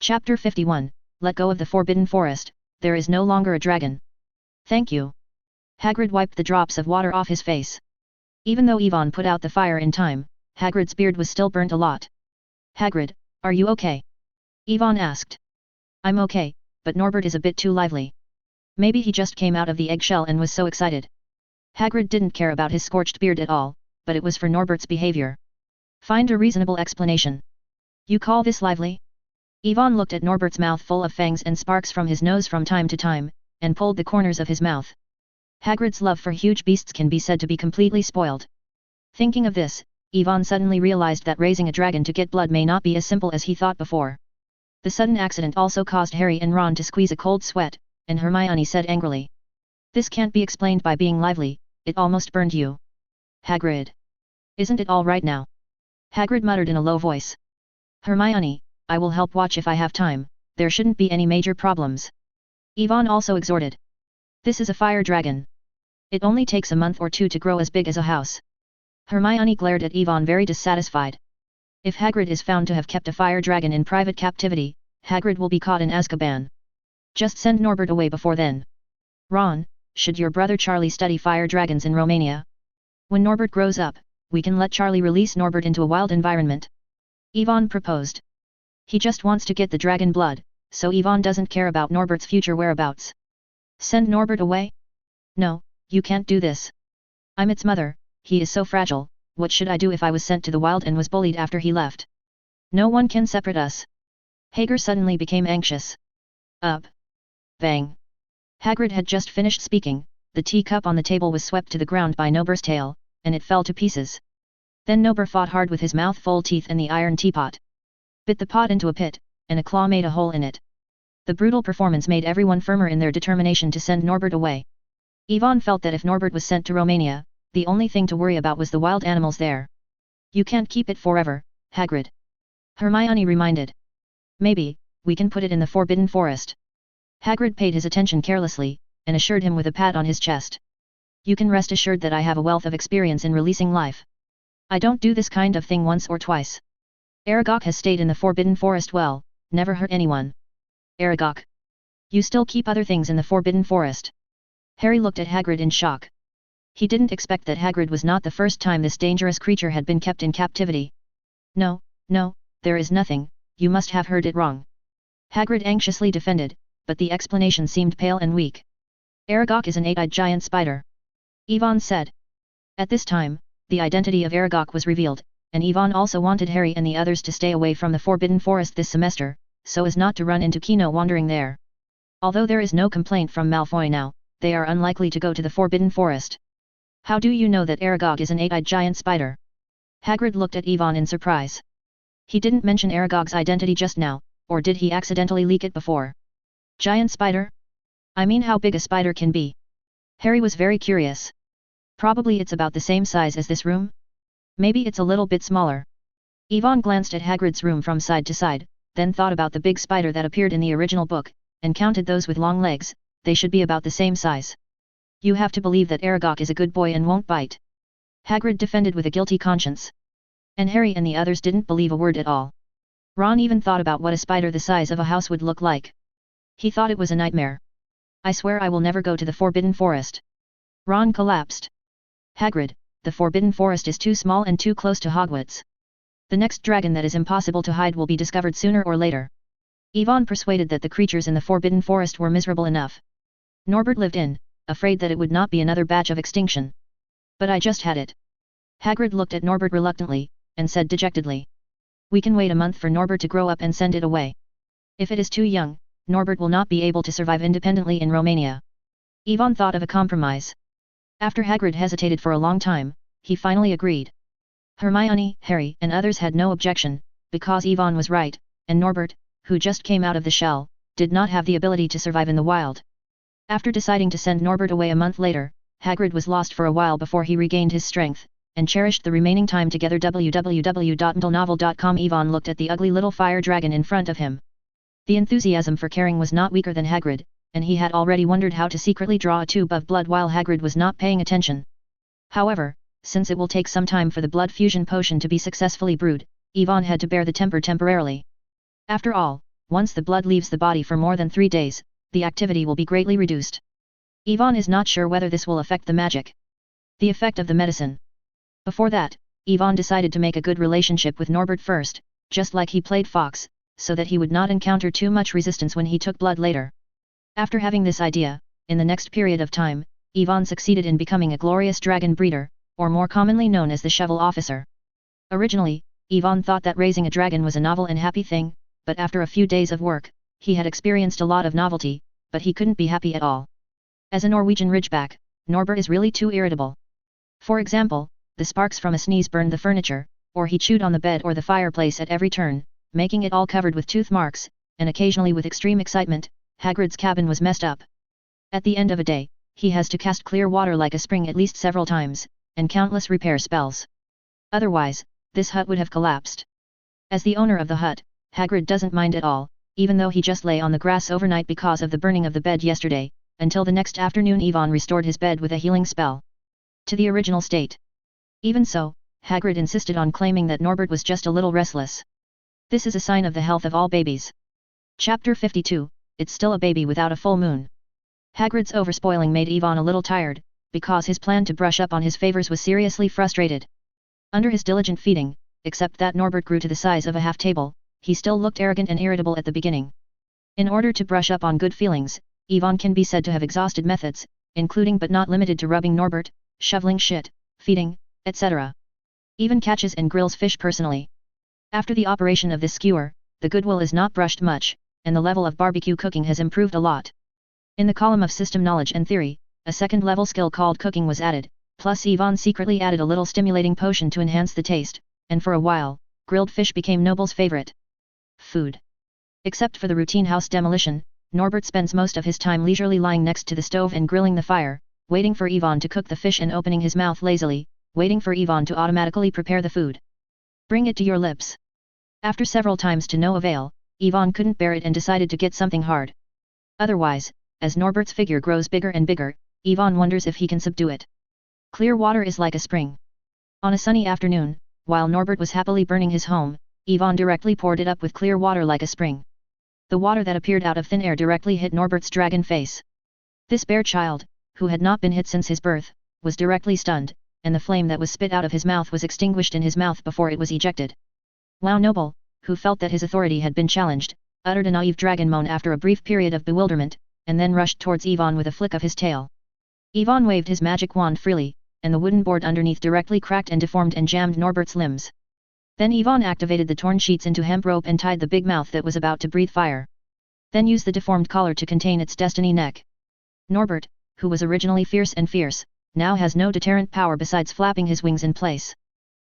Chapter 51, Let go of the Forbidden Forest, there is no longer a dragon. Thank you. Hagrid wiped the drops of water off his face. Even though Yvonne put out the fire in time, Hagrid's beard was still burnt a lot. Hagrid, are you okay? Yvonne asked. I'm okay, but Norbert is a bit too lively. Maybe he just came out of the eggshell and was so excited. Hagrid didn't care about his scorched beard at all, but it was for Norbert's behavior. Find a reasonable explanation. You call this lively? Yvonne looked at Norbert's mouth full of fangs and sparks from his nose from time to time, and pulled the corners of his mouth. Hagrid's love for huge beasts can be said to be completely spoiled. Thinking of this, Yvonne suddenly realized that raising a dragon to get blood may not be as simple as he thought before. The sudden accident also caused Harry and Ron to squeeze a cold sweat, and Hermione said angrily. This can't be explained by being lively, it almost burned you. Hagrid. Isn't it all right now? Hagrid muttered in a low voice. Hermione, I will help watch if I have time, there shouldn't be any major problems. Yvonne also exhorted. This is a fire dragon. It only takes a month or two to grow as big as a house. Hermione glared at Yvonne very dissatisfied. If Hagrid is found to have kept a fire dragon in private captivity, Hagrid will be caught in Azkaban. Just send Norbert away before then. Ron, should your brother Charlie study fire dragons in Romania? When Norbert grows up, we can let Charlie release Norbert into a wild environment. Yvonne proposed. He just wants to get the dragon blood, so Yvonne doesn't care about Norbert's future whereabouts. Send Norbert away? No, you can't do this. I'm its mother, he is so fragile, what should I do if I was sent to the wild and was bullied after he left? No one can separate us. Hager suddenly became anxious. Up. Bang. Hagrid had just finished speaking, the teacup on the table was swept to the ground by Nober's tail, and it fell to pieces. Then Nober fought hard with his mouth full teeth and the iron teapot. Bit the pot into a pit, and a claw made a hole in it. The brutal performance made everyone firmer in their determination to send Norbert away. Yvonne felt that if Norbert was sent to Romania, the only thing to worry about was the wild animals there. You can't keep it forever, Hagrid. Hermione reminded. Maybe, we can put it in the Forbidden Forest. Hagrid paid his attention carelessly, and assured him with a pat on his chest. You can rest assured that I have a wealth of experience in releasing life. I don't do this kind of thing once or twice. Aragog has stayed in the Forbidden Forest well, never hurt anyone. Aragog. You still keep other things in the Forbidden Forest. Harry looked at Hagrid in shock. He didn't expect that Hagrid was not the first time this dangerous creature had been kept in captivity. No, there is nothing, you must have heard it wrong. Hagrid anxiously defended, but the explanation seemed pale and weak. Aragog is an eight-eyed giant spider. Yvonne said. At this time, the identity of Aragog was revealed, and Yvonne also wanted Harry and the others to stay away from the Forbidden Forest this semester, so as not to run into Kino wandering there. Although there is no complaint from Malfoy now, they are unlikely to go to the Forbidden Forest. How do you know that Aragog is an eight-eyed giant spider? Hagrid looked at Yvonne in surprise. He didn't mention Aragog's identity just now, or did he accidentally leak it before? Giant spider? I mean how big a spider can be. Harry was very curious. Probably it's about the same size as this room? Maybe it's a little bit smaller. Yvonne glanced at Hagrid's room from side to side, then thought about the big spider that appeared in the original book, and counted those with long legs, they should be about the same size. You have to believe that Aragog is a good boy and won't bite. Hagrid defended with a guilty conscience. And Harry and the others didn't believe a word at all. Ron even thought about what a spider the size of a house would look like. He thought it was a nightmare. I swear I will never go to the Forbidden Forest. Ron collapsed. Hagrid, the Forbidden Forest is too small and too close to Hogwarts. The next dragon that is impossible to hide will be discovered sooner or later. Yvonne persuaded that the creatures in the Forbidden Forest were miserable enough. Norbert lived in, afraid that it would not be another batch of extinction. But I just had it. Hagrid looked at Norbert reluctantly, and said dejectedly. We can wait a month for Norbert to grow up and send it away. If it is too young, Norbert will not be able to survive independently in Romania. Yvonne thought of a compromise. After Hagrid hesitated for a long time, he finally agreed. Hermione, Harry and others had no objection, because Yvonne was right, and Norbert, who just came out of the shell, did not have the ability to survive in the wild. After deciding to send Norbert away a month later, Hagrid was lost for a while before he regained his strength, and cherished the remaining time together. www.novel.com. Yvonne looked at the ugly little fire dragon in front of him. The enthusiasm for caring was not weaker than Hagrid, and he had already wondered how to secretly draw a tube of blood while Hagrid was not paying attention. However, since it will take some time for the blood fusion potion to be successfully brewed, Yvonne had to bear the temper temporarily. After all, once the blood leaves the body for more than 3 days, the activity will be greatly reduced. Ivan is not sure whether this will affect the magic. The effect of the medicine. Before that, Ivan decided to make a good relationship with Norbert first, just like he played fox, so that he would not encounter too much resistance when he took blood later. After having this idea, in the next period of time, Ivan succeeded in becoming a glorious dragon breeder, or more commonly known as the Cheval Officer. Originally, Ivan thought that raising a dragon was a novel and happy thing, but after a few days of work, he had experienced a lot of novelty, but he couldn't be happy at all. As a Norwegian ridgeback, Norbert is really too irritable. For example, the sparks from a sneeze burned the furniture, or he chewed on the bed or the fireplace at every turn, making it all covered with tooth marks, and occasionally with extreme excitement, Hagrid's cabin was messed up. At the end of a day, he has to cast clear water like a spring at least several times, and countless repair spells. Otherwise, this hut would have collapsed. As the owner of the hut, Hagrid doesn't mind at all, even though he just lay on the grass overnight because of the burning of the bed yesterday, until the next afternoon Ivan restored his bed with a healing spell to the original state. Even so, Hagrid insisted on claiming that Norbert was just a little restless. This is a sign of the health of all babies. Chapter 52, It's still a baby without a full moon. Hagrid's overspoiling made Ivan a little tired, because his plan to brush up on his favors was seriously frustrated. Under his diligent feeding, except that Norbert grew to the size of a half table, he still looked arrogant and irritable at the beginning. In order to brush up on good feelings, Ivan can be said to have exhausted methods, including but not limited to rubbing Norbert, shoveling shit, feeding, etc. Even catches and grills fish personally. After the operation of this skewer, the goodwill is not brushed much, and the level of barbecue cooking has improved a lot. In the column of system knowledge and theory, a second-level skill called cooking was added, plus Ivan secretly added a little stimulating potion to enhance the taste, and for a while, grilled fish became Noble's favorite food. Except for the routine house demolition, Norbert spends most of his time leisurely lying next to the stove and grilling the fire, waiting for Ivan to cook the fish and opening his mouth lazily, waiting for Ivan to automatically prepare the food. Bring it to your lips. After several times to no avail, Ivan couldn't bear it and decided to get something hard. Otherwise, as Norbert's figure grows bigger and bigger, Ivan wonders if he can subdue it. Clear water is like a spring. On a sunny afternoon, while Norbert was happily burning his home, Ivan directly poured it up with clear water like a spring. The water that appeared out of thin air directly hit Norbert's dragon face. This bear child, who had not been hit since his birth, was directly stunned, and the flame that was spit out of his mouth was extinguished in his mouth before it was ejected. Wow! Noble, who felt that his authority had been challenged, uttered a naive dragon moan after a brief period of bewilderment, and then rushed towards Ivan with a flick of his tail. Ivan waved his magic wand freely, and the wooden board underneath directly cracked and deformed and jammed Norbert's limbs. Then Ivan activated the torn sheets into hemp rope and tied the big mouth that was about to breathe fire. Then used the deformed collar to contain its destiny neck. Norbert, who was originally fierce, now has no deterrent power besides flapping his wings in place.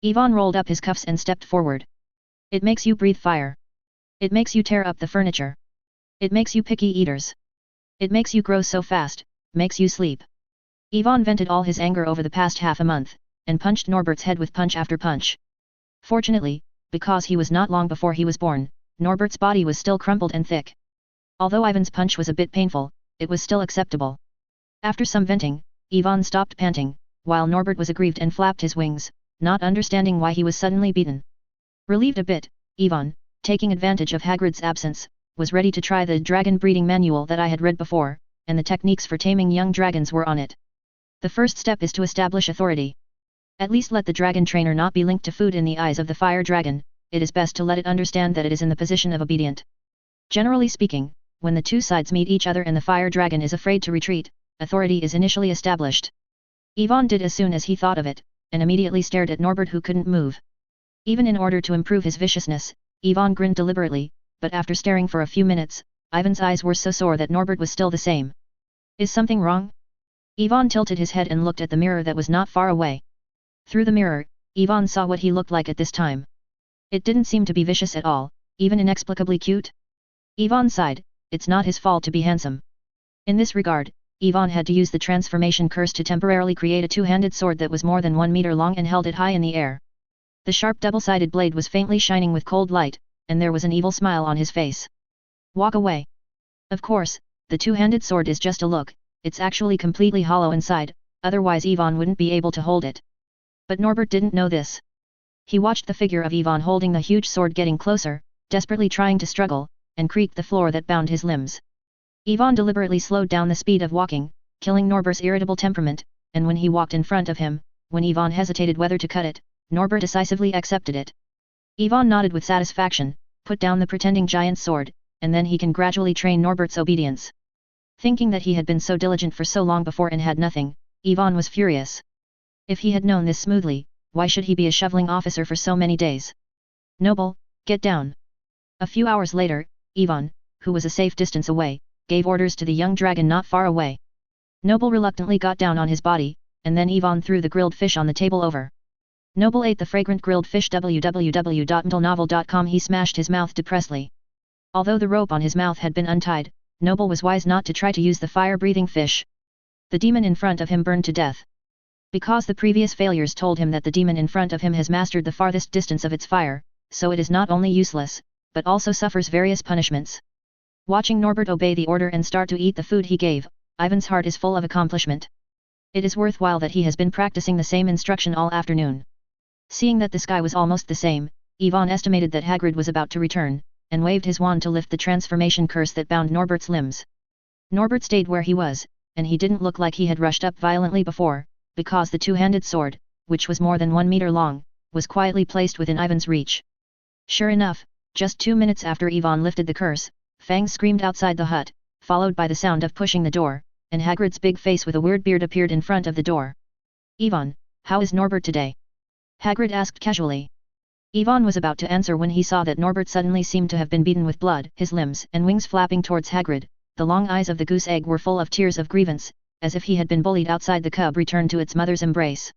Ivan rolled up his cuffs and stepped forward. It makes you breathe fire. It makes you tear up the furniture. It makes you picky eaters. It makes you grow so fast, makes you sleep. Ivan vented all his anger over the past half a month, and punched Norbert's head with punch after punch. Fortunately, because he was not long before he was born, Norbert's body was still crumpled and thick. Although Ivan's punch was a bit painful, it was still acceptable. After some venting, Ivan stopped panting, while Norbert was aggrieved and flapped his wings, not understanding why he was suddenly beaten. Relieved a bit, Ivan, taking advantage of Hagrid's absence, was ready to try the dragon breeding manual that I had read before, and the techniques for taming young dragons were on it. The first step is to establish authority. At least let the dragon trainer not be linked to food in the eyes of the fire dragon, it is best to let it understand that it is in the position of obedient. Generally speaking, when the two sides meet each other and the fire dragon is afraid to retreat, authority is initially established. Ivan did as soon as he thought of it, and immediately stared at Norbert, who couldn't move. Even in order to improve his viciousness, Ivan grinned deliberately, but after staring for a few minutes, Ivan's eyes were so sore that Norbert was still the same. Is something wrong? Ivan tilted his head and looked at the mirror that was not far away. Through the mirror, Ivan saw what he looked like at this time. It didn't seem to be vicious at all, even inexplicably cute. Ivan sighed, it's not his fault to be handsome. In this regard, Ivan had to use the transformation curse to temporarily create a two-handed sword that was more than 1 meter long and held it high in the air. The sharp double-sided blade was faintly shining with cold light, and there was an evil smile on his face. Walk away. Of course, the two-handed sword is just a look, it's actually completely hollow inside, otherwise Ivan wouldn't be able to hold it. But Norbert didn't know this. He watched the figure of Ivan holding the huge sword getting closer, desperately trying to struggle, and creaked the floor that bound his limbs. Ivan deliberately slowed down the speed of walking, killing Norbert's irritable temperament, and when he walked in front of him, when Ivan hesitated whether to cut it, Norbert decisively accepted it. Ivan nodded with satisfaction, put down the pretending giant sword, and then he can gradually train Norbert's obedience. Thinking that he had been so diligent for so long before and had nothing, Ivan was furious. If he had known this smoothly, why should he be a shoveling officer for so many days? Noble, get down. A few hours later, Ivan, who was a safe distance away, gave orders to the young dragon not far away. Noble reluctantly got down on his body, and then Ivan threw the grilled fish on the table over. Noble ate the fragrant grilled fish. www.mtlnovel.com. He smashed his mouth depressedly. Although the rope on his mouth had been untied, Noble was wise not to try to use the fire-breathing fish. The demon in front of him burned to death. Because the previous failures told him that the demon in front of him has mastered the farthest distance of its fire, so it is not only useless, but also suffers various punishments. Watching Norbert obey the order and start to eat the food he gave, Ivan's heart is full of accomplishment. It is worthwhile that he has been practicing the same instruction all afternoon. Seeing that the sky was almost the same, Ivan estimated that Hagrid was about to return, and waved his wand to lift the transformation curse that bound Norbert's limbs. Norbert stayed where he was, and he didn't look like he had rushed up violently before, because the two-handed sword, which was more than 1 meter long, was quietly placed within Ivan's reach. Sure enough, just 2 minutes after Ivan lifted the curse, Fang screamed outside the hut, followed by the sound of pushing the door, and Hagrid's big face with a weird beard appeared in front of the door. "Ivan, how is Norbert today?" Hagrid asked casually. Ivan was about to answer when he saw that Norbert suddenly seemed to have been beaten with blood, his limbs and wings flapping towards Hagrid. The long eyes of the goose egg were full of tears of grievance, as if he had been bullied outside. The cub returned to its mother's embrace.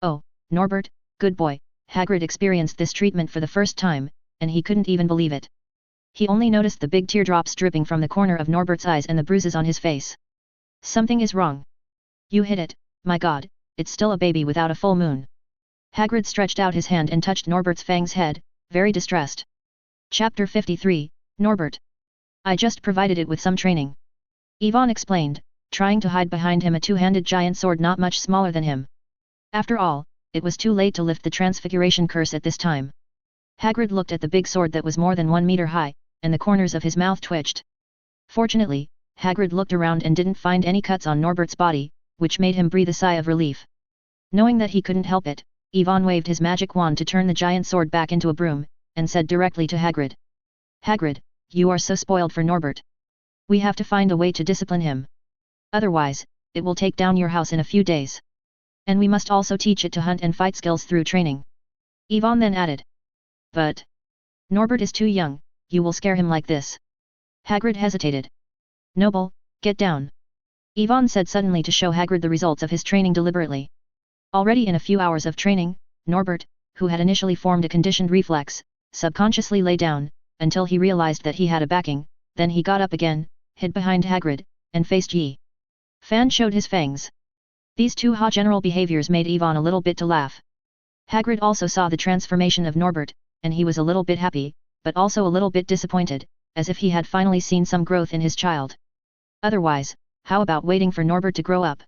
"Oh, Norbert, good boy." Hagrid experienced this treatment for the first time, and he couldn't even believe it. He only noticed the big teardrops dripping from the corner of Norbert's eyes and the bruises on his face. "Something is wrong. You hit it, my god, it's still a baby without a full moon." Hagrid stretched out his hand and touched Norbert's Fang's head, very distressed. Chapter 53, Norbert. "I just provided it with some training," Ivan explained, trying to hide behind him a two-handed giant sword not much smaller than him. After all, it was too late to lift the transfiguration curse at this time. Hagrid looked at the big sword that was more than 1 meter high, and the corners of his mouth twitched. Fortunately, Hagrid looked around and didn't find any cuts on Norbert's body, which made him breathe a sigh of relief. Knowing that he couldn't help it, Ivan waved his magic wand to turn the giant sword back into a broom, and said directly to Hagrid. "Hagrid, you are so spoiled for Norbert. We have to find a way to discipline him. Otherwise, it will take down your house in a few days. And we must also teach it to hunt and fight skills through training." Ivan then added. "But Norbert is too young, you will scare him like this." Hagrid hesitated. "Noble, get down," Ivan said suddenly to show Hagrid the results of his training deliberately. Already in a few hours of training, Norbert, who had initially formed a conditioned reflex, subconsciously lay down, until he realized that he had a backing, then he got up again, hid behind Hagrid, and faced Yi. Fan showed his fangs. These two general behaviors made Ivan a little bit to laugh. Hagrid also saw the transformation of Norbert, and he was a little bit happy, but also a little bit disappointed, as if he had finally seen some growth in his child. "Otherwise, how about waiting for Norbert to grow up?"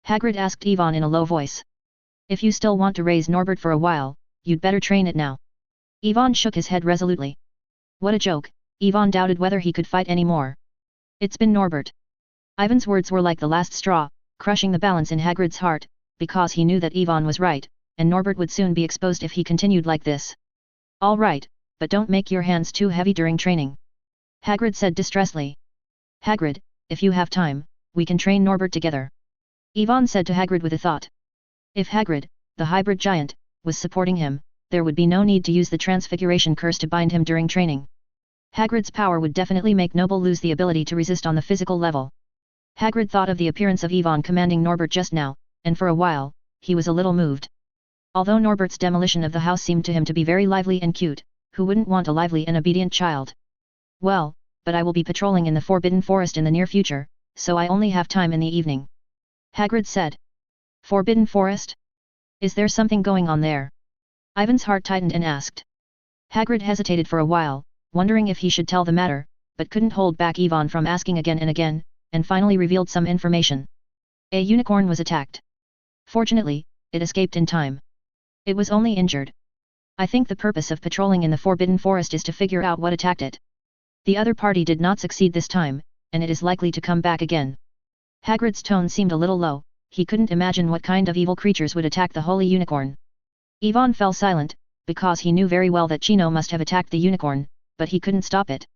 Hagrid asked Ivan in a low voice. "If you still want to raise Norbert for a while, you'd better train it now." Ivan shook his head resolutely. What a joke, Ivan doubted whether he could fight any more. "It's been Norbert." Ivan's words were like the last straw, crushing the balance in Hagrid's heart, because he knew that Ivan was right, and Norbert would soon be exposed if he continued like this. "All right, but don't make your hands too heavy during training," Hagrid said distressedly. "Hagrid, if you have time, we can train Norbert together," Ivan said to Hagrid with a thought. If Hagrid, the hybrid giant, was supporting him, there would be no need to use the transfiguration curse to bind him during training. Hagrid's power would definitely make Noble lose the ability to resist on the physical level. Hagrid thought of the appearance of Ivan commanding Norbert just now, and for a while, he was a little moved. Although Norbert's demolition of the house seemed to him to be very lively and cute, who wouldn't want a lively and obedient child? "Well, but I will be patrolling in the Forbidden Forest in the near future, so I only have time in the evening," Hagrid said. "Forbidden Forest? Is there something going on there?" Ivan's heart tightened and asked. Hagrid hesitated for a while, wondering if he should tell the matter, but couldn't hold back Ivan from asking again and again, and finally revealed some information. A unicorn was attacked. Fortunately, it escaped in time. It was only injured. I think the purpose of patrolling in the Forbidden Forest is to figure out what attacked it. The other party did not succeed this time, and it is likely to come back again. Hagrid's tone seemed a little low, he couldn't imagine what kind of evil creatures would attack the holy unicorn. Yvonne fell silent, because he knew very well that Chino must have attacked the unicorn, but he couldn't stop it.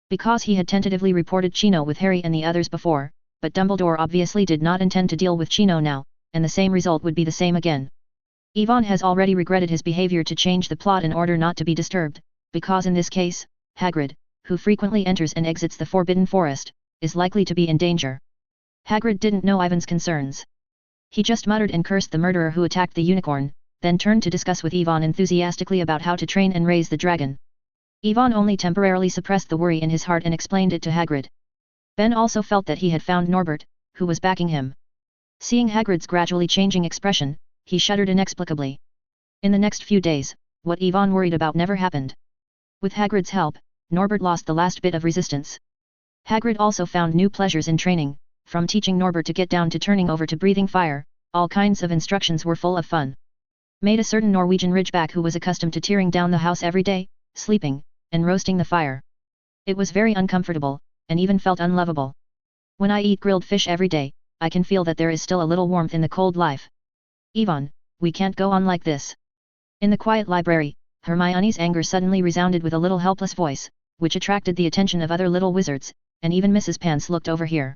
Because he had tentatively reported Chino with Harry and the others before, but Dumbledore obviously did not intend to deal with Chino now, and the same result would be the same again. Yvonne has already regretted his behavior to change the plot in order not to be disturbed, because in this case, Hagrid, who frequently enters and exits the Forbidden Forest, is likely to be in danger. Hagrid didn't know Ivan's concerns. He just muttered and cursed the murderer who attacked the unicorn, then turned to discuss with Yvonne enthusiastically about how to train and raise the dragon. Yvonne only temporarily suppressed the worry in his heart and explained it to Hagrid. Ben also felt that he had found Norbert, who was backing him. Seeing Hagrid's gradually changing expression, he shuddered inexplicably. In the next few days, what Yvonne worried about never happened. With Hagrid's help, Norbert lost the last bit of resistance. Hagrid also found new pleasures in training, from teaching Norbert to get down to turning over to breathing fire, all kinds of instructions were full of fun. Made a certain Norwegian ridgeback who was accustomed to tearing down the house every day, sleeping, and roasting the fire. It was very uncomfortable, and even felt unlovable. When I eat grilled fish every day, I can feel that there is still a little warmth in the cold life. Yvonne, we can't go on like this. In the quiet library, Hermione's anger suddenly resounded with a little helpless voice, which attracted the attention of other little wizards, and even Mrs. Pants looked over here.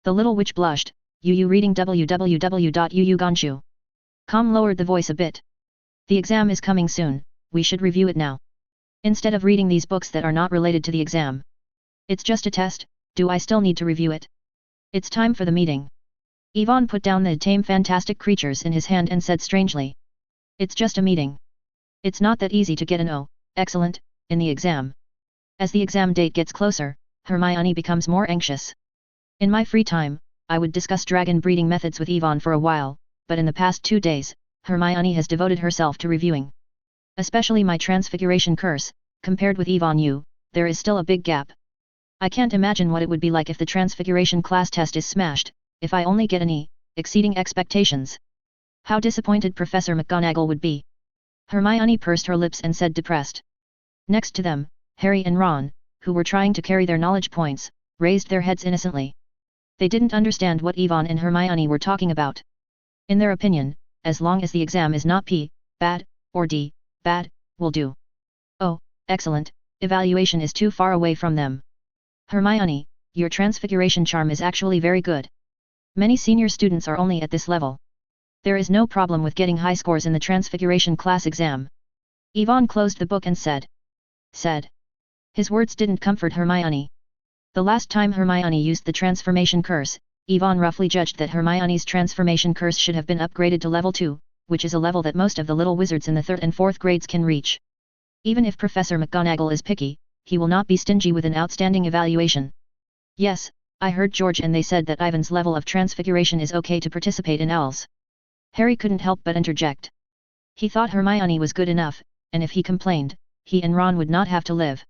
The little witch blushed. You reading www.uuganshu.com lowered the voice a bit. The exam is coming soon, we should review it now. Instead of reading these books that are not related to the exam. It's just a test, do I still need to review it? It's time for the meeting. Yvonne put down the tame fantastic creatures in his hand and said strangely. It's just a meeting. It's not that easy to get an O, excellent, in the exam. As the exam date gets closer, Hermione becomes more anxious. In my free time, I would discuss dragon breeding methods with Yvonne for a while, but in the past 2 days, Hermione has devoted herself to reviewing. Especially my transfiguration curse, compared with Yvonne there is still a big gap. I can't imagine what it would be like if the transfiguration class test is smashed, if I only get an E, exceeding expectations. How disappointed Professor McGonagall would be. Hermione pursed her lips and said depressed. Next to them, Harry and Ron, who were trying to carry their knowledge points, raised their heads innocently. They didn't understand what Yvonne and Hermione were talking about. In their opinion, as long as the exam is not P, bad, or D, bad, will do. Oh, excellent, evaluation is too far away from them. Hermione, your transfiguration charm is actually very good. Many senior students are only at this level. There is no problem with getting high scores in the transfiguration class exam. Yvonne closed the book and said. His words didn't comfort Hermione. The last time Hermione used the transformation curse, Yvonne roughly judged that Hermione's transformation curse should have been upgraded to level 2, which is a level that most of the little wizards in the 3rd and 4th grades can reach. Even if Professor McGonagall is picky, he will not be stingy with an outstanding evaluation. Yes, I heard George and they said that Ivan's level of transfiguration is okay to participate in OWLs. Harry couldn't help but interject. He thought Hermione was good enough, and if he complained, he and Ron would not have to live.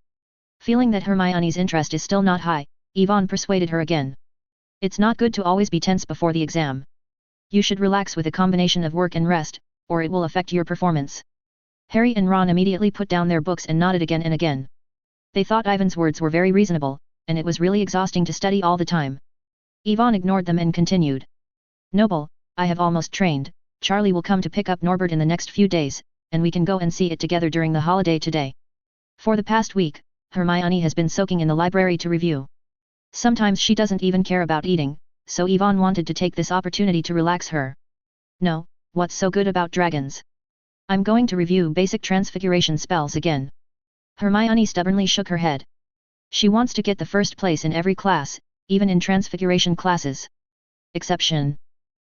Feeling that Hermione's interest is still not high, Yvonne persuaded her again. It's not good to always be tense before the exam. You should relax with a combination of work and rest, or it will affect your performance. Harry and Ron immediately put down their books and nodded again and again. They thought Ivan's words were very reasonable, and it was really exhausting to study all the time. Yvonne ignored them and continued. Noble, I have almost trained, Charlie will come to pick up Norbert in the next few days, and we can go and see it together during the holiday today. For the past week, Hermione has been soaking in the library to review. Sometimes she doesn't even care about eating, so Yvonne wanted to take this opportunity to relax her. No, what's so good about dragons? I'm going to review basic transfiguration spells again. Hermione stubbornly shook her head. She wants to get the first place in every class, even in transfiguration classes. Exception.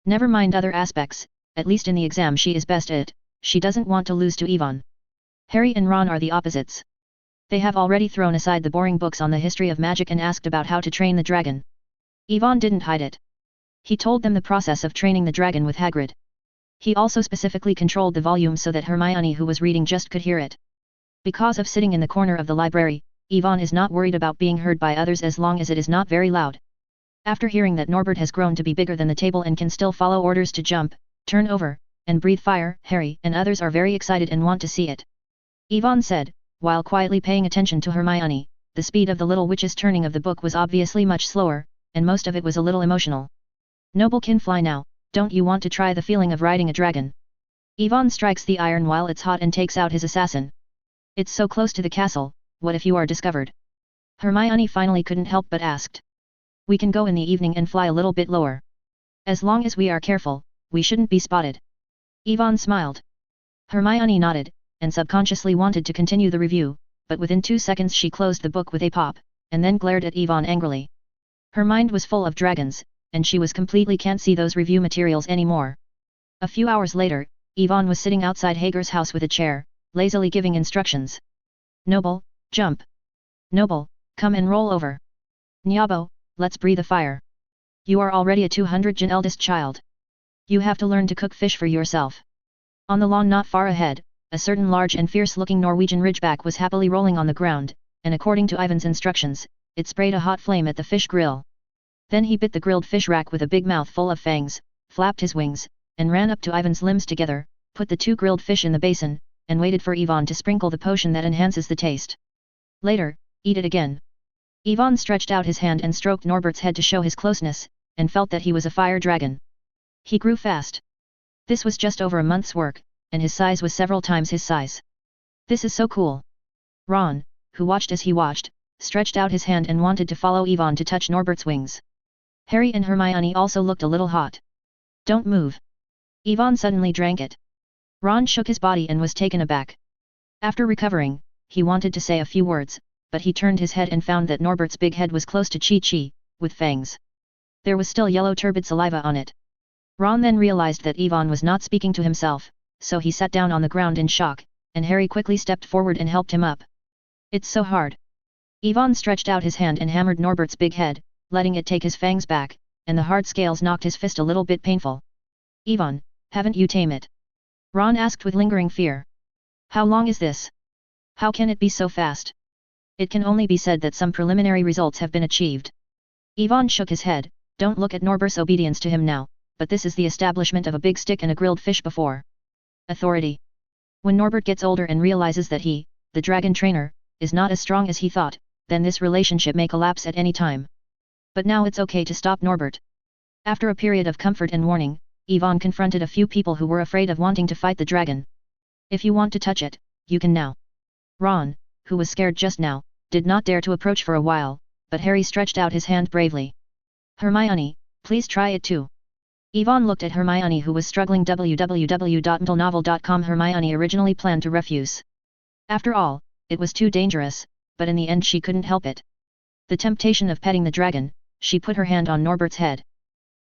Never mind other aspects, at least in the exam she is best at, she doesn't want to lose to Yvonne. Harry and Ron are the opposites. They have already thrown aside the boring books on the history of magic and asked about how to train the dragon. Yvonne didn't hide it. He told them the process of training the dragon with Hagrid. He also specifically controlled the volume so that Hermione who was reading just could hear it. Because of sitting in the corner of the library, Yvonne is not worried about being heard by others as long as it is not very loud. After hearing that Norbert has grown to be bigger than the table and can still follow orders to jump, turn over, and breathe fire, Harry and others are very excited and want to see it. Yvonne said, while quietly paying attention to Hermione, the speed of the little witch's turning of the book was obviously much slower, and most of it was a little emotional. Noble can fly now, don't you want to try the feeling of riding a dragon? Yvonne strikes the iron while it's hot and takes out his assassin. It's so close to the castle, what if you are discovered? Hermione finally couldn't help but asked. We can go in the evening and fly a little bit lower. As long as we are careful, we shouldn't be spotted. Yvonne smiled. Hermione nodded, and subconsciously wanted to continue the review, but within 2 seconds she closed the book with a pop, and then glared at Yvonne angrily. Her mind was full of dragons, and she was completely can't see those review materials anymore. A few hours later, Yvonne was sitting outside Hager's house with a chair, lazily giving instructions. Noble, jump. Noble, come and roll over. Nyabo, let's breathe a fire. You are already a 200-gen eldest child. You have to learn to cook fish for yourself. On the lawn not far ahead, a certain large and fierce-looking Norwegian ridgeback was happily rolling on the ground, and according to Ivan's instructions, it sprayed a hot flame at the fish grill. Then he bit the grilled fish rack with a big mouth full of fangs, flapped his wings, and ran up to Ivan's limbs together, put the 2 grilled fish in the basin, and waited for Yvonne to sprinkle the potion that enhances the taste. Later, eat it again. Yvonne stretched out his hand and stroked Norbert's head to show his closeness, and felt that he was a fire dragon. He grew fast. This was just over a month's work, and his size was several times his size. This is so cool. Ron, who watched as he watched, stretched out his hand and wanted to follow Yvonne to touch Norbert's wings. Harry and Hermione also looked a little hot. Don't move. Yvonne suddenly drank it. Ron shook his body and was taken aback. After recovering, he wanted to say a few words, but he turned his head and found that Norbert's big head was close to Chi-Chi, with fangs. There was still yellow turbid saliva on it. Ron then realized that Yvonne was not speaking to himself, so he sat down on the ground in shock, and Harry quickly stepped forward and helped him up. It's so hard. Yvonne stretched out his hand and hammered Norbert's big head, letting it take his fangs back, and the hard scales knocked his fist a little bit painful. Yvonne, haven't you tame it? Ron asked with lingering fear. How long is this? How can it be so fast? It can only be said that some preliminary results have been achieved. Yvonne shook his head. Don't look at Norbert's obedience to him now, but this is the establishment of a big stick and a grilled fish before. Authority. When Norbert gets older and realizes that he, the dragon trainer, is not as strong as he thought, then this relationship may collapse at any time. But now it's okay to stop Norbert. After a period of comfort and warning, Yvonne confronted a few people who were afraid of wanting to fight the dragon. If you want to touch it, you can now. Ron, who was scared just now, did not dare to approach for a while, but Harry stretched out his hand bravely. Hermione, please try it too. Yvonne looked at Hermione who was struggling. www.mtlnovel.com. Hermione originally planned to refuse. After all, it was too dangerous, but in the end she couldn't help it. The temptation of petting the dragon, she put her hand on Norbert's head.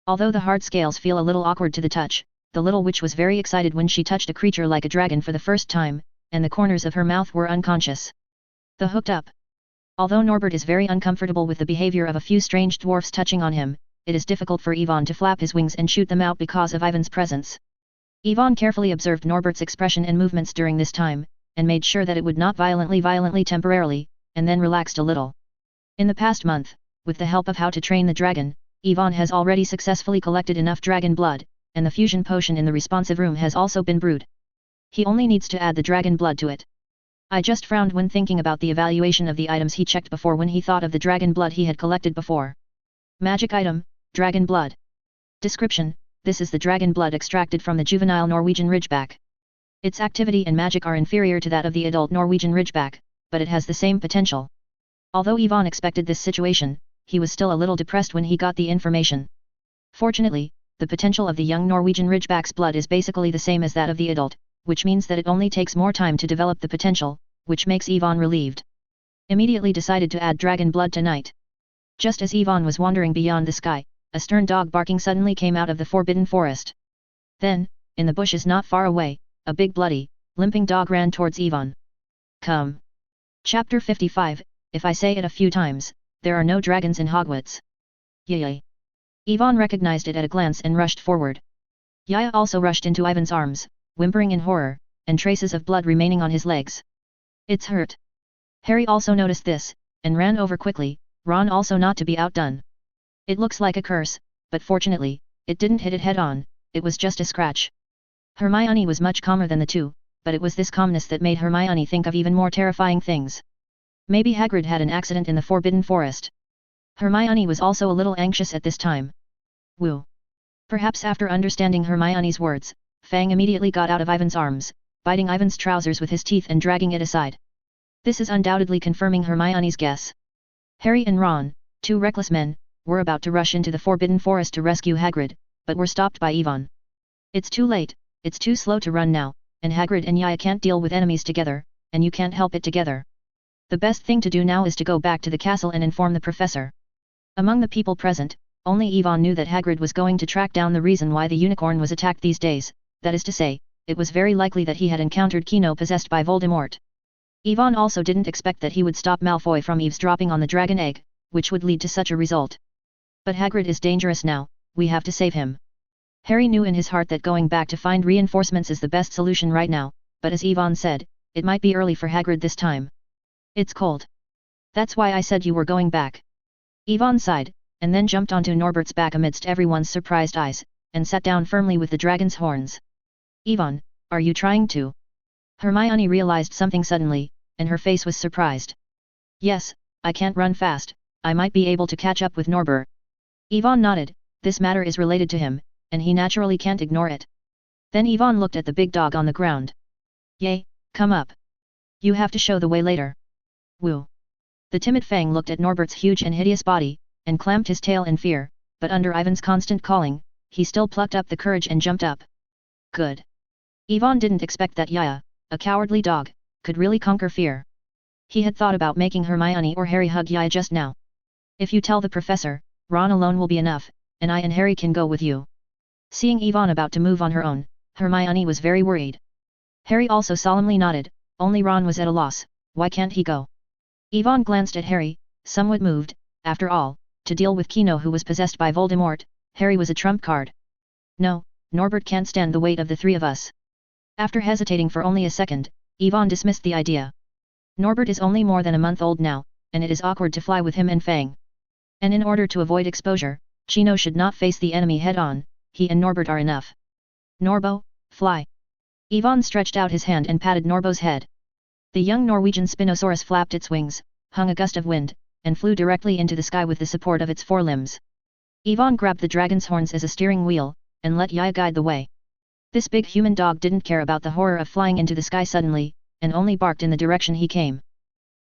Although the hard scales feel a little awkward to the touch, the little witch was very excited when she touched a creature like a dragon for the first time, and the corners of her mouth were unconscious. The hooked up. Although Norbert is very uncomfortable with the behavior of a few strange dwarfs touching on him, it is difficult for Yvonne to flap his wings and shoot them out because of Ivan's presence. Yvonne carefully observed Norbert's expression and movements during this time, and made sure that it would not violently temporarily, and then relaxed a little. In the past month, with the help of How to Train the Dragon, Yvonne has already successfully collected enough dragon blood, and the fusion potion in the responsive room has also been brewed. He only needs to add the dragon blood to it. I just frowned when thinking about the evaluation of the items he checked before when he thought of the dragon blood he had collected before. Magic item, dragon blood. Description, this is the dragon blood extracted from the juvenile Norwegian ridgeback. Its activity and magic are inferior to that of the adult Norwegian ridgeback, but it has the same potential. Although Yvonne expected this situation, he was still a little depressed when he got the information. Fortunately, the potential of the young Norwegian ridgeback's blood is basically the same as that of the adult, which means that it only takes more time to develop the potential, which makes Yvonne relieved. Immediately decided to add dragon blood tonight. Just as Yvonne was wandering beyond the sky, a stern dog barking suddenly came out of the forbidden forest. Then, in the bushes not far away, a big bloody, limping dog ran towards Yvonne. Come. Chapter 55, If I say it a few times, there are no dragons in Hogwarts. Yay! Yvonne recognized it at a glance and rushed forward. Yaya also rushed into Ivan's arms, whimpering in horror, and traces of blood remaining on his legs. It's hurt. Harry also noticed this, and ran over quickly, Ron also not to be outdone. It looks like a curse, but fortunately, it didn't hit it head-on, it was just a scratch. Hermione was much calmer than the two, but it was this calmness that made Hermione think of even more terrifying things. Maybe Hagrid had an accident in the Forbidden Forest. Hermione was also a little anxious at this time. Woo. Perhaps after understanding Hermione's words, Fang immediately got out of Ivan's arms, biting Ivan's trousers with his teeth and dragging it aside. This is undoubtedly confirming Hermione's guess. Harry and Ron, two reckless men, were about to rush into the Forbidden Forest to rescue Hagrid, but were stopped by Ivan. It's too late, it's too slow to run now, and Hagrid and Yaya can't deal with enemies together, and you can't help it together. The best thing to do now is to go back to the castle and inform the professor. Among the people present, only Ivan knew that Hagrid was going to track down the reason why the unicorn was attacked these days, that is to say, it was very likely that he had encountered Kino possessed by Voldemort. Ivan also didn't expect that he would stop Malfoy from eavesdropping on the dragon egg, which would lead to such a result. But Hagrid is dangerous now, we have to save him. Harry knew in his heart that going back to find reinforcements is the best solution right now, but as Ivan said, it might be early for Hagrid this time. It's cold. That's why I said you were going back. Ivan sighed, and then jumped onto Norbert's back amidst everyone's surprised eyes, and sat down firmly with the dragon's horns. Ivan, are you trying to? Hermione realized something suddenly, and her face was surprised. Yes, I can't run fast, I might be able to catch up with Norbert. Ivan nodded, this matter is related to him, and he naturally can't ignore it. Then Ivan looked at the big dog on the ground. Yay, come up. You have to show the way later. Woo. The timid Fang looked at Norbert's huge and hideous body, and clamped his tail in fear, but under Ivan's constant calling, he still plucked up the courage and jumped up. Good. Ivan didn't expect that Yaya, a cowardly dog, could really conquer fear. He had thought about making Hermione or Harry hug Yaya just now. If you tell the professor, Ron alone will be enough, and I and Harry can go with you. Seeing Ivan about to move on her own, Hermione was very worried. Harry also solemnly nodded, only Ron was at a loss, why can't he go? Ivan glanced at Harry, somewhat moved, after all, to deal with Kino who was possessed by Voldemort, Harry was a trump card. No, Norbert can't stand the weight of the three of us. After hesitating for only a second, Ivan dismissed the idea. Norbert is only more than a month old now, and it is awkward to fly with him and Fang. And in order to avoid exposure, Chino should not face the enemy head-on, he and Norbert are enough. Norbo, fly. Ivan stretched out his hand and patted Norbo's head. The young Norwegian Spinosaurus flapped its wings, hung a gust of wind, and flew directly into the sky with the support of its forelimbs. Ivan grabbed the dragon's horns as a steering wheel, and let Yaya guide the way. This big human dog didn't care about the horror of flying into the sky suddenly, and only barked in the direction he came.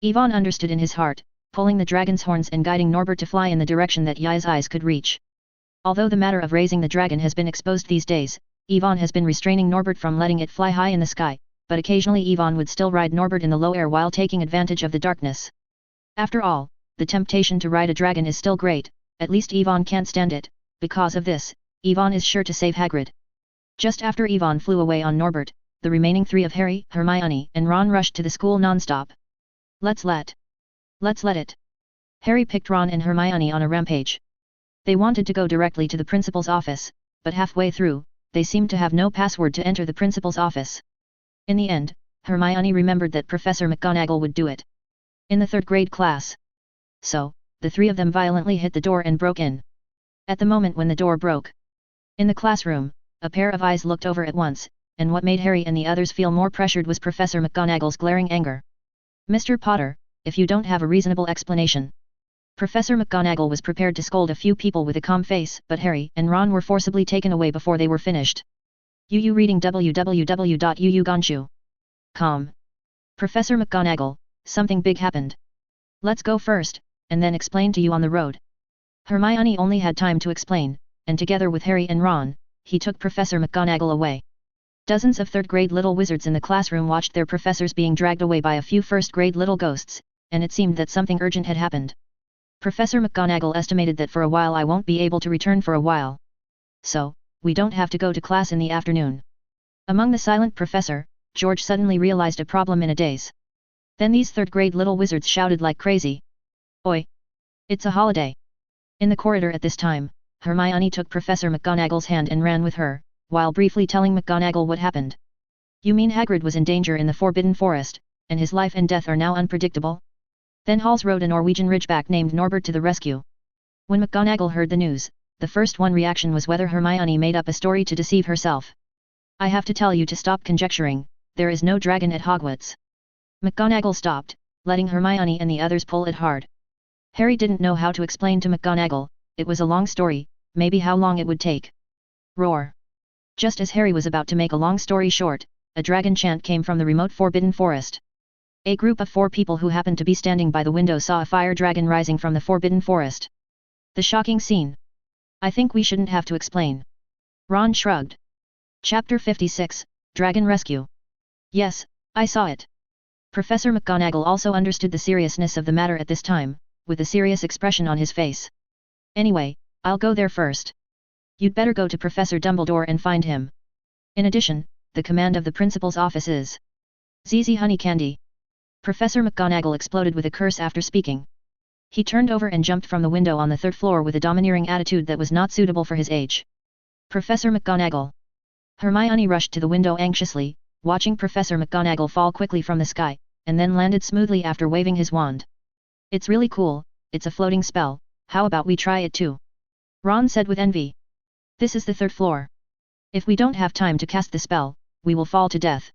Ivan understood in his heart, pulling the dragon's horns and guiding Norbert to fly in the direction that Yaya's eyes could reach. Although the matter of raising the dragon has been exposed these days, Ivan has been restraining Norbert from letting it fly high in the sky, but occasionally Ivan would still ride Norbert in the low air while taking advantage of the darkness. After all, the temptation to ride a dragon is still great, at least Ivan can't stand it. Because of this, Ivan is sure to save Hagrid. Just after Ivan flew away on Norbert, the remaining three of Harry, Hermione, and Ron rushed to the school non-stop. Let's let it. Harry picked Ron and Hermione on a rampage. They wanted to go directly to the principal's office, but halfway through, they seemed to have no password to enter the principal's office. In the end, Hermione remembered that Professor McGonagall would do it. In the third grade class. So, the three of them violently hit the door and broke in. At the moment when the door broke, in the classroom, a pair of eyes looked over at once, and what made Harry and the others feel more pressured was Professor McGonagall's glaring anger. Mr. Potter, if you don't have a reasonable explanation. Professor McGonagall was prepared to scold a few people with a calm face, but Harry and Ron were forcibly taken away before they were finished. UU reading www.uuganshu.com. Professor McGonagall, something big happened. Let's go first, and then explain to you on the road. Hermione only had time to explain, and together with Harry and Ron, he took Professor McGonagall away. Dozens of third-grade little wizards in the classroom watched their professors being dragged away by a few first-grade little ghosts, and it seemed that something urgent had happened. Professor McGonagall estimated that for a while I won't be able to return for a while. So, we don't have to go to class in the afternoon. Among the silent professor, George suddenly realized a problem in a daze. Then these third-grade little wizards shouted like crazy. Oi! It's a holiday! In the corridor at this time, Hermione took Professor McGonagall's hand and ran with her, while briefly telling McGonagall what happened. You mean Hagrid was in danger in the Forbidden Forest, and his life and death are now unpredictable? Then Halls rode a Norwegian ridgeback named Norbert to the rescue. When McGonagall heard the news, the first reaction was whether Hermione made up a story to deceive herself. I have to tell you to stop conjecturing, there is no dragon at Hogwarts. McGonagall stopped, letting Hermione and the others pull it hard. Harry didn't know how to explain to McGonagall, it was a long story, maybe how long it would take. Roar! Just as Harry was about to make a long story short, a dragon chant came from the remote Forbidden Forest. A group of 4 people who happened to be standing by the window saw a fire dragon rising from the Forbidden Forest. The shocking scene. I think we shouldn't have to explain. Ron shrugged. Chapter 56, Dragon Rescue. Yes, I saw it. Professor McGonagall also understood the seriousness of the matter at this time, with a serious expression on his face. Anyway, I'll go there first. You'd better go to Professor Dumbledore and find him. In addition, the command of the principal's office is ZZ Honey Candy. Professor McGonagall exploded with a curse after speaking. He turned over and jumped from the window on the 3rd floor with a domineering attitude that was not suitable for his age. Professor McGonagall. Hermione rushed to the window anxiously, watching Professor McGonagall fall quickly from the sky, and then landed smoothly after waving his wand. It's really cool, it's a floating spell, how about we try it too? Ron said with envy. This is the 3rd floor. If we don't have time to cast the spell, we will fall to death.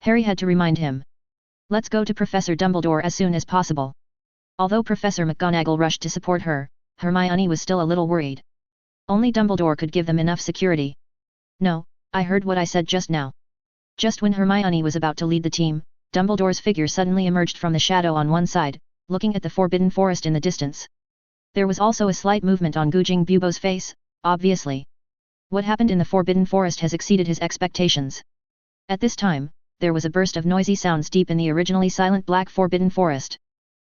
Harry had to remind him. Let's go to Professor Dumbledore as soon as possible. Although Professor McGonagall rushed to support her, Hermione was still a little worried. Only Dumbledore could give them enough security. No, I heard what I said just now. Just when Hermione was about to lead the team, Dumbledore's figure suddenly emerged from the shadow on one side, looking at the Forbidden Forest in the distance. There was also a slight movement on Gujing Bubo's face, obviously. What happened in the Forbidden Forest has exceeded his expectations. At this time, there was a burst of noisy sounds deep in the originally silent black Forbidden Forest.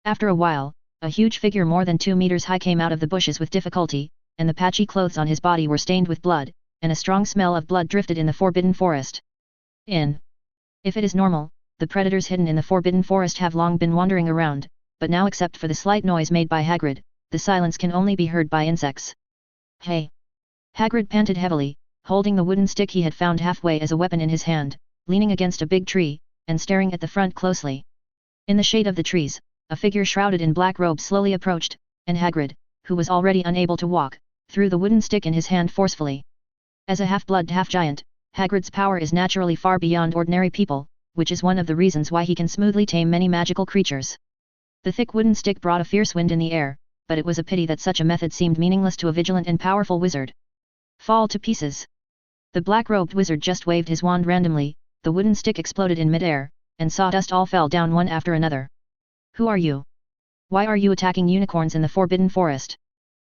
After a while, a huge figure more than 2 meters high came out of the bushes with difficulty, and the patchy clothes on his body were stained with blood, and a strong smell of blood drifted in the Forbidden Forest. If it is normal, the predators hidden in the Forbidden Forest have long been wandering around, but now except for the slight noise made by Hagrid, the silence can only be heard by insects. Hey! Hagrid panted heavily, holding the wooden stick he had found halfway as a weapon in his hand, leaning against a big tree, and staring at the front closely. In the shade of the trees, a figure shrouded in black robes slowly approached, and Hagrid, who was already unable to walk, threw the wooden stick in his hand forcefully. As a half-blood half-giant, Hagrid's power is naturally far beyond ordinary people, which is one of the reasons why he can smoothly tame many magical creatures. The thick wooden stick brought a fierce wind in the air, but it was a pity that such a method seemed meaningless to a vigilant and powerful wizard. Fall to pieces. The black-robed wizard just waved his wand randomly, the wooden stick exploded in mid-air, and sawdust all fell down one after another. Who are you? Why are you attacking unicorns in the Forbidden Forest?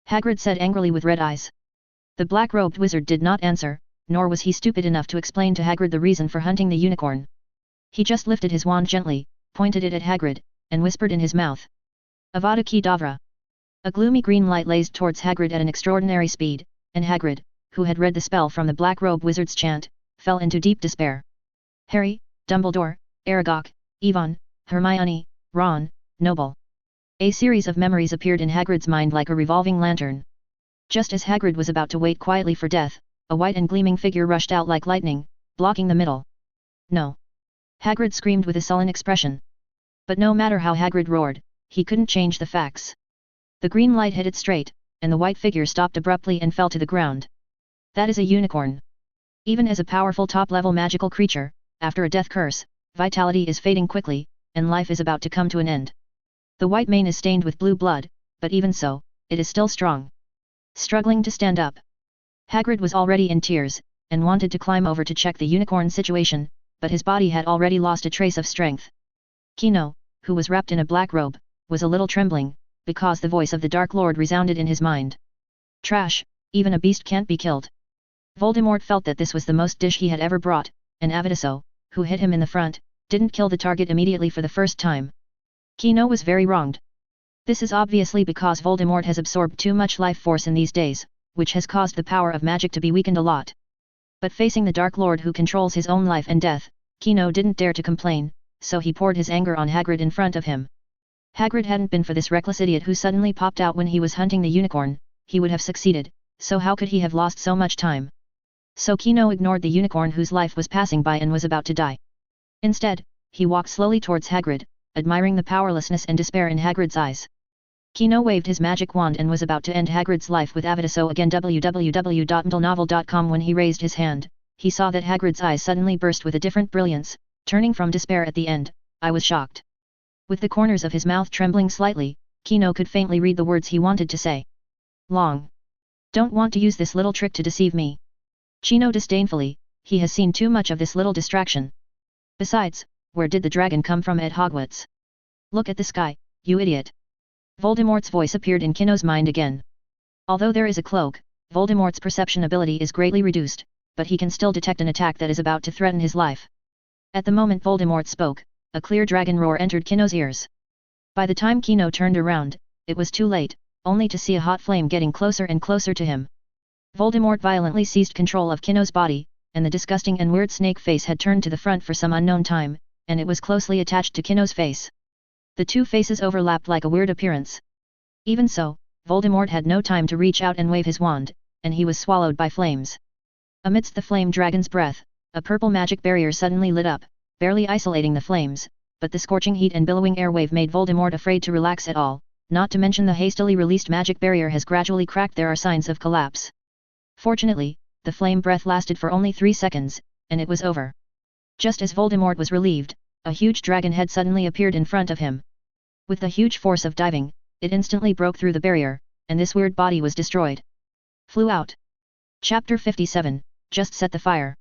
Hagrid said angrily with red eyes. The black-robed wizard did not answer, nor was he stupid enough to explain to Hagrid the reason for hunting the unicorn. He just lifted his wand gently, pointed it at Hagrid, and whispered in his mouth. Avada Kedavra. A gloomy green light blazed towards Hagrid at an extraordinary speed, and Hagrid, who had read the spell from the black-robed wizard's chant, fell into deep despair. Harry, Dumbledore, Aragog, Yvonne, Hermione, Ron, Noble. A series of memories appeared in Hagrid's mind like a revolving lantern. Just as Hagrid was about to wait quietly for death, a white and gleaming figure rushed out like lightning, blocking the middle. No! Hagrid screamed with a sullen expression. But no matter how Hagrid roared, he couldn't change the facts. The green light hit it straight, and the white figure stopped abruptly and fell to the ground. That is a unicorn. Even as a powerful top-level magical creature, after a death curse, vitality is fading quickly, and life is about to come to an end. The white mane is stained with blue blood, but even so, it is still strong. Struggling to stand up. Hagrid was already in tears, and wanted to climb over to check the unicorn situation, but his body had already lost a trace of strength. Kino, who was wrapped in a black robe, was a little trembling, because the voice of the Dark Lord resounded in his mind. Trash, even a beast can't be killed. Voldemort felt that this was the most dish he had ever brought, and Avidiso, who hit him in the front, didn't kill the target immediately for the first time. Kino was very wronged. This is obviously because Voldemort has absorbed too much life force in these days, which has caused the power of magic to be weakened a lot. But facing the Dark Lord who controls his own life and death, Kino didn't dare to complain, so he poured his anger on Hagrid in front of him. Hagrid hadn't been for this reckless idiot who suddenly popped out when he was hunting the unicorn, he would have succeeded, so how could he have lost so much time? So Kino ignored the unicorn whose life was passing by and was about to die. Instead, he walked slowly towards Hagrid, admiring the powerlessness and despair in Hagrid's eyes. Kino waved his magic wand and was about to end Hagrid's life with Avidiso again www.mdlenovel.com when he raised his hand, he saw that Hagrid's eyes suddenly burst with a different brilliance, turning from despair at the end. I was shocked. With the corners of his mouth trembling slightly, Kino could faintly read the words he wanted to say. Long. Don't want to use this little trick to deceive me. Chino disdainfully, he has seen too much of this little distraction. Besides, where did the dragon come from at Hogwarts? Look at the sky, you idiot. Voldemort's voice appeared in Kino's mind again. Although there is a cloak, Voldemort's perception ability is greatly reduced, but he can still detect an attack that is about to threaten his life. At the moment Voldemort spoke, a clear dragon roar entered Kino's ears. By the time Kino turned around, it was too late, only to see a hot flame getting closer and closer to him. Voldemort violently seized control of Kino's body, and the disgusting and weird snake face had turned to the front for some unknown time, and it was closely attached to Kino's face. The two faces overlapped like a weird appearance. Even so, Voldemort had no time to reach out and wave his wand, and he was swallowed by flames. Amidst the flame dragon's breath, a purple magic barrier suddenly lit up, barely isolating the flames, but the scorching heat and billowing air wave made Voldemort afraid to relax at all, not to mention the hastily released magic barrier has gradually cracked. There are signs of collapse. Fortunately, the flame breath lasted for only 3 seconds, and it was over. Just as Voldemort was relieved, a huge dragon head suddenly appeared in front of him. With the huge force of diving, it instantly broke through the barrier, and this weird body was destroyed. Flew out. Chapter 57, Just set the fire.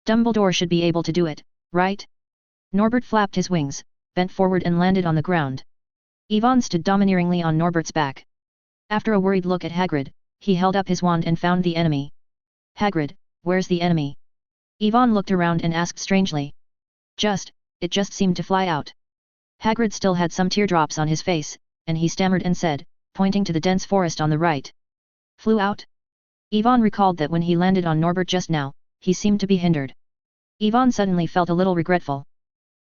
Dumbledore should be able to do it, right? Norbert flapped his wings, bent forward and landed on the ground. Yvonne stood domineeringly on Norbert's back. After a worried look at Hagrid, he held up his wand and found the enemy. Hagrid, where's the enemy? Yvonne looked around and asked strangely. It just seemed to fly out. Hagrid still had some teardrops on his face, and he stammered and said, pointing to the dense forest on the right. Flew out? Yvonne recalled that when he landed on Norbert just now, he seemed to be hindered. Yvonne suddenly felt a little regretful.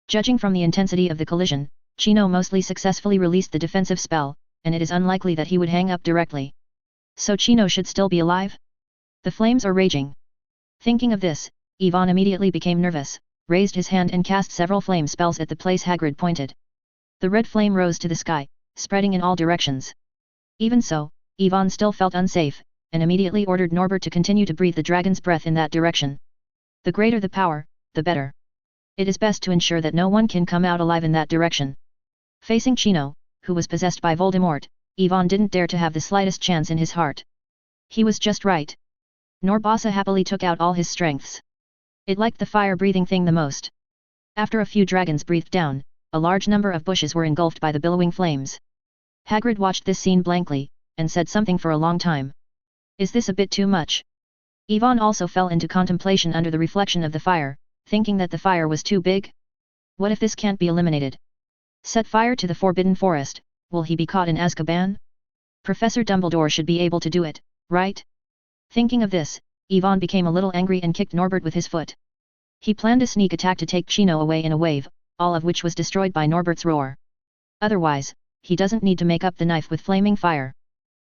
Judging from the intensity of the collision, Chino mostly successfully released the defensive spell, and it is unlikely that he would hang up directly. So Chino should still be alive? The flames are raging. Thinking of this, Yvonne immediately became nervous, raised his hand and cast several flame spells at the place Hagrid pointed. The red flame rose to the sky, spreading in all directions. Even so, Yvonne still felt unsafe, and immediately ordered Norbert to continue to breathe the dragon's breath in that direction. The greater the power, the better. It is best to ensure that no one can come out alive in that direction. Facing Chino, who was possessed by Voldemort, Yvonne didn't dare to have the slightest chance in his heart. He was just right. Norbasa happily took out all his strengths. It liked the fire-breathing thing the most. After a few dragons breathed down, a large number of bushes were engulfed by the billowing flames. Hagrid watched this scene blankly, and said something for a long time. Is this a bit too much? Yvonne also fell into contemplation under the reflection of the fire, thinking that the fire was too big. What if this can't be eliminated? Set fire to the Forbidden Forest, will he be caught in Azkaban? Professor Dumbledore should be able to do it, right? Thinking of this, Yvonne became a little angry and kicked Norbert with his foot. He planned a sneak attack to take Chino away in a wave, all of which was destroyed by Norbert's roar. Otherwise, he doesn't need to make up the knife with flaming fire.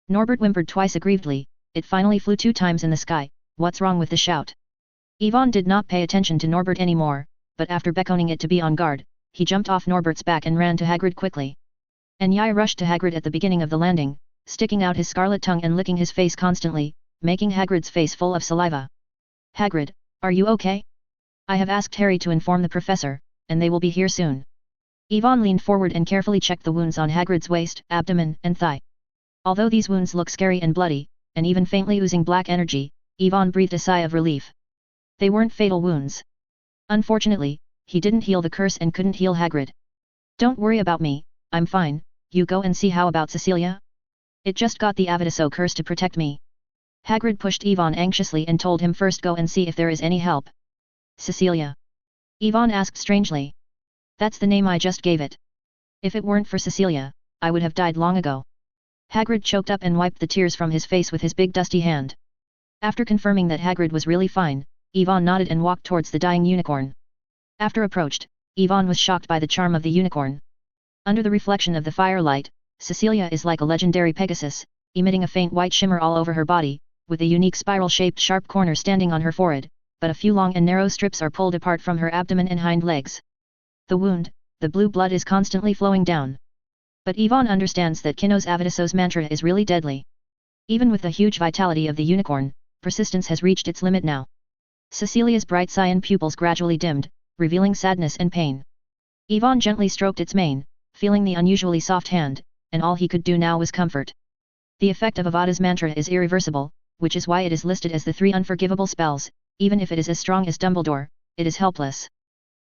Norbert whimpered twice aggrievedly, it finally flew 2 times in the sky, what's wrong with the shout? Yvonne did not pay attention to Norbert anymore, but after beckoning it to be on guard, he jumped off Norbert's back and ran to Hagrid quickly. Anyai rushed to Hagrid at the beginning of the landing, sticking out his scarlet tongue and licking his face constantly, making Hagrid's face full of saliva. Hagrid, are you okay? I have asked Harry to inform the professor, and they will be here soon. Yvonne leaned forward and carefully checked the wounds on Hagrid's waist, abdomen, and thigh. Although these wounds look scary and bloody, and even faintly oozing black energy, Yvonne breathed a sigh of relief. They weren't fatal wounds. Unfortunately, he didn't heal the curse and couldn't heal Hagrid. Don't worry about me, I'm fine, you go and see how about Cecilia? It just got the Avidiso curse to protect me. Hagrid pushed Yvonne anxiously and told him first go and see if there is any help. Cecilia? Yvonne asked strangely. That's the name I just gave it. If it weren't for Cecilia, I would have died long ago. Hagrid choked up and wiped the tears from his face with his big dusty hand. After confirming that Hagrid was really fine, Yvonne nodded and walked towards the dying unicorn. After approached, Yvonne was shocked by the charm of the unicorn. Under the reflection of the firelight, Cecilia is like a legendary Pegasus, emitting a faint white shimmer all over her body, with a unique spiral-shaped sharp corner standing on her forehead, but a few long and narrow strips are pulled apart from her abdomen and hind legs. The wound, the blue blood is constantly flowing down. But Yvonne understands that Kino's Avidiso's mantra is really deadly. Even with the huge vitality of the unicorn, persistence has reached its limit now. Cecilia's bright cyan pupils gradually dimmed, revealing sadness and pain. Yvonne gently stroked its mane, feeling the unusually soft hand, and all he could do now was comfort. The effect of Avada's mantra is irreversible, which is why it is listed as the 3 unforgivable spells. Even if it is as strong as Dumbledore, it is helpless.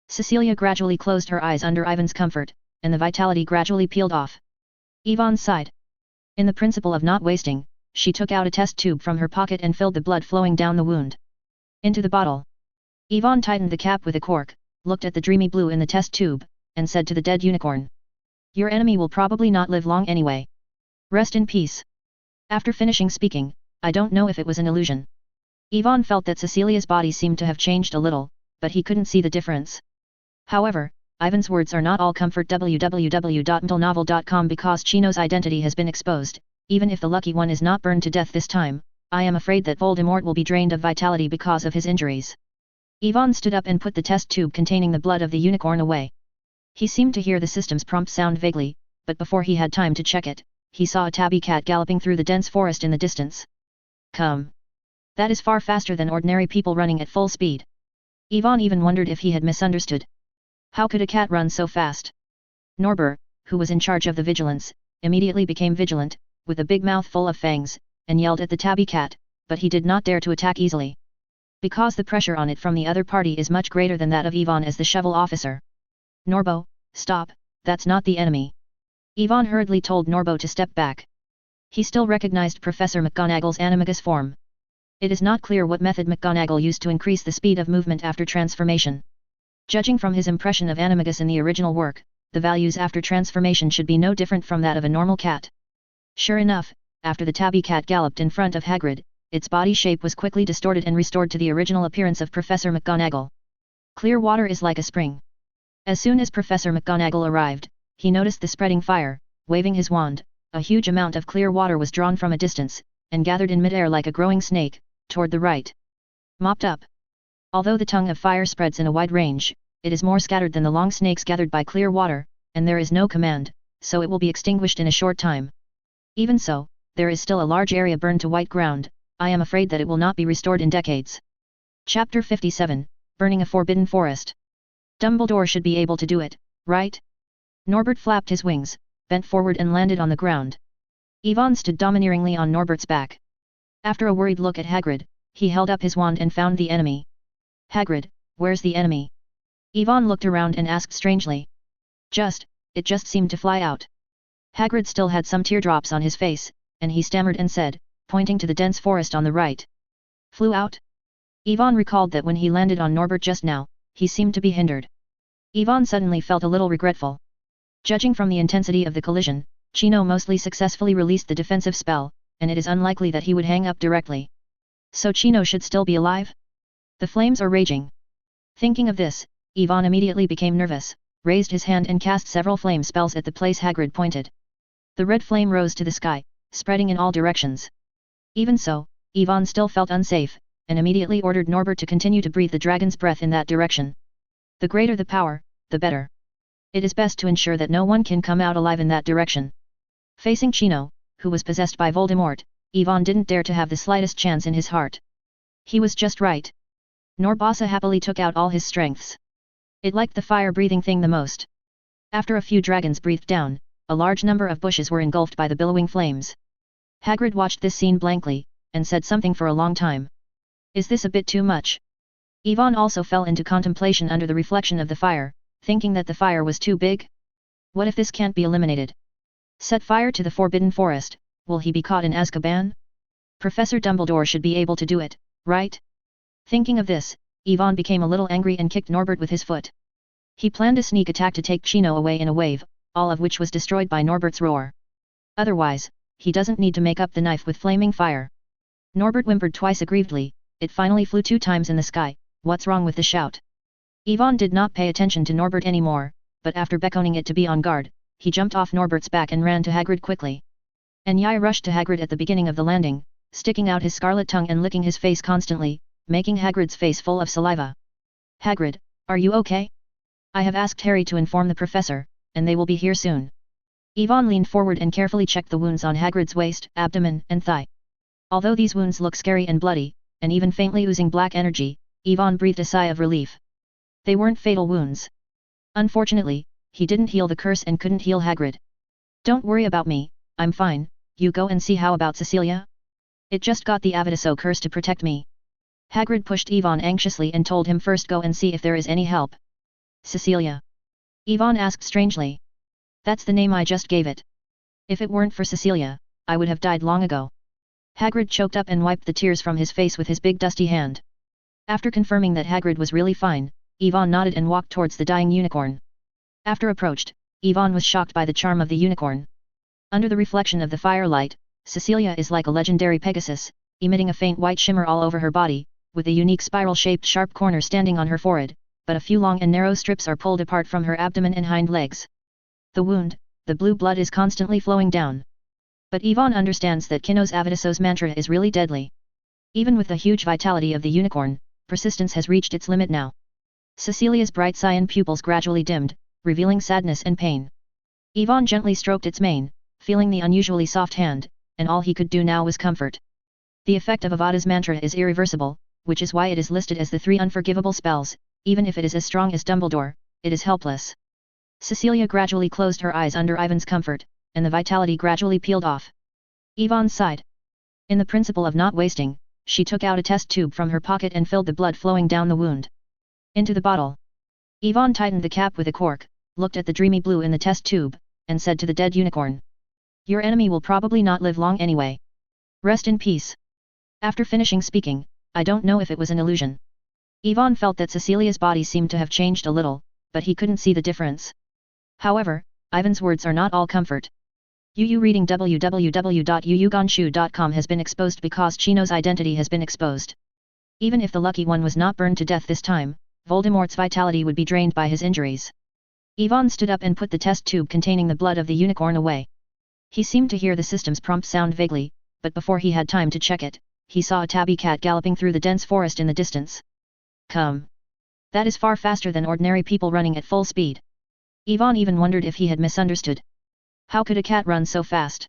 Cecilia gradually closed her eyes under Ivan's comfort, and the vitality gradually peeled off. Yvonne sighed. In the principle of not wasting, she took out a test tube from her pocket and filled the blood flowing down the wound into the bottle. Yvonne tightened the cap with a cork, looked at the dreamy blue in the test tube, and said to the dead unicorn, "Your enemy will probably not live long anyway. Rest in peace." After finishing speaking, I don't know if it was an illusion. Yvonne felt that Cecilia's body seemed to have changed a little, but he couldn't see the difference. However, Ivan's words are not all comfort. www.mtlnovel.com Because Chino's identity has been exposed, even if the lucky one is not burned to death this time, I am afraid that Voldemort will be drained of vitality because of his injuries. Yvonne stood up and put the test tube containing the blood of the unicorn away. He seemed to hear the system's prompt sound vaguely, but before he had time to check it, he saw a tabby cat galloping through the dense forest in the distance. Come! That is far faster than ordinary people running at full speed. Yvonne even wondered if he had misunderstood. How could a cat run so fast? Norbert, who was in charge of the vigilance, immediately became vigilant, with a big mouth full of fangs, and yelled at the tabby cat, but he did not dare to attack easily. Because the pressure on it from the other party is much greater than that of Yvonne as the shovel officer. Norbo, stop, that's not the enemy. Yvonne hurriedly told Norbo to step back. He still recognized Professor McGonagall's animagus form. It is not clear what method McGonagall used to increase the speed of movement after transformation. Judging from his impression of animagus in the original work, the values after transformation should be no different from that of a normal cat. Sure enough, after the tabby cat galloped in front of Hagrid, its body shape was quickly distorted and restored to the original appearance of Professor McGonagall. Clear water is like a spring. As soon as Professor McGonagall arrived, he noticed the spreading fire. Waving his wand, a huge amount of clear water was drawn from a distance, and gathered in midair like a growing snake, toward the right. Mopped up. Although the tongue of fire spreads in a wide range, it is more scattered than the long snakes gathered by clear water, and there is no command, so it will be extinguished in a short time. Even so, there is still a large area burned to white ground. I am afraid that it will not be restored in decades. Chapter 57, Burning a Forbidden Forest. Dumbledore should be able to do it, right? Norbert flapped his wings, bent forward and landed on the ground. Yvonne stood domineeringly on Norbert's back. After a worried look at Hagrid, he held up his wand and found the enemy. Hagrid, where's the enemy? Yvonne looked around and asked strangely. It just seemed to fly out. Hagrid still had some teardrops on his face, and he stammered and said, pointing to the dense forest on the right. Flew out? Yvonne recalled that when he landed on Norbert just now, he seemed to be hindered. Yvonne suddenly felt a little regretful. Judging from the intensity of the collision, Chino mostly successfully released the defensive spell, and it is unlikely that he would hang up directly. So Chino should still be alive? The flames are raging. Thinking of this, Yvonne immediately became nervous, raised his hand and cast several flame spells at the place Hagrid pointed. The red flame rose to the sky, spreading in all directions. Even so, Yvonne still felt unsafe, and immediately ordered Norbert to continue to breathe the dragon's breath in that direction. The greater the power, the better. It is best to ensure that no one can come out alive in that direction. Facing Chino, who was possessed by Voldemort, Yvonne didn't dare to have the slightest chance in his heart. He was just right. Norbasa happily took out all his strengths. It liked the fire-breathing thing the most. After a few dragons breathed down, a large number of bushes were engulfed by the billowing flames. Hagrid watched this scene blankly, and said something for a long time. Is this a bit too much? Yvonne also fell into contemplation under the reflection of the fire, thinking that the fire was too big? What if this can't be eliminated? Set fire to the Forbidden Forest, will he be caught in Azkaban? Professor Dumbledore should be able to do it, right? Thinking of this, Yvonne became a little angry and kicked Norbert with his foot. He planned a sneak attack to take Chino away in a wave, all of which was destroyed by Norbert's roar. Otherwise, he doesn't need to make up the knife with flaming fire. Norbert whimpered twice aggrievedly. It finally flew 2 times in the sky. What's wrong with the shout? Yvonne did not pay attention to Norbert anymore, but after beckoning it to be on guard, he jumped off Norbert's back and ran to Hagrid quickly. Nyai rushed to Hagrid at the beginning of the landing, sticking out his scarlet tongue and licking his face constantly, making Hagrid's face full of saliva. Hagrid, are you okay? I have asked Harry to inform the professor, and they will be here soon. Yvonne leaned forward and carefully checked the wounds on Hagrid's waist, abdomen, and thigh. Although these wounds look scary and bloody, and even faintly oozing black energy, Yvonne breathed a sigh of relief. They weren't fatal wounds. Unfortunately, he didn't heal the curse and couldn't heal Hagrid. Don't worry about me, I'm fine, you go and see how about Cecilia? It just got the Avitiso curse to protect me. Hagrid pushed Yvonne anxiously and told him first go and see if there is any help. Cecilia? Yvonne asked strangely. That's the name I just gave it. If it weren't for Cecilia, I would have died long ago. Hagrid choked up and wiped the tears from his face with his big dusty hand. After confirming that Hagrid was really fine, Yvonne nodded and walked towards the dying unicorn. After approached, Yvonne was shocked by the charm of the unicorn. Under the reflection of the firelight, Cecilia is like a legendary Pegasus, emitting a faint white shimmer all over her body, with a unique spiral-shaped sharp corner standing on her forehead, but a few long and narrow strips are pulled apart from her abdomen and hind legs. The wound, the blue blood is constantly flowing down. But Yvonne understands that Kino's Avitiso's mantra is really deadly. Even with the huge vitality of the unicorn, persistence has reached its limit now. Cecilia's bright cyan pupils gradually dimmed, revealing sadness and pain. Yvonne gently stroked its mane, feeling the unusually soft hand, and all he could do now was comfort. The effect of Avada's mantra is irreversible, which is why it is listed as the 3 unforgivable spells. Even if it is as strong as Dumbledore, it is helpless. Cecilia gradually closed her eyes under Ivan's comfort, and the vitality gradually peeled off. Yvonne sighed. In the principle of not wasting, she took out a test tube from her pocket and filled the blood flowing down the wound into the bottle. Yvonne tightened the cap with a cork, looked at the dreamy blue in the test tube, and said to the dead unicorn, "Your enemy will probably not live long anyway. Rest in peace." After finishing speaking, I don't know if it was an illusion. Yvonne felt that Cecilia's body seemed to have changed a little, but he couldn't see the difference. However, Ivan's words are not all comfort. UU reading www.uuganshu.com has been exposed because Chino's identity has been exposed. Even if the lucky one was not burned to death this time, Voldemort's vitality would be drained by his injuries. Yvonne stood up and put the test tube containing the blood of the unicorn away. He seemed to hear the system's prompt sound vaguely, but before he had time to check it, he saw a tabby cat galloping through the dense forest in the distance. Come. That is far faster than ordinary people running at full speed. Yvonne even wondered if he had misunderstood. How could a cat run so fast?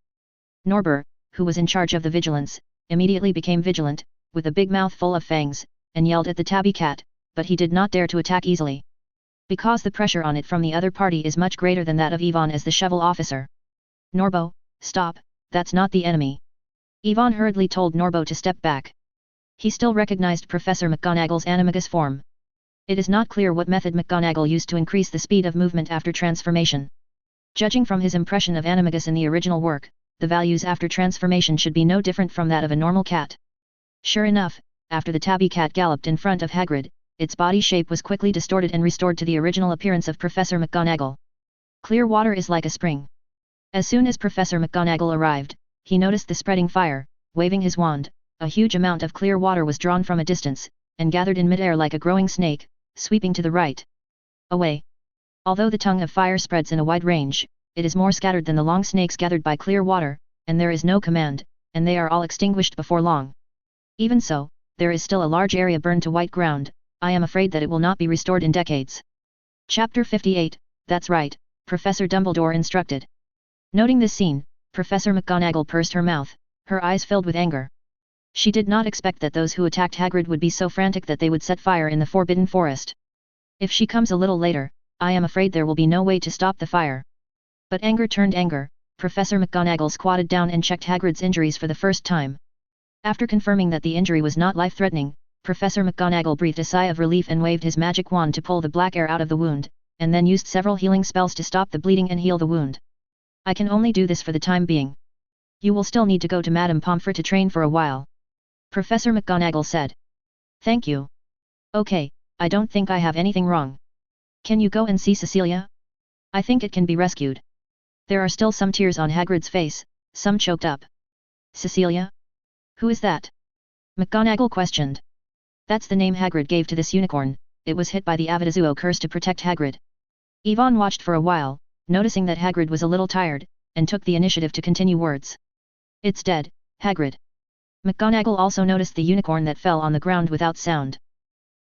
Norbert, who was in charge of the vigilance, immediately became vigilant, with a big mouth full of fangs, and yelled at the tabby cat, but he did not dare to attack easily. Because the pressure on it from the other party is much greater than that of Yvonne as the shovel officer. Norbo, stop, that's not the enemy. Yvonne hurriedly told Norbo to step back. He still recognized Professor McGonagall's animagus form. It is not clear what method McGonagall used to increase the speed of movement after transformation. Judging from his impression of animagus in the original work, the values after transformation should be no different from that of a normal cat. Sure enough, after the tabby cat galloped in front of Hagrid, its body shape was quickly distorted and restored to the original appearance of Professor McGonagall. Clear water is like a spring. As soon as Professor McGonagall arrived, he noticed the spreading fire. Waving his wand, a huge amount of clear water was drawn from a distance, and gathered in midair like a growing snake, sweeping to the right. Away. Although the tongue of fire spreads in a wide range, it is more scattered than the long snakes gathered by clear water, and there is no command, and they are all extinguished before long. Even so, there is still a large area burned to white ground. I am afraid that it will not be restored in decades. Chapter 58, That's right, Professor Dumbledore instructed. Noting this scene, Professor McGonagall pursed her mouth, her eyes filled with anger. She did not expect that those who attacked Hagrid would be so frantic that they would set fire in the Forbidden Forest. If she comes a little later, I am afraid there will be no way to stop the fire. But anger turned anger, Professor McGonagall squatted down and checked Hagrid's injuries for the first time. After confirming that the injury was not life-threatening, Professor McGonagall breathed a sigh of relief and waved his magic wand to pull the black air out of the wound, and then used several healing spells to stop the bleeding and heal the wound. I can only do this for the time being. You will still need to go to Madame Pomfrey to train for a while. Professor McGonagall said. Thank you. Okay, I don't think I have anything wrong. Can you go and see Cecilia? I think it can be rescued. There are still some tears on Hagrid's face, some choked up. Cecilia? Who is that? McGonagall questioned. That's the name Hagrid gave to this unicorn. It was hit by the Avitizuo curse to protect Hagrid. Yvonne watched for a while, noticing that Hagrid was a little tired, and took the initiative to continue words. It's dead, Hagrid. McGonagall also noticed the unicorn that fell on the ground without sound.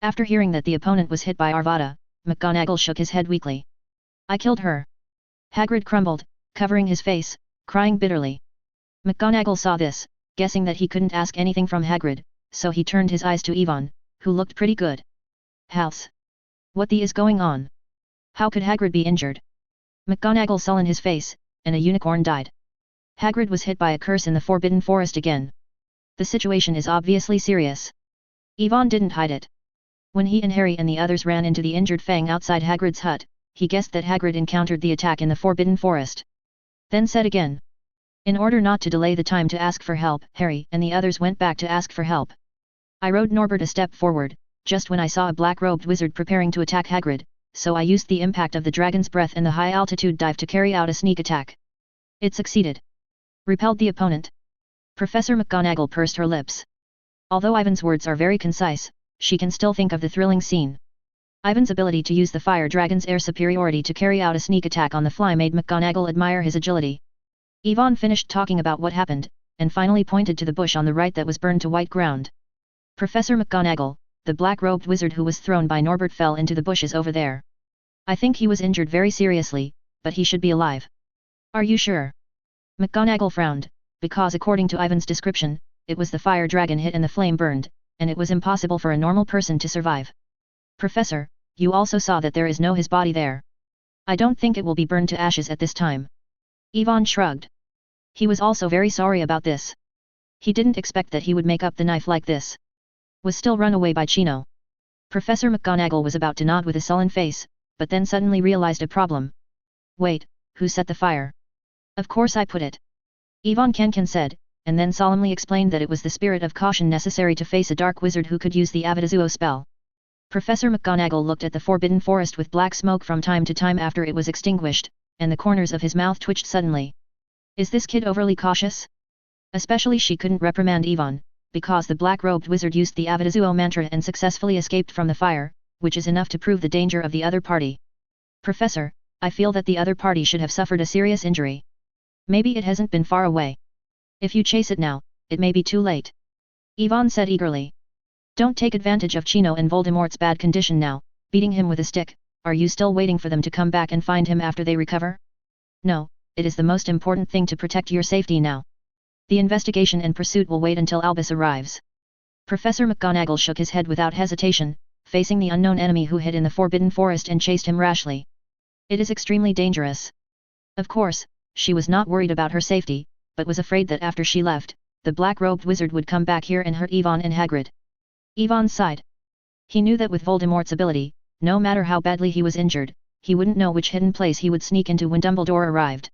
After hearing that the opponent was hit by Avada, McGonagall shook his head weakly. I killed her. Hagrid crumbled, covering his face, crying bitterly. McGonagall saw this, guessing that he couldn't ask anything from Hagrid, so he turned his eyes to Yvonne, who looked pretty good. House. What the is going on? How could Hagrid be injured? McGonagall sullen his face, and a unicorn died. Hagrid was hit by a curse in the Forbidden Forest again. The situation is obviously serious. Yvonne didn't hide it. When he and Harry and the others ran into the injured Fang outside Hagrid's hut, he guessed that Hagrid encountered the attack in the Forbidden Forest. Then said again. In order not to delay the time to ask for help, Harry and the others went back to ask for help. I rode Norbert a step forward, just when I saw a black-robed wizard preparing to attack Hagrid, so I used the impact of the dragon's breath and the high-altitude dive to carry out a sneak attack. It succeeded. Repelled the opponent. Professor McGonagall pursed her lips. Although Ivan's words are very concise, she can still think of the thrilling scene. Ivan's ability to use the fire dragon's air superiority to carry out a sneak attack on the fly made McGonagall admire his agility. Yvonne finished talking about what happened, and finally pointed to the bush on the right that was burned to white ground. Professor McGonagall, the black-robed wizard who was thrown by Norbert fell into the bushes over there. I think he was injured very seriously, but he should be alive. Are you sure? McGonagall frowned, because according to Ivan's description, it was the fire dragon hit and the flame burned, and it was impossible for a normal person to survive. Professor, you also saw that there is no his body there. I don't think it will be burned to ashes at this time. Yvonne shrugged. He was also very sorry about this. He didn't expect that he would make up the knife like this. Was still run away by Chino. Professor McGonagall was about to nod with a sullen face, but then suddenly realized a problem. Wait, who set the fire? Of course I put it. Yvonne Kenken said, and then solemnly explained that it was the spirit of caution necessary to face a dark wizard who could use the Avidazuo spell. Professor McGonagall looked at the Forbidden Forest with black smoke from time to time after it was extinguished, and the corners of his mouth twitched suddenly. Is this kid overly cautious? Especially she couldn't reprimand Yvonne, because the black-robed wizard used the Avidazuo mantra and successfully escaped from the fire, which is enough to prove the danger of the other party. Professor, I feel that the other party should have suffered a serious injury. Maybe it hasn't been far away. If you chase it now, it may be too late. Yvonne said eagerly. Don't take advantage of Chino and Voldemort's bad condition now, beating him with a stick. Are you still waiting for them to come back and find him after they recover? No, it is the most important thing to protect your safety now. The investigation and pursuit will wait until Albus arrives. Professor McGonagall shook his head without hesitation, facing the unknown enemy who hid in the Forbidden Forest and chased him rashly. It is extremely dangerous. Of course, she was not worried about her safety, but was afraid that after she left, the black-robed wizard would come back here and hurt Yvonne and Hagrid. Yvonne sighed. He knew that with Voldemort's ability, no matter how badly he was injured, he wouldn't know which hidden place he would sneak into when Dumbledore arrived.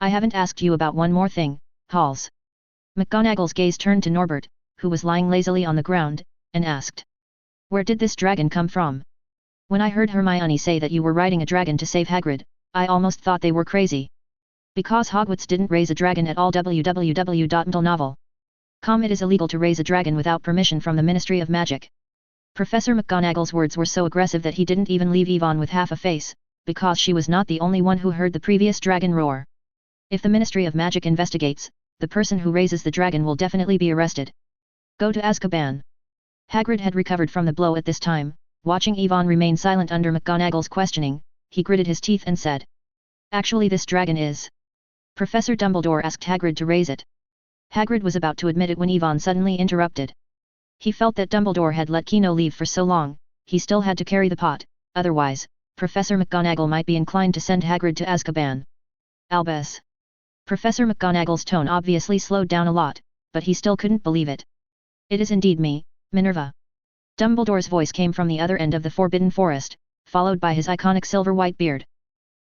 I haven't asked you about one more thing, Halls. McGonagall's gaze turned to Norbert, who was lying lazily on the ground, and asked. Where did this dragon come from? When I heard Hermione say that you were riding a dragon to save Hagrid, I almost thought they were crazy. Because Hogwarts didn't raise a dragon at all. www.mdlnovel.com. It is illegal to raise a dragon without permission from the Ministry of Magic. Professor McGonagall's words were so aggressive that he didn't even leave Yvonne with half a face, because she was not the only one who heard the previous dragon roar. If the Ministry of Magic investigates, the person who raises the dragon will definitely be arrested. Go to Azkaban. Hagrid had recovered from the blow at this time. Watching Yvonne remain silent under McGonagall's questioning, he gritted his teeth and said. Actually this dragon is. Professor Dumbledore asked Hagrid to raise it. Hagrid was about to admit it when Yvonne suddenly interrupted. He felt that Dumbledore had let Kino leave for so long, he still had to carry the pot, otherwise, Professor McGonagall might be inclined to send Hagrid to Azkaban. Albus. Professor McGonagall's tone obviously slowed down a lot, but he still couldn't believe it. It is indeed me, Minerva. Dumbledore's voice came from the other end of the Forbidden Forest, followed by his iconic silver-white beard.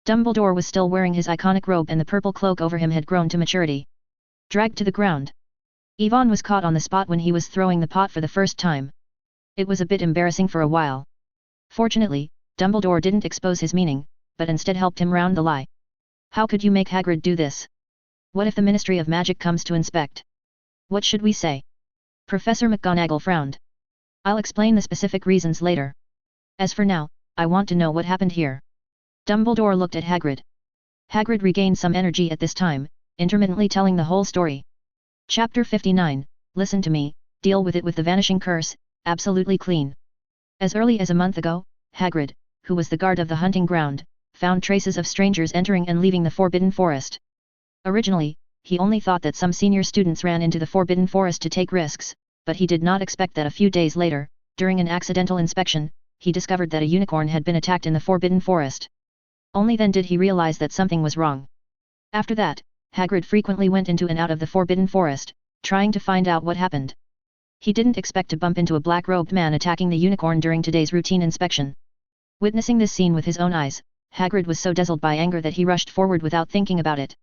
Dumbledore was still wearing his iconic robe and the purple cloak over him had grown to maturity. Dragged to the ground. Yvonne was caught on the spot when he was throwing the pot for the first time. It was a bit embarrassing for a while. Fortunately, Dumbledore didn't expose his meaning, but instead helped him round the lie. How could you make Hagrid do this? What if the Ministry of Magic comes to inspect? What should we say? Professor McGonagall frowned. I'll explain the specific reasons later. As for now, I want to know what happened here. Dumbledore looked at Hagrid. Hagrid regained some energy at this time, intermittently telling the whole story. Chapter 59, Listen to me, deal with it with the vanishing curse, absolutely clean. As early as a month ago, Hagrid, who was the guard of the hunting ground, found traces of strangers entering and leaving the Forbidden Forest. Originally, he only thought that some senior students ran into the Forbidden Forest to take risks, but he did not expect that a few days later, during an accidental inspection, he discovered that a unicorn had been attacked in the Forbidden Forest. Only then did he realize that something was wrong. After that, Hagrid frequently went into and out of the Forbidden Forest, trying to find out what happened. He didn't expect to bump into a black-robed man attacking the unicorn during today's routine inspection. Witnessing this scene with his own eyes, Hagrid was so dazzled by anger that he rushed forward without thinking about it.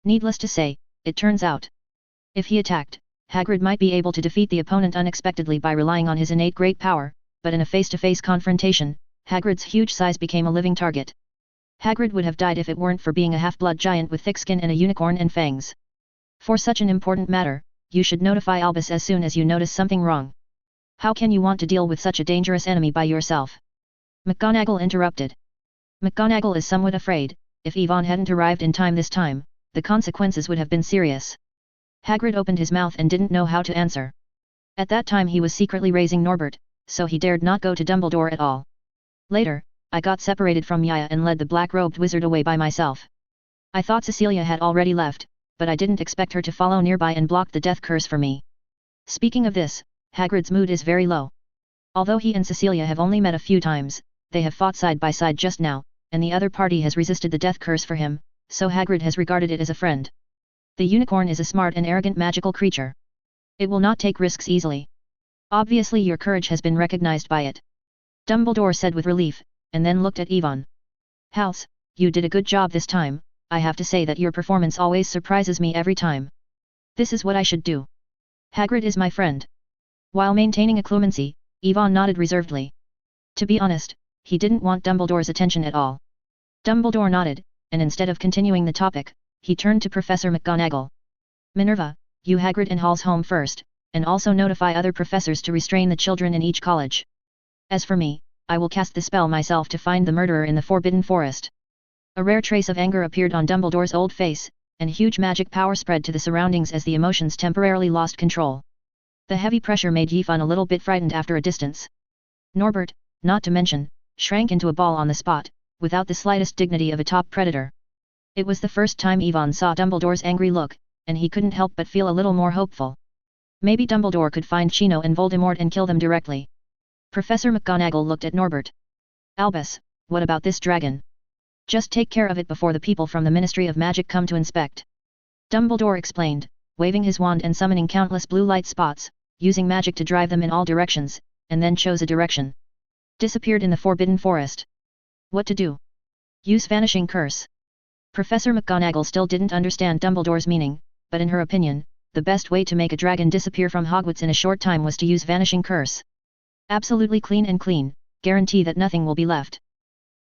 Needless to say, it turns out, if he attacked, Hagrid might be able to defeat the opponent unexpectedly by relying on his innate great power, but in a face-to-face confrontation, Hagrid's huge size became a living target. Hagrid would have died if it weren't for being a half-blood giant with thick skin and a unicorn and fangs. For such an important matter, you should notify Albus as soon as you notice something wrong. How can you want to deal with such a dangerous enemy by yourself? McGonagall interrupted. McGonagall is somewhat afraid, if Yvonne hadn't arrived in time this time, the consequences would have been serious. Hagrid opened his mouth and didn't know how to answer. At that time he was secretly raising Norbert, so he dared not go to Dumbledore at all. Later, I got separated from Yaya and led the black-robed wizard away by myself. I thought Cecilia had already left, but I didn't expect her to follow nearby and block the death curse for me. Speaking of this, Hagrid's mood is very low. Although he and Cecilia have only met a few times, they have fought side by side just now, and the other party has resisted the death curse for him, so Hagrid has regarded it as a friend. The unicorn is a smart and arrogant magical creature. It will not take risks easily. Obviously your courage has been recognized by it. Dumbledore said with relief, and then looked at Yvonne. Hals, you did a good job this time, I have to say that your performance always surprises me every time. This is what I should do. Hagrid is my friend. While maintaining a clemency, Yvonne nodded reservedly. To be honest, he didn't want Dumbledore's attention at all. Dumbledore nodded, and instead of continuing the topic, he turned to Professor McGonagall. Minerva, you Hagrid and Hall's home first, and also notify other professors to restrain the children in each college. As for me, I will cast the spell myself to find the murderer in the Forbidden Forest. A rare trace of anger appeared on Dumbledore's old face, and huge magic power spread to the surroundings as the emotions temporarily lost control. The heavy pressure made Yvonne a little bit frightened after a distance. Norbert, not to mention, shrank into a ball on the spot, without the slightest dignity of a top predator. It was the first time Yvonne saw Dumbledore's angry look, and he couldn't help but feel a little more hopeful. Maybe Dumbledore could find Chino and Voldemort and kill them directly. Professor McGonagall looked at Norbert. Albus, what about this dragon? Just take care of it before the people from the Ministry of Magic come to inspect. Dumbledore explained, waving his wand and summoning countless blue light spots, using magic to drive them in all directions, and then chose a direction. Disappeared in the Forbidden Forest. What to do? Use Vanishing Curse. Professor McGonagall still didn't understand Dumbledore's meaning, but in her opinion, the best way to make a dragon disappear from Hogwarts in a short time was to use Vanishing Curse. Absolutely clean and clean, guarantee that nothing will be left.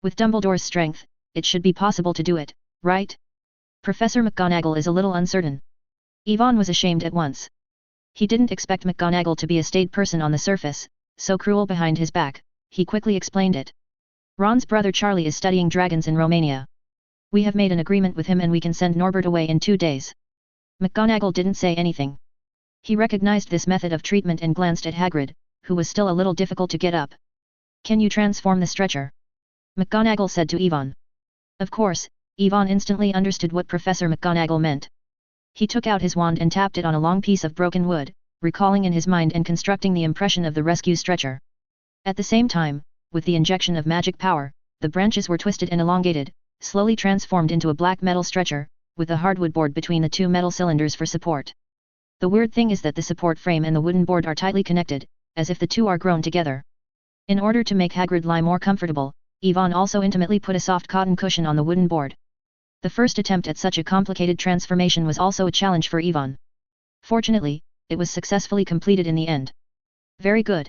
With Dumbledore's strength, it should be possible to do it, right? Professor McGonagall is a little uncertain. Yvonne was ashamed at once. He didn't expect McGonagall to be a staid person on the surface, so cruel behind his back. He quickly explained it. Ron's brother Charlie is studying dragons in Romania. We have made an agreement with him and we can send Norbert away in 2 days. McGonagall didn't say anything. He recognized this method of treatment and glanced at Hagrid, who was still a little difficult to get up. Can you transform the stretcher? McGonagall said to Yvonne. Of course, Yvonne instantly understood what Professor McGonagall meant. He took out his wand and tapped it on a long piece of broken wood, recalling in his mind and constructing the impression of the rescue stretcher. At the same time, with the injection of magic power, the branches were twisted and elongated, slowly transformed into a black metal stretcher, with a hardwood board between the 2 metal cylinders for support. The weird thing is that the support frame and the wooden board are tightly connected, as if the two are grown together. In order to make Hagrid lie more comfortable, Yvonne also intimately put a soft cotton cushion on the wooden board. The first attempt at such a complicated transformation was also a challenge for Yvonne. Fortunately, it was successfully completed in the end. Very good.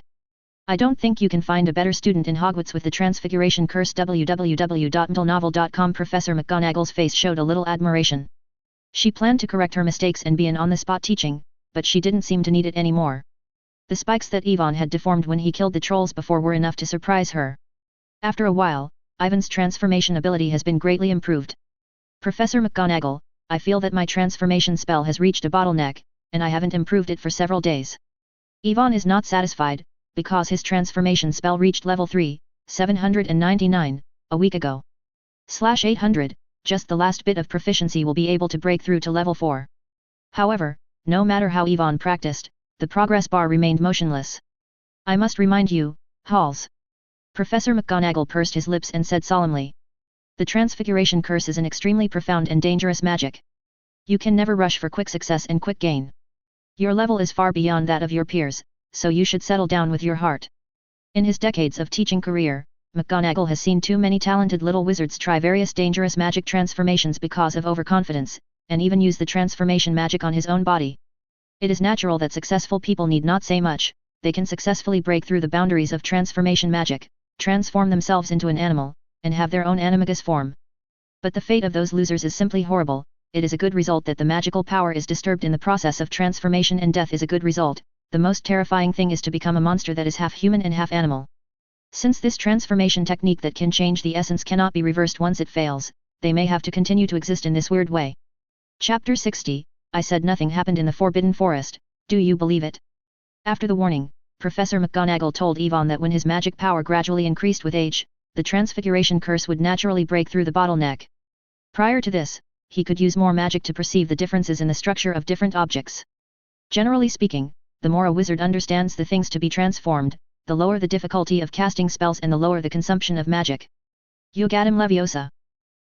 I don't think you can find a better student in Hogwarts with the Transfiguration Curse. www.mtlnovel.com. Professor McGonagall's face showed a little admiration. She planned to correct her mistakes and be an on-the-spot teaching, but she didn't seem to need it anymore. The spikes that Yvonne had deformed when he killed the trolls before were enough to surprise her. After a while, Ivan's transformation ability has been greatly improved. Professor McGonagall, I feel that my transformation spell has reached a bottleneck, and I haven't improved it for several days. Yvonne is not satisfied, because his transformation spell reached level 3, 799, a week ago. /800, just the last bit of proficiency will be able to break through to level 4. However, no matter how Yvonne practiced, the progress bar remained motionless. I must remind you, Halls. Professor McGonagall pursed his lips and said solemnly. The Transfiguration Curse is an extremely profound and dangerous magic. You can never rush for quick success and quick gain. Your level is far beyond that of your peers, so you should settle down with your heart. In his decades of teaching career, McGonagall has seen too many talented little wizards try various dangerous magic transformations because of overconfidence, and even use the transformation magic on his own body. It is natural that successful people need not say much, they can successfully break through the boundaries of transformation magic, transform themselves into an animal, and have their own animagus form. But the fate of those losers is simply horrible. It is a good result that the magical power is disturbed in the process of transformation, and death is a good result. The most terrifying thing is to become a monster that is half human and half animal. Since this transformation technique that can change the essence cannot be reversed once it fails, they may have to continue to exist in this weird way. Chapter 60, I said nothing happened in the Forbidden Forest, do you believe it? After the warning, Professor McGonagall told Yvonne that when his magic power gradually increased with age, the Transfiguration Curse would naturally break through the bottleneck. Prior to this, he could use more magic to perceive the differences in the structure of different objects. Generally speaking, the more a wizard understands the things to be transformed, the lower the difficulty of casting spells and the lower the consumption of magic. Jugatum Leviosa.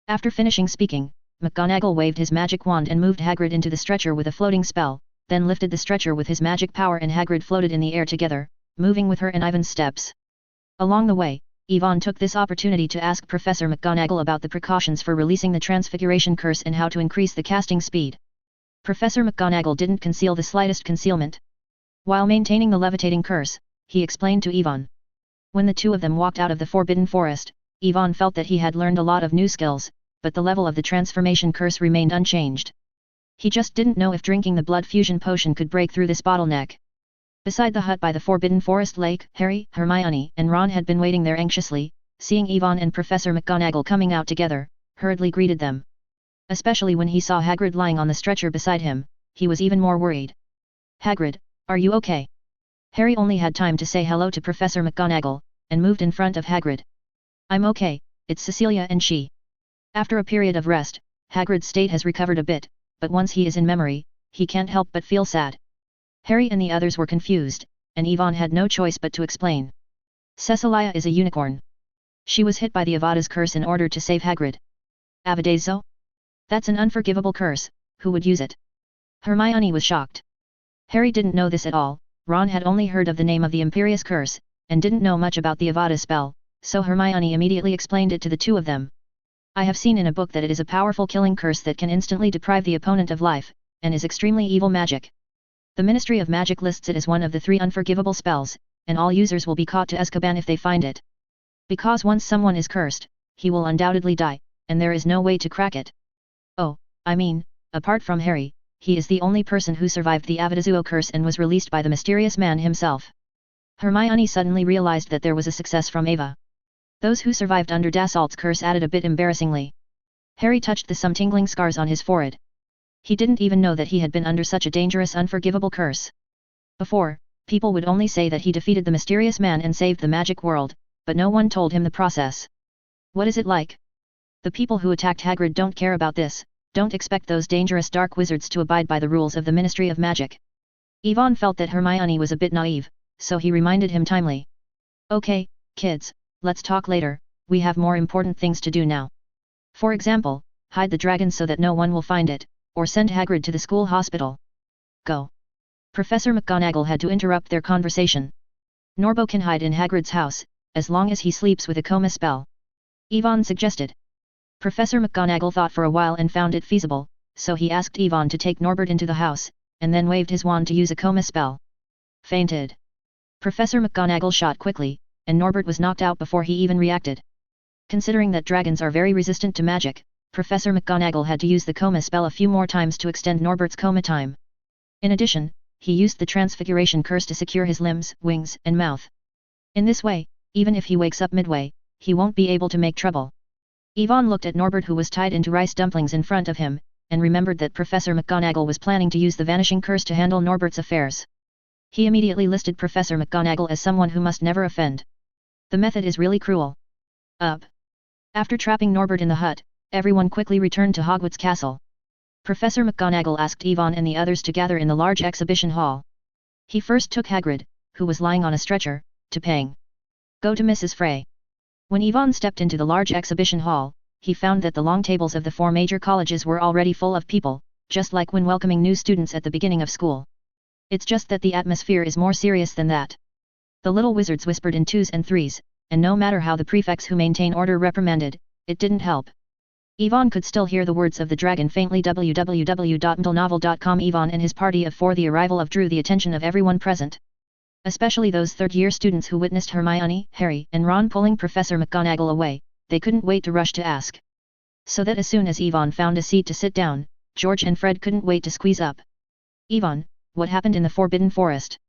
After finishing speaking, McGonagall waved his magic wand and moved Hagrid into the stretcher with a floating spell, then lifted the stretcher with his magic power, and Hagrid floated in the air together, moving with her in Ivan's steps. Along the way, Yvonne took this opportunity to ask Professor McGonagall about the precautions for releasing the Transfiguration Curse and how to increase the casting speed. Professor McGonagall didn't conceal the slightest concealment. While maintaining the levitating curse, he explained to Yvonne. When the two of them walked out of the Forbidden Forest, Yvonne felt that he had learned a lot of new skills, but the level of the transformation curse remained unchanged. He just didn't know if drinking the blood fusion potion could break through this bottleneck. Beside the hut by the Forbidden Forest lake, Harry, Hermione, and Ron had been waiting there anxiously, seeing Yvonne and Professor McGonagall coming out together, hurriedly greeted them. Especially when he saw Hagrid lying on the stretcher beside him, he was even more worried. Hagrid, are you okay? Harry only had time to say hello to Professor McGonagall, and moved in front of Hagrid. I'm okay, it's Cecilia and she. After a period of rest, Hagrid's state has recovered a bit, but once he is in memory, he can't help but feel sad. Harry and the others were confused, and Yvonne had no choice but to explain. Cecilia is a unicorn. She was hit by the Avada's curse in order to save Hagrid. Avadazo? That's an unforgivable curse, who would use it? Hermione was shocked. Harry didn't know this at all. Ron had only heard of the name of the Imperious Curse, and didn't know much about the Avada spell, so Hermione immediately explained it to the two of them. I have seen in a book that it is a powerful killing curse that can instantly deprive the opponent of life, and is extremely evil magic. The Ministry of Magic lists it as one of the 3 unforgivable spells, and all users will be caught to Azkaban if they find it. Because once someone is cursed, he will undoubtedly die, and there is no way to crack it. Oh, I mean, apart from Harry, he is the only person who survived the Avadazuo curse and was released by the mysterious man himself. Hermione suddenly realized that there was a success from Ava. Those who survived under Dassault's curse added a bit embarrassingly. Harry touched the some tingling scars on his forehead. He didn't even know that he had been under such a dangerous unforgivable curse. Before, people would only say that he defeated the mysterious man and saved the magic world, but no one told him the process. What is it like? The people who attacked Hagrid don't care about this, don't expect those dangerous dark wizards to abide by the rules of the Ministry of Magic. Yvonne felt that Hermione was a bit naive, so he reminded him timely. Okay, kids, let's talk later, we have more important things to do now. For example, hide the dragon so that no one will find it, or send Hagrid to the school hospital. Go. Professor McGonagall had to interrupt their conversation. Norbo can hide in Hagrid's house, as long as he sleeps with a coma spell. Yvonne suggested. Professor McGonagall thought for a while and found it feasible, so he asked Yvonne to take Norbert into the house, and then waved his wand to use a coma spell. Fainted. Professor McGonagall shot quickly, and Norbert was knocked out before he even reacted. Considering that dragons are very resistant to magic, Professor McGonagall had to use the coma spell a few more times to extend Norbert's coma time. In addition, he used the Transfiguration Curse to secure his limbs, wings, and mouth. In this way, even if he wakes up midway, he won't be able to make trouble. Yvonne looked at Norbert, who was tied into rice dumplings in front of him, and remembered that Professor McGonagall was planning to use the Vanishing Curse to handle Norbert's affairs. He immediately listed Professor McGonagall as someone who must never offend. The method is really cruel. Up. After trapping Norbert in the hut, everyone quickly returned to Hogwarts Castle. Professor McGonagall asked Yvonne and the others to gather in the large exhibition hall. He first took Hagrid, who was lying on a stretcher, to Pang. Go to Mrs. Frey. When Yvonne stepped into the large exhibition hall, he found that the long tables of the 4 major colleges were already full of people, just like when welcoming new students at the beginning of school. It's just that the atmosphere is more serious than that. The little wizards whispered in 2s and 3s, and no matter how the prefects who maintain order reprimanded, it didn't help. Ivan could still hear the words of the dragon faintly. www.mdlnovel.com. Ivan and his party of 4. The arrival of drew the attention of everyone present. Especially those third-year students who witnessed Hermione, Harry, and Ron pulling Professor McGonagall away. They couldn't wait to rush to ask. So that as soon as Ivan found a seat to sit down, George and Fred couldn't wait to squeeze up. Ivan, what happened in the Forbidden Forest?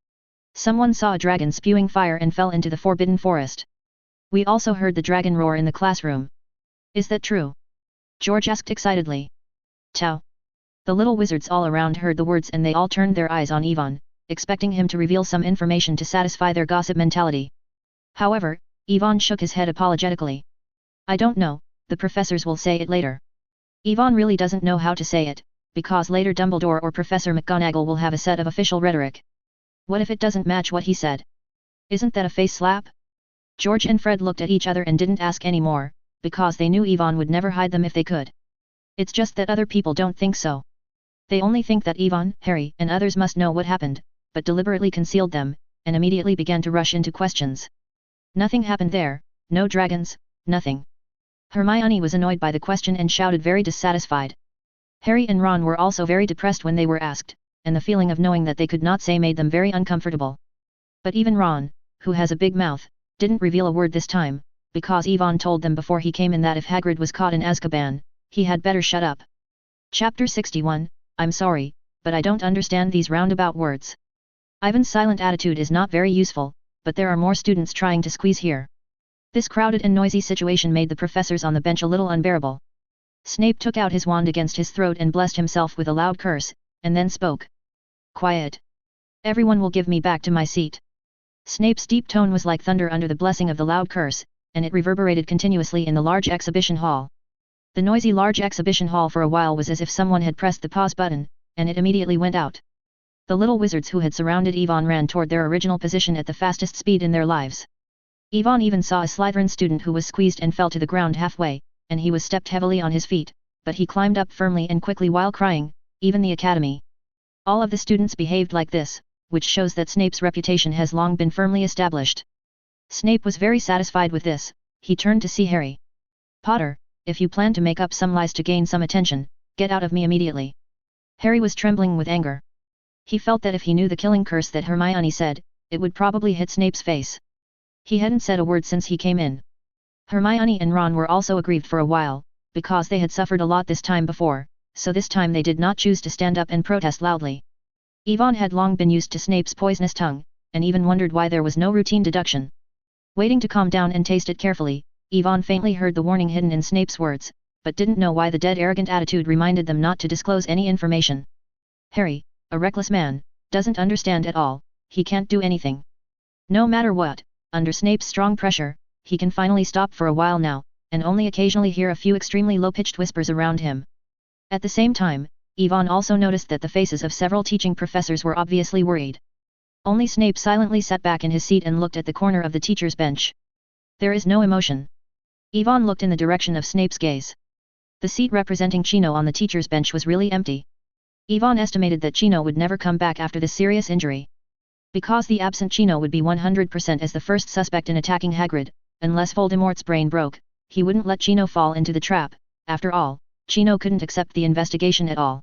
Someone saw a dragon spewing fire and fell into the Forbidden Forest. We also heard the dragon roar in the classroom. Is that true? George asked excitedly. Tau. The little wizards all around heard the words and they all turned their eyes on Ivan, expecting him to reveal some information to satisfy their gossip mentality. However, Ivan shook his head apologetically. I don't know, the professors will say it later. Ivan really doesn't know how to say it, because later Dumbledore or Professor McGonagall will have a set of official rhetoric. What if it doesn't match what he said? Isn't that a face slap? George and Fred looked at each other and didn't ask any more, because they knew Ivan would never hide them if they could. It's just that other people don't think so. They only think that Ivan, Harry, and others must know what happened, but deliberately concealed them, and immediately began to rush into questions. Nothing happened there, no dragons, nothing. Hermione was annoyed by the question and shouted very dissatisfied. Harry and Ron were also very depressed when they were asked, and the feeling of knowing that they could not say made them very uncomfortable. But even Ron, who has a big mouth, didn't reveal a word this time, because Ivan told them before he came in that if Hagrid was caught in Azkaban, he had better shut up. Chapter 61, I'm sorry, but I don't understand these roundabout words. Ivan's silent attitude is not very useful, but there are more students trying to squeeze here. This crowded and noisy situation made the professors on the bench a little unbearable. Snape took out his wand against his throat and blessed himself with a loud curse, and then spoke. Quiet. Everyone will give me back to my seat. Snape's deep tone was like thunder under the blessing of the loud curse, and it reverberated continuously in the large exhibition hall. The noisy large exhibition hall for a while was as if someone had pressed the pause button, and it immediately went out. The little wizards who had surrounded Ivan ran toward their original position at the fastest speed in their lives. Ivan even saw a Slytherin student who was squeezed and fell to the ground halfway, and he was stepped heavily on his feet, but he climbed up firmly and quickly while crying, even the academy. All of the students behaved like this, which shows that Snape's reputation has long been firmly established. Snape was very satisfied with this. He turned to see Harry. Potter, if you plan to make up some lies to gain some attention, get out of me immediately. Harry was trembling with anger. He felt that if he knew the killing curse that Hermione said, it would probably hit Snape's face. He hadn't said a word since he came in. Hermione and Ron were also aggrieved for a while, because they had suffered a lot this time before, so this time they did not choose to stand up and protest loudly. Ivan had long been used to Snape's poisonous tongue, and even wondered why there was no routine deduction. Waiting to calm down and taste it carefully, Ivan faintly heard the warning hidden in Snape's words, but didn't know why the dead arrogant attitude reminded them not to disclose any information. Harry, a reckless man, doesn't understand at all, he can't do anything. No matter what, under Snape's strong pressure, he can finally stop for a while now, and only occasionally hear a few extremely low-pitched whispers around him. At the same time, Ivan also noticed that the faces of several teaching professors were obviously worried. Only Snape silently sat back in his seat and looked at the corner of the teacher's bench. There is no emotion. Ivan looked in the direction of Snape's gaze. The seat representing Chino on the teacher's bench was really empty. Ivan estimated that Chino would never come back after this serious injury. Because the absent Chino would be 100% as the first suspect in attacking Hagrid, unless Voldemort's brain broke, he wouldn't let Chino fall into the trap. After all, Chino couldn't accept the investigation at all.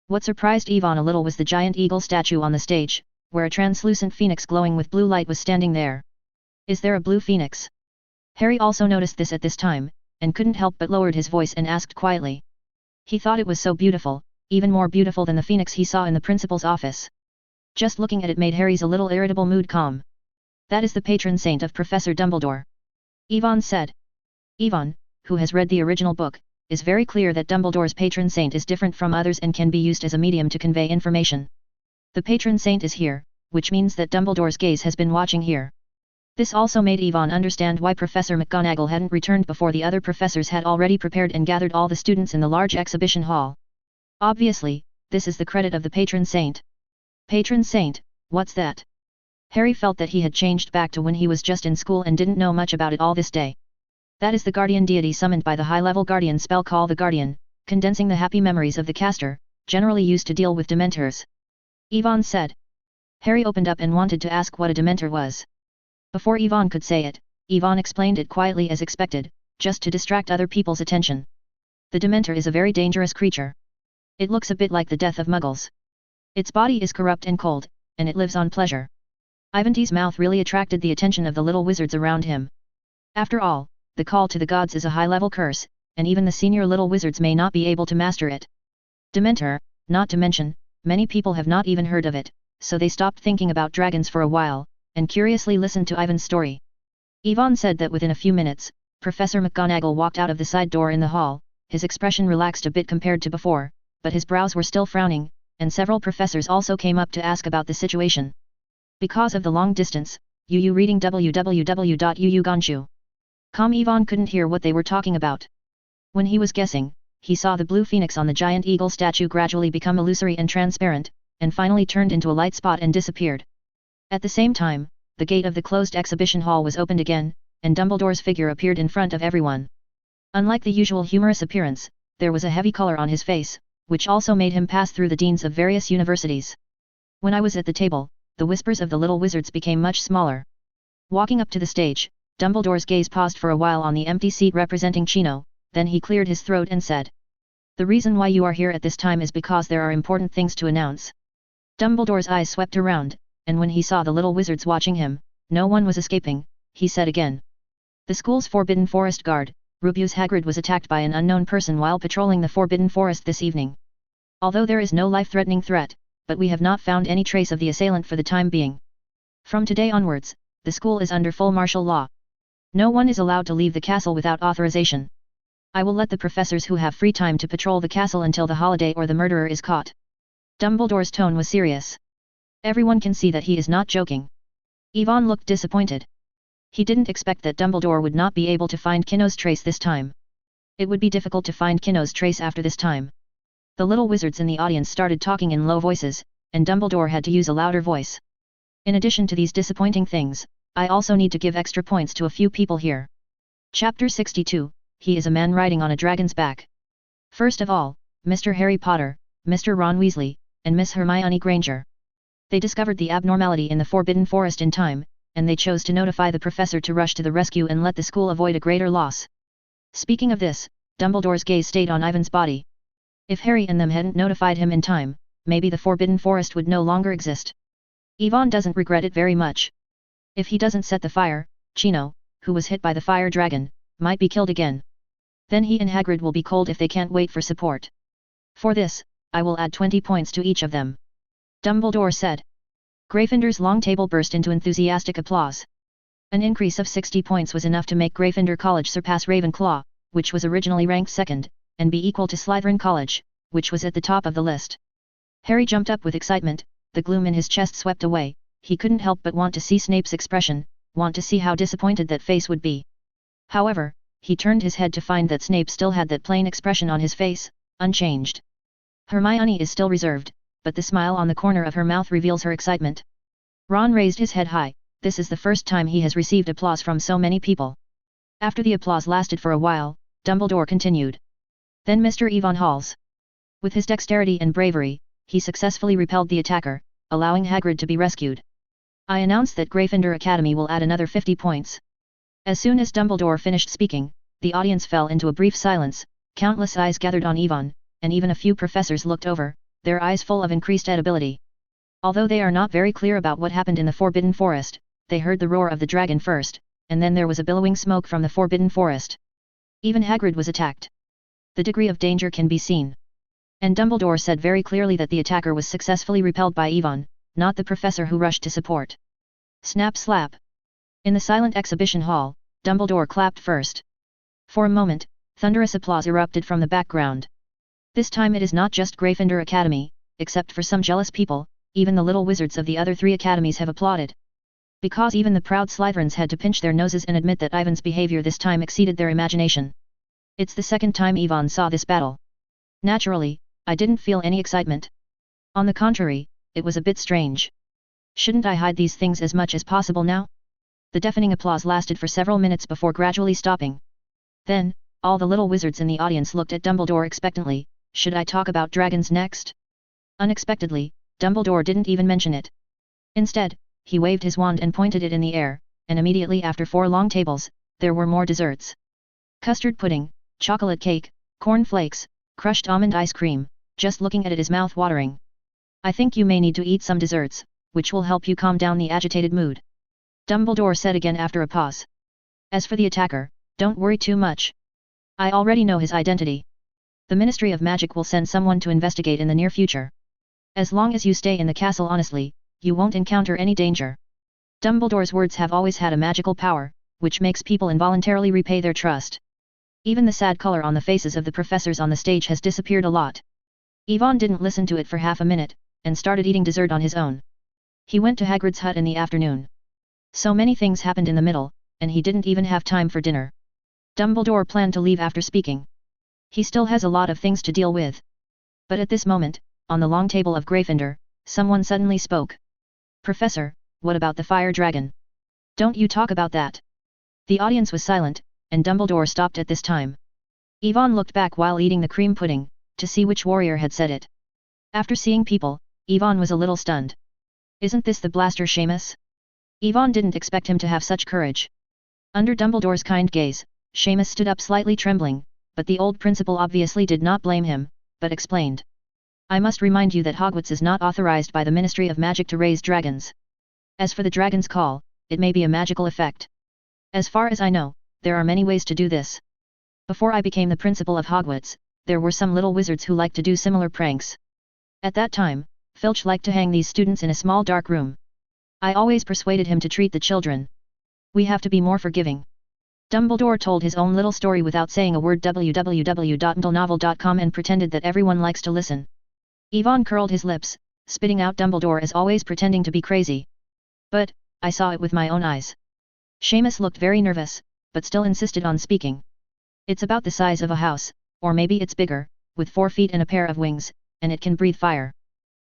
What surprised Ivan a little was the giant eagle statue on the stage, where a translucent phoenix glowing with blue light was standing there. Is there a blue phoenix? Harry also noticed this at this time, and couldn't help but lowered his voice and asked quietly. He thought it was so beautiful, even more beautiful than the phoenix he saw in the principal's office. Just looking at it made Harry's a little irritable mood calm. That is the patron saint of Professor Dumbledore. Ivan said. Ivan, who has read the original book, is very clear that Dumbledore's patron saint is different from others and can be used as a medium to convey information. The patron saint is here, which means that Dumbledore's gaze has been watching here. This also made Ivan understand why Professor McGonagall hadn't returned before the other professors had already prepared and gathered all the students in the large exhibition hall. Obviously, this is the credit of the patron saint. Patron saint, what's that? Harry felt that he had changed back to when he was just in school and didn't know much about it all this day. That is the guardian deity summoned by the high-level guardian spell called the Guardian, condensing the happy memories of the caster, generally used to deal with dementors. Yvonne said. Harry opened up and wanted to ask what a dementor was. Before Yvonne could say it, Yvonne explained it quietly as expected, just to distract other people's attention. The dementor is a very dangerous creature. It looks a bit like the death of muggles. Its body is corrupt and cold, and it lives on pleasure. Ivanti's mouth really attracted the attention of the little wizards around him. After all, the call to the gods is a high-level curse, and even the senior little wizards may not be able to master it. Dementor, not to mention, many people have not even heard of it, so they stopped thinking about dragons for a while, and curiously listened to Ivan's story. Yvonne said that within a few minutes, Professor McGonagall walked out of the side door in the hall. His expression relaxed a bit compared to before, but his brows were still frowning, and several professors also came up to ask about the situation. Because of the long distance, Yu reading www.yuyuganshu.com. Yvonne couldn't hear what they were talking about. When he was guessing, he saw the blue phoenix on the giant eagle statue gradually become illusory and transparent, and finally turned into a light spot and disappeared. At the same time, the gate of the closed exhibition hall was opened again, and Dumbledore's figure appeared in front of everyone. Unlike the usual humorous appearance, there was a heavy color on his face, which also made him pass through the deans of various universities. When I was at the table, the whispers of the little wizards became much smaller. Walking up to the stage, Dumbledore's gaze paused for a while on the empty seat representing Chino, then he cleared his throat and said, "The reason why you are here at this time is because there are important things to announce." Dumbledore's eyes swept around, and when he saw the little wizards watching him, no one was escaping, he said again. The school's Forbidden Forest guard, Rubeus Hagrid, was attacked by an unknown person while patrolling the Forbidden Forest this evening. Although there is no life-threatening threat, but we have not found any trace of the assailant for the time being. From today onwards, the school is under full martial law. No one is allowed to leave the castle without authorization. I will let the professors who have free time to patrol the castle until the holiday or the murderer is caught. Dumbledore's tone was serious. Everyone can see that he is not joking. Yvonne looked disappointed. He didn't expect that Dumbledore would not be able to find Kinno's trace this time. It would be difficult to find Kinno's trace after this time. The little wizards in the audience started talking in low voices, and Dumbledore had to use a louder voice. In addition to these disappointing things, I also need to give extra points to a few people here. Chapter 62, He is a man riding on a dragon's back. First of all, Mr. Harry Potter, Mr. Ron Weasley, and Miss Hermione Granger. They discovered the abnormality in the Forbidden Forest in time, and they chose to notify the professor to rush to the rescue and let the school avoid a greater loss. Speaking of this, Dumbledore's gaze stayed on Ivan's body. If Harry and them hadn't notified him in time, maybe the Forbidden Forest would no longer exist. Yvonne doesn't regret it very much. If he doesn't set the fire, Chino, who was hit by the fire dragon, might be killed again. Then he and Hagrid will be cold if they can't wait for support. For this, I will add 20 points to each of them. Dumbledore said. Gryffindor's long table burst into enthusiastic applause. An increase of 60 points was enough to make Gryffindor College surpass Ravenclaw, which was originally ranked second, and be equal to Slytherin College, which was at the top of the list. Harry jumped up with excitement, the gloom in his chest swept away. He couldn't help but want to see Snape's expression, want to see how disappointed that face would be. However, he turned his head to find that Snape still had that plain expression on his face, unchanged. Hermione is still reserved, but the smile on the corner of her mouth reveals her excitement. Ron raised his head high. This is the first time he has received applause from so many people. After the applause lasted for a while, Dumbledore continued. Then Mr. Yvonne Halls. With his dexterity and bravery, he successfully repelled the attacker, allowing Hagrid to be rescued. I announce that Gryffindor Academy will add another 50 points. As soon as Dumbledore finished speaking, the audience fell into a brief silence, countless eyes gathered on Yvonne, and even a few professors looked over, their eyes full of increased ability. Although they are not very clear about what happened in the Forbidden Forest, they heard the roar of the dragon first, and then there was a billowing smoke from the Forbidden Forest. Even Hagrid was attacked. The degree of danger can be seen. And Dumbledore said very clearly that the attacker was successfully repelled by Yvonne, not the professor who rushed to support. Snap slap. In the silent exhibition hall, Dumbledore clapped first. For a moment, thunderous applause erupted from the background. This time it is not just Gryffindor Academy, except for some jealous people, even the little wizards of the other three academies have applauded. Because even the proud Slytherins had to pinch their noses and admit that Ivan's behavior this time exceeded their imagination. It's the second time Yvonne saw this battle. Naturally, I didn't feel any excitement. On the contrary, it was a bit strange. Shouldn't I hide these things as much as possible now? The deafening applause lasted for several minutes before gradually stopping. Then, all the little wizards in the audience looked at Dumbledore expectantly. Should I talk about dragons next? Unexpectedly, Dumbledore didn't even mention it. Instead, he waved his wand and pointed it in the air, and immediately after 4 long tables, there were more desserts. Custard pudding, chocolate cake, corn flakes, crushed almond ice cream. Just looking at it is mouth-watering. I think you may need to eat some desserts, which will help you calm down the agitated mood. Dumbledore said again after a pause. As for the attacker, don't worry too much. I already know his identity. The Ministry of Magic will send someone to investigate in the near future. As long as you stay in the castle honestly, you won't encounter any danger. Dumbledore's words have always had a magical power, which makes people involuntarily repay their trust. Even the sad color on the faces of the professors on the stage has disappeared a lot. Yvonne didn't listen to it for half a minute, and started eating dessert on his own. He went to Hagrid's hut in the afternoon. So many things happened in the middle, and he didn't even have time for dinner. Dumbledore planned to leave after speaking. He still has a lot of things to deal with. But at this moment, on the long table of Gryffindor, someone suddenly spoke. Professor, what about the fire dragon? Don't you talk about that. The audience was silent, and Dumbledore stopped at this time. Yvonne looked back while eating the cream pudding, to see which warrior had said it. After seeing people, Yvonne was a little stunned. Isn't this the blaster Seamus? Yvonne didn't expect him to have such courage. Under Dumbledore's kind gaze, Seamus stood up slightly trembling, but the old principal obviously did not blame him, but explained. I must remind you that Hogwarts is not authorized by the Ministry of Magic to raise dragons. As for the dragon's call, it may be a magical effect. As far as I know, there are many ways to do this. Before I became the principal of Hogwarts, there were some little wizards who liked to do similar pranks. At that time, Filch liked to hang these students in a small dark room. I always persuaded him to treat the children. We have to be more forgiving. Dumbledore told his own little story without saying a word. www.ndlenovel.com and pretended that everyone likes to listen. Yvonne curled his lips, spitting out Dumbledore as always pretending to be crazy. But, I saw it with my own eyes. Seamus looked very nervous, but still insisted on speaking. It's about the size of a house, or maybe it's bigger, with 4 feet and a pair of wings, and it can breathe fire.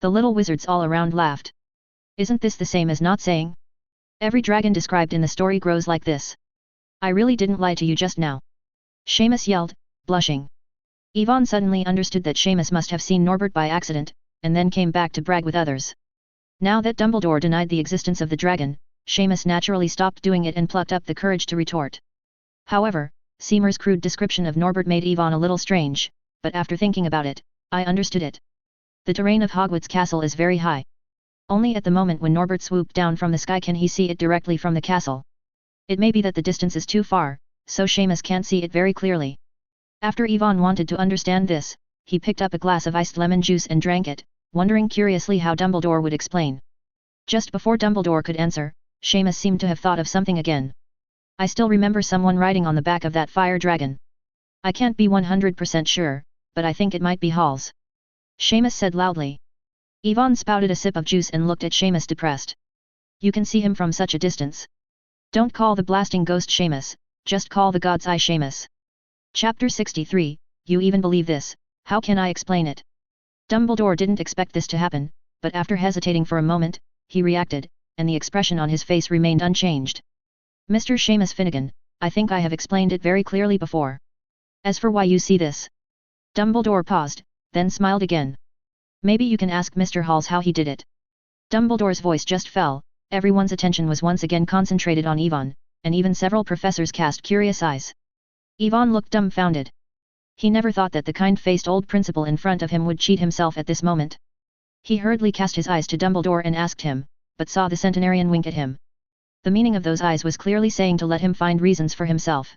The little wizards all around laughed. Isn't this the same as not saying? Every dragon described in the story grows like this. I really didn't lie to you just now. Seamus yelled, blushing. Yvonne suddenly understood that Seamus must have seen Norbert by accident, and then came back to brag with others. Now that Dumbledore denied the existence of the dragon, Seamus naturally stopped doing it and plucked up the courage to retort. However, Seymour's crude description of Norbert made Yvonne a little strange, but after thinking about it, I understood it. The terrain of Hogwarts Castle is very high. Only at the moment when Norbert swooped down from the sky can he see it directly from the castle. It may be that the distance is too far, so Seamus can't see it very clearly. After Yvonne wanted to understand this, he picked up a glass of iced lemon juice and drank it, wondering curiously how Dumbledore would explain. Just before Dumbledore could answer, Seamus seemed to have thought of something again. I still remember someone riding on the back of that fire dragon. I can't be 100% sure, but I think it might be Halls. Seamus said loudly. Yvonne spouted a sip of juice and looked at Seamus depressed. You can see him from such a distance. Don't call the blasting ghost Seamus, just call the God's Eye Seamus. Chapter 63, You even believe this, how can I explain it? Dumbledore didn't expect this to happen, but after hesitating for a moment, he reacted, and the expression on his face remained unchanged. Mr. Seamus Finnegan, I think I have explained it very clearly before. As for why you see this. Dumbledore paused, then smiled again. Maybe you can ask Mr. Halls how he did it. Dumbledore's voice just fell, everyone's attention was once again concentrated on Yvonne, and even several professors cast curious eyes. Yvonne looked dumbfounded. He never thought that the kind-faced old principal in front of him would cheat himself at this moment. He hurriedly cast his eyes to Dumbledore and asked him, but saw the centenarian wink at him. The meaning of those eyes was clearly saying to let him find reasons for himself.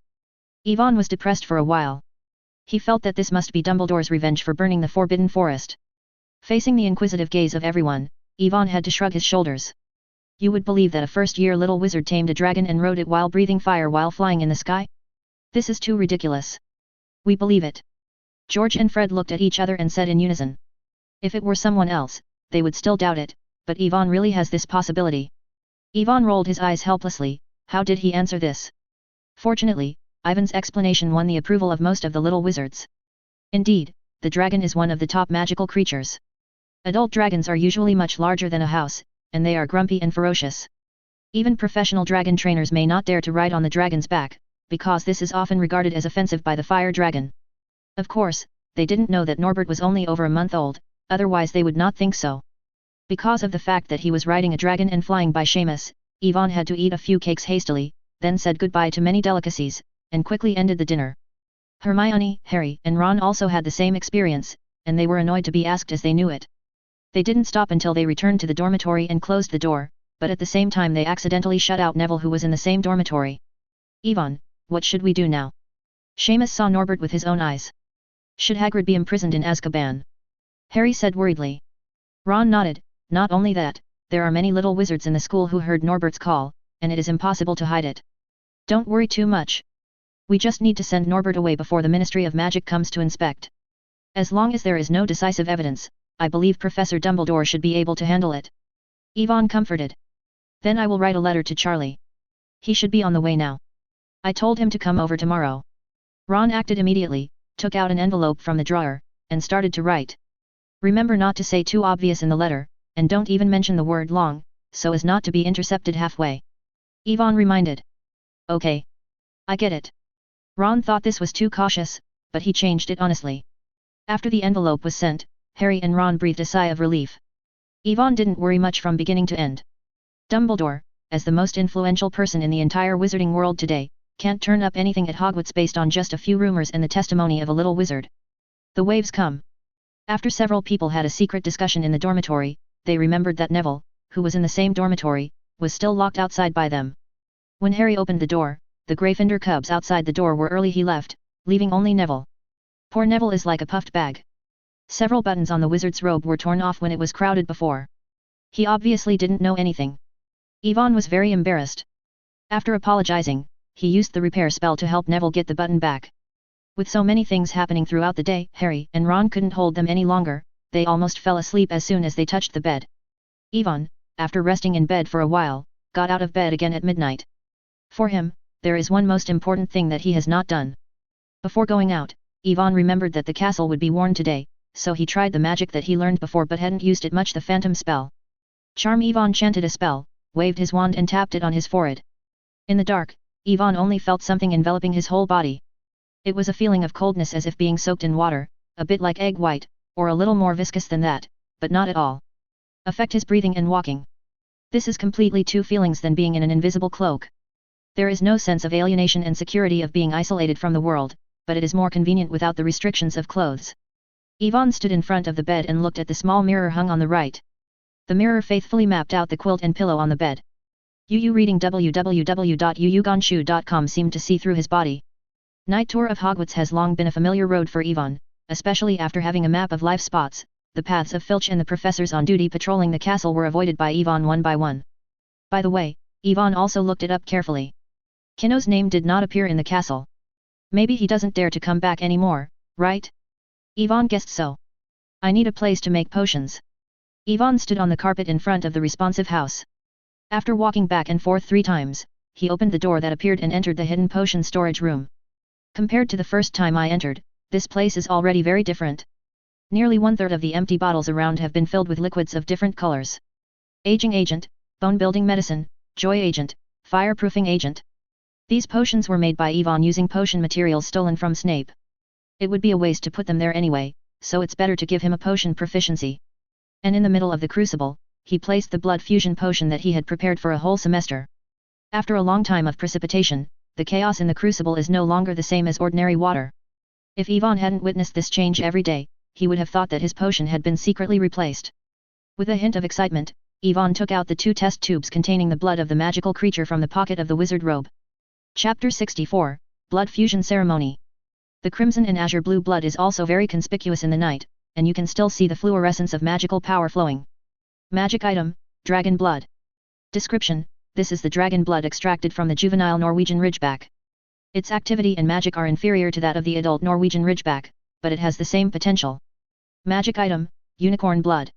Yvonne was depressed for a while. He felt that this must be Dumbledore's revenge for burning the Forbidden Forest. Facing the inquisitive gaze of everyone, Yvonne had to shrug his shoulders. You would believe that a first-year little wizard tamed a dragon and rode it while breathing fire while flying in the sky? This is too ridiculous. We believe it. George and Fred looked at each other and said in unison. If it were someone else, they would still doubt it, but Yvonne really has this possibility. Yvonne rolled his eyes helplessly. How did he answer this? Fortunately, Ivan's explanation won the approval of most of the little wizards. Indeed, the dragon is one of the top magical creatures. Adult dragons are usually much larger than a house, and they are grumpy and ferocious. Even professional dragon trainers may not dare to ride on the dragon's back, because this is often regarded as offensive by the fire dragon. Of course, they didn't know that Norbert was only over a month old, otherwise they would not think so. Because of the fact that he was riding a dragon and flying by Seamus, Yvonne had to eat a few cakes hastily, then said goodbye to many delicacies, and quickly ended the dinner. Hermione, Harry, and Ron also had the same experience, and they were annoyed to be asked as they knew it. They didn't stop until they returned to the dormitory and closed the door, but at the same time they accidentally shut out Neville, who was in the same dormitory. Yvonne, what should we do now? Seamus saw Norbert with his own eyes. Should Hagrid be imprisoned in Azkaban? Harry said worriedly. Ron nodded. Not only that, there are many little wizards in the school who heard Norbert's call, and it is impossible to hide it. Don't worry too much. We just need to send Norbert away before the Ministry of Magic comes to inspect. As long as there is no decisive evidence, I believe Professor Dumbledore should be able to handle it. Yvonne comforted. Then I will write a letter to Charlie. He should be on the way now. I told him to come over tomorrow. Ron acted immediately, took out an envelope from the drawer, and started to write. Remember not to say too obvious in the letter, and don't even mention the word long, so as not to be intercepted halfway. Yvonne reminded. Okay. I get it. Ron thought this was too cautious, but he changed it honestly. After the envelope was sent, Harry and Ron breathed a sigh of relief. Yvonne didn't worry much from beginning to end. Dumbledore, as the most influential person in the entire wizarding world today, can't turn up anything at Hogwarts based on just a few rumors and the testimony of a little wizard. The waves come. After several people had a secret discussion in the dormitory, they remembered that Neville, who was in the same dormitory, was still locked outside by them. When Harry opened the door, the Gryffindor cubs outside the door were early. He left, leaving only Neville. Poor Neville is like a puffed bag. Several buttons on the wizard's robe were torn off when it was crowded before. He obviously didn't know anything. Yvonne was very embarrassed. After apologizing, he used the repair spell to help Neville get the button back. With so many things happening throughout the day, Harry and Ron couldn't hold them any longer. They almost fell asleep as soon as they touched the bed. Yvonne, after resting in bed for a while, got out of bed again at midnight. For him, there is one most important thing that he has not done. Before going out, Yvonne remembered that the castle would be worn today, so he tried the magic that he learned before but hadn't used it much, the phantom spell. Charm. Yvonne chanted a spell, waved his wand and tapped it on his forehead. In the dark, Yvonne only felt something enveloping his whole body. It was a feeling of coldness as if being soaked in water, a bit like egg white, or a little more viscous than that, but not at all. Affect his breathing and walking. This is completely two feelings than being in an invisible cloak. There is no sense of alienation and security of being isolated from the world, but it is more convenient without the restrictions of clothes. Yvonne stood in front of the bed and looked at the small mirror hung on the right. The mirror faithfully mapped out the quilt and pillow on the bed. Yu reading www.yuyugonshu.com seemed to see through his body. Night tour of Hogwarts has long been a familiar road for Yvonne, especially after having a map of life spots. The paths of Filch and the professors on duty patrolling the castle were avoided by Yvonne one by one. By the way, Yvonne also looked it up carefully. Kinno's name did not appear in the castle. Maybe he doesn't dare to come back anymore, right? Yvonne guessed so. I need a place to make potions. Yvonne stood on the carpet in front of the responsive house. After walking back and forth 3 times, he opened the door that appeared and entered the hidden potion storage room. Compared to the first time I entered, this place is already very different. Nearly 1/3 of the empty bottles around have been filled with liquids of different colors. Aging agent, bone building medicine, joy agent, fireproofing agent. These potions were made by Yvonne using potion materials stolen from Snape. It would be a waste to put them there anyway, so it's better to give him a potion proficiency. And in the middle of the crucible, he placed the blood fusion potion that he had prepared for a whole semester. After a long time of precipitation, the chaos in the crucible is no longer the same as ordinary water. If Yvonne hadn't witnessed this change every day, he would have thought that his potion had been secretly replaced. With a hint of excitement, Yvonne took out the 2 test tubes containing the blood of the magical creature from the pocket of the wizard robe. Chapter 64, Blood Fusion Ceremony. The crimson and azure blue blood is also very conspicuous in the night, and you can still see the fluorescence of magical power flowing. Magic item, Dragon Blood. Description: this is the dragon blood extracted from the juvenile Norwegian Ridgeback. Its activity and magic are inferior to that of the adult Norwegian Ridgeback, but it has the same potential. Magic item, Unicorn Blood.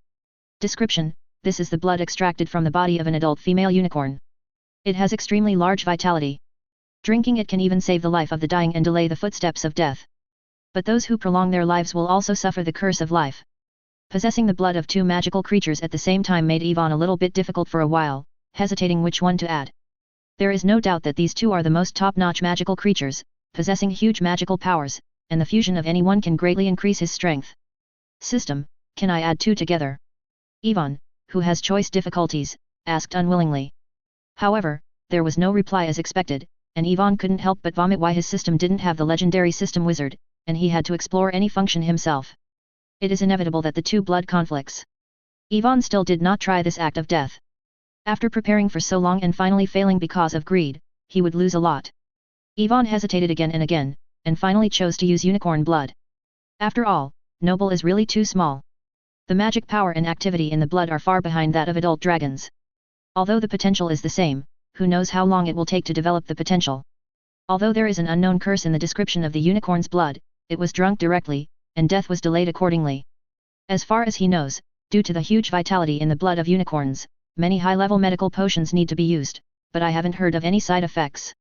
Description: this is the blood extracted from the body of an adult female unicorn. It has extremely large vitality. Drinking it can even save the life of the dying and delay the footsteps of death. But those who prolong their lives will also suffer the curse of life. Possessing the blood of 2 magical creatures at the same time made Yvonne a little bit difficult for a while, hesitating which one to add. There is no doubt that these two are the most top-notch magical creatures, possessing huge magical powers, and the fusion of any one can greatly increase his strength. System, can I add two together? Ivan, who has choice difficulties, asked unwillingly. However, there was no reply as expected, and Ivan couldn't help but vomit why his system didn't have the legendary system wizard, and he had to explore any function himself. It is inevitable that the two blood conflicts. Ivan still did not try this act of death. After preparing for so long and finally failing because of greed, he would lose a lot. Ivan hesitated again and again, and finally chose to use unicorn blood. After all, noble is really too small. The magic power and activity in the blood are far behind that of adult dragons. Although the potential is the same, who knows how long it will take to develop the potential. Although there is an unknown curse in the description of the unicorn's blood, it was drunk directly, and death was delayed accordingly. As far as he knows, due to the huge vitality in the blood of unicorns, many high-level medical potions need to be used, but I haven't heard of any side effects.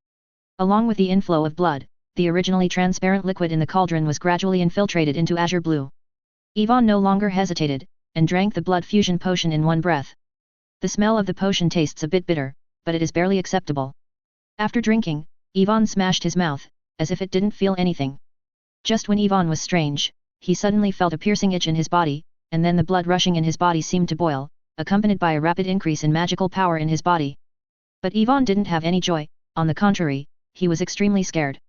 Along with the inflow of blood, the originally transparent liquid in the cauldron was gradually infiltrated into azure blue. Ivan no longer hesitated, and drank the blood fusion potion in one breath. The smell of the potion tastes a bit bitter, but it is barely acceptable. After drinking, Ivan smashed his mouth, as if it didn't feel anything. Just when Ivan was strange, he suddenly felt a piercing itch in his body, and then the blood rushing in his body seemed to boil, accompanied by a rapid increase in magical power in his body. But Ivan didn't have any joy, on the contrary, he was extremely scared.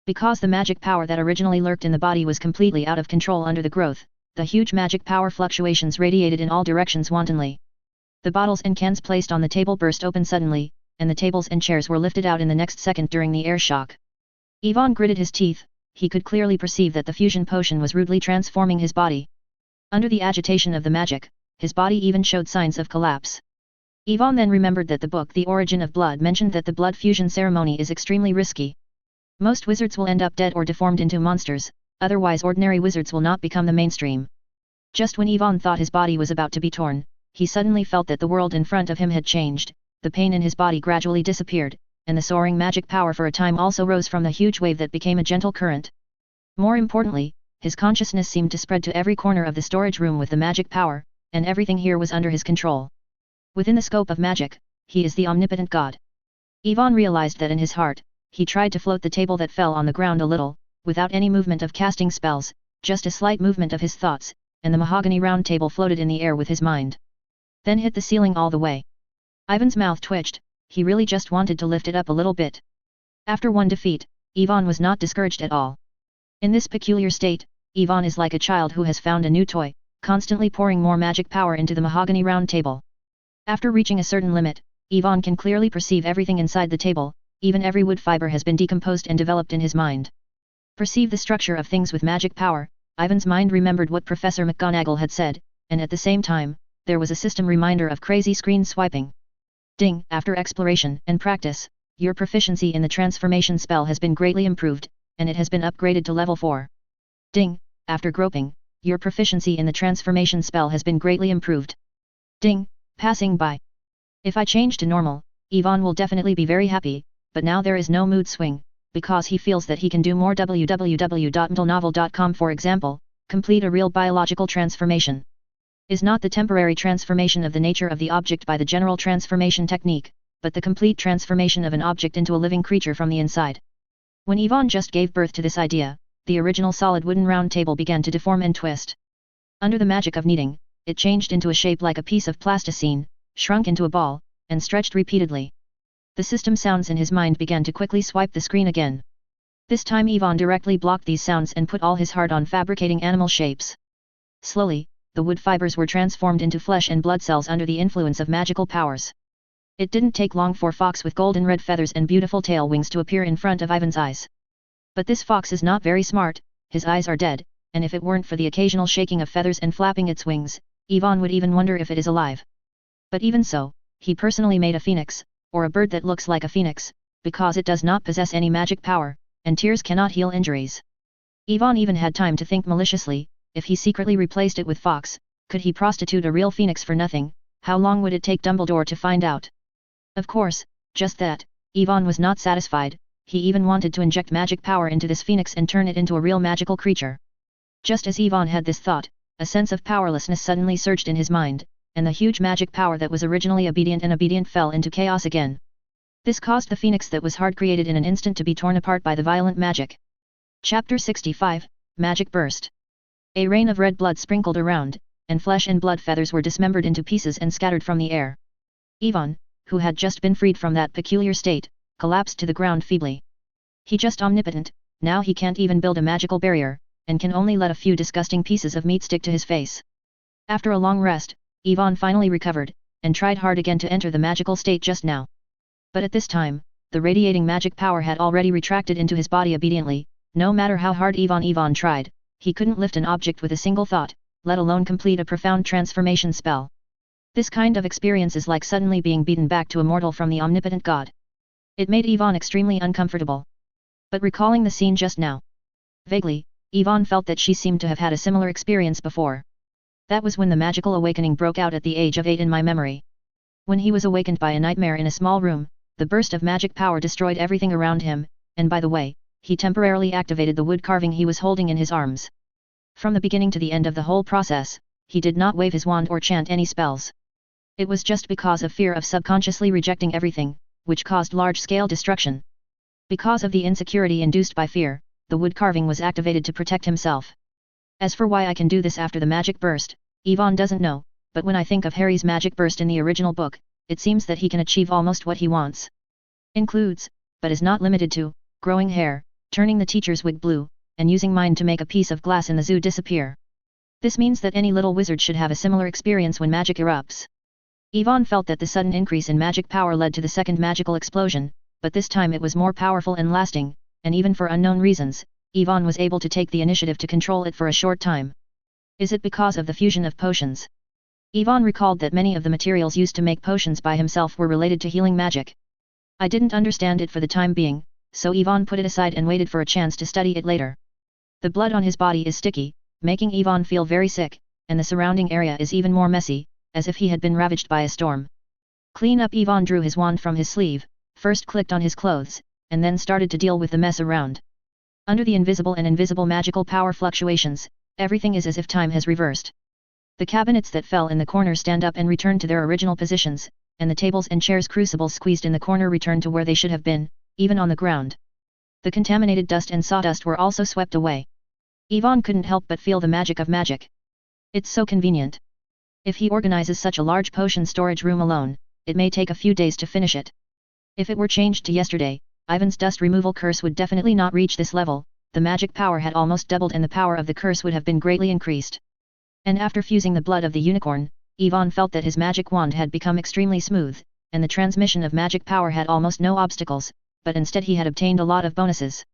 Because the magic power that originally lurked in the body was completely out of control under the growth, the huge magic power fluctuations radiated in all directions wantonly. The bottles and cans placed on the table burst open suddenly, and the tables and chairs were lifted out in the next second during the air shock. Ivan gritted his teeth, he could clearly perceive that the fusion potion was rudely transforming his body. Under the agitation of the magic, his body even showed signs of collapse. Ivan then remembered that the book The Origin of Blood mentioned that the blood fusion ceremony is extremely risky. Most wizards will end up dead or deformed into monsters, otherwise ordinary wizards will not become the mainstream. Just when Ivan thought his body was about to be torn, he suddenly felt that the world in front of him had changed, the pain in his body gradually disappeared, and the soaring magic power for a time also rose from the huge wave that became a gentle current. More importantly, his consciousness seemed to spread to every corner of the storage room with the magic power, and everything here was under his control. Within the scope of magic, he is the omnipotent god. Ivan realized that in his heart, he tried to float the table that fell on the ground a little, without any movement of casting spells, just a slight movement of his thoughts, and the mahogany round table floated in the air with his mind. Then hit the ceiling all the way. Ivan's mouth twitched, he really just wanted to lift it up a little bit. After one defeat, Ivan was not discouraged at all. In this peculiar state, Ivan is like a child who has found a new toy, constantly pouring more magic power into the mahogany round table. After reaching a certain limit, Ivan can clearly perceive everything inside the table, even every wood fiber has been decomposed and developed in his mind. Perceive the structure of things with magic power, Ivan's mind remembered what Professor McGonagall had said, and at the same time, there was a system reminder of crazy screen swiping. Ding! After exploration and practice, your proficiency in the transformation spell has been greatly improved, and it has been upgraded to level 4. Ding! After groping, your proficiency in the transformation spell has been greatly improved. Ding! Passing by. If I change to normal, Ivan will definitely be very happy, but now there is no mood swing, because he feels that he can do more. www.mentalnovel.com for example, complete a real biological transformation. Is not the temporary transformation of the nature of the object by the general transformation technique, but the complete transformation of an object into a living creature from the inside. When Ivan just gave birth to this idea, the original solid wooden round table began to deform and twist. Under the magic of kneading, it changed into a shape like a piece of plasticine, shrunk into a ball, and stretched repeatedly. The system sounds in his mind began to quickly swipe the screen again. This time Ivan directly blocked these sounds and put all his heart on fabricating animal shapes. Slowly, the wood fibers were transformed into flesh and blood cells under the influence of magical powers. It didn't take long for fox with golden red feathers and beautiful tail wings to appear in front of Ivan's eyes. But this fox is not very smart, his eyes are dead, and if it weren't for the occasional shaking of feathers and flapping its wings, Ivan would even wonder if it is alive. But even so, he personally made a phoenix, or a bird that looks like a phoenix, because it does not possess any magic power, and tears cannot heal injuries. Ivan even had time to think maliciously, if he secretly replaced it with fox, could he prostitute a real phoenix for nothing? How long would it take Dumbledore to find out? Of course, just that, Ivan was not satisfied, he even wanted to inject magic power into this phoenix and turn it into a real magical creature. Just as Ivan had this thought, a sense of powerlessness suddenly surged in his mind, and the huge magic power that was originally obedient fell into chaos again. This caused the phoenix that was hard created in an instant to be torn apart by the violent magic. Chapter 65, Magic Burst. A rain of red blood sprinkled around, and flesh and blood feathers were dismembered into pieces and scattered from the air. Ivan, who had just been freed from that peculiar state, collapsed to the ground feebly. He just omnipotent, now he can't even build a magical barrier, and can only let a few disgusting pieces of meat stick to his face. After a long rest, Ivan finally recovered, and tried hard again to enter the magical state just now. But at this time, the radiating magic power had already retracted into his body obediently. No matter how hard Ivan tried, he couldn't lift an object with a single thought, let alone complete a profound transformation spell. This kind of experience is like suddenly being beaten back to a mortal from the omnipotent god. It made Ivan extremely uncomfortable. But recalling the scene just now, vaguely, Ivan felt that she seemed to have had a similar experience before. That was when the magical awakening broke out at the age of 8 in my memory. When he was awakened by a nightmare in a small room, the burst of magic power destroyed everything around him, and by the way, he temporarily activated the wood carving he was holding in his arms. From the beginning to the end of the whole process, he did not wave his wand or chant any spells. It was just because of fear of subconsciously rejecting everything, which caused large-scale destruction. Because of the insecurity induced by fear, the wood carving was activated to protect himself. As for why I can do this after the magic burst, Ivan doesn't know, but when I think of Harry's magic burst in the original book, it seems that he can achieve almost what he wants. Includes, but is not limited to, growing hair, turning the teacher's wig blue, and using mind to make a piece of glass in the zoo disappear. This means that any little wizard should have a similar experience when magic erupts. Ivan felt that the sudden increase in magic power led to the second magical explosion, but this time it was more powerful and lasting, and even for unknown reasons, Ivan was able to take the initiative to control it for a short time. Is it because of the fusion of potions? Ivan recalled that many of the materials used to make potions by himself were related to healing magic. I didn't understand it for the time being, so Ivan put it aside and waited for a chance to study it later. The blood on his body is sticky, making Ivan feel very sick, and the surrounding area is even more messy, as if he had been ravaged by a storm. Clean up. Ivan drew his wand from his sleeve, first clicked on his clothes, and then started to deal with the mess around. Under the invisible and invisible magical power fluctuations, everything is as if time has reversed. The cabinets that fell in the corner stand up and return to their original positions, and the tables and chairs crucibles squeezed in the corner return to where they should have been, even on the ground. The contaminated dust and sawdust were also swept away. Ivan couldn't help but feel the magic of magic. It's so convenient. If he organizes such a large potion storage room alone, it may take a few days to finish it. If it were changed to yesterday, Ivan's dust removal curse would definitely not reach this level. The magic power had almost doubled and the power of the curse would have been greatly increased. And after fusing the blood of the unicorn, Ivan felt that his magic wand had become extremely smooth, and the transmission of magic power had almost no obstacles, but instead he had obtained a lot of bonuses.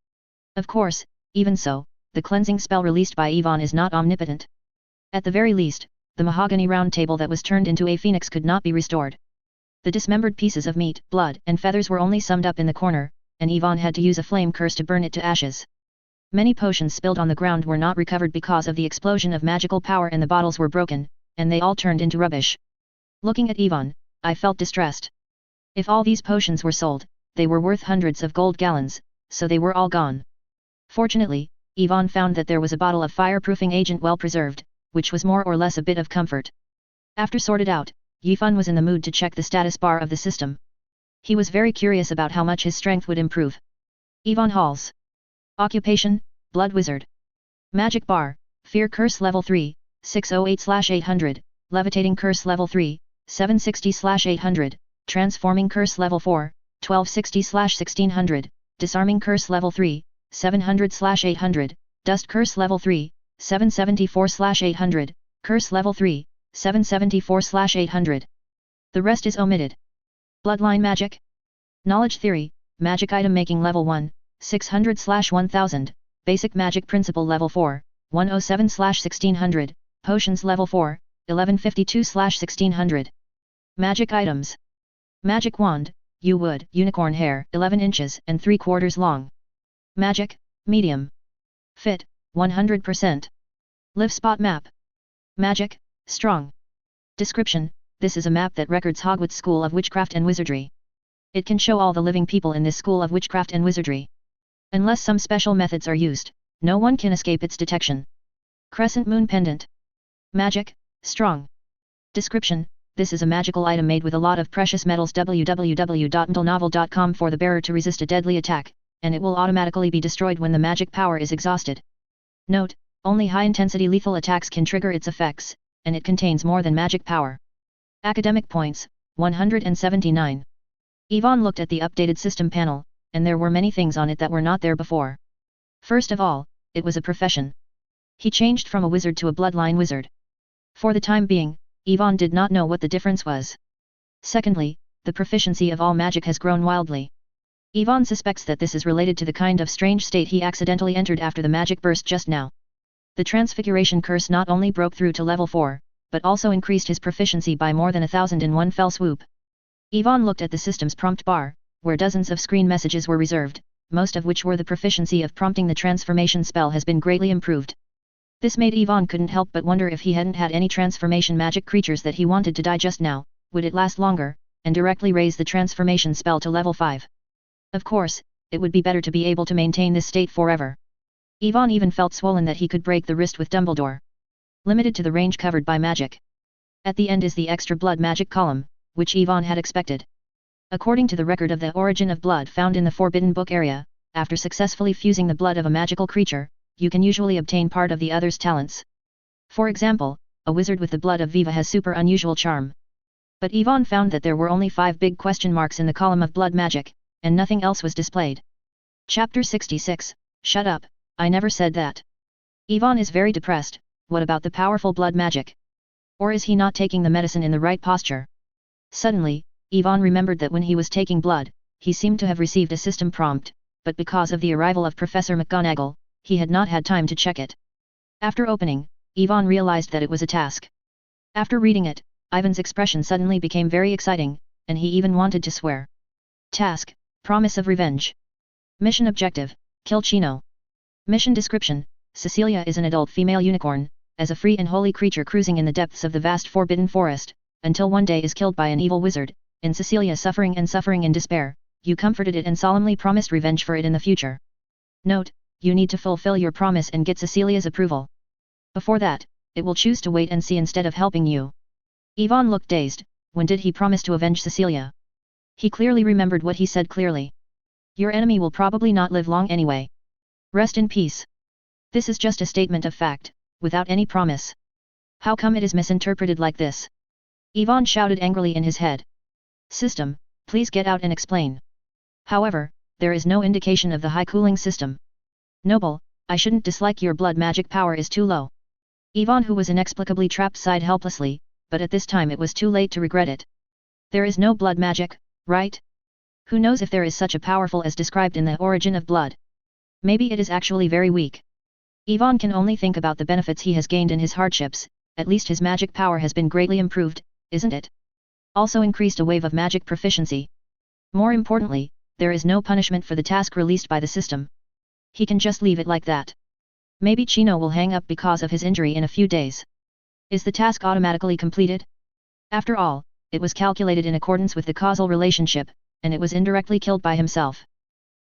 Of course, even so, the cleansing spell released by Ivan is not omnipotent. At the very least, the mahogany round table that was turned into a phoenix could not be restored. The dismembered pieces of meat, blood, and feathers were only summed up in the corner, and Ivan had to use a flame curse to burn it to ashes. Many potions spilled on the ground were not recovered because of the explosion of magical power, and the bottles were broken, and they all turned into rubbish. Looking at Ivan, I felt distressed. If all these potions were sold, they were worth hundreds of gold gallons, so they were all gone. Fortunately, Ivan found that there was a bottle of fireproofing agent well preserved, which was more or less a bit of comfort. After sorted out, Yifan was in the mood to check the status bar of the system. He was very curious about how much his strength would improve. Ivan Halls. Occupation, Blood Wizard. Magic Bar, Fear Curse Level 3, 608/800, Levitating Curse Level 3, 760/800, Transforming Curse Level 4, 1260/1600, Disarming Curse Level 3, 700/800, Dust Curse Level 3, 774/800, Curse Level 3, 774/800. The rest is omitted. Bloodline Magic. Knowledge Theory, Magic Item Making Level 1, 600/1000, Basic Magic Principle Level 4, 107/1600, Potions Level 4, 1152/1600. Magic Items. Magic Wand, Yew Wood, Unicorn Hair, 11 inches and 3/4 long. Magic, Medium. Fit, 100%. Live Spot Map. Magic, Strong. Description: this is a map that records Hogwarts School of Witchcraft and Wizardry. It can show all the living people in this school of witchcraft and wizardry. Unless some special methods are used, no one can escape its detection. Crescent Moon Pendant. Magic, Strong. Description: this is a magical item made with a lot of precious metals. www.mdlnovel.com for the bearer to resist a deadly attack, and it will automatically be destroyed when the magic power is exhausted. Note, only high-intensity lethal attacks can trigger its effects, and it contains more than magic power. Academic points, 179. Yvonne looked at the updated system panel, and there were many things on it that were not there before. First of all, it was a profession. He changed from a wizard to a bloodline wizard. For the time being, Yvonne did not know what the difference was. Secondly, the proficiency of all magic has grown wildly. Yvonne suspects that this is related to the kind of strange state he accidentally entered after the magic burst just now. The transfiguration curse not only broke through to level 4, but also increased his proficiency by more than 1,000 in one fell swoop. Yvonne looked at the system's prompt bar, where dozens of screen messages were reserved, most of which were the proficiency of prompting the transformation spell has been greatly improved. This made Yvonne couldn't help but wonder if he hadn't had any transformation magic creatures that he wanted to die just now, would it last longer, and directly raise the transformation spell to level 5. Of course, it would be better to be able to maintain this state forever. Yvonne even felt swollen that he could break the wrist with Dumbledore. Limited to the range covered by magic. At the end is the extra blood magic column, which Yvonne had expected. According to the record of the origin of blood found in the Forbidden Book area, after successfully fusing the blood of a magical creature, you can usually obtain part of the other's talents. For example, a wizard with the blood of Viva has super unusual charm. But Yvonne found that there were only 5 big question marks in the column of blood magic, and nothing else was displayed. Chapter 66, Shut up, I never said that. Yvonne is very depressed. What about the powerful blood magic? Or is he not taking the medicine in the right posture? Suddenly, Yvonne remembered that when he was taking blood, he seemed to have received a system prompt, but because of the arrival of Professor McGonagall, he had not had time to check it. After opening, Yvonne realized that it was a task. After reading it, Ivan's expression suddenly became very exciting, and he even wanted to swear. Task, Promise of Revenge. Mission Objective, Kill Chino. Mission Description, Cecilia is an adult female unicorn, as a free and holy creature cruising in the depths of the vast forbidden forest, until one day is killed by an evil wizard. In Cecilia suffering in despair, you comforted it and solemnly promised revenge for it in the future. Note, you need to fulfill your promise and get Cecilia's approval. Before that, it will choose to wait and see instead of helping you. Yvonne looked dazed. When did he promise to avenge Cecilia? He clearly remembered what he said clearly. Your enemy will probably not live long anyway. Rest in peace. This is just a statement of fact, without any promise. How come it is misinterpreted like this? Yvonne shouted angrily in his head. System, please get out and explain. However, there is no indication of the high cooling system. Noble, I shouldn't dislike your blood magic power is too low. Yvonne, who was inexplicably trapped, sighed helplessly, but at this time it was too late to regret it. There is no blood magic, right? Who knows if there is such a powerful as described in the origin of blood? Maybe it is actually very weak. Yvonne can only think about the benefits he has gained in his hardships. At least his magic power has been greatly improved, isn't it? Also increased a wave of magic proficiency. More importantly, there is no punishment for the task released by the system. He can just leave it like that. Maybe Chino will hang up because of his injury in a few days. Is the task automatically completed? After all, it was calculated in accordance with the causal relationship, and it was indirectly killed by himself.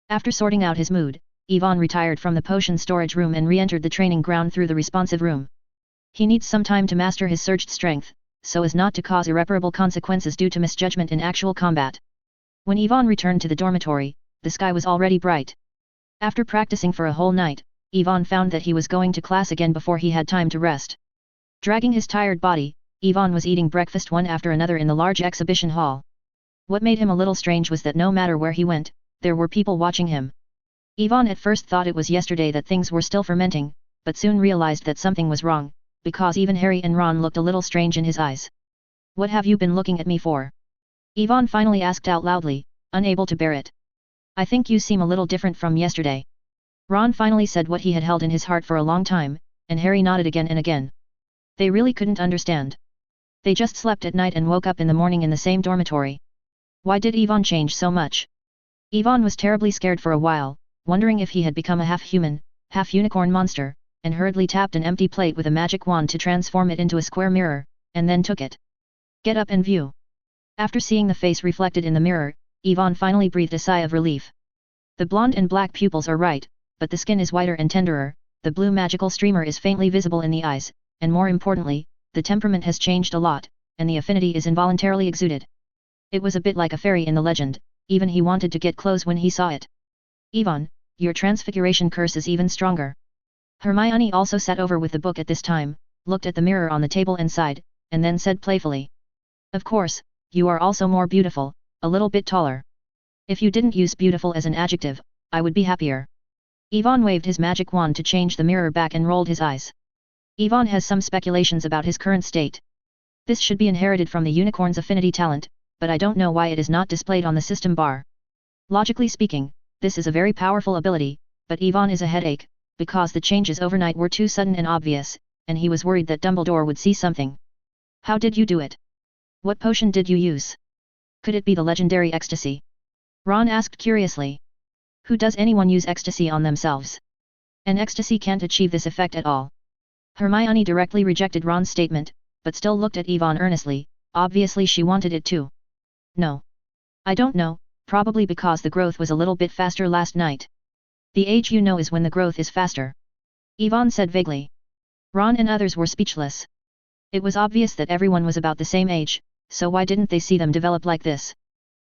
After sorting out his mood, Yvonne retired from the potion storage room and re-entered the training ground through the responsive room. He needs some time to master his surged strength, so as not to cause irreparable consequences due to misjudgment in actual combat. When Yvonne returned to the dormitory, the sky was already bright. After practicing for a whole night, Yvonne found that he was going to class again before he had time to rest. Dragging his tired body, Yvonne was eating breakfast one after another in the large exhibition hall. What made him a little strange was that no matter where he went, there were people watching him. Yvonne at first thought it was yesterday that things were still fermenting, but soon realized that something was wrong, because even Harry and Ron looked a little strange in his eyes. What have you been looking at me for? Yvonne finally asked out loudly, unable to bear it. I think you seem a little different from yesterday. Ron finally said what he had held in his heart for a long time, and Harry nodded again and again. They really couldn't understand. They just slept at night and woke up in the morning in the same dormitory. Why did Yvonne change so much? Yvonne was terribly scared for a while, wondering if he had become a half-human, half-unicorn monster, and hurriedly tapped an empty plate with a magic wand to transform it into a square mirror, and then took it. Get up and view. After seeing the face reflected in the mirror, Yvonne finally breathed a sigh of relief. The blonde and black pupils are right, but the skin is whiter and tenderer, the blue magical streamer is faintly visible in the eyes, and more importantly, the temperament has changed a lot. and the affinity is involuntarily exuded. It was a bit like a fairy in the legend, even he wanted to get close when he saw it. Yvonne, your transfiguration curse is even stronger. Hermione also sat over with the book at this time, looked at the mirror on the table and sighed, and then said playfully. Of course, you are also more beautiful, a little bit taller. If you didn't use beautiful as an adjective, I would be happier. Yvonne waved his magic wand to change the mirror back and rolled his eyes. Yvonne has some speculations about his current state. This should be inherited from the unicorn's affinity talent, but I don't know why it is not displayed on the system bar. Logically speaking, this is a very powerful ability, but Yvonne is a headache, because the changes overnight were too sudden and obvious, and he was worried that Dumbledore would see something. How did you do it? What potion did you use? Could it be the legendary ecstasy? Ron asked curiously. Who does anyone use ecstasy on themselves? An ecstasy can't achieve this effect at all. Hermione directly rejected Ron's statement, but still looked at Yvonne earnestly, obviously she wanted it too. No. I don't know, probably because the growth was a little bit faster last night. The age you know is when the growth is faster. Yvonne said vaguely. Ron and others were speechless. It was obvious that everyone was about the same age, so why didn't they see them develop like this?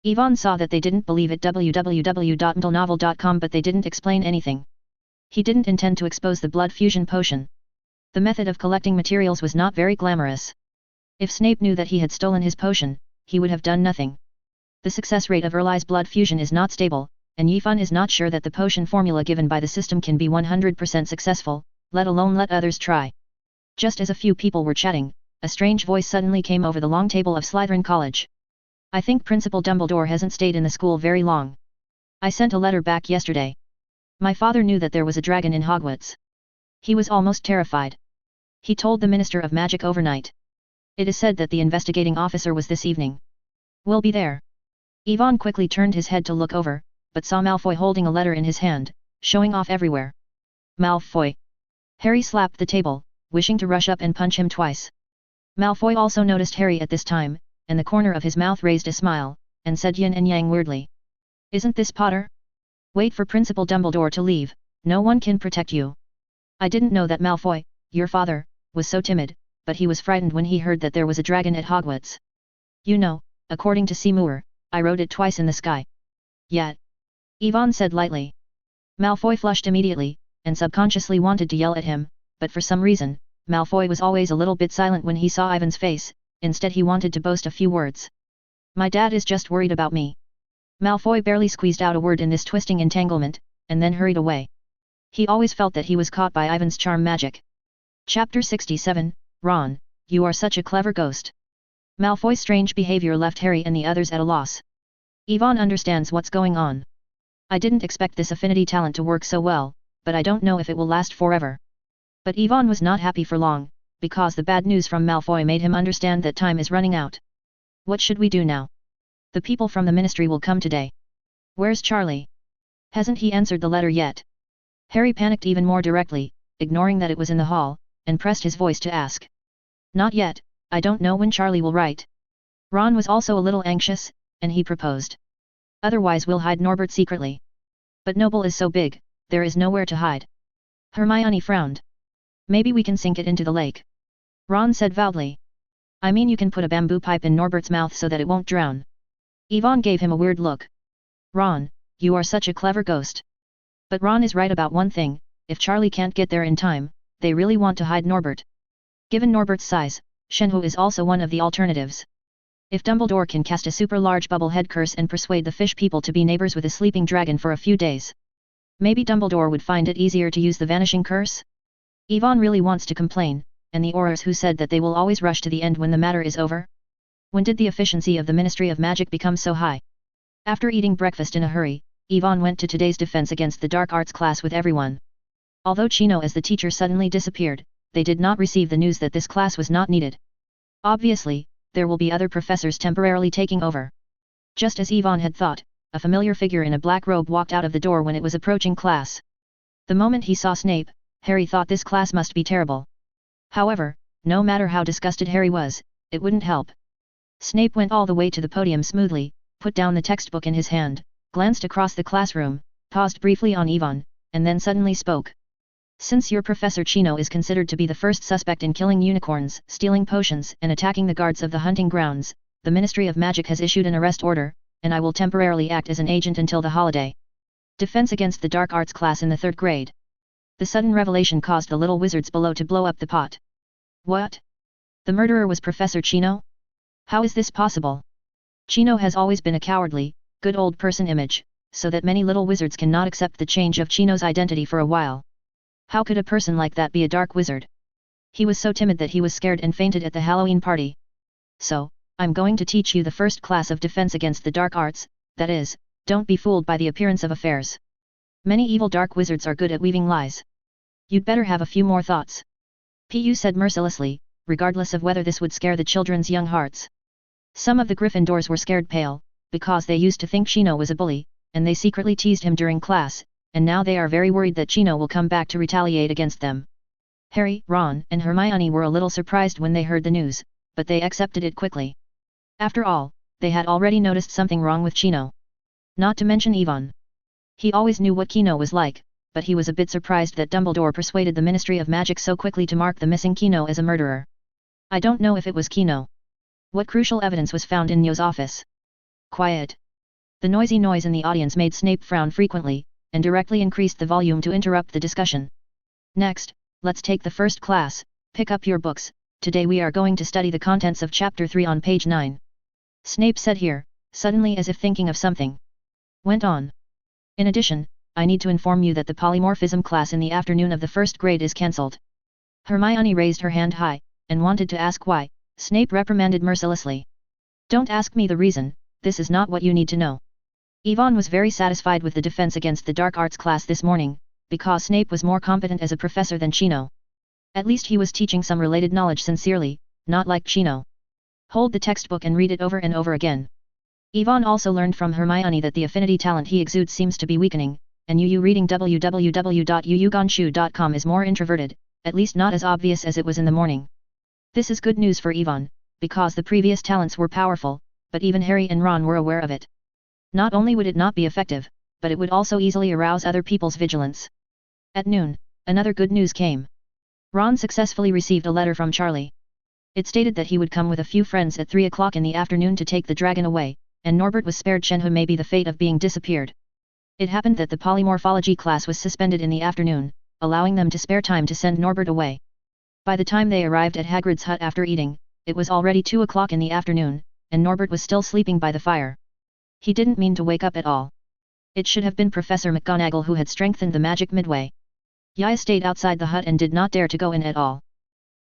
Yvonne saw that they didn't believe at www.mdlenovel.com, but they didn't explain anything. He didn't intend to expose the blood fusion potion. The method of collecting materials was not very glamorous. If Snape knew that he had stolen his potion, he would have done nothing. The success rate of Erlai's blood fusion is not stable, and Yvonne is not sure that the potion formula given by the system can be 100% successful, let alone let others try. Just as a few people were chatting, a strange voice suddenly came over the long table of Slytherin College. I think Principal Dumbledore hasn't stayed in the school very long. I sent a letter back yesterday. My father knew that there was a dragon in Hogwarts. He was almost terrified. He told the Minister of Magic overnight. It is said that the investigating officer was this evening. We'll be there. Yvonne quickly turned his head to look over, but saw Malfoy holding a letter in his hand, showing off everywhere. Malfoy! Harry slapped the table, wishing to rush up and punch him twice. Malfoy also noticed Harry at this time, and the corner of his mouth raised a smile, and said yin and yang weirdly. Isn't this Potter? Wait for Principal Dumbledore to leave, no one can protect you. I didn't know that Malfoy, your father, was so timid, but he was frightened when he heard that there was a dragon at Hogwarts. You know, according to Seymour, I wrote it twice in the sky. Yet. Yvonne said lightly. Malfoy flushed immediately, and subconsciously wanted to yell at him, but for some reason, Malfoy was always a little bit silent when he saw Ivan's face. Instead he wanted to boast a few words. My dad is just worried about me. Malfoy barely squeezed out a word in this twisting entanglement, and then hurried away. He always felt that he was caught by Ivan's charm magic. Chapter 67, Ron, you are such a clever ghost. Malfoy's strange behavior left Harry and the others at a loss. Yvonne understands what's going on. I didn't expect this affinity talent to work so well, but I don't know if it will last forever. But Yvonne was not happy for long, because the bad news from Malfoy made him understand that time is running out. What should we do now? The people from the ministry will come today. Where's Charlie? Hasn't he answered the letter yet? Harry panicked even more directly, ignoring that it was in the hall, and pressed his voice to ask. Not yet, I don't know when Charlie will write. Ron was also a little anxious, and he proposed. Otherwise we'll hide Norbert secretly. But Noble is so big, there is nowhere to hide. Hermione frowned. Maybe we can sink it into the lake. Ron said proudly. I mean you can put a bamboo pipe in Norbert's mouth so that it won't drown. Yvonne gave him a weird look. Ron, you are such a clever ghost. But Ron is right about one thing, if Charlie can't get there in time, they really want to hide Norbert. Given Norbert's size, Shenhu is also one of the alternatives. If Dumbledore can cast a super large bubble head curse and persuade the fish people to be neighbors with a sleeping dragon for a few days. Maybe Dumbledore would find it easier to use the vanishing curse? Yvonne really wants to complain, and the Aurors who said that they will always rush to the end when the matter is over? When did the efficiency of the Ministry of Magic become so high? After eating breakfast in a hurry, Yvonne went to today's defense against the dark arts class with everyone. Although Chino as the teacher suddenly disappeared, they did not receive the news that this class was not needed. Obviously, there will be other professors temporarily taking over. Just as Yvonne had thought, a familiar figure in a black robe walked out of the door when it was approaching class. The moment he saw Snape, Harry thought this class must be terrible. However, no matter how disgusted Harry was, it wouldn't help. Snape went all the way to the podium smoothly, put down the textbook in his hand, glanced across the classroom, paused briefly on Yvonne, and then suddenly spoke. Since your Professor Chino is considered to be the first suspect in killing unicorns, stealing potions, and attacking the guards of the hunting grounds, the Ministry of Magic has issued an arrest order, and I will temporarily act as an agent until the holiday. Defense against the dark arts class in the 3rd grade. The sudden revelation caused the little wizards below to blow up the pot. What? The murderer was Professor Chino? How is this possible? Chino has always been a cowardly, good old person image, so that many little wizards cannot accept the change of Chino's identity for a while. How could a person like that be a dark wizard? He was so timid that he was scared and fainted at the Halloween party. So, I'm going to teach you the first class of defense against the dark arts, that is, don't be fooled by the appearance of affairs. Many evil dark wizards are good at weaving lies. You'd better have a few more thoughts. Pu said mercilessly, regardless of whether this would scare the children's young hearts. Some of the Gryffindors were scared pale, because they used to think Chino was a bully, and they secretly teased him during class, and now they are very worried that Chino will come back to retaliate against them. Harry, Ron, and Hermione were a little surprised when they heard the news, but they accepted it quickly. After all, they had already noticed something wrong with Chino. Not to mention Ivan. He always knew what Chino was like, but he was a bit surprised that Dumbledore persuaded the Ministry of Magic so quickly to mark the missing Chino as a murderer. I don't know if it was Chino. What crucial evidence was found in Nyo's office? Quiet. The noisy noise in the audience made Snape frown frequently, and directly increased the volume to interrupt the discussion. Next, let's take the first class. Pick up your books. Today we are going to study the contents of Chapter 3 on page 9. Snape said here, suddenly as if thinking of something. Went on. In addition, I need to inform you that the polymorphism class in the afternoon of the 1st grade is cancelled. Hermione raised her hand high, and wanted to ask why. Snape reprimanded mercilessly. Don't ask me the reason, this is not what you need to know. Ivan was very satisfied with the defense against the dark arts class this morning, because Snape was more competent as a professor than Chino. At least he was teaching some related knowledge sincerely, not like Chino. Hold the textbook and read it over and over again. Ivan also learned from Hermione that the affinity talent he exudes seems to be weakening, and Yu reading www.yuyuganshu.com is more introverted, at least not as obvious as it was in the morning. This is good news for Ivan, because the previous talents were powerful, but even Harry and Ron were aware of it. Not only would it not be effective, but it would also easily arouse other people's vigilance. At noon, another good news came. Ron successfully received a letter from Charlie. It stated that he would come with a few friends at 3 o'clock in the afternoon to take the dragon away, and Norbert was spared Shenhe may be the fate of being disappeared. It happened that the polymorphology class was suspended in the afternoon, allowing them to spare time to send Norbert away. By the time they arrived at Hagrid's hut after eating, it was already 2 o'clock in the afternoon, and Norbert was still sleeping by the fire. He didn't mean to wake up at all. It should have been Professor McGonagall who had strengthened the magic midway. Yaya stayed outside the hut and did not dare to go in at all.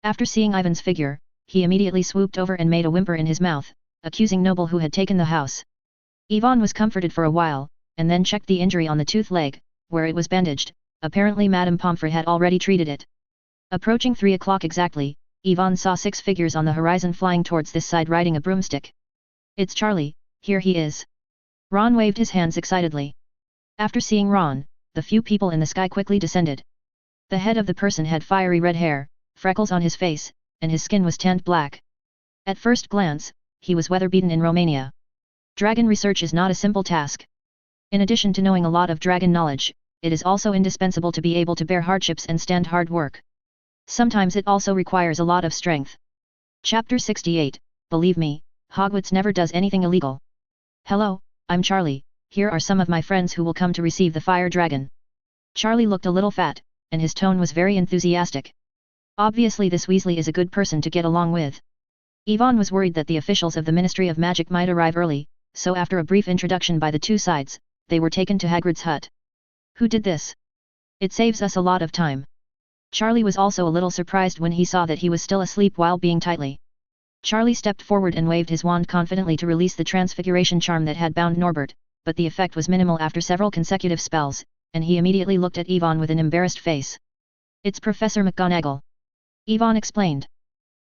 After seeing Ivan's figure, he immediately swooped over and made a whimper in his mouth, accusing Noble who had taken the house. Ivan was comforted for a while, and then checked the injury on the tooth leg, where it was bandaged. Apparently Madame Pomfrey had already treated it. Approaching 3 o'clock exactly, Ivan saw 6 figures on the horizon flying towards this side riding a broomstick. It's Charlie, here he is. Ron waved his hands excitedly. After seeing Ron, the few people in the sky quickly descended. The head of the person had fiery red hair, freckles on his face, and his skin was tanned black. At first glance, he was weather-beaten in Romania. Dragon research is not a simple task. In addition to knowing a lot of dragon knowledge, it is also indispensable to be able to bear hardships and stand hard work. Sometimes it also requires a lot of strength. Chapter 68, Believe me, Hogwarts never does anything illegal. Hello, I'm Charlie, here are some of my friends who will come to receive the fire dragon. Charlie looked a little fat, and his tone was very enthusiastic. Obviously this Weasley is a good person to get along with. Ivan was worried that the officials of the Ministry of Magic might arrive early, so after a brief introduction by the two sides, they were taken to Hagrid's hut. Who did this? It saves us a lot of time. Charlie was also a little surprised when he saw that he was still asleep while being tightly. Charlie stepped forward and waved his wand confidently to release the transfiguration charm that had bound Norbert, but the effect was minimal after several consecutive spells, and he immediately looked at Ivan with an embarrassed face. It's Professor McGonagall. Ivan explained.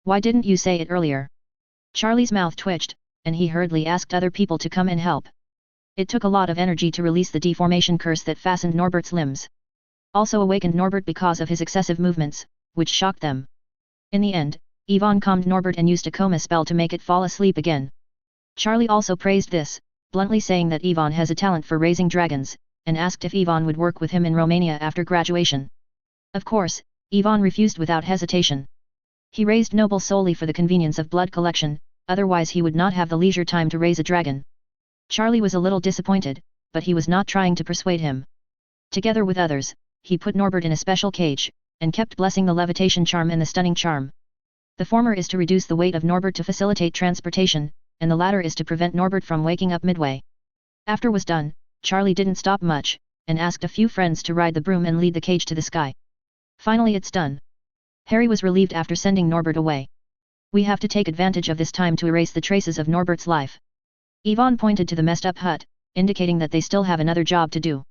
Why didn't you say it earlier? Charlie's mouth twitched, and he hurriedly asked other people to come and help. It took a lot of energy to release the deformation curse that fastened Norbert's limbs. Also awakened Norbert because of his excessive movements, which shocked them. In the end, Ivan calmed Norbert and used a coma spell to make it fall asleep again. Charlie also praised this, bluntly saying that Ivan has a talent for raising dragons, and asked if Ivan would work with him in Romania after graduation. Of course, Yvonne refused without hesitation. He raised noble solely for the convenience of blood collection, otherwise he would not have the leisure time to raise a dragon. Charlie was a little disappointed, but he was not trying to persuade him. Together with others, he put Norbert in a special cage, and kept blessing the levitation charm and the stunning charm. The former is to reduce the weight of Norbert to facilitate transportation, and the latter is to prevent Norbert from waking up midway. After was done, Charlie didn't stop much, and asked a few friends to ride the broom and lead the cage to the sky. Finally it's done. Harry was relieved after sending Norbert away. We have to take advantage of this time to erase the traces of Norbert's life. Yvonne pointed to the messed up hut, indicating that they still have another job to do.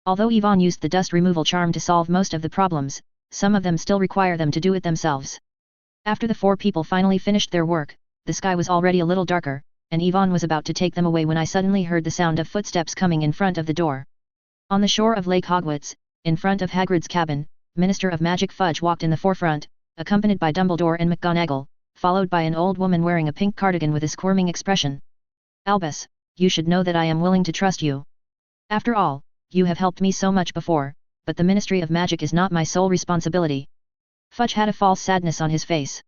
Although Yvonne used the dust removal charm to solve most of the problems, some of them still require them to do it themselves. After the 4 people finally finished their work, the sky was already a little darker, and Yvonne was about to take them away when I suddenly heard the sound of footsteps coming in front of the door. On the shore of Lake Hogwarts, in front of Hagrid's cabin, Minister of Magic Fudge walked in the forefront, accompanied by Dumbledore and McGonagall, followed by an old woman wearing a pink cardigan with a squirming expression. Albus, you should know that I am willing to trust you. After all, you have helped me so much before, but the Ministry of Magic is not my sole responsibility. Fudge had a false sadness on his face.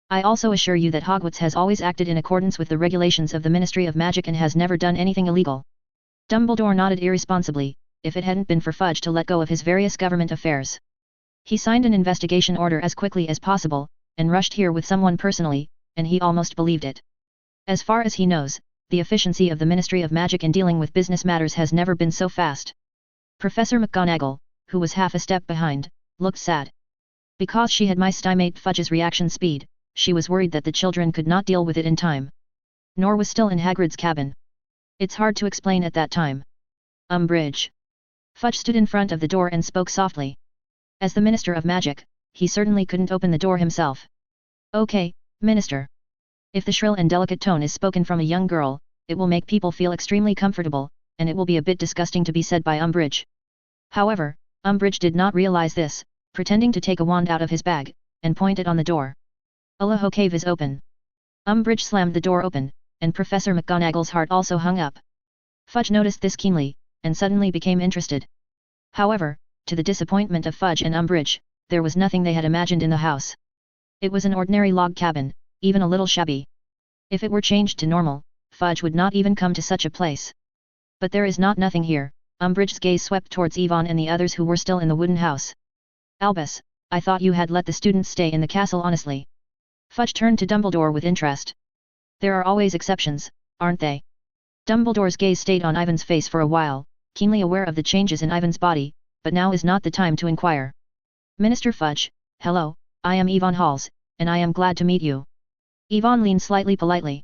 I also assure you that Hogwarts has always acted in accordance with the regulations of the Ministry of Magic and has never done anything illegal. Dumbledore nodded irresponsibly, if it hadn't been for Fudge to let go of his various government affairs. He signed an investigation order as quickly as possible, and rushed here with someone personally, and he almost believed it. As far as he knows, the efficiency of the Ministry of Magic in dealing with business matters has never been so fast. Professor McGonagall, who was half a step behind, looked sad. Because she had stymied Fudge's reaction speed, she was worried that the children could not deal with it in time. Nor was still in Hagrid's cabin. It's hard to explain at that time. Umbridge. Fudge stood in front of the door and spoke softly. As the Minister of Magic, he certainly couldn't open the door himself. Okay, Minister. If the shrill and delicate tone is spoken from a young girl, it will make people feel extremely comfortable, and it will be a bit disgusting to be said by Umbridge. However, Umbridge did not realize this, pretending to take a wand out of his bag, and point it on the door. Allaho cave is open. Umbridge slammed the door open, and Professor McGonagall's heart also hung up. Fudge noticed this keenly, and suddenly became interested. However, to the disappointment of Fudge and Umbridge, there was nothing they had imagined in the house. It was an ordinary log cabin, even a little shabby. If it were changed to normal, Fudge would not even come to such a place. But there is nothing here. Umbridge's gaze swept towards Yvonne and the others who were still in the wooden house. Albus, I thought you had let the students stay in the castle honestly. Fudge turned to Dumbledore with interest. There are always exceptions, aren't they? Dumbledore's gaze stayed on Ivan's face for a while, keenly aware of the changes in Ivan's body, but now is not the time to inquire. Minister Fudge, hello, I am Yvonne Halls, and I am glad to meet you. Yvonne leaned slightly politely.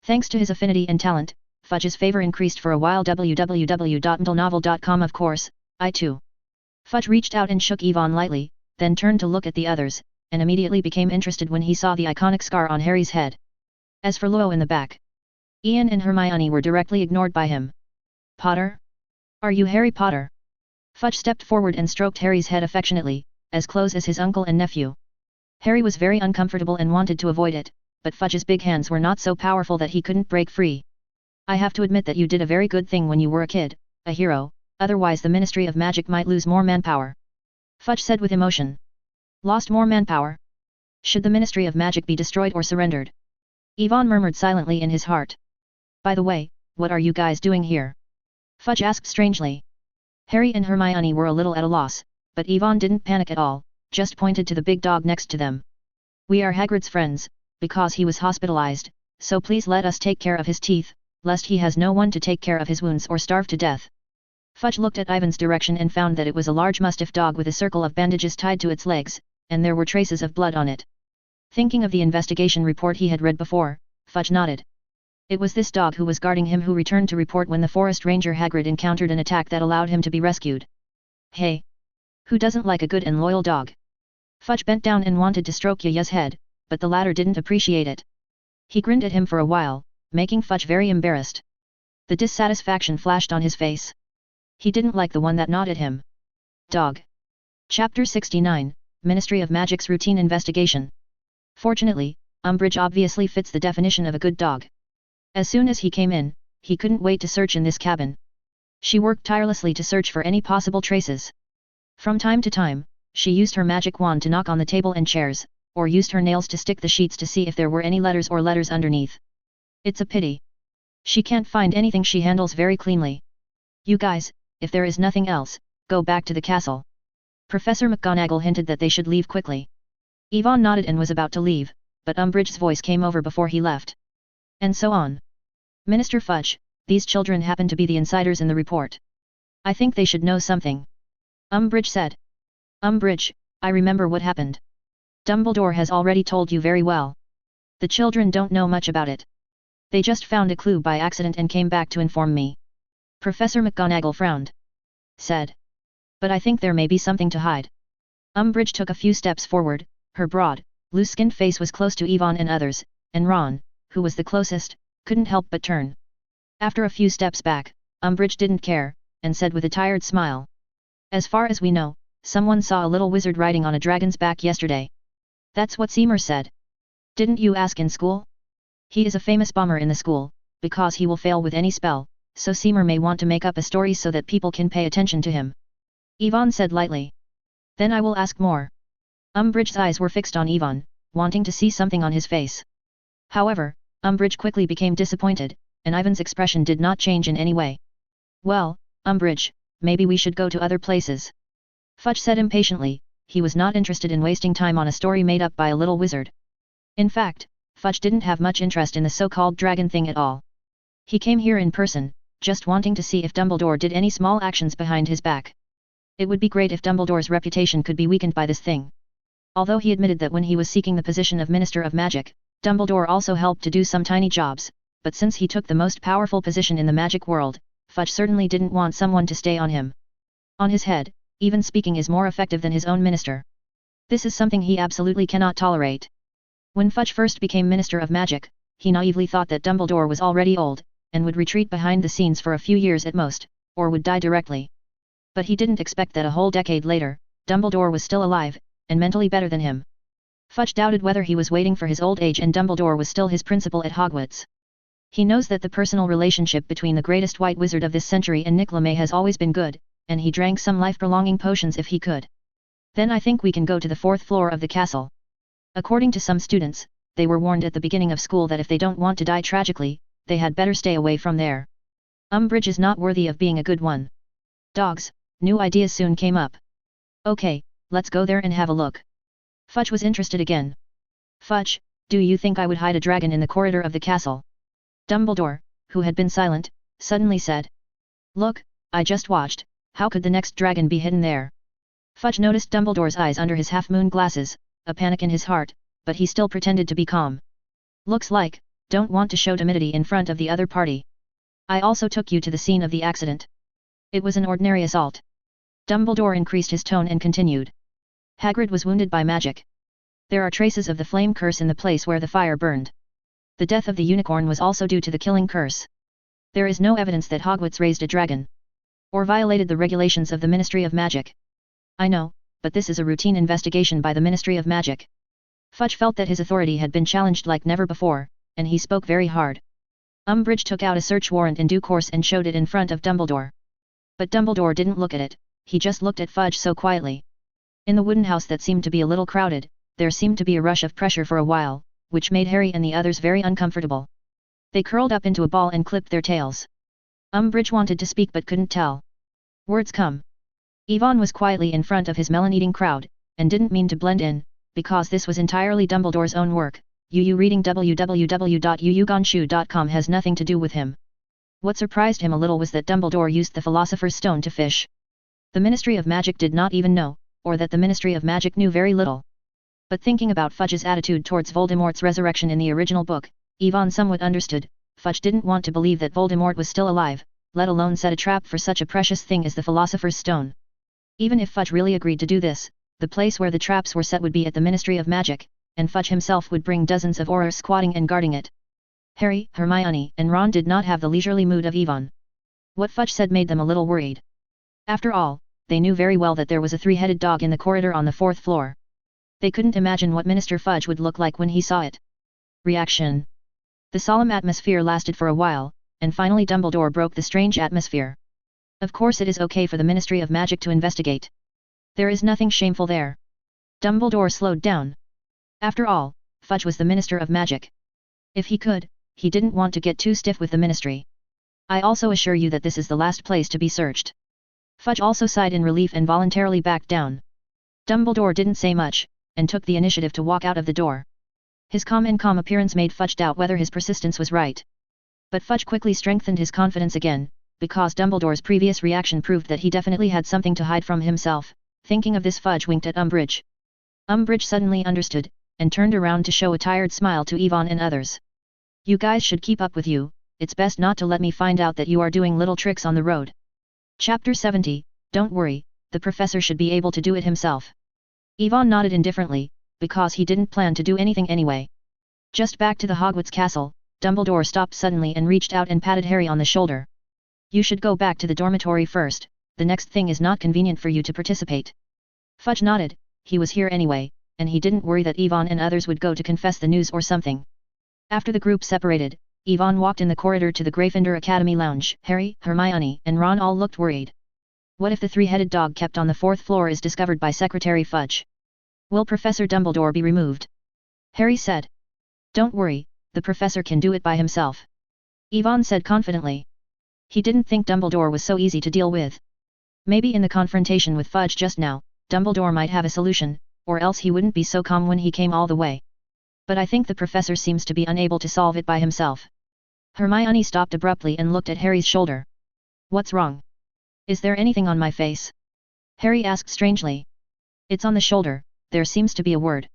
Thanks to his affinity and talent, Fudge's favor increased for a while. www.ndlenovel.com. Of course, I too. Fudge reached out and shook Yvonne lightly, then turned to look at the others, and immediately became interested when he saw the iconic scar on Harry's head. As for Leo in the back, Ian and Hermione were directly ignored by him. Potter? Are you Harry Potter? Fudge stepped forward and stroked Harry's head affectionately, as close as his uncle and nephew. Harry was very uncomfortable and wanted to avoid it, but Fudge's big hands were not so powerful that he couldn't break free. I have to admit that you did a very good thing when you were a kid, a hero, otherwise the Ministry of Magic might lose more manpower. Fudge said with emotion. Lost more manpower? Should the Ministry of Magic be destroyed or surrendered? Yvonne murmured silently in his heart. By the way, what are you guys doing here? Fudge asked strangely. Harry and Hermione were a little at a loss, but Yvonne didn't panic at all, just pointed to the big dog next to them. We are Hagrid's friends, because he was hospitalized, so please let us take care of his teeth, lest he has no one to take care of his wounds or starve to death. Fudge looked at Ivan's direction and found that it was a large mastiff dog with a circle of bandages tied to its legs, and there were traces of blood on it. Thinking of the investigation report he had read before, Fudge nodded. It was this dog who was guarding him who returned to report when the forest ranger Hagrid encountered an attack that allowed him to be rescued. Hey! Who doesn't like a good and loyal dog? Fudge bent down and wanted to stroke Yaya's head, but the latter didn't appreciate it. He grinned at him for a while, making Fudge very embarrassed. The dissatisfaction flashed on his face. He didn't like the one that gnawed at him. Dog. Chapter 69, Ministry of Magic's Routine Investigation. Fortunately, Umbridge obviously fits the definition of a good dog. As soon as he came in, he couldn't wait to search in this cabin. She worked tirelessly to search for any possible traces. From time to time, she used her magic wand to knock on the table and chairs, or used her nails to stick the sheets to see if there were any letters or letters underneath. It's a pity. She can't find anything she handles very cleanly. You guys, if there is nothing else, go back to the castle. Professor McGonagall hinted that they should leave quickly. Yvonne nodded and was about to leave, but Umbridge's voice came over before he left. And so on. Minister Fudge, these children happen to be the insiders in the report. I think they should know something. Umbridge said. Umbridge, I remember what happened. Dumbledore has already told you very well. The children don't know much about it. They just found a clue by accident and came back to inform me. Professor McGonagall frowned. Said. But I think there may be something to hide. Umbridge took a few steps forward, her broad, loose-skinned face was close to Yvonne and others, and Ron, who was the closest, couldn't help but turn. After a few steps back, Umbridge didn't care, and said with a tired smile. As far as we know, someone saw a little wizard riding on a dragon's back yesterday. That's what Seymour said. Didn't you ask in school? He is a famous bomber in the school, because he will fail with any spell, so Seymour may want to make up a story so that people can pay attention to him. Yvonne said lightly. Then I will ask more. Umbridge's eyes were fixed on Yvonne, wanting to see something on his face. However, Umbridge quickly became disappointed, and Ivan's expression did not change in any way. Well, Umbridge, maybe we should go to other places. Fudge said impatiently, he was not interested in wasting time on a story made up by a little wizard. In fact, Fudge didn't have much interest in the so-called dragon thing at all. He came here in person, just wanting to see if Dumbledore did any small actions behind his back. It would be great if Dumbledore's reputation could be weakened by this thing. Although he admitted that when he was seeking the position of Minister of Magic, Dumbledore also helped to do some tiny jobs, but since he took the most powerful position in the magic world, Fudge certainly didn't want someone to stay on him. On his head, even speaking is more effective than his own minister. This is something he absolutely cannot tolerate. When Fudge first became Minister of Magic, he naively thought that Dumbledore was already old, and would retreat behind the scenes for a few years at most, or would die directly. But he didn't expect that a whole decade later, Dumbledore was still alive, and mentally better than him. Fudge doubted whether he was waiting for his old age and Dumbledore was still his principal at Hogwarts. He knows that the personal relationship between the greatest white wizard of this century and Nick LeMay has always been good, and he drank some life-prolonging potions if he could. Then I think we can go to the 4th floor of the castle. According to some students, they were warned at the beginning of school that if they don't want to die tragically, they had better stay away from there. Umbridge is not worthy of being a good one. Dogs, new ideas soon came up. Okay, let's go there and have a look. Fudge was interested again. Fudge, do you think I would hide a dragon in the corridor of the castle? Dumbledore, who had been silent, suddenly said. Look, I just watched, how could the next dragon be hidden there? Fudge noticed Dumbledore's eyes under his half-moon glasses, a panic in his heart, but he still pretended to be calm. Looks like, don't want to show timidity in front of the other party. I also took you to the scene of the accident. It was an ordinary assault. Dumbledore increased his tone and continued. Hagrid was wounded by magic. There are traces of the flame curse in the place where the fire burned. The death of the unicorn was also due to the killing curse. There is no evidence that Hogwarts raised a dragon, or violated the regulations of the Ministry of Magic. I know, but this is a routine investigation by the Ministry of Magic. Fudge felt that his authority had been challenged like never before, and he spoke very hard. Umbridge took out a search warrant in due course and showed it in front of Dumbledore. But Dumbledore didn't look at it, he just looked at Fudge so quietly. In the wooden house that seemed to be a little crowded, there seemed to be a rush of pressure for a while, which made Harry and the others very uncomfortable. They curled up into a ball and clipped their tails. Umbridge wanted to speak but couldn't tell. Words come. Yvonne was quietly in front of his melon-eating crowd, and didn't mean to blend in, because this was entirely Dumbledore's own work. Reading www.yuyugonshu.com has nothing to do with him. What surprised him a little was that Dumbledore used the Philosopher's Stone to fish. The Ministry of Magic did not even know, or that the Ministry of Magic knew very little. But thinking about Fudge's attitude towards Voldemort's resurrection in the original book, Yvonne somewhat understood. Fudge didn't want to believe that Voldemort was still alive, let alone set a trap for such a precious thing as the Philosopher's Stone. Even if Fudge really agreed to do this, the place where the traps were set would be at the Ministry of Magic, and Fudge himself would bring dozens of Aurors squatting and guarding it. Harry, Hermione, and Ron did not have the leisurely mood of Yvonne. What Fudge said made them a little worried. After all, they knew very well that there was a three-headed dog in the corridor on the 4th floor. They couldn't imagine what Minister Fudge would look like when he saw it. Reaction. The solemn atmosphere lasted for a while, and finally Dumbledore broke the strange atmosphere. Of course it is okay for the Ministry of Magic to investigate. There is nothing shameful there. Dumbledore slowed down. After all, Fudge was the Minister of Magic. If he could, he didn't want to get too stiff with the ministry. I also assure you that this is the last place to be searched. Fudge also sighed in relief and voluntarily backed down. Dumbledore didn't say much, and took the initiative to walk out of the door. His calm appearance made Fudge doubt whether his persistence was right. But Fudge quickly strengthened his confidence again, because Dumbledore's previous reaction proved that he definitely had something to hide from himself. Thinking of this, Fudge winked at Umbridge. Umbridge suddenly understood, and turned around to show a tired smile to Yvonne and others. You guys should keep up with you, it's best not to let me find out that you are doing little tricks on the road. Chapter 70, Don't worry, the professor should be able to do it himself. Yvonne nodded indifferently, because he didn't plan to do anything anyway. Just back to the Hogwarts castle, Dumbledore stopped suddenly and reached out and patted Harry on the shoulder. You should go back to the dormitory first, the next thing is not convenient for you to participate. Fudge nodded, he was here anyway, and he didn't worry that Yvonne and others would go to confess the news or something. After the group separated, Yvonne walked in the corridor to the Gryffindor Academy lounge. Harry, Hermione, and Ron all looked worried. What if the three-headed dog kept on the fourth floor is discovered by Secretary Fudge? Will Professor Dumbledore be removed? Harry said. Don't worry, the professor can do it by himself. Yvonne said confidently. He didn't think Dumbledore was so easy to deal with. Maybe in the confrontation with Fudge just now, Dumbledore might have a solution, or else he wouldn't be so calm when he came all the way. But I think the professor seems to be unable to solve it by himself. Hermione stopped abruptly and looked at Harry's shoulder. What's wrong? Is there anything on my face? Harry asked strangely. It's on the shoulder, there seems to be a word.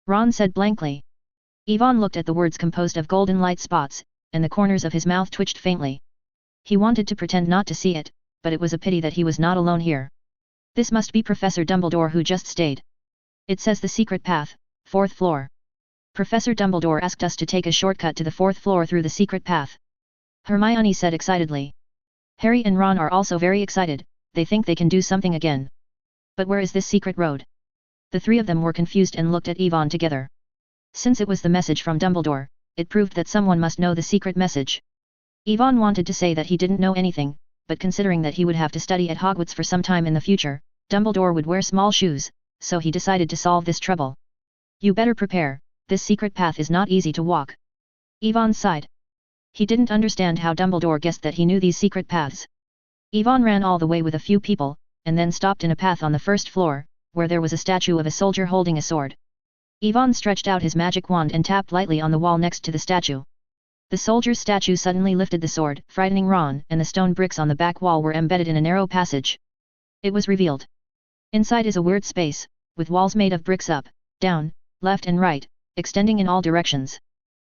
Ron said blankly. Yvonne looked at the words composed of golden light spots, and the corners of his mouth twitched faintly. He wanted to pretend not to see it, but it was a pity that he was not alone here. This must be Professor Dumbledore who just stayed. It says the secret path, 4th floor. Professor Dumbledore asked us to take a shortcut to the 4th floor through the secret path. Hermione said excitedly. Harry and Ron are also very excited, they think they can do something again. But where is this secret road? The three of them were confused and looked at Yvonne together. Since it was the message from Dumbledore, it proved that someone must know the secret message. Yvonne wanted to say that he didn't know anything, but considering that he would have to study at Hogwarts for some time in the future, Dumbledore would wear small shoes, so he decided to solve this trouble. You better prepare, this secret path is not easy to walk. Yvonne sighed. He didn't understand how Dumbledore guessed that he knew these secret paths. Yvonne ran all the way with a few people, and then stopped in a path on the 1st floor, where there was a statue of a soldier holding a sword. Yvonne stretched out his magic wand and tapped lightly on the wall next to the statue. The soldier's statue suddenly lifted the sword, frightening Ron, and the stone bricks on the back wall were embedded in a narrow passage. It was revealed. Inside is a weird space, with walls made of bricks up, down, left and right, extending in all directions.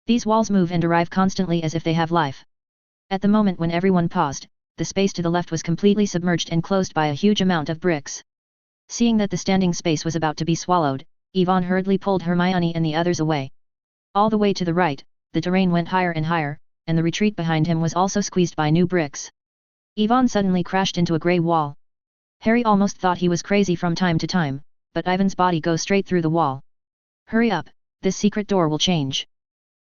These walls move and arrive constantly as if they have life. At the moment when everyone paused, the space to the left was completely submerged and closed by a huge amount of bricks. Seeing that the standing space was about to be swallowed, Yvonne hurriedly pulled Hermione and the others away. All the way to the right, the terrain went higher and higher, and the retreat behind him was also squeezed by new bricks. Yvonne suddenly crashed into a grey wall. Harry almost thought he was crazy from time to time, but Ivan's body goes straight through the wall. Hurry up, this secret door will change.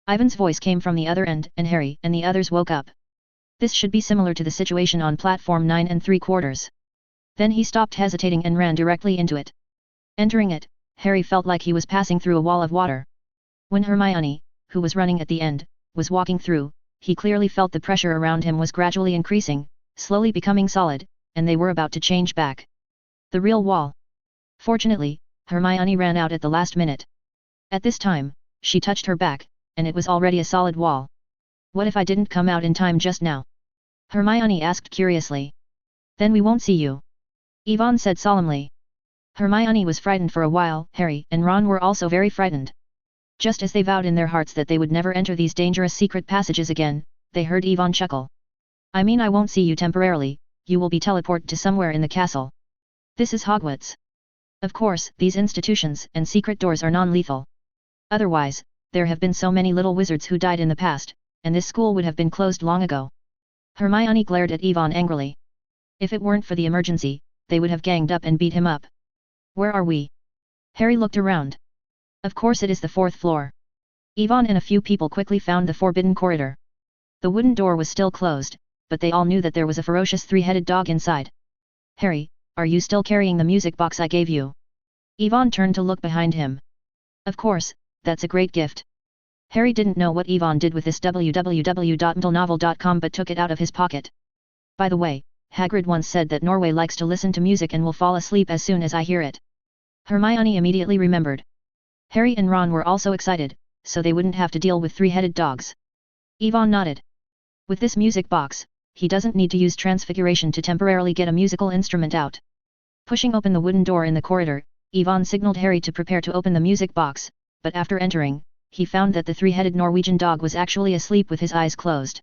Ivan's voice came from the other end, and Harry and the others woke up. This should be similar to the situation on platform 9 3/4. Then he stopped hesitating and ran directly into it. Entering it, Harry felt like he was passing through a wall of water. When Hermione, who was running at the end, was walking through, he clearly felt the pressure around him was gradually increasing, slowly becoming solid, and they were about to change back. The real wall. Fortunately, Hermione ran out at the last minute. At this time, she touched her back, and it was already a solid wall. What if I didn't come out in time just now? Hermione asked curiously. Then we won't see you. Yvonne said solemnly. Hermione was frightened for a while. Harry and Ron were also very frightened. Just as they vowed in their hearts that they would never enter these dangerous secret passages again, they heard Yvonne chuckle. I mean, I won't see you temporarily, you will be teleported to somewhere in the castle. This is Hogwarts. Of course, these institutions and secret doors are non-lethal. Otherwise, there have been so many little wizards who died in the past, and this school would have been closed long ago. Hermione glared at Yvonne angrily. If it weren't for the emergency, they would have ganged up and beat him up. Where are we? Harry looked around. Of course it is the 4th floor. Yvonne and a few people quickly found the forbidden corridor. The wooden door was still closed, but they all knew that there was a ferocious three-headed dog inside. Harry, are you still carrying the music box I gave you? Yvonne turned to look behind him. Of course, that's a great gift. Harry didn't know what Yvonne did with this www.mtlnovel.com but took it out of his pocket. By the way, Hagrid once said that Norway likes to listen to music and will fall asleep as soon as I hear it. Hermione immediately remembered. Harry and Ron were also excited, so they wouldn't have to deal with three-headed dogs. Yvonne nodded. With this music box, he doesn't need to use transfiguration to temporarily get a musical instrument out. Pushing open the wooden door in the corridor, Yvonne signaled Harry to prepare to open the music box, but after entering, he found that the three-headed Norwegian dog was actually asleep with his eyes closed.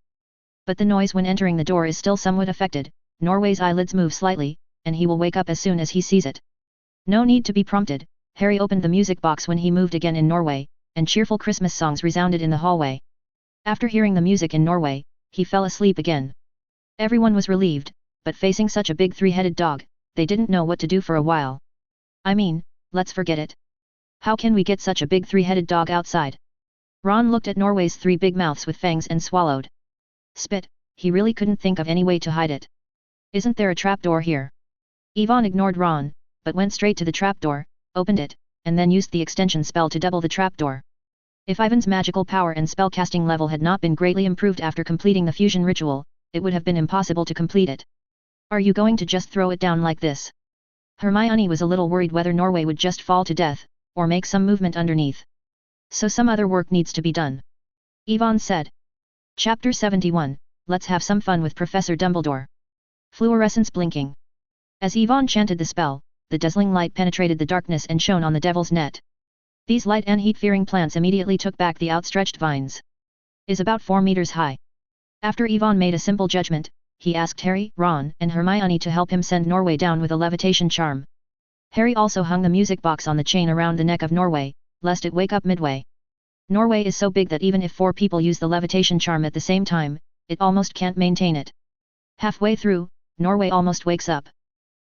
But the noise when entering the door is still somewhat affected. Norway's eyelids move slightly, and he will wake up as soon as he sees it. No need to be prompted, Harry opened the music box when he moved again in Norway, and cheerful Christmas songs resounded in the hallway. After hearing the music in Norway, he fell asleep again. Everyone was relieved, but facing such a big three-headed dog, they didn't know what to do for a while. I mean, let's forget it. How can we get such a big three-headed dog outside? Ron looked at Norway's three big mouths with fangs and swallowed. Spit, he really couldn't think of any way to hide it. Isn't there a trapdoor here? Yvonne ignored Ron, but went straight to the trapdoor, opened it, and then used the extension spell to double the trapdoor. If Ivan's magical power and spellcasting level had not been greatly improved after completing the fusion ritual, it would have been impossible to complete it. Are you going to just throw it down like this? Hermione was a little worried whether Norway would just fall to death, or make some movement underneath. So some other work needs to be done. Yvonne said. Chapter 71, Let's have some fun with Professor Dumbledore. Fluorescence blinking. As Yvonne chanted the spell, the dazzling light penetrated the darkness and shone on the devil's net. These light and heat-fearing plants immediately took back the outstretched vines. Is about 4 meters high. After Yvonne made a simple judgment, he asked Harry, Ron, and Hermione to help him send Norway down with a levitation charm. Harry also hung the music box on the chain around the neck of Norway, lest it wake up midway. Norway is so big that even if 4 people use the levitation charm at the same time, it almost can't maintain it. Halfway through, Norway almost wakes up.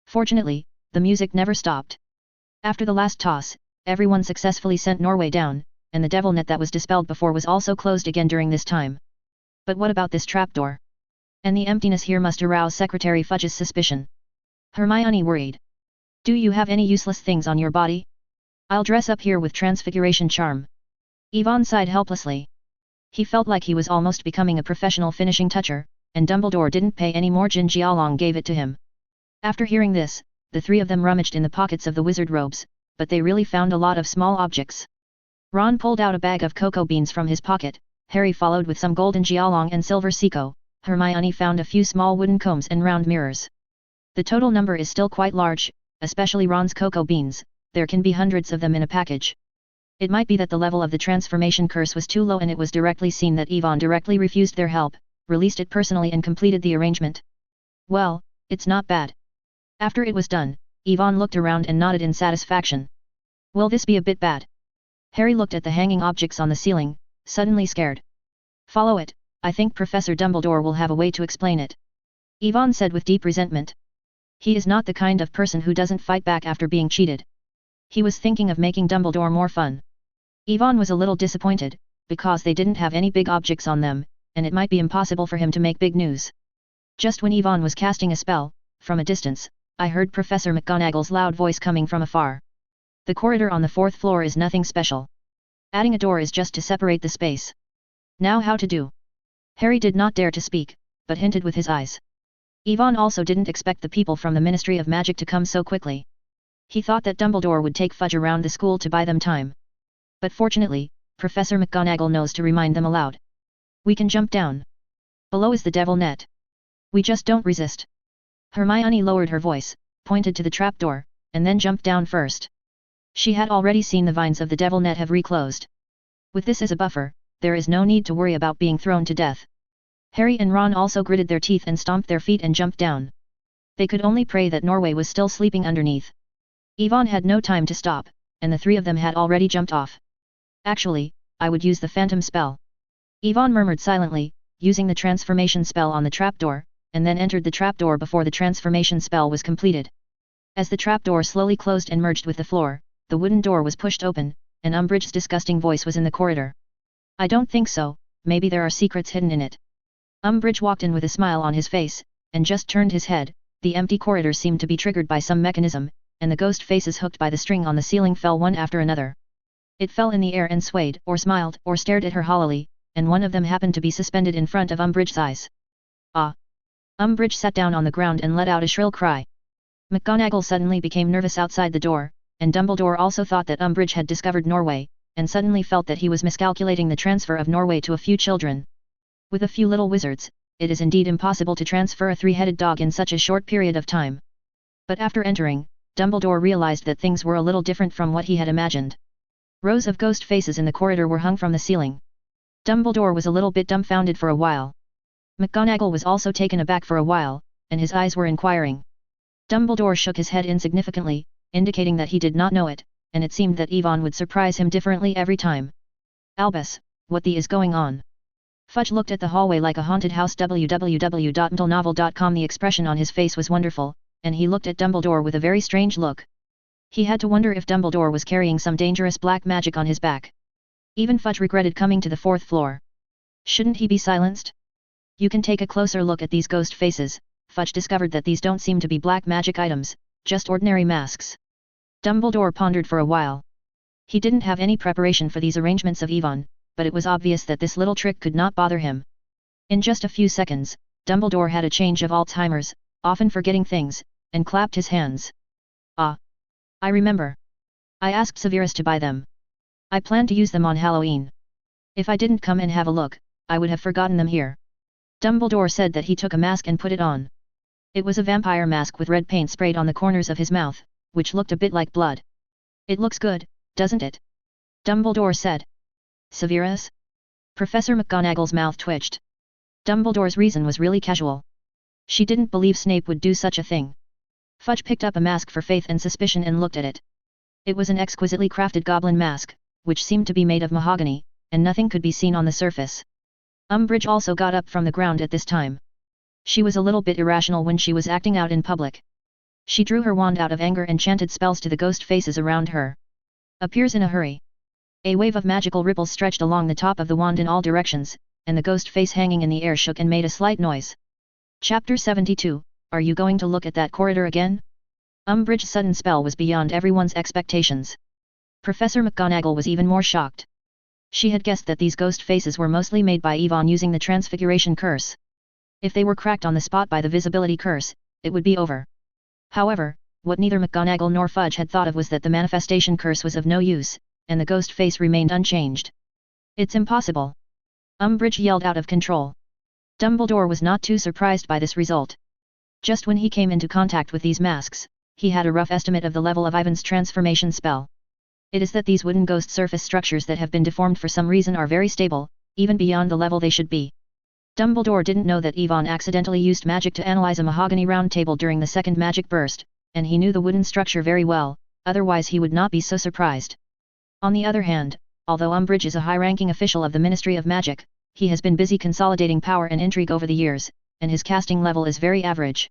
Fortunately, the music never stopped. After the last toss, everyone successfully sent Norway down, and the devil net that was dispelled before was also closed again during this time. But what about this trapdoor? And the emptiness here must arouse Secretary Fudge's suspicion. Hermione worried. Do you have any useless things on your body? I'll dress up here with transfiguration charm. Yvonne sighed helplessly. He felt like he was almost becoming a professional finishing toucher, and Dumbledore didn't pay any more. Jin Jialong gave it to him. After hearing this, the three of them rummaged in the pockets of the wizard robes, but they really found a lot of small objects. Ron pulled out a bag of cocoa beans from his pocket, Harry followed with some golden Jialong and silver Seiko, Hermione found a few small wooden combs and round mirrors. The total number is still quite large, especially Ron's cocoa beans, there can be hundreds of them in a package. It might be that the level of the transformation curse was too low and it was directly seen that Yvonne directly refused their help, released it personally and completed the arrangement. Well, it's not bad. After it was done, Yvonne looked around and nodded in satisfaction. Will this be a bit bad? Harry looked at the hanging objects on the ceiling, suddenly scared. Follow it, I think Professor Dumbledore will have a way to explain it. Yvonne said with deep resentment. He is not the kind of person who doesn't fight back after being cheated. He was thinking of making Dumbledore more fun. Yvonne was a little disappointed, because they didn't have any big objects on them, and it might be impossible for him to make big news. Just when Yvonne was casting a spell, from a distance, I heard Professor McGonagall's loud voice coming from afar. The corridor on the 4th floor is nothing special. Adding a door is just to separate the space. Now how to do? Harry did not dare to speak, but hinted with his eyes. Yvonne also didn't expect the people from the Ministry of Magic to come so quickly. He thought that Dumbledore would take Fudge around the school to buy them time. But fortunately, Professor McGonagall knows to remind them aloud. We can jump down. Below is the devil net. We just don't resist. Hermione lowered her voice, pointed to the trapdoor, and then jumped down first. She had already seen the vines of the devil net have reclosed. With this as a buffer, there is no need to worry about being thrown to death. Harry and Ron also gritted their teeth and stomped their feet and jumped down. They could only pray that Norway was still sleeping underneath. Yvonne had no time to stop, and the three of them had already jumped off. Actually, I would use the phantom spell. Yvonne murmured silently, using the transformation spell on the trapdoor, and then entered the trapdoor before the transformation spell was completed. As the trapdoor slowly closed and merged with the floor, the wooden door was pushed open, and Umbridge's disgusting voice was in the corridor. I don't think so, maybe there are secrets hidden in it. Umbridge walked in with a smile on his face, and just turned his head, the empty corridor seemed to be triggered by some mechanism, and the ghost faces hooked by the string on the ceiling fell one after another. It fell in the air and swayed, or smiled, or stared at her hollowly, and one of them happened to be suspended in front of Umbridge's eyes. Ah! Umbridge sat down on the ground and let out a shrill cry. McGonagall suddenly became nervous outside the door, and Dumbledore also thought that Umbridge had discovered Norway, and suddenly felt that he was miscalculating the transfer of Norway to a few children. With a few little wizards, it is indeed impossible to transfer a three-headed dog in such a short period of time. But after entering, Dumbledore realized that things were a little different from what he had imagined. Rows of ghost faces in the corridor were hung from the ceiling. Dumbledore was a little bit dumbfounded for a while. McGonagall was also taken aback for a while, and his eyes were inquiring. Dumbledore shook his head insignificantly, indicating that he did not know it, and it seemed that Yvonne would surprise him differently every time. Albus, what the is going on? Fudge looked at the hallway like a haunted house. www.mtlnovel.com. The expression on his face was wonderful, and he looked at Dumbledore with a very strange look. He had to wonder if Dumbledore was carrying some dangerous black magic on his back. Even Fudge regretted coming to the fourth floor. Shouldn't he be silenced? You can take a closer look at these ghost faces. Fudge discovered that these don't seem to be black magic items, just ordinary masks. Dumbledore pondered for a while. He didn't have any preparation for these arrangements of Yvonne, but it was obvious that this little trick could not bother him. In just a few seconds, Dumbledore had a change of Alzheimer's, often forgetting things, and clapped his hands. Ah! I remember. I asked Severus to buy them. I planned to use them on Halloween. If I didn't come and have a look, I would have forgotten them here. Dumbledore said that he took a mask and put it on. It was a vampire mask with red paint sprayed on the corners of his mouth, which looked a bit like blood. It looks good, doesn't it? Dumbledore said. Severus? Professor McGonagall's mouth twitched. Dumbledore's reason was really casual. She didn't believe Snape would do such a thing. Fudge picked up a mask for faith and suspicion and looked at it. It was an exquisitely crafted goblin mask, which seemed to be made of mahogany, and nothing could be seen on the surface. Umbridge also got up from the ground at this time. She was a little bit irrational when she was acting out in public. She drew her wand out of anger and chanted spells to the ghost faces around her. Appears in a hurry. A wave of magical ripples stretched along the top of the wand in all directions, and the ghost face hanging in the air shook and made a slight noise. Chapter 72, Are you going to look at that corridor again? Umbridge's sudden spell was beyond everyone's expectations. Professor McGonagall was even more shocked. She had guessed that these ghost faces were mostly made by Yvonne using the Transfiguration curse. If they were cracked on the spot by the Visibility curse, it would be over. However, what neither McGonagall nor Fudge had thought of was that the manifestation curse was of no use, and the ghost face remained unchanged. It's impossible! Umbridge yelled out of control. Dumbledore was not too surprised by this result. Just when he came into contact with these masks, he had a rough estimate of the level of Ivan's transformation spell. It is that these wooden ghost surface structures that have been deformed for some reason are very stable, even beyond the level they should be. Dumbledore didn't know that Yvonne accidentally used magic to analyze a mahogany round table during the second magic burst, and he knew the wooden structure very well, otherwise he would not be so surprised. On the other hand, although Umbridge is a high-ranking official of the Ministry of Magic, he has been busy consolidating power and intrigue over the years, and his casting level is very average.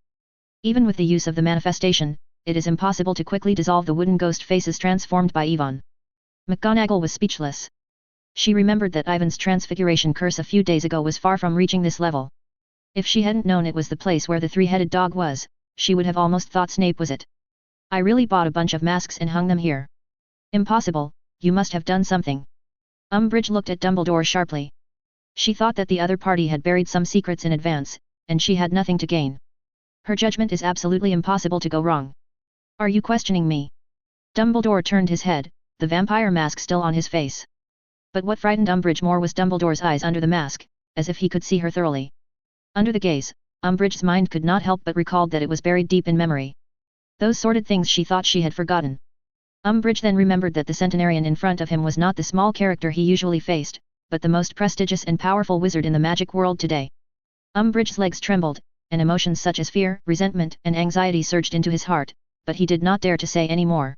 Even with the use of the manifestation, it is impossible to quickly dissolve the wooden ghost faces transformed by Yvonne. McGonagall was speechless. She remembered that Ivan's transfiguration curse a few days ago was far from reaching this level. If she hadn't known it was the place where the three-headed dog was, she would have almost thought Snape was it. I really bought a bunch of masks and hung them here. Impossible, you must have done something. Umbridge looked at Dumbledore sharply. She thought that the other party had buried some secrets in advance, and she had nothing to gain. Her judgment is absolutely impossible to go wrong. Are you questioning me? Dumbledore turned his head, the vampire mask still on his face. But what frightened Umbridge more was Dumbledore's eyes under the mask, as if he could see her thoroughly. Under the gaze, Umbridge's mind could not help but recalled that it was buried deep in memory. Those sordid things she thought she had forgotten. Umbridge then remembered that the centenarian in front of him was not the small character he usually faced, but the most prestigious and powerful wizard in the magic world today. Umbridge's legs trembled, and emotions such as fear, resentment, and anxiety surged into his heart, but he did not dare to say any more.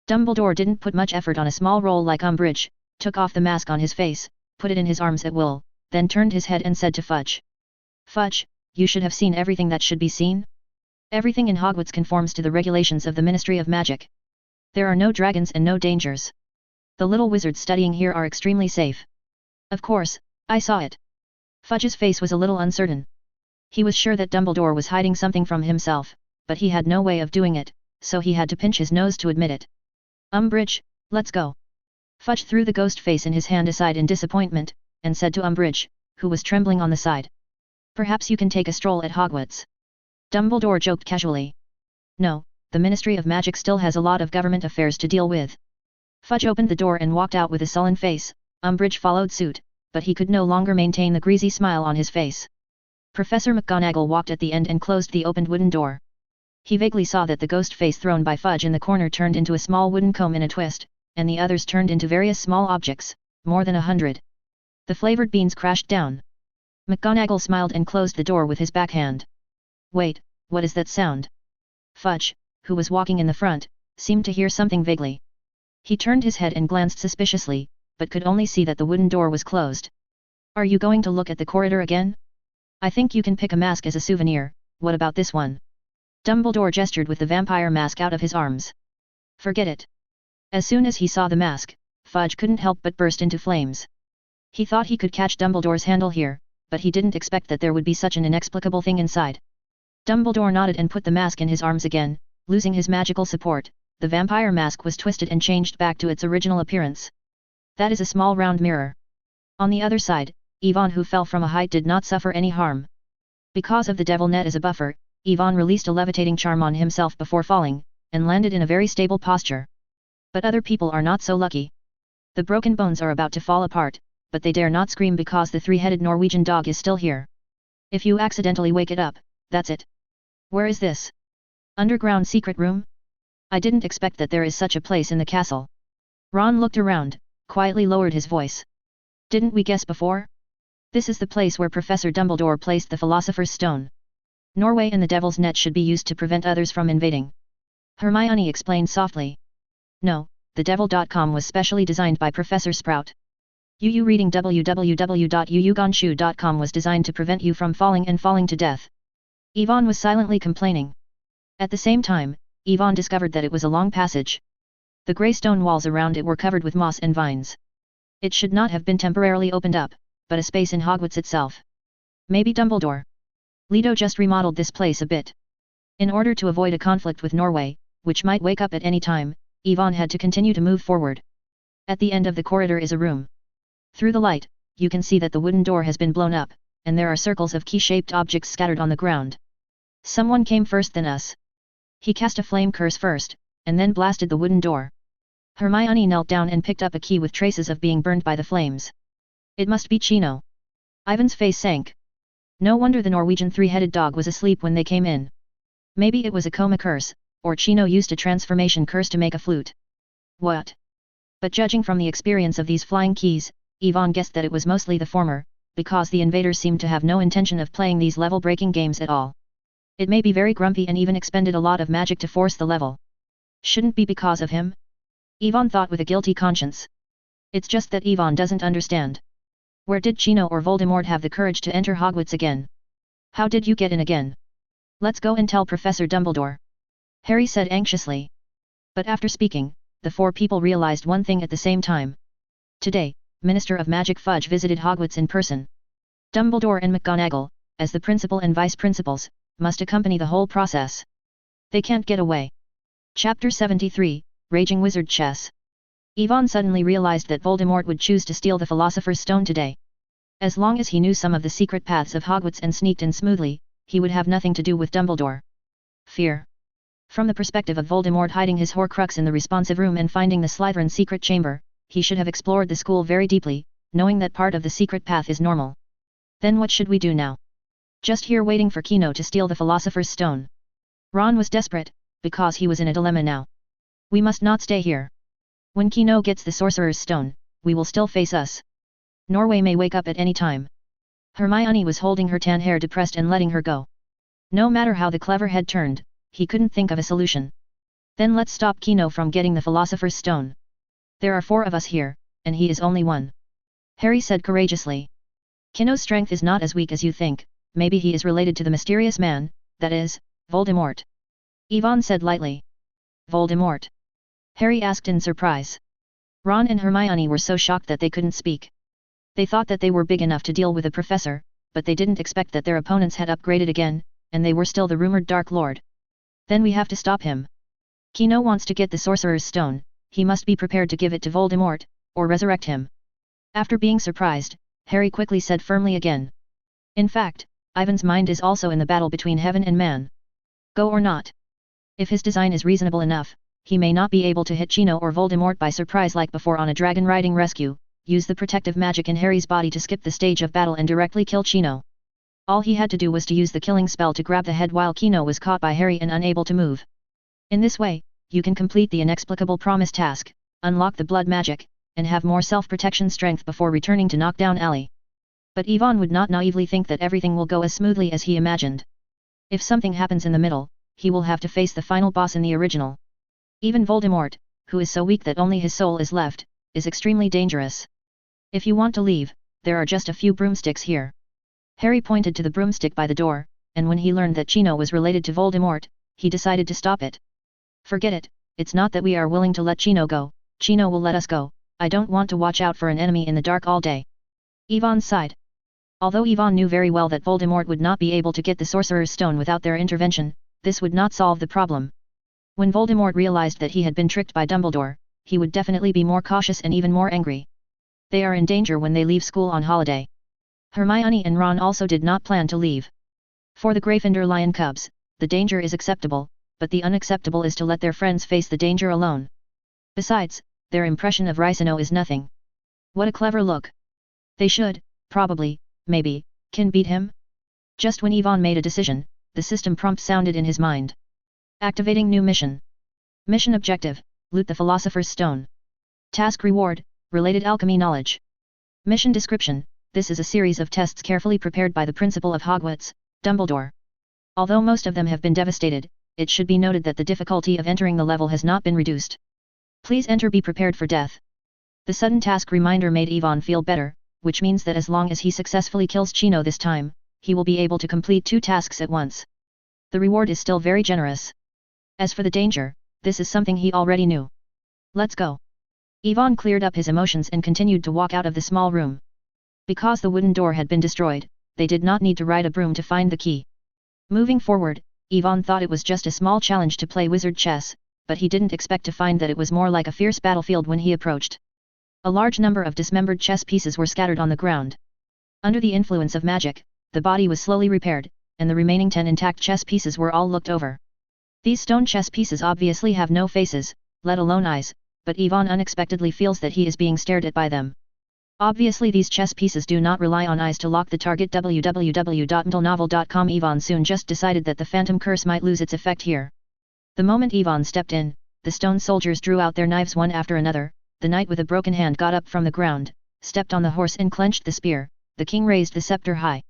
Dumbledore didn't put much effort on a small role like Umbridge, took off the mask on his face, put it in his arms at will, then turned his head and said to Fudge. Fudge, you should have seen everything that should be seen. Everything in Hogwarts conforms to the regulations of the Ministry of Magic. There are no dragons and no dangers. The little wizards studying here are extremely safe. Of course, I saw it. Fudge's face was a little uncertain. He was sure that Dumbledore was hiding something from himself, but he had no way of doing it, so he had to pinch his nose to admit it. Umbridge, let's go. Fudge threw the ghost face in his hand aside in disappointment, and said to Umbridge, who was trembling on the side. Perhaps you can take a stroll at Hogwarts. Dumbledore joked casually. No, the Ministry of Magic still has a lot of government affairs to deal with. Fudge opened the door and walked out with a sullen face. Umbridge followed suit, but he could no longer maintain the greasy smile on his face. Professor McGonagall walked at the end and closed the opened wooden door. He vaguely saw that the ghost face thrown by Fudge in the corner turned into a small wooden comb in a twist, and the others turned into various small objects, more than 100. The flavored beans crashed down. McGonagall smiled and closed the door with his backhand. Wait, what is that sound? Fudge, who was walking in the front, seemed to hear something vaguely. He turned his head and glanced suspiciously, but could only see that the wooden door was closed. Are you going to look at the corridor again? I think you can pick a mask as a souvenir. What about this one? Dumbledore gestured with the vampire mask out of his arms. Forget it. As soon as he saw the mask, Fudge couldn't help but burst into flames. He thought he could catch Dumbledore's handle here, but he didn't expect that there would be such an inexplicable thing inside. Dumbledore nodded and put the mask in his arms again, losing his magical support. The vampire mask was twisted and changed back to its original appearance. That is a small round mirror. On the other side, Yvonne, who fell from a height, did not suffer any harm. Because of the devil net as a buffer, Yvonne released a levitating charm on himself before falling, and landed in a very stable posture. But other people are not so lucky. The broken bones are about to fall apart, but they dare not scream because the three-headed Norwegian dog is still here. If you accidentally wake it up, that's it. Where is this? Underground secret room? I didn't expect that there is such a place in the castle. Ron looked around, quietly lowered his voice. Didn't we guess before? This is the place where Professor Dumbledore placed the Philosopher's Stone. Norway and the Devil's Net should be used to prevent others from invading. Hermione explained softly. No, the Devil.com was specially designed by Professor Sprout. UU reading www.uuganshu.com was designed to prevent you from falling and falling to death. Yvonne was silently complaining. At the same time, Yvonne discovered that it was a long passage. The grey stone walls around it were covered with moss and vines. It should not have been temporarily opened up, but a space in Hogwarts itself. Maybe Dumbledore. Leto just remodeled this place a bit. In order to avoid a conflict with Norway, which might wake up at any time, Yvonne had to continue to move forward. At the end of the corridor is a room. Through the light, you can see that the wooden door has been blown up, and there are circles of key-shaped objects scattered on the ground. Someone came first than us. He cast a flame curse first, and then blasted the wooden door. Hermione knelt down and picked up a key with traces of being burned by the flames. It must be Chino. Ivan's face sank. No wonder the Norwegian three-headed dog was asleep when they came in. Maybe it was a coma curse, or Chino used a transformation curse to make a flute. What? But judging from the experience of these flying keys, Yvonne guessed that it was mostly the former, because the invaders seemed to have no intention of playing these level-breaking games at all. It may be very grumpy and even expended a lot of magic to force the level. Shouldn't be because of him? Yvonne thought with a guilty conscience. It's just that Yvonne doesn't understand. Where did Chino or Voldemort have the courage to enter Hogwarts again? How did you get in again? Let's go and tell Professor Dumbledore. Harry said anxiously. But after speaking, the four people realized one thing at the same time. Today, Minister of Magic Fudge visited Hogwarts in person. Dumbledore and McGonagall, as the principal and vice principals, must accompany the whole process. They can't get away. Chapter 73, Raging Wizard Chess. Yvonne suddenly realized that Voldemort would choose to steal the Philosopher's Stone today. As long as he knew some of the secret paths of Hogwarts and sneaked in smoothly, he would have nothing to do with Dumbledore. Fear. From the perspective of Voldemort hiding his Horcrux in the responsive room and finding the Slytherin secret chamber, he should have explored the school very deeply, knowing that part of the secret path is normal. Then what should we do now? Just here waiting for Chino to steal the Philosopher's Stone. Ron was desperate, because he was in a dilemma now. We must not stay here. When Chino gets the Sorcerer's Stone, we will still face us. Norway may wake up at any time. Hermione was holding her tan hair depressed and letting her go. No matter how the clever head turned, he couldn't think of a solution. Then let's stop Chino from getting the Philosopher's Stone. There are 4 of us here, and he is only one. Harry said courageously. Chino's strength is not as weak as you think, maybe he is related to the mysterious man, that is, Voldemort. Yvonne said lightly. Voldemort? Harry asked in surprise. Ron and Hermione were so shocked that they couldn't speak. They thought that they were big enough to deal with a professor, but they didn't expect that their opponents had upgraded again, and they were still the rumored Dark Lord. Then we have to stop him. Kino wants to get the Sorcerer's Stone, he must be prepared to give it to Voldemort, or resurrect him. After being surprised, Harry quickly said firmly again. In fact, Ivan's mind is also in the battle between heaven and man. Go or not? If his design is reasonable enough, he may not be able to hit Chino or Voldemort by surprise like before on a dragon riding rescue, use the protective magic in Harry's body to skip the stage of battle and directly kill Chino. All he had to do was to use the killing spell to grab the head while Kino was caught by Harry and unable to move. In this way, you can complete the inexplicable promise task, unlock the blood magic, and have more self-protection strength before returning to Knockoff Alley. But Ivan would not naively think that everything will go as smoothly as he imagined. If something happens in the middle, he will have to face the final boss in the original. Even Voldemort, who is so weak that only his soul is left, is extremely dangerous. If you want to leave, there are just a few broomsticks here. Harry pointed to the broomstick by the door, and when he learned that Chino was related to Voldemort, he decided to stop it. Forget it, it's not that we are willing to let Chino go, Chino will let us go, I don't want to watch out for an enemy in the dark all day. Ivan sighed. Although Ivan knew very well that Voldemort would not be able to get the Sorcerer's Stone without their intervention, this would not solve the problem. When Voldemort realized that he had been tricked by Dumbledore, he would definitely be more cautious and even more angry. They are in danger when they leave school on holiday. Hermione and Ron also did not plan to leave. For the Gryffindor lion cubs, the danger is acceptable, but the unacceptable is to let their friends face the danger alone. Besides, their impression of Ricino is nothing. What a clever look. They should, probably, maybe, can beat him? Just when Ivan made a decision, the system prompt sounded in his mind. Activating new mission. Mission objective, loot the Philosopher's Stone. Task reward, related alchemy knowledge. Mission description, this is a series of tests carefully prepared by the principal of Hogwarts, Dumbledore. Although most of them have been devastated, it should be noted that the difficulty of entering the level has not been reduced. Please enter be prepared for death. The sudden task reminder made Ivan feel better, which means that as long as he successfully kills Chino this time, he will be able to complete 2 tasks at once. The reward is still very generous. As for the danger, this is something he already knew. Let's go. Ivan cleared up his emotions and continued to walk out of the small room. Because the wooden door had been destroyed, they did not need to ride a broom to find the key. Moving forward, Ivan thought it was just a small challenge to play wizard chess, but he didn't expect to find that it was more like a fierce battlefield when he approached. A large number of dismembered chess pieces were scattered on the ground. Under the influence of magic, the body was slowly repaired, and the remaining 10 intact chess pieces were all looked over. These stone chess pieces obviously have no faces, let alone eyes, but Ivan unexpectedly feels that he is being stared at by them. Obviously these chess pieces do not rely on eyes to lock the target. www.mtlnovel.com. Ivan soon just decided that the phantom curse might lose its effect here. The moment Ivan stepped in, the stone soldiers drew out their knives one after another, the knight with a broken hand got up from the ground, stepped on the horse and clenched the spear, the king raised the scepter high.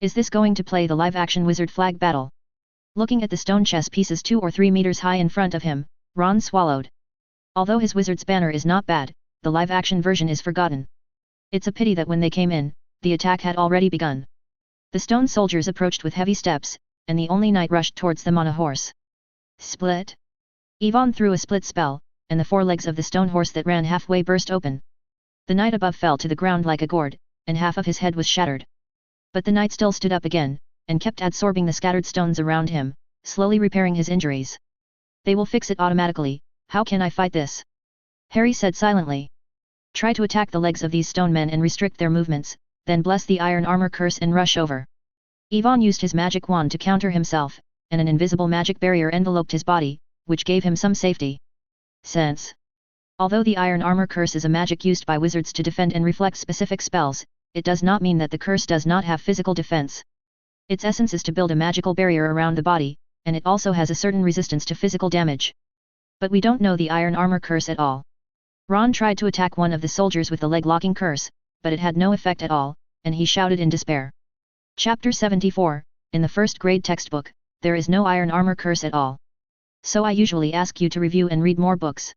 Is this going to play the live-action wizard flag battle? Looking at the stone chess pieces 2 or 3 meters high in front of him, Ron swallowed. Although his wizard's banner is not bad, the live-action version is forgotten. It's a pity that when they came in, the attack had already begun. The stone soldiers approached with heavy steps, and the only knight rushed towards them on a horse. Split? Ivan threw a split spell, and the 4 legs of the stone horse that ran halfway burst open. The knight above fell to the ground like a gourd, and half of his head was shattered. But the knight still stood up again, and kept adsorbing the scattered stones around him, slowly repairing his injuries. They will fix it automatically, how can I fight this? Harry said silently. Try to attack the legs of these stone men and restrict their movements, then bless the iron armor curse and rush over. Ivan used his magic wand to counter himself, and an invisible magic barrier enveloped his body, which gave him some safety. Sense. Although the iron armor curse is a magic used by wizards to defend and reflect specific spells, it does not mean that the curse does not have physical defense. Its essence is to build a magical barrier around the body, and it also has a certain resistance to physical damage. But we don't know the iron armor curse at all. Ron tried to attack one of the soldiers with the leg-locking curse, but it had no effect at all, and he shouted in despair. Chapter 74, in the first grade textbook, there is no iron armor curse at all. So I usually ask you to review and read more books.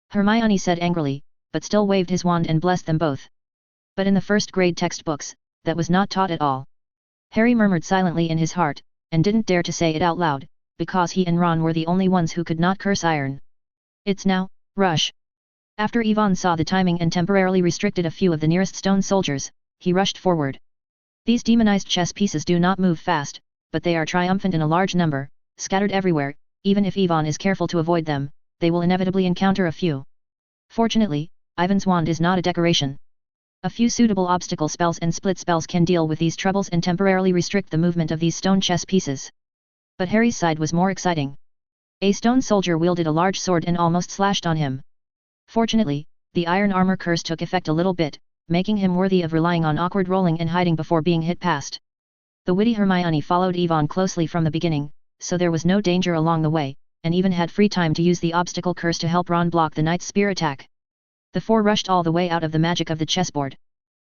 Hermione said angrily, but still waved his wand and blessed them both. But in the first grade textbooks, that was not taught at all. Harry murmured silently in his heart, and didn't dare to say it out loud, because he and Ron were the only ones who could not curse iron. It's now, rush. After Ivan saw the timing and temporarily restricted a few of the nearest stone soldiers, he rushed forward. These demonized chess pieces do not move fast, but they are triumphant in a large number, scattered everywhere. even if Yvonne is careful to avoid them, they will inevitably encounter a few. Fortunately, Ivan's wand is not a decoration. A few suitable obstacle spells and split spells can deal with these troubles and temporarily restrict the movement of these stone chess pieces. But Harry's side was more exciting. A stone soldier wielded a large sword and almost slashed on him. Fortunately, the iron armor curse took effect a little bit, making him worthy of relying on awkward rolling and hiding before being hit past. The witty Hermione followed Yvonne closely from the beginning, so there was no danger along the way, and even had free time to use the obstacle curse to help Ron block the knight's spear attack. The four rushed all the way out of the magic of the chessboard.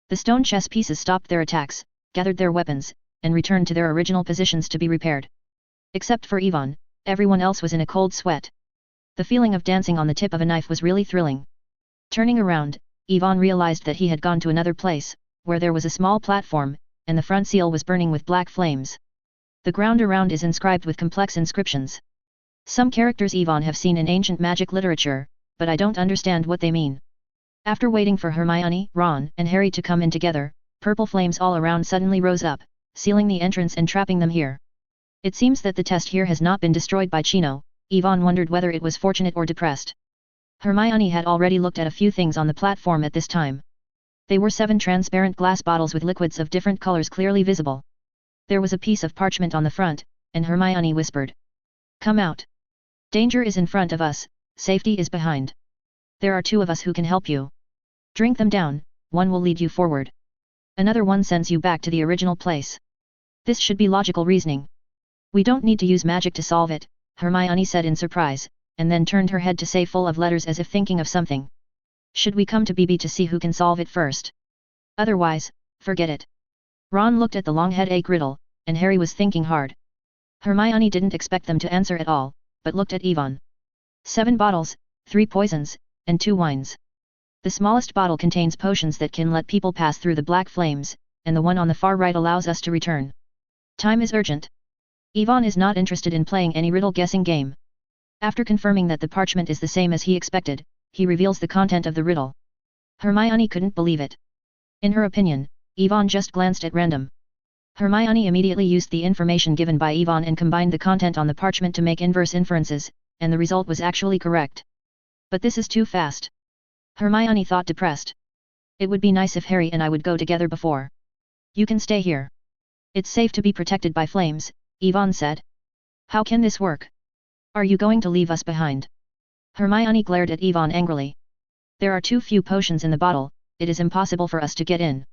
The stone chess pieces stopped their attacks, gathered their weapons, and returned to their original positions to be repaired. Except for Yvonne, everyone else was in a cold sweat. The feeling of dancing on the tip of a knife was really thrilling. Turning around, Yvonne realized that he had gone to another place, where there was a small platform, and the front seal was burning with black flames. The ground around is inscribed with complex inscriptions. Some characters Yvonne have seen in ancient magic literature, but I don't understand what they mean. After waiting for Hermione, Ron, and Harry to come in together, purple flames all around suddenly rose up, sealing the entrance and trapping them here. It seems that the test here has not been destroyed by Chino. Yvonne wondered whether it was fortunate or depressed. Hermione had already looked at a few things on the platform at this time. They were 7 transparent glass bottles with liquids of different colors clearly visible. There was a piece of parchment on the front, and Hermione whispered, "Come out. Danger is in front of us, safety is behind. There are 2 of us who can help you. Drink them down, one will lead you forward. Another one sends you back to the original place. This should be logical reasoning. We don't need to use magic to solve it," Hermione said in surprise, and then turned her head to say full of letters as if thinking of something. "Should we come to BB to see who can solve it first? Otherwise, forget it." Ron looked at the long headache riddle, and Harry was thinking hard. Hermione didn't expect them to answer at all, but looked at Yvonne. 7 bottles, 3 poisons, and 2 wines. The smallest bottle contains potions that can let people pass through the black flames, and the one on the far right allows us to return. Time is urgent. Yvonne is not interested in playing any riddle-guessing game. After confirming that the parchment is the same as he expected, he reveals the content of the riddle. Hermione couldn't believe it. In her opinion, Yvonne just glanced at random. Hermione immediately used the information given by Yvonne and combined the content on the parchment to make inverse inferences, and the result was actually correct. But this is too fast. Hermione thought depressed. It would be nice if Harry and I would go together before. You can stay here. It's safe to be protected by flames, Yvonne said. How can this work? Are you going to leave us behind? Hermione glared at Yvonne angrily. There are too few potions in the bottle, it is impossible for us to get in.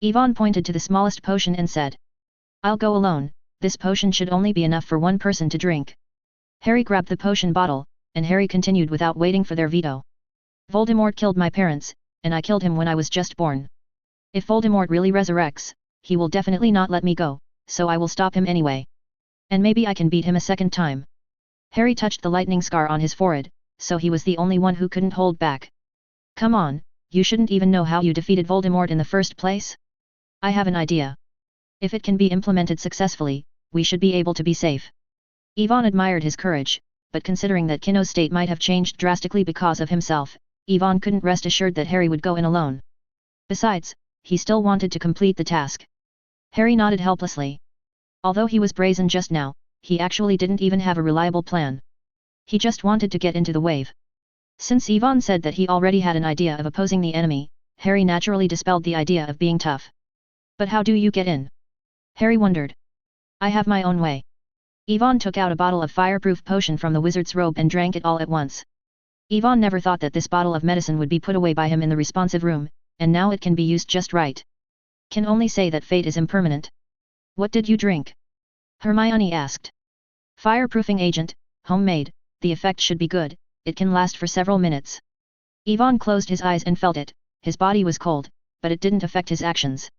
Yvonne pointed to the smallest potion and said, I'll go alone, this potion should only be enough for one person to drink. Harry grabbed the potion bottle, and Harry continued without waiting for their veto. Voldemort killed my parents, and I killed him when I was just born. If Voldemort really resurrects, he will definitely not let me go, so I will stop him anyway. And maybe I can beat him a second time. Harry touched the lightning scar on his forehead, so he was the only one who couldn't hold back. Come on, you shouldn't even know how you defeated Voldemort in the first place? I have an idea. If it can be implemented successfully, we should be able to be safe. Yvonne admired his courage, but considering that Kino's state might have changed drastically because of himself, Yvonne couldn't rest assured that Harry would go in alone. Besides, he still wanted to complete the task. Harry nodded helplessly. Although he was brazen just now, he actually didn't even have a reliable plan. He just wanted to get into the wave. Since Yvonne said that he already had an idea of opposing the enemy, Harry naturally dispelled the idea of being tough. But how do you get in? Harry wondered. I have my own way. Yvonne took out a bottle of fireproof potion from the wizard's robe and drank it all at once. Yvonne never thought that this bottle of medicine would be put away by him in the responsive room, and now it can be used just right. Can only say that fate is impermanent. What did you drink? Hermione asked. Fireproofing agent, homemade, the effect should be good, it can last for several minutes. Yvonne closed his eyes and felt it, his body was cold, but it didn't affect his actions.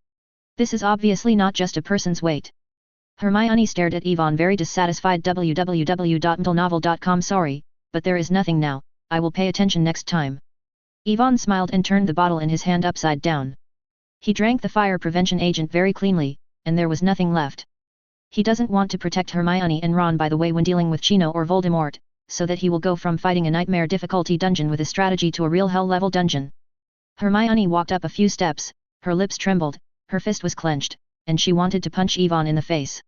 This is obviously not just a person's weight. Hermione stared at Yvonne very dissatisfied. www.mtlnovel.com. Sorry, but there is nothing now, I will pay attention next time. Yvonne smiled and turned the bottle in his hand upside down. He drank the fire prevention agent very cleanly, and there was nothing left. He doesn't want to protect Hermione and Ron by the way when dealing with Chino or Voldemort, so that he will go from fighting a nightmare difficulty dungeon with a strategy to a real hell level dungeon. Hermione walked up a few steps, her lips trembled, her fist was clenched, and she wanted to punch Yvonne in the face.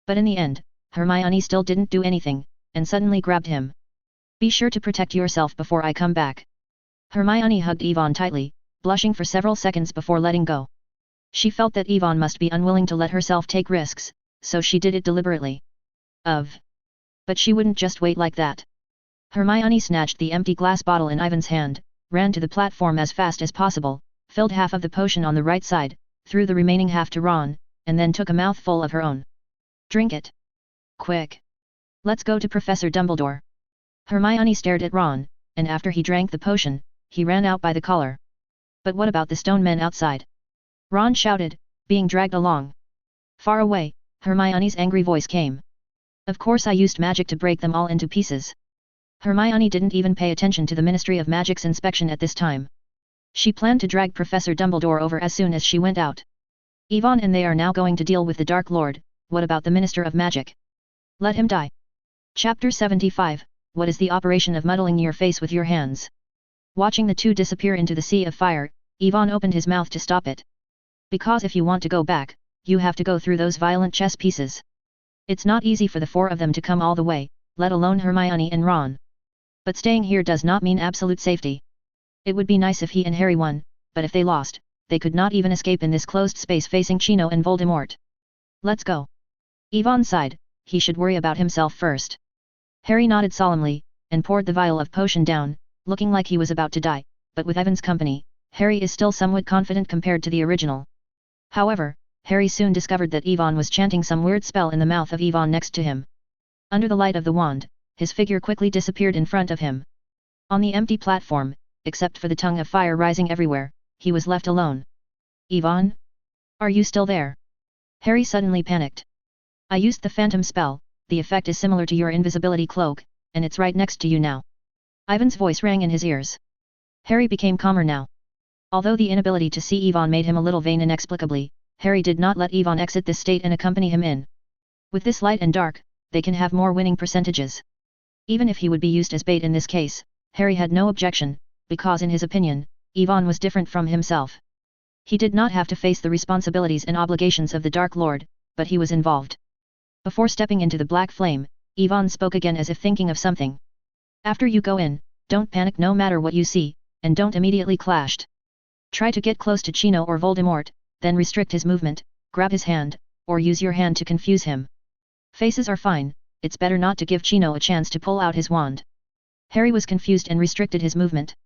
But in the end, Hermione still didn't do anything, and suddenly grabbed him. Be sure to protect yourself before I come back. Hermione hugged Yvonne tightly, blushing for several seconds before letting go. She felt that Yvonne must be unwilling to let herself take risks, so she did it deliberately. But she wouldn't just wait like that. Hermione snatched the empty glass bottle in Ivan's hand, ran to the platform as fast as possible, filled half of the potion on the right side, threw the remaining half to Ron, and then took a mouthful of her own. Drink it. Quick. Let's go to Professor Dumbledore. Hermione stared at Ron, and after he drank the potion, he ran out by the collar. But what about the stone men outside? Ron shouted, being dragged along. Far away, Hermione's angry voice came. Of course I used magic to break them all into pieces. Hermione didn't even pay attention to the Ministry of Magic's inspection at this time. She planned to drag Professor Dumbledore over as soon as she went out. Yvonne and they are now going to deal with the Dark Lord, what about the Minister of Magic? Let him die. Chapter 75, What is the operation of muddling your face with your hands? Watching the two disappear into the sea of fire, Yvonne opened his mouth to stop it. Because if you want to go back, you have to go through those violent chess pieces. It's not easy for the four of them to come all the way, let alone Hermione and Ron. But staying here does not mean absolute safety. It would be nice if he and Harry won, but if they lost, they could not even escape in this closed space facing Chino and Voldemort. Let's go. Yvonne sighed, he should worry about himself first. Harry nodded solemnly, and poured the vial of potion down, looking like he was about to die, but with Ivan's company, Harry is still somewhat confident compared to the original. However, Harry soon discovered that Yvonne was chanting some weird spell in the mouth of Yvonne next to him. Under the light of the wand, his figure quickly disappeared in front of him. On the empty platform, except for the tongue of fire rising everywhere, he was left alone. Yvonne? Are you still there? Harry suddenly panicked. I used the phantom spell, the effect is similar to your invisibility cloak, and it's right next to you now. Ivan's voice rang in his ears. Harry became calmer now. Although the inability to see Yvonne made him a little vain inexplicably, Harry did not let Yvonne exit this state and accompany him in. With this light and dark, they can have more winning percentages. Even if he would be used as bait in this case, Harry had no objection, because in his opinion, Yvonne was different from himself. He did not have to face the responsibilities and obligations of the Dark Lord, but he was involved. Before stepping into the black flame, Yvonne spoke again as if thinking of something. After you go in, don't panic no matter what you see, and don't immediately clash. Try to get close to Chino or Voldemort, then restrict his movement, grab his hand, or use your hand to confuse him. Faces are fine, it's better not to give Chino a chance to pull out his wand. Harry was confused and restricted his movement.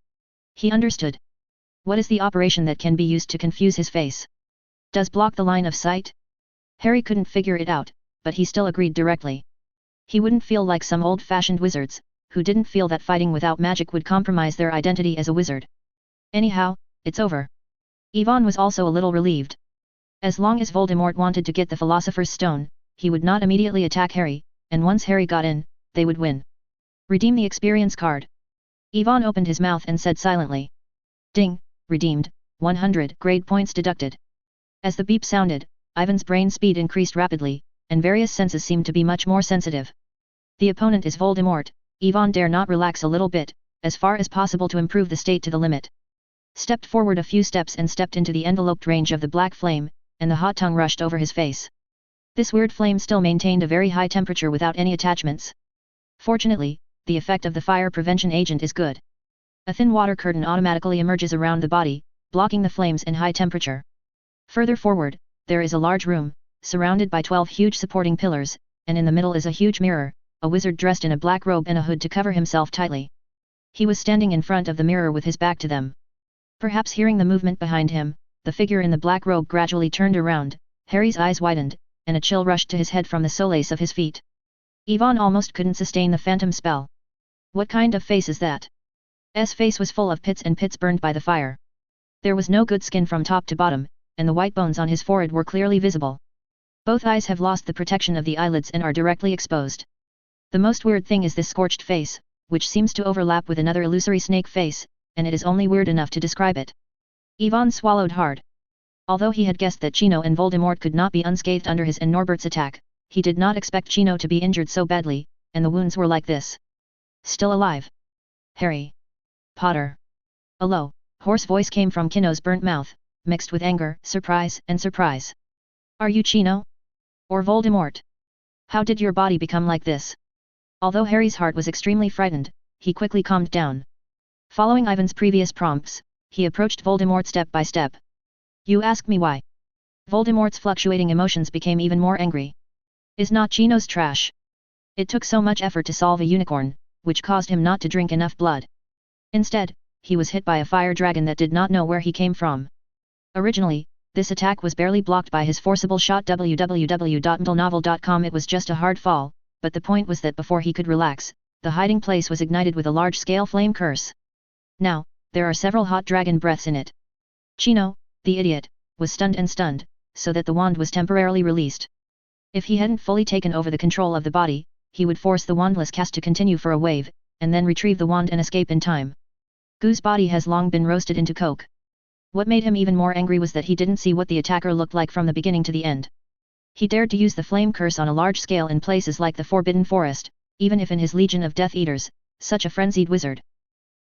He understood. What is the operation that can be used to confuse his face? Does block the line of sight? Harry couldn't figure it out, but he still agreed directly. He wouldn't feel like some old-fashioned wizards, who didn't feel that fighting without magic would compromise their identity as a wizard. Anyhow, it's over. Yvonne was also a little relieved. As long as Voldemort wanted to get the Philosopher's Stone, he would not immediately attack Harry, and once Harry got in, they would win. Redeem the experience card. Yvonne opened his mouth and said silently. Ding, redeemed, 100 grade points deducted. As the beep sounded, Ivan's brain speed increased rapidly, and various senses seemed to be much more sensitive. The opponent is Voldemort, Yvonne dare not relax a little bit, as far as possible to improve the state to the limit. Stepped forward a few steps and stepped into the enveloped range of the black flame, and the hot tongue rushed over his face. This weird flame still maintained a very high temperature without any attachments. Fortunately, the effect of the fire prevention agent is good. A thin water curtain automatically emerges around the body, blocking the flames and high temperature. Further forward, there is a large room, surrounded by 12 huge supporting pillars, and in the middle is a huge mirror, a wizard dressed in a black robe and a hood to cover himself tightly. He was standing in front of the mirror with his back to them. Perhaps hearing the movement behind him, the figure in the black robe gradually turned around, Harry's eyes widened, and a chill rushed to his head from the solace of his feet. Yvonne almost couldn't sustain the phantom spell. What kind of face is that? S face was full of pits and pits burned by the fire. There was no good skin from top to bottom, and the white bones on his forehead were clearly visible. Both eyes have lost the protection of the eyelids and are directly exposed. The most weird thing is this scorched face, which seems to overlap with another illusory snake face, and it is only weird enough to describe it. Yvonne swallowed hard. Although he had guessed that Chino and Voldemort could not be unscathed under his and Norbert's attack, he did not expect Chino to be injured so badly, and the wounds were like this. Still alive. Harry Potter. A low, hoarse voice came from Chino's burnt mouth, mixed with anger, surprise, and surprise. Are you Chino? Or Voldemort? How did your body become like this? Although Harry's heart was extremely frightened, he quickly calmed down. Following Ivan's previous prompts, he approached Voldemort step by step. You ask me why? Voldemort's fluctuating emotions became even more angry. Is not Chino's trash? It took so much effort to solve a unicorn, which caused him not to drink enough blood. Instead, he was hit by a fire dragon that did not know where he came from. Originally, this attack was barely blocked by his forcible shot. www.mdlnovel.com. It was just a hard fall, but the point was that before he could relax, the hiding place was ignited with a large-scale flame curse. Now, there are several hot dragon breaths in it. Chino, the idiot, was stunned, so that the wand was temporarily released. If he hadn't fully taken over the control of the body, he would force the wandless cast to continue for a wave, and then retrieve the wand and escape in time. Goo's body has long been roasted into coke. What made him even more angry was that he didn't see what the attacker looked like from the beginning to the end. He dared to use the flame curse on a large scale in places like the Forbidden Forest, even if in his legion of Death Eaters, such a frenzied wizard.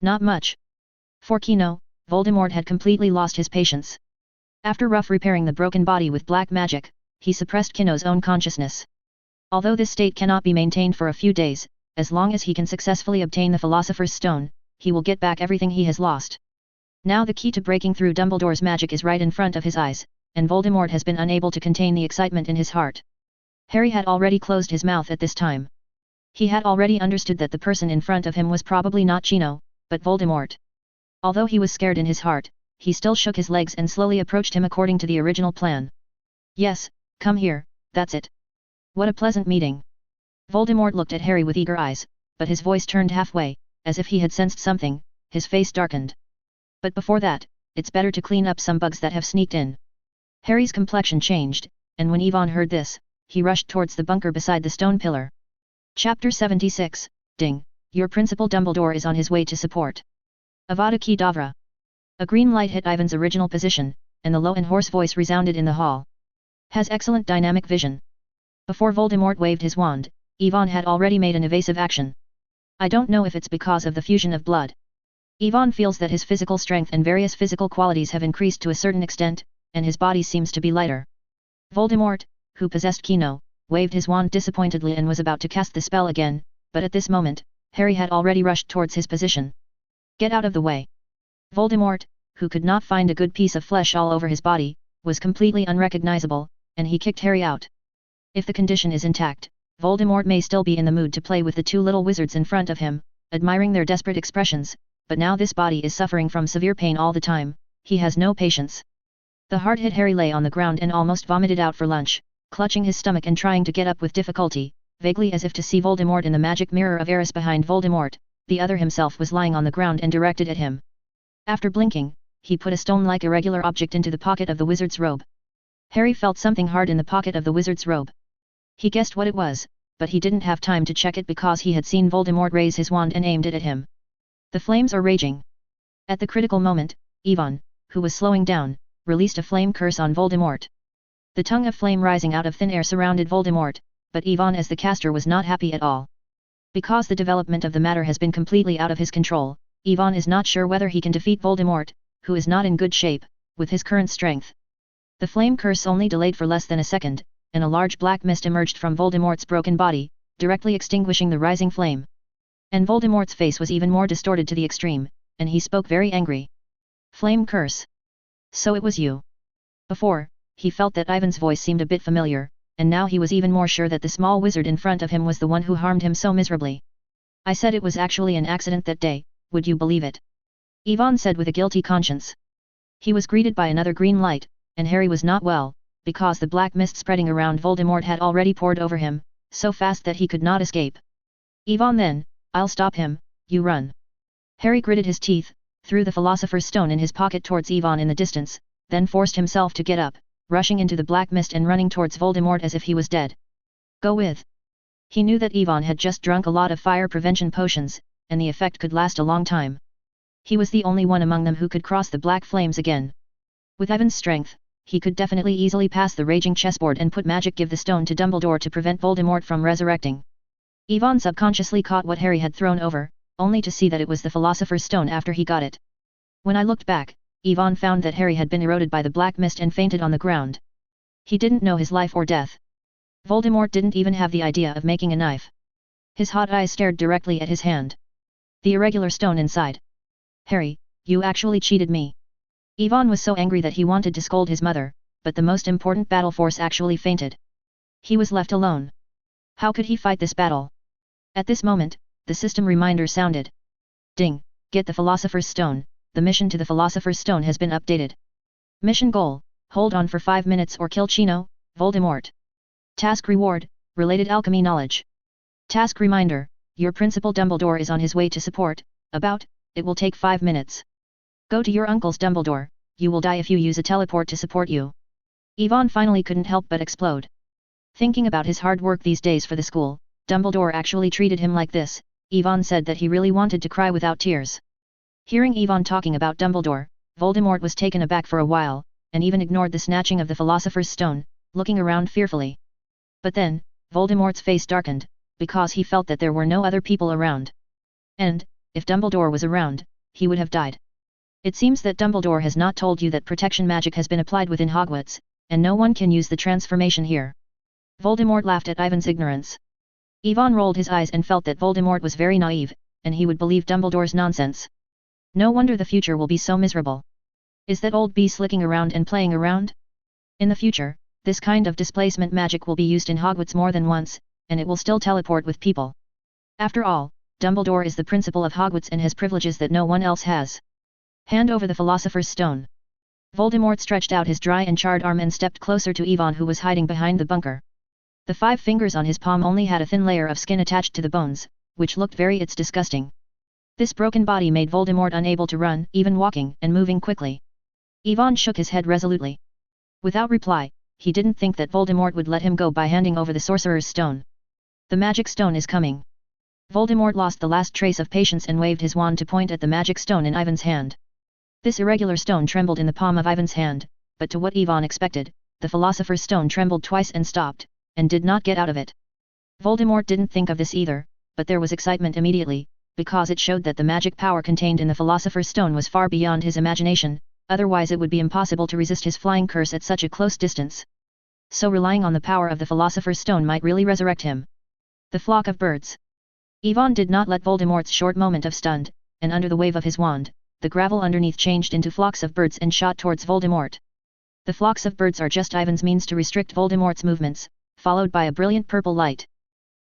Not much. For Kino, Voldemort had completely lost his patience. After rough repairing the broken body with black magic, he suppressed Kino's own consciousness. Although this state cannot be maintained for a few days, as long as he can successfully obtain the Philosopher's Stone, he will get back everything he has lost. Now the key to breaking through Dumbledore's magic is right in front of his eyes, and Voldemort has been unable to contain the excitement in his heart. Harry had already closed his mouth at this time. He had already understood that the person in front of him was probably not Chino, but Voldemort. Although he was scared in his heart, he still shook his legs and slowly approached him according to the original plan. Yes, come here, that's it. What a pleasant meeting. Voldemort looked at Harry with eager eyes, but his voice turned halfway, as if he had sensed something, his face darkened. But before that, it's better to clean up some bugs that have sneaked in. Harry's complexion changed, and when Yvonne heard this, he rushed towards the bunker beside the stone pillar. Chapter 76, Ding, your Principal Dumbledore is on his way to support. Avada Kedavra. A green light hit Ivan's original position, and the low and hoarse voice resounded in the hall. Has excellent dynamic vision. Before Voldemort waved his wand, Yvonne had already made an evasive action. I don't know if it's because of the fusion of blood. Yvonne feels that his physical strength and various physical qualities have increased to a certain extent, and his body seems to be lighter. Voldemort, who possessed Kino, waved his wand disappointedly and was about to cast the spell again, but at this moment, Harry had already rushed towards his position. Get out of the way. Voldemort, who could not find a good piece of flesh all over his body, was completely unrecognizable, and he kicked Harry out. If the condition is intact, Voldemort may still be in the mood to play with the two little wizards in front of him, admiring their desperate expressions, but now this body is suffering from severe pain all the time, he has no patience. The hard-hit Harry lay on the ground and almost vomited out for lunch, clutching his stomach and trying to get up with difficulty, vaguely as if to see Voldemort in the magic mirror of Eris behind Voldemort. The other himself was lying on the ground and directed at him. After blinking, he put a stone-like irregular object into the pocket of the wizard's robe. Harry felt something hard in the pocket of the wizard's robe. He guessed what it was, but he didn't have time to check it because he had seen Voldemort raise his wand and aimed it at him. The flames are raging. At the critical moment, Yvonne, who was slowing down, released a flame curse on Voldemort. The tongue of flame rising out of thin air surrounded Voldemort, but Yvonne as the caster was not happy at all. Because the development of the matter has been completely out of his control, Yvonne is not sure whether he can defeat Voldemort, who is not in good shape, with his current strength. The flame curse only delayed for less than a second, and a large black mist emerged from Voldemort's broken body, directly extinguishing the rising flame. And Voldemort's face was even more distorted to the extreme, and he spoke very angry. Flame curse. So it was you. Before, he felt that Ivan's voice seemed a bit familiar, and now he was even more sure that the small wizard in front of him was the one who harmed him so miserably. I said it was actually an accident that day, would you believe it? Yvonne said with a guilty conscience. He was greeted by another green light, and Harry was not well, because the black mist spreading around Voldemort had already poured over him, so fast that he could not escape. Yvonne then, I'll stop him, you run. Harry gritted his teeth, threw the Philosopher's Stone in his pocket towards Yvonne in the distance, then forced himself to get up, rushing into the black mist and running towards Voldemort as if he was dead. Go with. He knew that Yvonne had just drunk a lot of fire prevention potions, and the effect could last a long time. He was the only one among them who could cross the black flames again. With Ivan's strength, he could definitely easily pass the raging chessboard and put magic give the stone to Dumbledore to prevent Voldemort from resurrecting. Yvonne subconsciously caught what Harry had thrown over, only to see that it was the Philosopher's Stone after he got it. When I looked back, Yvonne found that Harry had been eroded by the black mist and fainted on the ground. He didn't know his life or death. Voldemort didn't even have the idea of making a knife. His hot eyes stared directly at his hand. The irregular stone inside. Harry, you actually cheated me. Ivan was so angry that he wanted to scold his mother, but the most important battle force actually fainted. He was left alone. How could he fight this battle? At this moment, the system reminder sounded. Ding, get the Philosopher's Stone, the mission to the Philosopher's Stone has been updated. Mission goal, hold on for 5 minutes or kill Chino, Voldemort. Task reward, related alchemy knowledge. Task reminder, your principal Dumbledore is on his way to support, it will take 5 minutes. Go to your uncle's Dumbledore, you will die if you use a teleport to support you. Ivan finally couldn't help but explode. Thinking about his hard work these days for the school, Dumbledore actually treated him like this. Ivan said that he really wanted to cry without tears. Hearing Ivan talking about Dumbledore, Voldemort was taken aback for a while, and even ignored the snatching of the Philosopher's Stone, looking around fearfully. But then, Voldemort's face darkened, because he felt that there were no other people around. And, if Dumbledore was around, he would have died. It seems that Dumbledore has not told you that protection magic has been applied within Hogwarts, and no one can use the transformation here. Voldemort laughed at Ivan's ignorance. Ivan rolled his eyes and felt that Voldemort was very naive, and he would believe Dumbledore's nonsense. No wonder the future will be so miserable. Is that old bee slicking around and playing around? In the future, this kind of displacement magic will be used in Hogwarts more than once, and it will still teleport with people. After all, Dumbledore is the principal of Hogwarts and has privileges that no one else has. Hand over the Philosopher's Stone. Voldemort stretched out his dry and charred arm and stepped closer to Ivan, who was hiding behind the bunker. The 5 fingers on his palm only had a thin layer of skin attached to the bones, which looked very disgusting. This broken body made Voldemort unable to run, even walking and moving quickly. Ivan shook his head resolutely. Without reply, he didn't think that Voldemort would let him go by handing over the Sorcerer's Stone. The magic stone is coming. Voldemort lost the last trace of patience and waved his wand to point at the magic stone in Ivan's hand. This irregular stone trembled in the palm of Ivan's hand, but to what Ivan expected, the Philosopher's Stone trembled twice and stopped, and did not get out of it. Voldemort didn't think of this either, but there was excitement immediately, because it showed that the magic power contained in the Philosopher's Stone was far beyond his imagination, otherwise it would be impossible to resist his flying curse at such a close distance. So relying on the power of the Philosopher's Stone might really resurrect him. The flock of birds. Ivan did not let Voldemort's short moment of stunned, and under the wave of his wand, the gravel underneath changed into flocks of birds and shot towards Voldemort. The flocks of birds are just Ivan's means to restrict Voldemort's movements, followed by a brilliant purple light.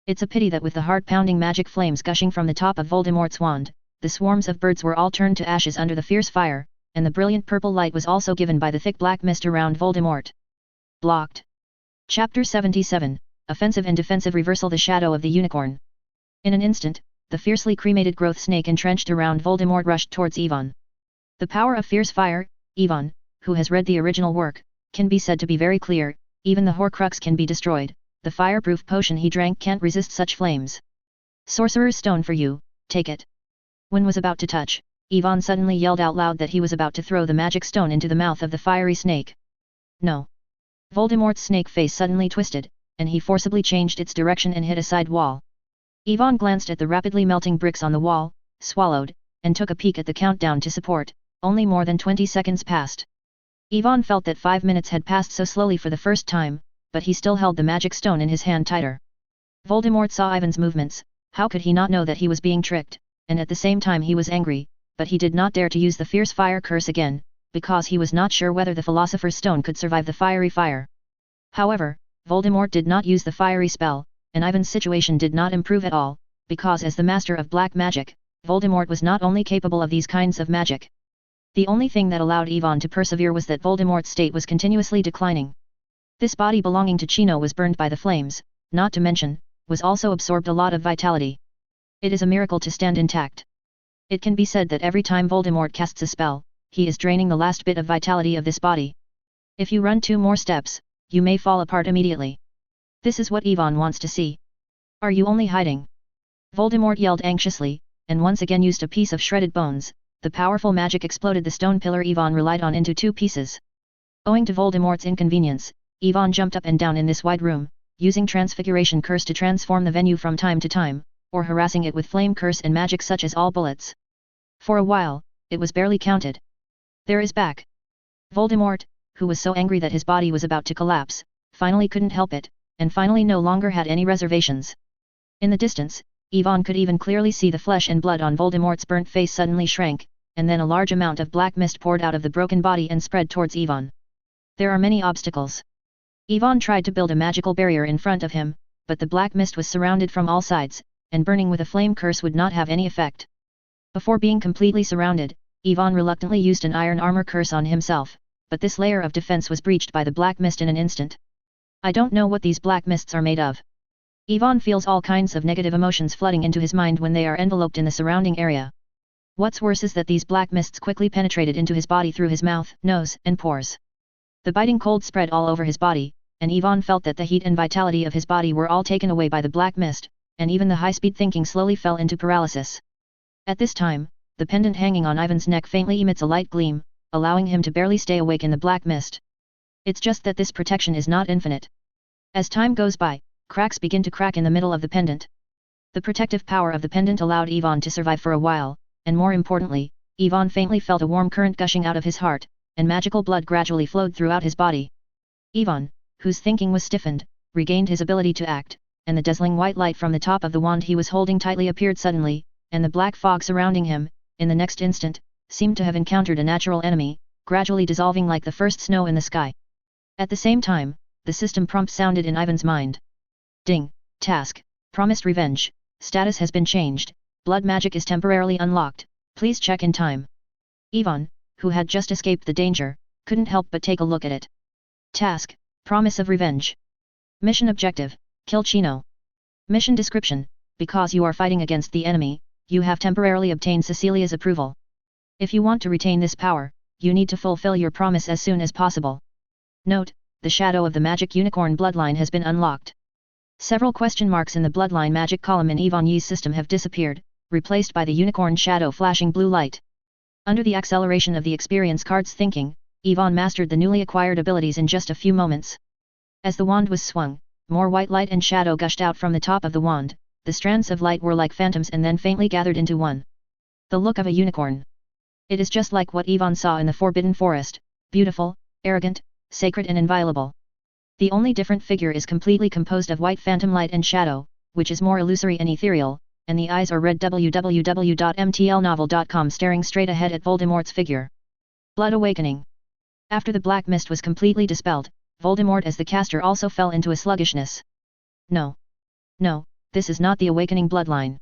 It's a pity that with the heart-pounding magic flames gushing from the top of Voldemort's wand, the swarms of birds were all turned to ashes under the fierce fire, and the brilliant purple light was also given by the thick black mist around Voldemort. Blocked. Chapter 77, Offensive and Defensive Reversal. The Shadow of the Unicorn. In an instant, the fiercely cremated growth snake entrenched around Voldemort rushed towards Ivan. The power of fierce fire, Ivan, who has read the original work, can be said to be very clear. Even the Horcrux can be destroyed, the fireproof potion he drank can't resist such flames. Sorcerer's Stone for you, take it. When was about to touch, Ivan suddenly yelled out loud that he was about to throw the magic stone into the mouth of the fiery snake. No. Voldemort's snake face suddenly twisted, and he forcibly changed its direction and hit a side wall. Ivan glanced at the rapidly melting bricks on the wall, swallowed, and took a peek at the countdown to support. Only more than 20 seconds passed. Ivan felt that 5 minutes had passed so slowly for the first time, but he still held the magic stone in his hand tighter. Voldemort saw Ivan's movements. How could he not know that he was being tricked, and at the same time he was angry, but he did not dare to use the fierce fire curse again, because he was not sure whether the Philosopher's Stone could survive the fiery fire. However, Voldemort did not use the fiery spell, and Ivan's situation did not improve at all, because as the master of black magic, Voldemort was not only capable of these kinds of magic. The only thing that allowed Ivan to persevere was that Voldemort's state was continuously declining. This body belonging to Chino was burned by the flames, not to mention, was also absorbed a lot of vitality. It is a miracle to stand intact. It can be said that every time Voldemort casts a spell, he is draining the last bit of vitality of this body. If you run 2 more steps, you may fall apart immediately. This is what Ivan wants to see. Are you only hiding? Voldemort yelled anxiously, and once again used a piece of shredded bones. The powerful magic exploded the stone pillar Ivan relied on into 2 pieces. Owing to Voldemort's inconvenience, Ivan jumped up and down in this wide room, using Transfiguration Curse to transform the venue from time to time, or harassing it with Flame Curse and magic such as all bullets. For a while, it was barely counted. There is back. Voldemort, who was so angry that his body was about to collapse, finally couldn't help it, and finally no longer had any reservations. In the distance, Yvonne could even clearly see the flesh and blood on Voldemort's burnt face suddenly shrank, and then a large amount of black mist poured out of the broken body and spread towards Yvonne. There are many obstacles. Yvonne tried to build a magical barrier in front of him, but the black mist was surrounded from all sides, and burning with a flame curse would not have any effect. Before being completely surrounded, Yvonne reluctantly used an iron armor curse on himself, but this layer of defense was breached by the black mist in an instant. I don't know what these black mists are made of. Yvonne feels all kinds of negative emotions flooding into his mind when they are enveloped in the surrounding area. What's worse is that these black mists quickly penetrated into his body through his mouth, nose, and pores. The biting cold spread all over his body, and Yvonne felt that the heat and vitality of his body were all taken away by the black mist, and even the high-speed thinking slowly fell into paralysis. At this time, the pendant hanging on Ivan's neck faintly emits a light gleam, allowing him to barely stay awake in the black mist. It's just that this protection is not infinite. As time goes by, cracks begin to crack in the middle of the pendant. The protective power of the pendant allowed Yvonne to survive for a while, and more importantly, Yvonne faintly felt a warm current gushing out of his heart, and magical blood gradually flowed throughout his body. Yvonne, whose thinking was stiffened, regained his ability to act, and the dazzling white light from the top of the wand he was holding tightly appeared suddenly, and the black fog surrounding him, in the next instant, seemed to have encountered a natural enemy, gradually dissolving like the first snow in the sky. At the same time, the system prompt sounded in Ivan's mind. Ding! Task: Promised revenge. Status has been changed. Blood magic is temporarily unlocked. Please check in time. Yvonne, who had just escaped the danger, couldn't help but take a look at it. Task: Promise of revenge. Mission objective: Kill Chino. Mission description: because you are fighting against the enemy, you have temporarily obtained Cecilia's approval. If you want to retain this power, you need to fulfill your promise as soon as possible. Note: the shadow of the magic unicorn bloodline has been unlocked. Several question marks in the bloodline magic column in Yvonne Yi's system have disappeared, replaced by the unicorn shadow flashing blue light. Under the acceleration of the experience card's thinking, Yvonne mastered the newly acquired abilities in just a few moments. As the wand was swung, more white light and shadow gushed out from the top of the wand. The strands of light were like phantoms and then faintly gathered into one. The look of a unicorn. It is just like what Yvonne saw in the Forbidden Forest, beautiful, arrogant, sacred and inviolable. The only different figure is completely composed of white phantom light and shadow, which is more illusory and ethereal, and the eyes are red. www.mtlnovel.com staring straight ahead at Voldemort's figure. Blood awakening. After the black mist was completely dispelled, Voldemort as the caster also fell into a sluggishness. No. No, this is not the awakening bloodline.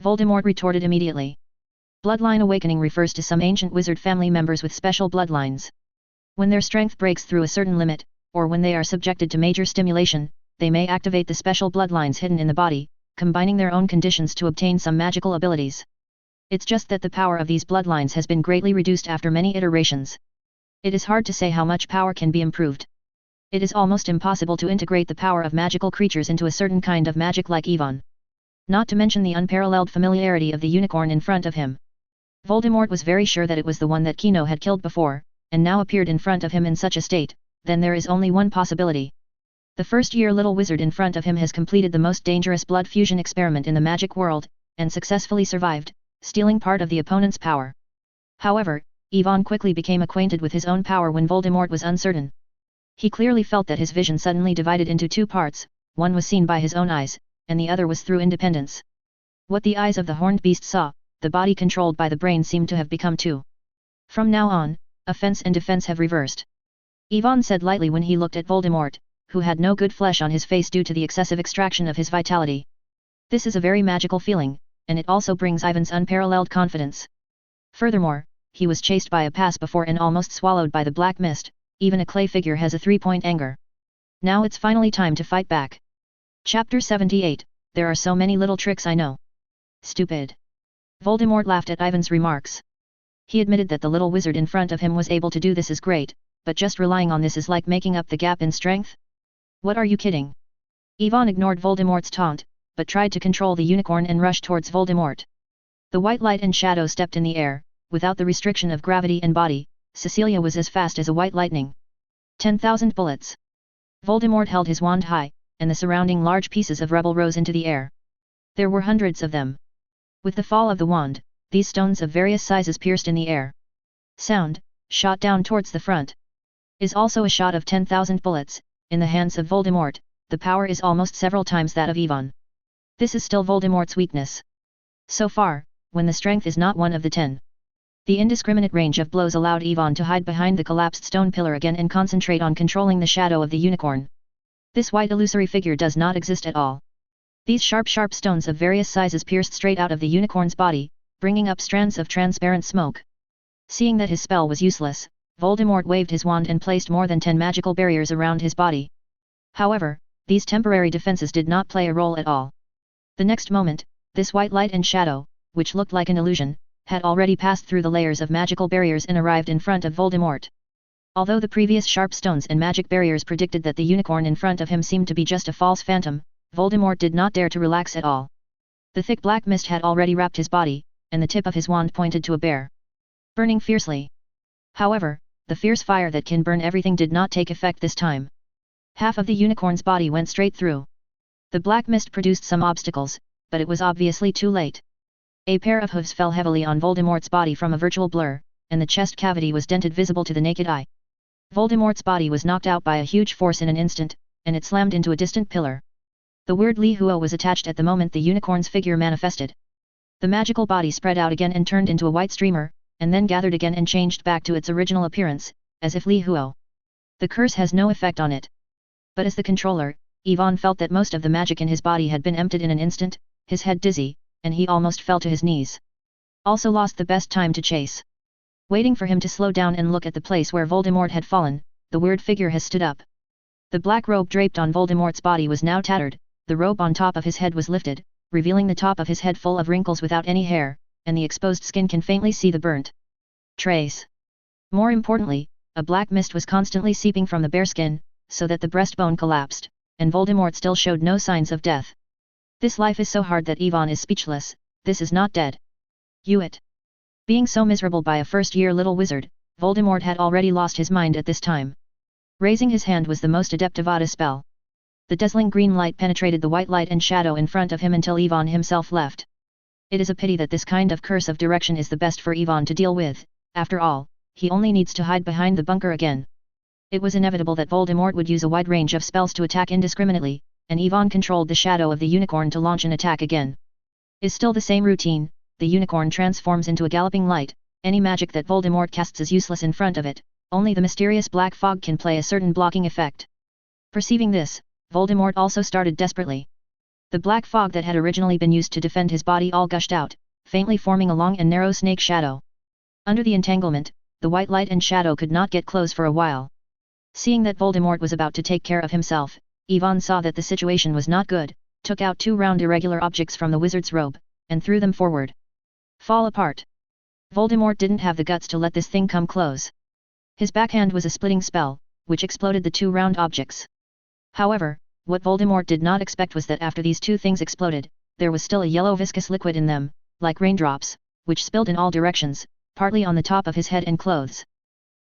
Voldemort retorted immediately. Bloodline awakening refers to some ancient wizard family members with special bloodlines. When their strength breaks through a certain limit, or when they are subjected to major stimulation, they may activate the special bloodlines hidden in the body, combining their own conditions to obtain some magical abilities. It's just that the power of these bloodlines has been greatly reduced after many iterations. It is hard to say how much power can be improved. It is almost impossible to integrate the power of magical creatures into a certain kind of magic like Yvonne. Not to mention the unparalleled familiarity of the unicorn in front of him. Voldemort was very sure that it was the one that Kino had killed before, and now appeared in front of him in such a state. Then there is only one possibility. The first-year little wizard in front of him has completed the most dangerous blood fusion experiment in the magic world, and successfully survived, stealing part of the opponent's power. However, Yvonne quickly became acquainted with his own power when Voldemort was uncertain. He clearly felt that his vision suddenly divided into two parts, one was seen by his own eyes, and the other was through independence. What the eyes of the horned beast saw, the body controlled by the brain seemed to have become two. From now on, offense and defense have reversed. Yvonne said lightly when he looked at Voldemort, who had no good flesh on his face due to the excessive extraction of his vitality. This is a very magical feeling, and it also brings Ivan's unparalleled confidence. Furthermore, he was chased by a pass before and almost swallowed by the black mist. Even a clay figure has a 3-point anger. Now it's finally time to fight back. Chapter 78, There are so many little tricks I know. Stupid. Voldemort laughed at Ivan's remarks. He admitted that the little wizard in front of him was able to do this is great, but just relying on this is like making up the gap in strength? What are you kidding? Yvonne ignored Voldemort's taunt, but tried to control the unicorn and rushed towards Voldemort. The white light and shadow stepped in the air, without the restriction of gravity and body. Cecilia was as fast as a white lightning. 10,000 bullets. Voldemort held his wand high, and the surrounding large pieces of rubble rose into the air. There were hundreds of them. With the fall of the wand, these stones of various sizes pierced in the air. Sound, shot down towards the front. Is also a shot of 10,000 bullets, in the hands of Voldemort. The power is almost several times that of Yvonne. This is still Voldemort's weakness. So far, when the strength is not one of the 10. The indiscriminate range of blows allowed Yvonne to hide behind the collapsed stone pillar again and concentrate on controlling the shadow of the unicorn. This white illusory figure does not exist at all. These sharp stones of various sizes pierced straight out of the unicorn's body, bringing up strands of transparent smoke. Seeing that his spell was useless, Voldemort waved his wand and placed more than 10 magical barriers around his body. However, these temporary defenses did not play a role at all. The next moment, this white light and shadow, which looked like an illusion, had already passed through the layers of magical barriers and arrived in front of Voldemort. Although the previous sharp stones and magic barriers predicted that the unicorn in front of him seemed to be just a false phantom, Voldemort did not dare to relax at all. The thick black mist had already wrapped his body, and the tip of his wand pointed to a bear, burning fiercely. However, the fierce fire that can burn everything did not take effect this time. Half of the unicorn's body went straight through. The black mist produced some obstacles, but it was obviously too late. A pair of hooves fell heavily on Voldemort's body from a virtual blur, and the chest cavity was dented visible to the naked eye. Voldemort's body was knocked out by a huge force in an instant, and it slammed into a distant pillar. The word Li Huo was attached at the moment the unicorn's figure manifested. The magical body spread out again and turned into a white streamer, and then gathered again and changed back to its original appearance, as if Li Huo. The curse has no effect on it. But as the controller, Yvonne felt that most of the magic in his body had been emptied in an instant, his head dizzy, and he almost fell to his knees. Also lost the best time to chase. Waiting for him to slow down and look at the place where Voldemort had fallen, the weird figure has stood up. The black robe draped on Voldemort's body was now tattered, the robe on top of his head was lifted, revealing the top of his head full of wrinkles without any hair, and the exposed skin can faintly see the burnt trace. More importantly, a black mist was constantly seeping from the bare skin, so that the breastbone collapsed, and Voldemort still showed no signs of death. This life is so hard that Yvonne is speechless. This is not dead. It. Being so miserable by a first-year little wizard, Voldemort had already lost his mind at this time. Raising his hand was the most adept Avada spell. The dazzling green light penetrated the white light and shadow in front of him until Yvonne himself left. It is a pity that this kind of curse of direction is the best for Yvonne to deal with. After all, he only needs to hide behind the bunker again. It was inevitable that Voldemort would use a wide range of spells to attack indiscriminately, and Yvonne controlled the shadow of the unicorn to launch an attack again. Is still the same routine, the unicorn transforms into a galloping light, any magic that Voldemort casts is useless in front of it, only the mysterious black fog can play a certain blocking effect. Perceiving this, Voldemort also started desperately. The black fog that had originally been used to defend his body all gushed out, faintly forming a long and narrow snake shadow. Under the entanglement, the white light and shadow could not get close for a while. Seeing that Voldemort was about to take care of himself, Yvonne saw that the situation was not good, took out 2 round irregular objects from the wizard's robe, and threw them forward. Fall apart. Voldemort didn't have the guts to let this thing come close. His backhand was a splitting spell, which exploded the 2 round objects. However, what Voldemort did not expect was that after these 2 things exploded, there was still a yellow viscous liquid in them, like raindrops, which spilled in all directions, partly on the top of his head and clothes.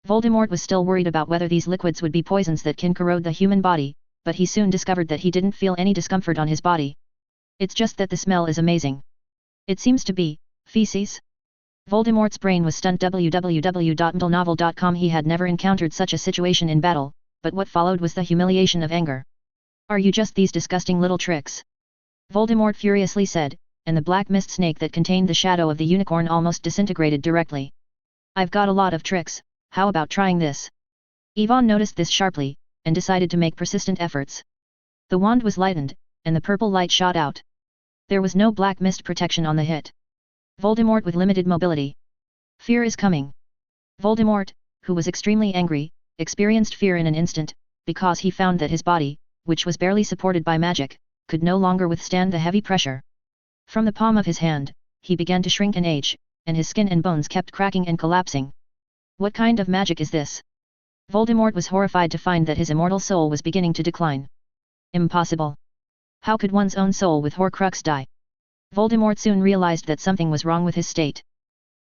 Voldemort was still worried about whether these liquids would be poisons that can corrode the human body, but he soon discovered that he didn't feel any discomfort on his body. It's just that the smell is amazing. It seems to be feces. Voldemort's brain was stunned. www.mdlnovel.com. He had never encountered such a situation in battle, but what followed was the humiliation of anger. Are you just these disgusting little tricks? Voldemort furiously said, and the black mist snake that contained the shadow of the unicorn almost disintegrated directly. I've got a lot of tricks, how about trying this? Yvonne noticed this sharply, and decided to make persistent efforts. The wand was lightened, and the purple light shot out. There was no black mist protection on the hit. Voldemort with limited mobility. Fear is coming. Voldemort, who was extremely angry, experienced fear in an instant, because he found that his body, which was barely supported by magic, could no longer withstand the heavy pressure. From the palm of his hand, he began to shrink and age, and his skin and bones kept cracking and collapsing. What kind of magic is this? Voldemort was horrified to find that his immortal soul was beginning to decline. Impossible. How could one's own soul with Horcrux die? Voldemort soon realized that something was wrong with his state.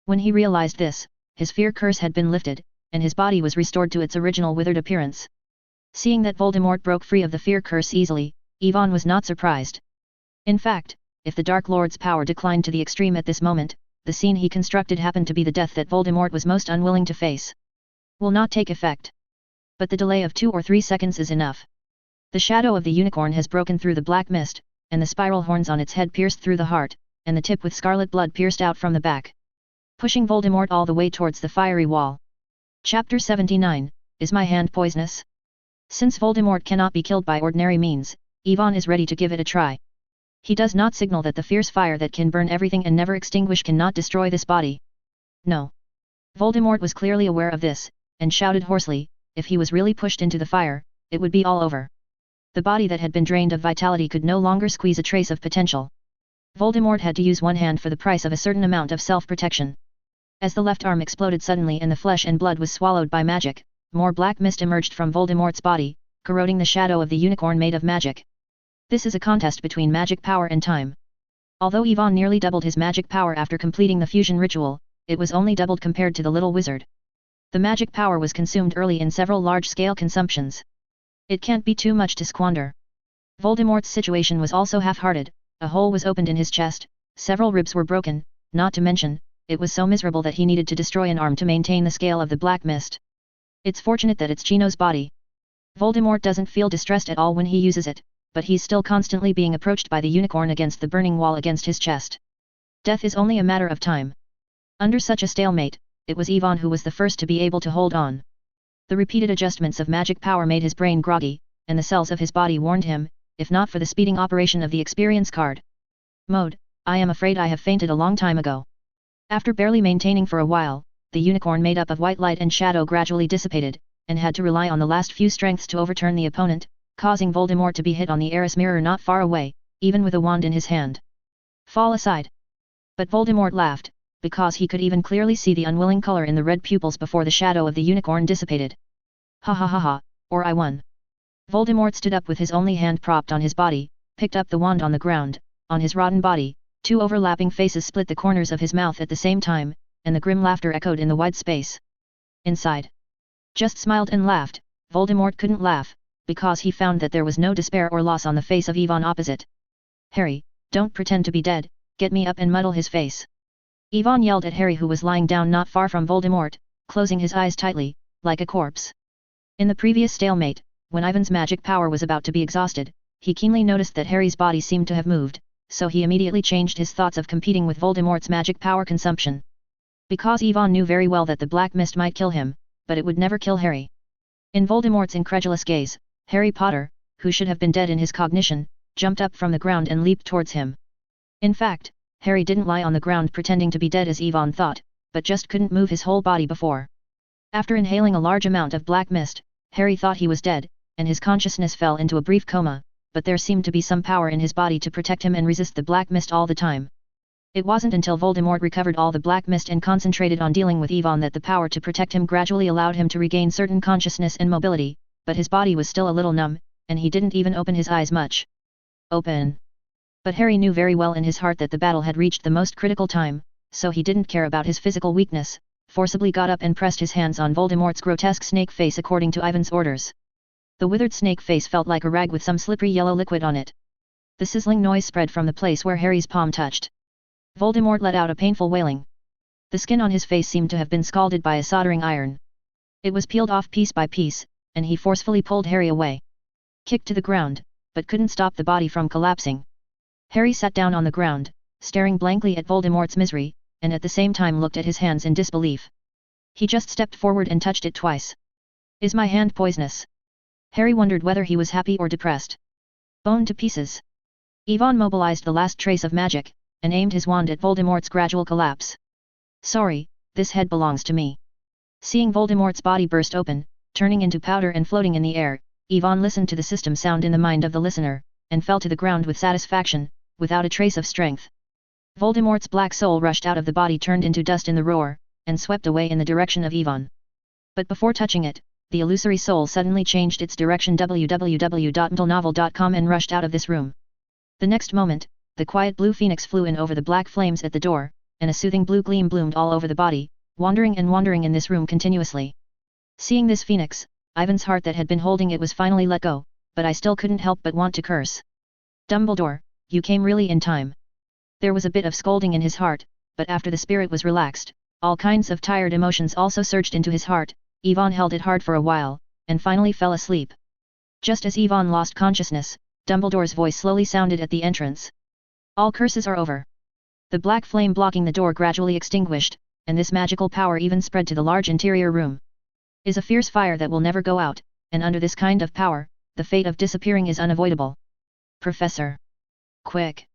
When he realized this, his fear curse had been lifted, and his body was restored to its original withered appearance. Seeing that Voldemort broke free of the fear curse easily, Yvonne was not surprised. In fact, if the Dark Lord's power declined to the extreme at this moment, the scene he constructed happened to be the death that Voldemort was most unwilling to face. Will not take effect. But the delay of 2 or 3 seconds is enough. The shadow of the unicorn has broken through the black mist, and the spiral horns on its head pierced through the heart, and the tip with scarlet blood pierced out from the back, pushing Voldemort all the way towards the fiery wall. Chapter 79, Is my hand poisonous? Since Voldemort cannot be killed by ordinary means, Ivan is ready to give it a try. He does not signal that the fierce fire that can burn everything and never extinguish cannot destroy this body. No. Voldemort was clearly aware of this, and shouted hoarsely, if he was really pushed into the fire, it would be all over. The body that had been drained of vitality could no longer squeeze a trace of potential. Voldemort had to use one hand for the price of a certain amount of self-protection. As the left arm exploded suddenly and the flesh and blood was swallowed by magic, more black mist emerged from Voldemort's body, corroding the shadow of the unicorn made of magic. This is a contest between magic power and time. Although Ivan nearly doubled his magic power after completing the fusion ritual, it was only doubled compared to the little wizard. The magic power was consumed early in several large-scale consumptions. It can't be too much to squander. Voldemort's situation was also half-hearted, a hole was opened in his chest, several ribs were broken, not to mention, it was so miserable that he needed to destroy an arm to maintain the scale of the black mist. It's fortunate that it's Chino's body. Voldemort doesn't feel distressed at all when he uses it, but he's still constantly being approached by the unicorn against the burning wall against his chest. Death is only a matter of time. Under such a stalemate, it was Ivan who was the first to be able to hold on. The repeated adjustments of magic power made his brain groggy, and the cells of his body warned him, if not for the speeding operation of the experience card. Mode, I am afraid I have fainted a long time ago. After barely maintaining for a while, the unicorn made up of white light and shadow gradually dissipated, and had to rely on the last few strengths to overturn the opponent, causing Voldemort to be hit on the Eris mirror not far away, even with a wand in his hand. Fall aside. But Voldemort laughed, because he could even clearly see the unwilling color in the red pupils before the shadow of the unicorn dissipated. Ha ha ha ha, or I won. Voldemort stood up with his only hand propped on his body, picked up the wand on the ground, on his rotten body, two overlapping faces split the corners of his mouth at the same time, and the grim laughter echoed in the wide space. Inside. Just smiled and laughed, Voldemort couldn't laugh, because he found that there was no despair or loss on the face of Ivan opposite. Harry, don't pretend to be dead, get me up and muddle his face. Ivan yelled at Harry who was lying down not far from Voldemort, closing his eyes tightly, like a corpse. In the previous stalemate, when Ivan's magic power was about to be exhausted, he keenly noticed that Harry's body seemed to have moved, so he immediately changed his thoughts of competing with Voldemort's magic power consumption. Because Ivan knew very well that the black mist might kill him, but it would never kill Harry. In Voldemort's incredulous gaze, Harry Potter, who should have been dead in his cognition, jumped up from the ground and leaped towards him. In fact, Harry didn't lie on the ground pretending to be dead as Ivan thought, but just couldn't move his whole body before. After inhaling a large amount of black mist, Harry thought he was dead, and his consciousness fell into a brief coma, but there seemed to be some power in his body to protect him and resist the black mist all the time. It wasn't until Voldemort recovered all the black mist and concentrated on dealing with Ivan that the power to protect him gradually allowed him to regain certain consciousness and mobility, but his body was still a little numb, and he didn't even open his eyes much. Open. But Harry knew very well in his heart that the battle had reached the most critical time, so he didn't care about his physical weakness, forcibly got up and pressed his hands on Voldemort's grotesque snake face according to Ivan's orders. The withered snake face felt like a rag with some slippery yellow liquid on it. The sizzling noise spread from the place where Harry's palm touched. Voldemort let out a painful wailing. The skin on his face seemed to have been scalded by a soldering iron. It was peeled off piece by piece, and he forcefully pulled Harry away. Kicked to the ground, but couldn't stop the body from collapsing. Harry sat down on the ground, staring blankly at Voldemort's misery, and at the same time looked at his hands in disbelief. He just stepped forward and touched it twice. Is my hand poisonous? Harry wondered whether he was happy or depressed. Bone to pieces. Ivan mobilized the last trace of magic, and aimed his wand at Voldemort's gradual collapse. Sorry, this head belongs to me. Seeing Voldemort's body burst open, turning into powder and floating in the air, Ivan listened to the system sound in the mind of the listener, and fell to the ground with satisfaction, without a trace of strength. Voldemort's black soul rushed out of the body turned into dust in the roar, and swept away in the direction of Ivan. But before touching it, the illusory soul suddenly changed its direction www.mtlnovel.com and rushed out of this room. The next moment, the quiet blue phoenix flew in over the black flames at the door, and a soothing blue gleam bloomed all over the body, wandering and wandering in this room continuously. Seeing this phoenix, Ivan's heart that had been holding it was finally let go, but I still couldn't help but want to curse. Dumbledore, you came really in time. There was a bit of scolding in his heart, but after the spirit was relaxed, all kinds of tired emotions also surged into his heart. Ivan held it hard for a while, and finally fell asleep. Just as Ivan lost consciousness, Dumbledore's voice slowly sounded at the entrance. All curses are over. The black flame blocking the door gradually extinguished, and this magical power even spread to the large interior room. Is a fierce fire that will never go out, and under this kind of power, the fate of disappearing is unavoidable. Professor! Quick!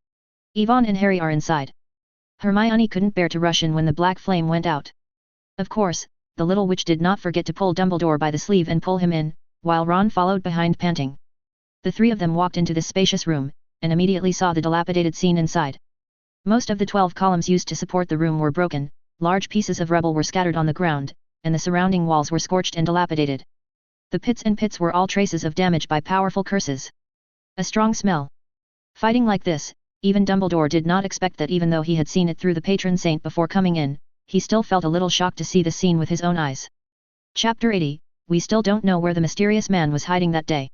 Yvonne and Harry are inside. Hermione couldn't bear to rush in when the black flame went out. Of course, the little witch did not forget to pull Dumbledore by the sleeve and pull him in, while Ron followed behind panting. The three of them walked into this spacious room, and immediately saw the dilapidated scene inside. Most of the 12 columns used to support the room were broken, large pieces of rubble were scattered on the ground, and the surrounding walls were scorched and dilapidated. The pits were all traces of damage by powerful curses. A strong smell. Fighting like this, even Dumbledore did not expect that. Even though he had seen it through the patron saint before coming in, he still felt a little shocked to see the scene with his own eyes. Chapter 80, we still don't know where the mysterious man was hiding that day.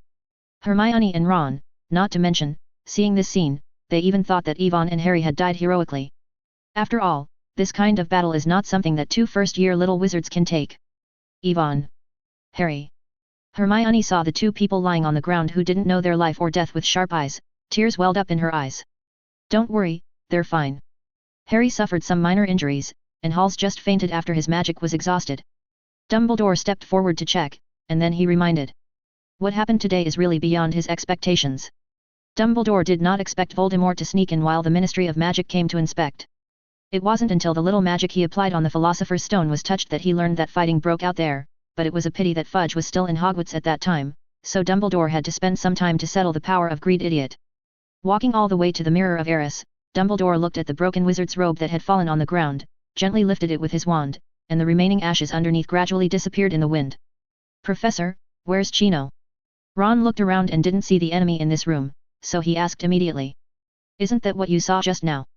Hermione and Ron, not to mention, seeing this scene, they even thought that Yvonne and Harry had died heroically. After all, this kind of battle is not something that two first-year little wizards can take. Yvonne. Harry. Hermione saw the two people lying on the ground who didn't know their life or death with sharp eyes, tears welled up in her eyes. Don't worry, they're fine. Harry suffered some minor injuries, and Halls just fainted after his magic was exhausted. Dumbledore stepped forward to check, and then he reminded. What happened today is really beyond his expectations. Dumbledore did not expect Voldemort to sneak in while the Ministry of Magic came to inspect. It wasn't until the little magic he applied on the Philosopher's Stone was touched that he learned that fighting broke out there, but it was a pity that Fudge was still in Hogwarts at that time, so Dumbledore had to spend some time to settle the power of greed idiot. Walking all the way to the Mirror of Eris, Dumbledore looked at the broken wizard's robe that had fallen on the ground, gently lifted it with his wand, and the remaining ashes underneath gradually disappeared in the wind. Professor, where's Chino? Ron looked around and didn't see the enemy in this room, so he asked immediately. Isn't that what you saw just now?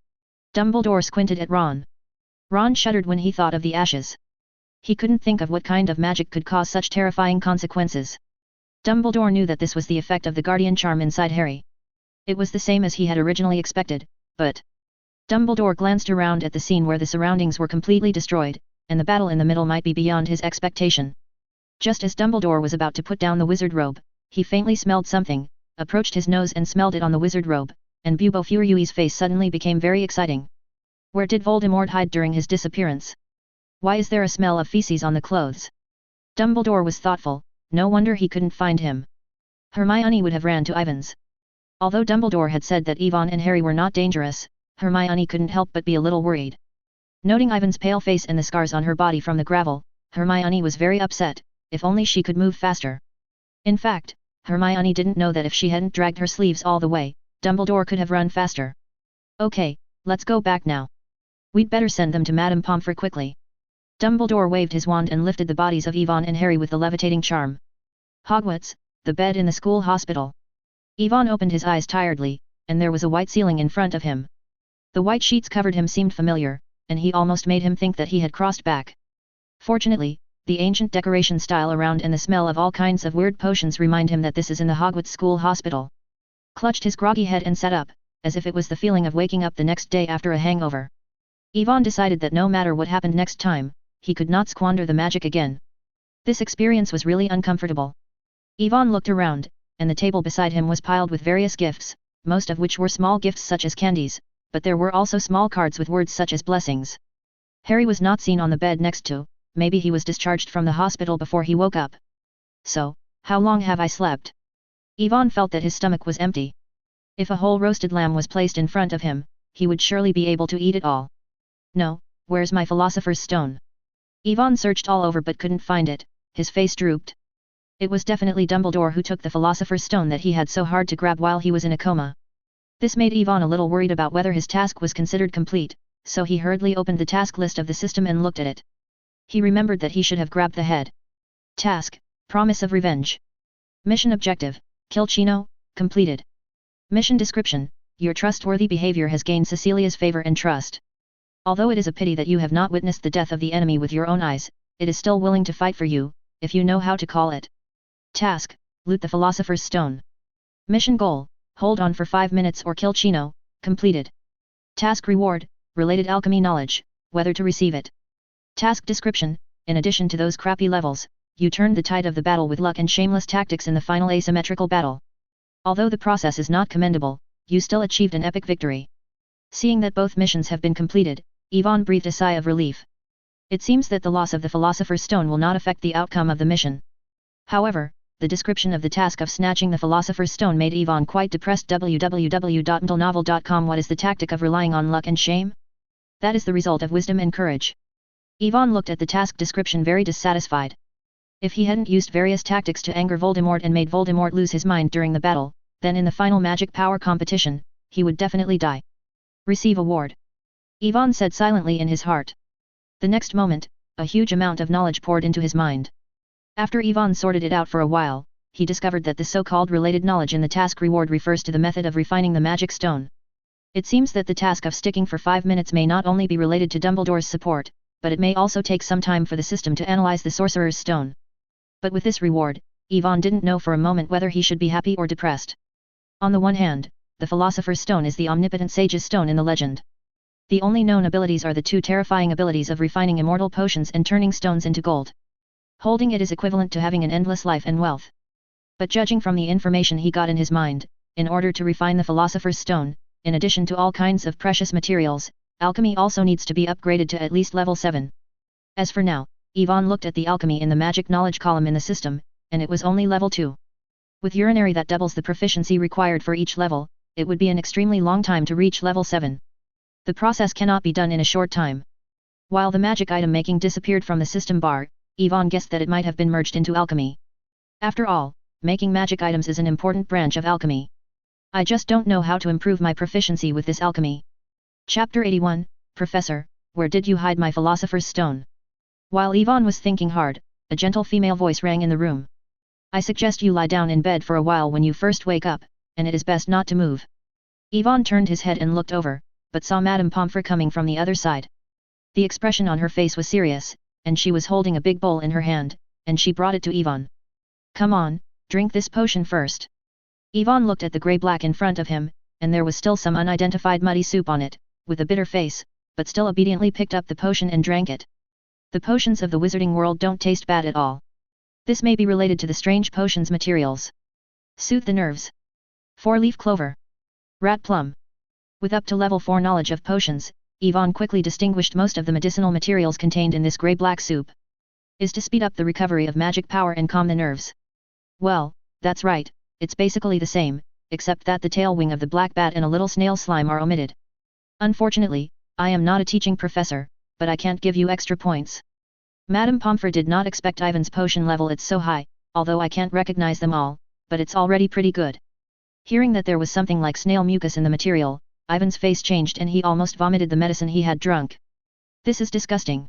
Dumbledore squinted at Ron. Ron shuddered when he thought of the ashes. He couldn't think of what kind of magic could cause such terrifying consequences. Dumbledore knew that this was the effect of the guardian charm inside Harry. It was the same as he had originally expected, but... Dumbledore glanced around at the scene where the surroundings were completely destroyed, and the battle in the middle might be beyond his expectation. Just as Dumbledore was about to put down the wizard robe, he faintly smelled something, approached his nose and smelled it on the wizard robe, and Bubofuriui's face suddenly became very exciting. Where did Voldemort hide during his disappearance? Why is there a smell of feces on the clothes? Dumbledore was thoughtful, no wonder he couldn't find him. Hermione would have ran to Ivan's. Although Dumbledore had said that Yvonne and Harry were not dangerous, Hermione couldn't help but be a little worried. Noting Ivan's pale face and the scars on her body from the gravel, Hermione was very upset, if only she could move faster. In fact, Hermione didn't know that if she hadn't dragged her sleeves all the way, Dumbledore could have run faster. Okay, let's go back now. We'd better send them to Madame Pomfrey quickly. Dumbledore waved his wand and lifted the bodies of Yvonne and Harry with the levitating charm. Hogwarts, the bed in the school hospital. Yvonne opened his eyes tiredly, and there was a white ceiling in front of him. The white sheets covered him seemed familiar, and he almost made him think that he had crossed back. Fortunately, the ancient decoration style around and the smell of all kinds of weird potions remind him that this is in the Hogwarts school hospital. Clutched his groggy head and sat up, as if it was the feeling of waking up the next day after a hangover. Yvonne decided that no matter what happened next time, he could not squander the magic again. This experience was really uncomfortable. Yvonne looked around, and the table beside him was piled with various gifts, most of which were small gifts such as candies, but there were also small cards with words such as blessings. Harry was not seen on the bed next to, maybe he was discharged from the hospital before he woke up. So, how long have I slept? Yvonne felt that his stomach was empty. If a whole roasted lamb was placed in front of him, he would surely be able to eat it all. No, where's my Philosopher's Stone? Yvonne searched all over but couldn't find it, his face drooped. It was definitely Dumbledore who took the Philosopher's Stone that he had so hard to grab while he was in a coma. This made Yvonne a little worried about whether his task was considered complete, so he hurriedly opened the task list of the system and looked at it. He remembered that he should have grabbed the head. Task, Promise of Revenge. Mission Objective, Kill Chino, completed. Mission Description, your trustworthy behavior has gained Cecilia's favor and trust. Although it is a pity that you have not witnessed the death of the enemy with your own eyes, it is still willing to fight for you, if you know how to call it. Task, Loot the Philosopher's Stone. Mission Goal, hold on for 5 minutes or kill Chino, completed. Task Reward, Related Alchemy Knowledge, whether to receive it. Task Description, in addition to those crappy levels, you turned the tide of the battle with luck and shameless tactics in the final asymmetrical battle. Although the process is not commendable, you still achieved an epic victory. Seeing that both missions have been completed, Yvonne breathed a sigh of relief. It seems that the loss of the Philosopher's Stone will not affect the outcome of the mission. However, the description of the task of snatching the Philosopher's Stone made Yvonne quite depressed. www.mentalnovel.com. What is the tactic of relying on luck and shame? That is the result of wisdom and courage. Yvonne looked at the task description very dissatisfied. If he hadn't used various tactics to anger Voldemort and made Voldemort lose his mind during the battle, then in the final magic power competition, he would definitely die. Receive award. Yvonne said silently in his heart. The next moment, a huge amount of knowledge poured into his mind. After Yvonne sorted it out for a while, he discovered that the so-called related knowledge in the task reward refers to the method of refining the magic stone. It seems that the task of sticking for 5 minutes may not only be related to Dumbledore's support, but it may also take some time for the system to analyze the Sorcerer's Stone. But with this reward, Yvonne didn't know for a moment whether he should be happy or depressed. On the one hand, the Philosopher's Stone is the omnipotent sage's stone in the legend. The only known abilities are the 2 terrifying abilities of refining immortal potions and turning stones into gold. Holding it is equivalent to having an endless life and wealth. But judging from the information he got in his mind, in order to refine the Philosopher's Stone, in addition to all kinds of precious materials, alchemy also needs to be upgraded to at least level 7. As for now, Yvonne looked at the alchemy in the magic knowledge column in the system, and it was only level 2. With urinary that doubles the proficiency required for each level, it would be an extremely long time to reach level 7. The process cannot be done in a short time. While the magic item making disappeared from the system bar, Yvonne guessed that it might have been merged into alchemy. After all, making magic items is an important branch of alchemy. I just don't know how to improve my proficiency with this alchemy. Chapter 81, Professor, where did you hide my Philosopher's Stone? While Yvonne was thinking hard, a gentle female voice rang in the room. I suggest you lie down in bed for a while when you first wake up, and it is best not to move. Yvonne turned his head and looked over, but saw Madame Pomfrey coming from the other side. The expression on her face was serious, and she was holding a big bowl in her hand, and she brought it to Yvonne. Come on, drink this potion first. Yvonne looked at the grey-black in front of him, and there was still some unidentified muddy soup on it, with a bitter face, but still obediently picked up the potion and drank it. The potions of the wizarding world don't taste bad at all. This may be related to the strange potions materials. Soothe the nerves. 4-leaf clover. Rat plum. With up to level 4 knowledge of potions, Yvonne quickly distinguished most of the medicinal materials contained in this grey-black soup. Is to speed up the recovery of magic power and calm the nerves. Well, that's right, it's basically the same, except that the tail wing of the black bat and a little snail slime are omitted. Unfortunately, I am not a teaching professor, but I can't give you extra points. Madame Pomfrey did not expect Ivan's potion level it's so high, although I can't recognize them all, but it's already pretty good. Hearing that there was something like snail mucus in the material, Ivan's face changed and he almost vomited the medicine he had drunk. This is disgusting.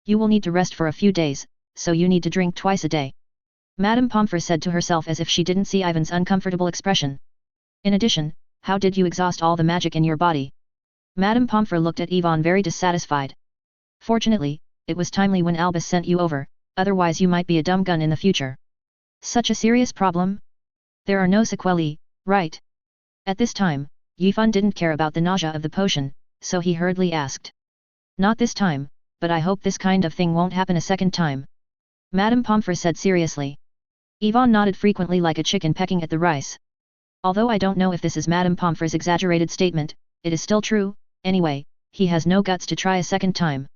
You will need to rest for a few days, so you need to drink twice a day. Madame Pomfrey said to herself as if she didn't see Ivan's uncomfortable expression. In addition, how did you exhaust all the magic in your body? Madame Pomfrey looked at Yvonne very dissatisfied. Fortunately, it was timely when Albus sent you over, otherwise you might be a dumb gun in the future. Such a serious problem? There are no sequelae, right? At this time, Yifan didn't care about the nausea of the potion, so he hurriedly asked. Not this time, but I hope this kind of thing won't happen a second time. Madame Pomfrey said seriously. Yvonne nodded frequently like a chicken pecking at the rice. Although I don't know if this is Madame Pomfrey's exaggerated statement, it is still true, anyway, he has no guts to try a second time.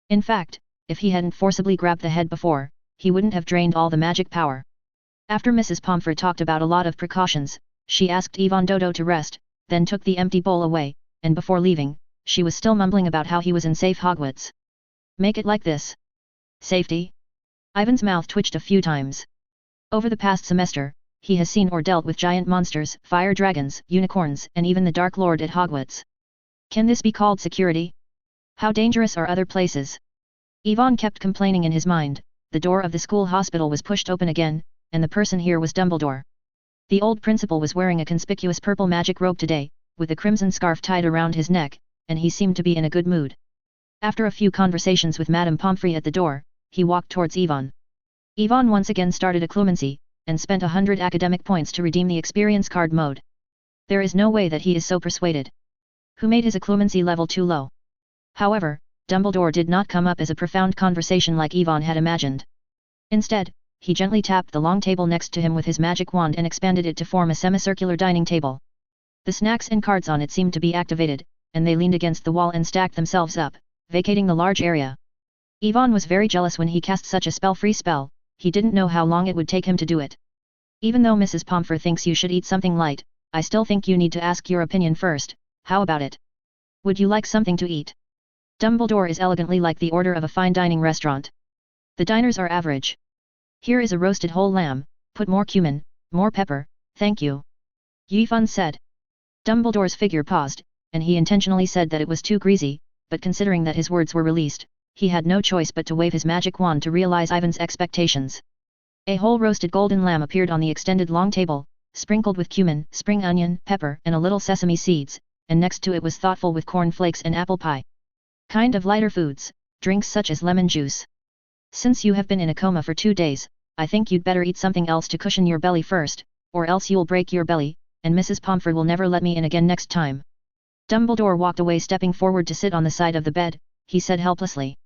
In fact, if he hadn't forcibly grabbed the head before, he wouldn't have drained all the magic power. After Mrs. Pomfrey talked about a lot of precautions, she asked Yvonne Dodo to rest, then took the empty bowl away, and before leaving, she was still mumbling about how he was in safe Hogwarts. Make it like this. Safety? Ivan's mouth twitched a few times. Over the past semester, he has seen or dealt with giant monsters, fire dragons, unicorns, and even the Dark Lord at Hogwarts. Can this be called security? How dangerous are other places? Yvonne kept complaining in his mind. The door of the school hospital was pushed open again, and the person here was Dumbledore. The old principal was wearing a conspicuous purple magic robe today, with a crimson scarf tied around his neck, and he seemed to be in a good mood. After a few conversations with Madame Pomfrey at the door, he walked towards Yvonne. Yvonne once again started a clumsy, and spent 100 academic points to redeem the experience card mode. There is no way that he is so persuaded. Who made his occlumency level too low? However, Dumbledore did not come up as a profound conversation like Yvonne had imagined. Instead, he gently tapped the long table next to him with his magic wand and expanded it to form a semicircular dining table. The snacks and cards on it seemed to be activated, and they leaned against the wall and stacked themselves up, vacating the large area. Ivan was very jealous when he cast such a spell-free spell. He didn't know how long it would take him to do it. Even though Mrs. Pomfrey thinks you should eat something light, I still think you need to ask your opinion first. How about it? Would you like something to eat? Dumbledore is elegantly like the order of a fine dining restaurant. The diners are average. Here is a roasted whole lamb, put more cumin, more pepper, thank you. Yifan said. Dumbledore's figure paused, and he intentionally said that it was too greasy, but considering that his words were released, he had no choice but to wave his magic wand to realize Ivan's expectations. A whole roasted golden lamb appeared on the extended long table, sprinkled with cumin, spring onion, pepper and a little sesame seeds, and next to it was thoughtful with corn flakes and apple pie. Kind of lighter foods, drinks such as lemon juice. Since you have been in a coma for 2 days, I think you'd better eat something else to cushion your belly first, or else you'll break your belly, and Mrs. Pomfrey will never let me in again next time. Dumbledore walked away, stepping forward to sit on the side of the bed. He said helplessly.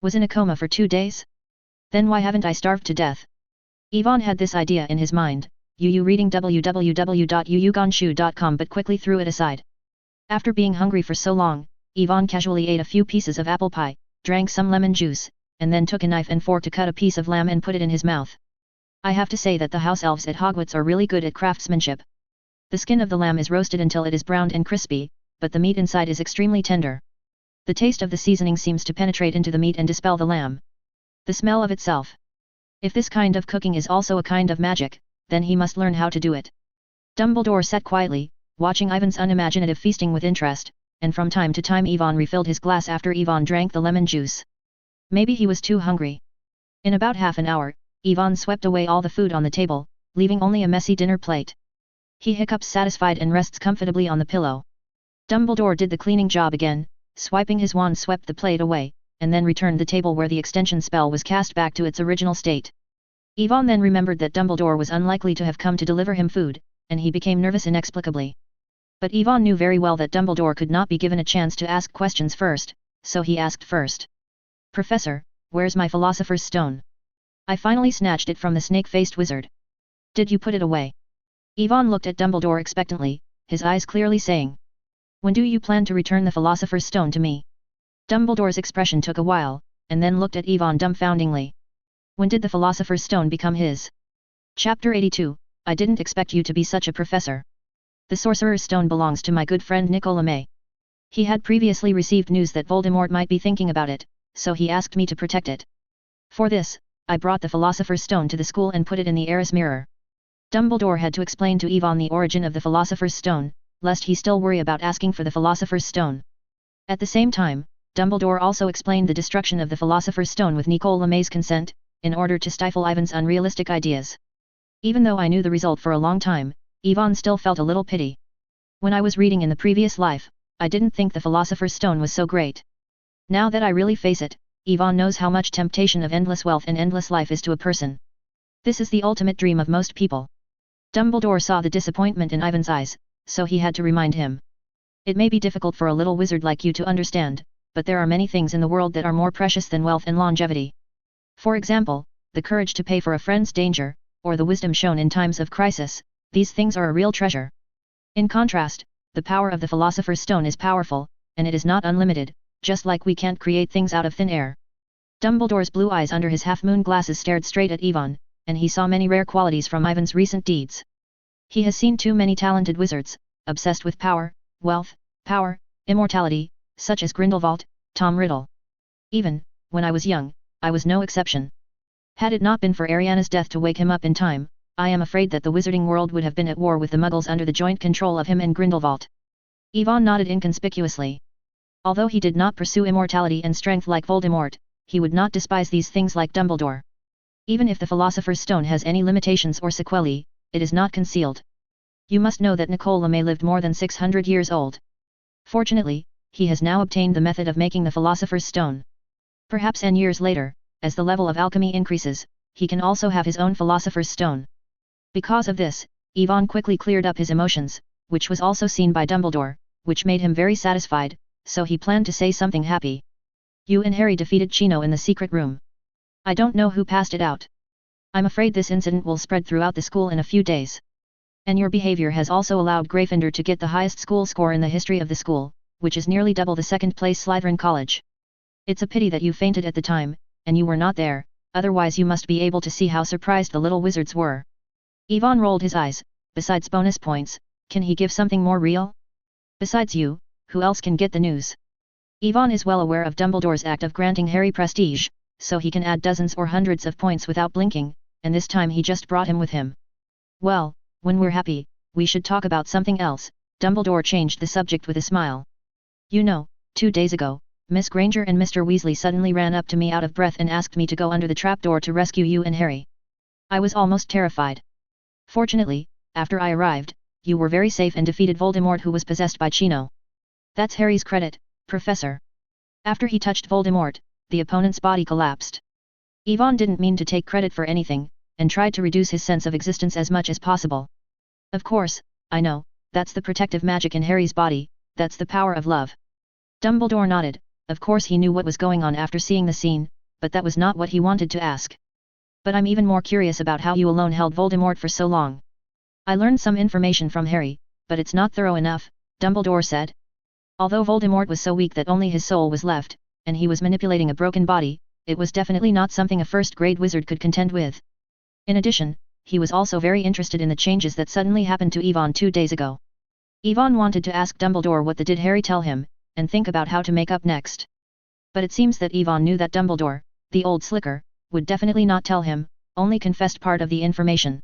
Was in a coma for 2 days? Then why haven't I starved to death? Ivan had this idea in his mind, reading www.yuyuganshu.com but quickly threw it aside. After being hungry for so long, Ivan casually ate a few pieces of apple pie, drank some lemon juice, and then took a knife and fork to cut a piece of lamb and put it in his mouth. I have to say that the house elves at Hogwarts are really good at craftsmanship. The skin of the lamb is roasted until it is browned and crispy, but the meat inside is extremely tender. The taste of the seasoning seems to penetrate into the meat and dispel the lamb. The smell of itself. If this kind of cooking is also a kind of magic, then he must learn how to do it. Dumbledore sat quietly, watching Ivan's unimaginative feasting with interest, and from time to time Ivan refilled his glass after Ivan drank the lemon juice. Maybe he was too hungry. In about half an hour, Ivan swept away all the food on the table, leaving only a messy dinner plate. He hiccups satisfied and rests comfortably on the pillow. Dumbledore did the cleaning job again, swiping his wand swept the plate away, and then returned the table where the extension spell was cast back to its original state. Ivan then remembered that Dumbledore was unlikely to have come to deliver him food, and he became nervous inexplicably. But Ivan knew very well that Dumbledore could not be given a chance to ask questions first, so he asked first. Professor, where's my Philosopher's Stone? I finally snatched it from the snake-faced wizard. Did you put it away? Ivan looked at Dumbledore expectantly, his eyes clearly saying. When do you plan to return the Philosopher's Stone to me? Dumbledore's expression took a while, and then looked at Ivan dumbfoundingly. When did the Philosopher's Stone become his? Chapter 82, I didn't expect you to be such a professor. The Sorcerer's Stone belongs to my good friend Nicolas May. He had previously received news that Voldemort might be thinking about it, so he asked me to protect it. For this, I brought the Philosopher's Stone to the school and put it in the Eris mirror. Dumbledore had to explain to Ivan the origin of the Philosopher's Stone, lest he still worry about asking for the Philosopher's Stone. At the same time, Dumbledore also explained the destruction of the Philosopher's Stone with Nicolas May's consent, in order to stifle Ivan's unrealistic ideas. Even though I knew the result for a long time, Ivan still felt a little pity. When I was reading in the previous life, I didn't think the Philosopher's Stone was so great. Now that I really face it, Ivan knows how much temptation of endless wealth and endless life is to a person. This is the ultimate dream of most people. Dumbledore saw the disappointment in Ivan's eyes, so he had to remind him. It may be difficult for a little wizard like you to understand, but there are many things in the world that are more precious than wealth and longevity. For example, the courage to pay for a friend's danger, or the wisdom shown in times of crisis, these things are a real treasure. In contrast, the power of the Philosopher's Stone is powerful, and it is not unlimited, just like we can't create things out of thin air. Dumbledore's blue eyes under his half-moon glasses stared straight at Ivan, and he saw many rare qualities from Ivan's recent deeds. He has seen too many talented wizards, obsessed with power, wealth, power, immortality, such as Grindelwald, Tom Riddle. Even, when I was young, I was no exception. Had it not been for Ariana's death to wake him up in time, I am afraid that the wizarding world would have been at war with the Muggles under the joint control of him and Grindelwald. Ivan nodded inconspicuously. Although he did not pursue immortality and strength like Voldemort, he would not despise these things like Dumbledore. Even if the Philosopher's Stone has any limitations or sequelae, it is not concealed. You must know that Nicolas May lived more than 600 years old. Fortunately, he has now obtained the method of making the Philosopher's Stone. Perhaps n years later, as the level of alchemy increases, he can also have his own Philosopher's Stone. Because of this, Ivan quickly cleared up his emotions, which was also seen by Dumbledore, which made him very satisfied, so he planned to say something happy. You and Harry defeated Chino in the secret room. I don't know who passed it out. I'm afraid this incident will spread throughout the school in a few days. And your behavior has also allowed Gryffindor to get the highest school score in the history of the school, which is nearly double the second-place Slytherin College. It's a pity that you fainted at the time, and you were not there, otherwise you must be able to see how surprised the little wizards were. Ivan rolled his eyes. Besides bonus points, can he give something more real? Besides you, who else can get the news? Ivan is well aware of Dumbledore's act of granting Harry prestige, so he can add dozens or hundreds of points without blinking, and this time he just brought him with him. Well, when we're happy, we should talk about something else. Dumbledore changed the subject with a smile. You know, 2 days ago, Miss Granger and Mr. Weasley suddenly ran up to me out of breath and asked me to go under the trapdoor to rescue you and Harry. I was almost terrified. Fortunately, after I arrived, you were very safe and defeated Voldemort, who was possessed by Chino. That's Harry's credit, Professor. After he touched Voldemort, the opponent's body collapsed. Ivan didn't mean to take credit for anything, and tried to reduce his sense of existence as much as possible. Of course, I know, that's the protective magic in Harry's body, that's the power of love. Dumbledore nodded. Of course he knew what was going on after seeing the scene, but that was not what he wanted to ask. But I'm even more curious about how you alone held Voldemort for so long. I learned some information from Harry, but it's not thorough enough, Dumbledore said. Although Voldemort was so weak that only his soul was left, and he was manipulating a broken body, it was definitely not something a first-grade wizard could contend with. In addition, he was also very interested in the changes that suddenly happened to Ivan 2 days ago. Ivan wanted to ask Dumbledore what did Harry tell him, and think about how to make up next. But it seems that Ivan knew that Dumbledore, the old slicker, would definitely not tell him, only confessed part of the information.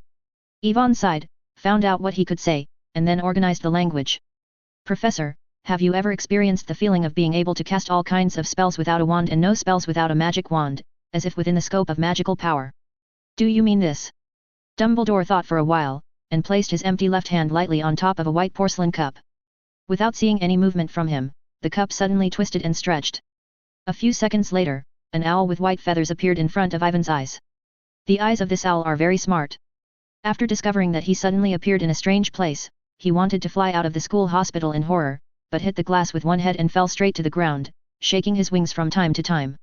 Ivan sighed, found out what he could say, and then organized the language. Professor, have you ever experienced the feeling of being able to cast all kinds of spells without a wand and no spells without a magic wand, as if within the scope of magical power? Do you mean this? Dumbledore thought for a while, and placed his empty left hand lightly on top of a white porcelain cup. Without seeing any movement from him, the cup suddenly twisted and stretched. A few seconds later, an owl with white feathers appeared in front of Ivan's eyes. The eyes of this owl are very smart. After discovering that he suddenly appeared in a strange place, he wanted to fly out of the school hospital in horror, but hit the glass with one head and fell straight to the ground, shaking his wings from time to time.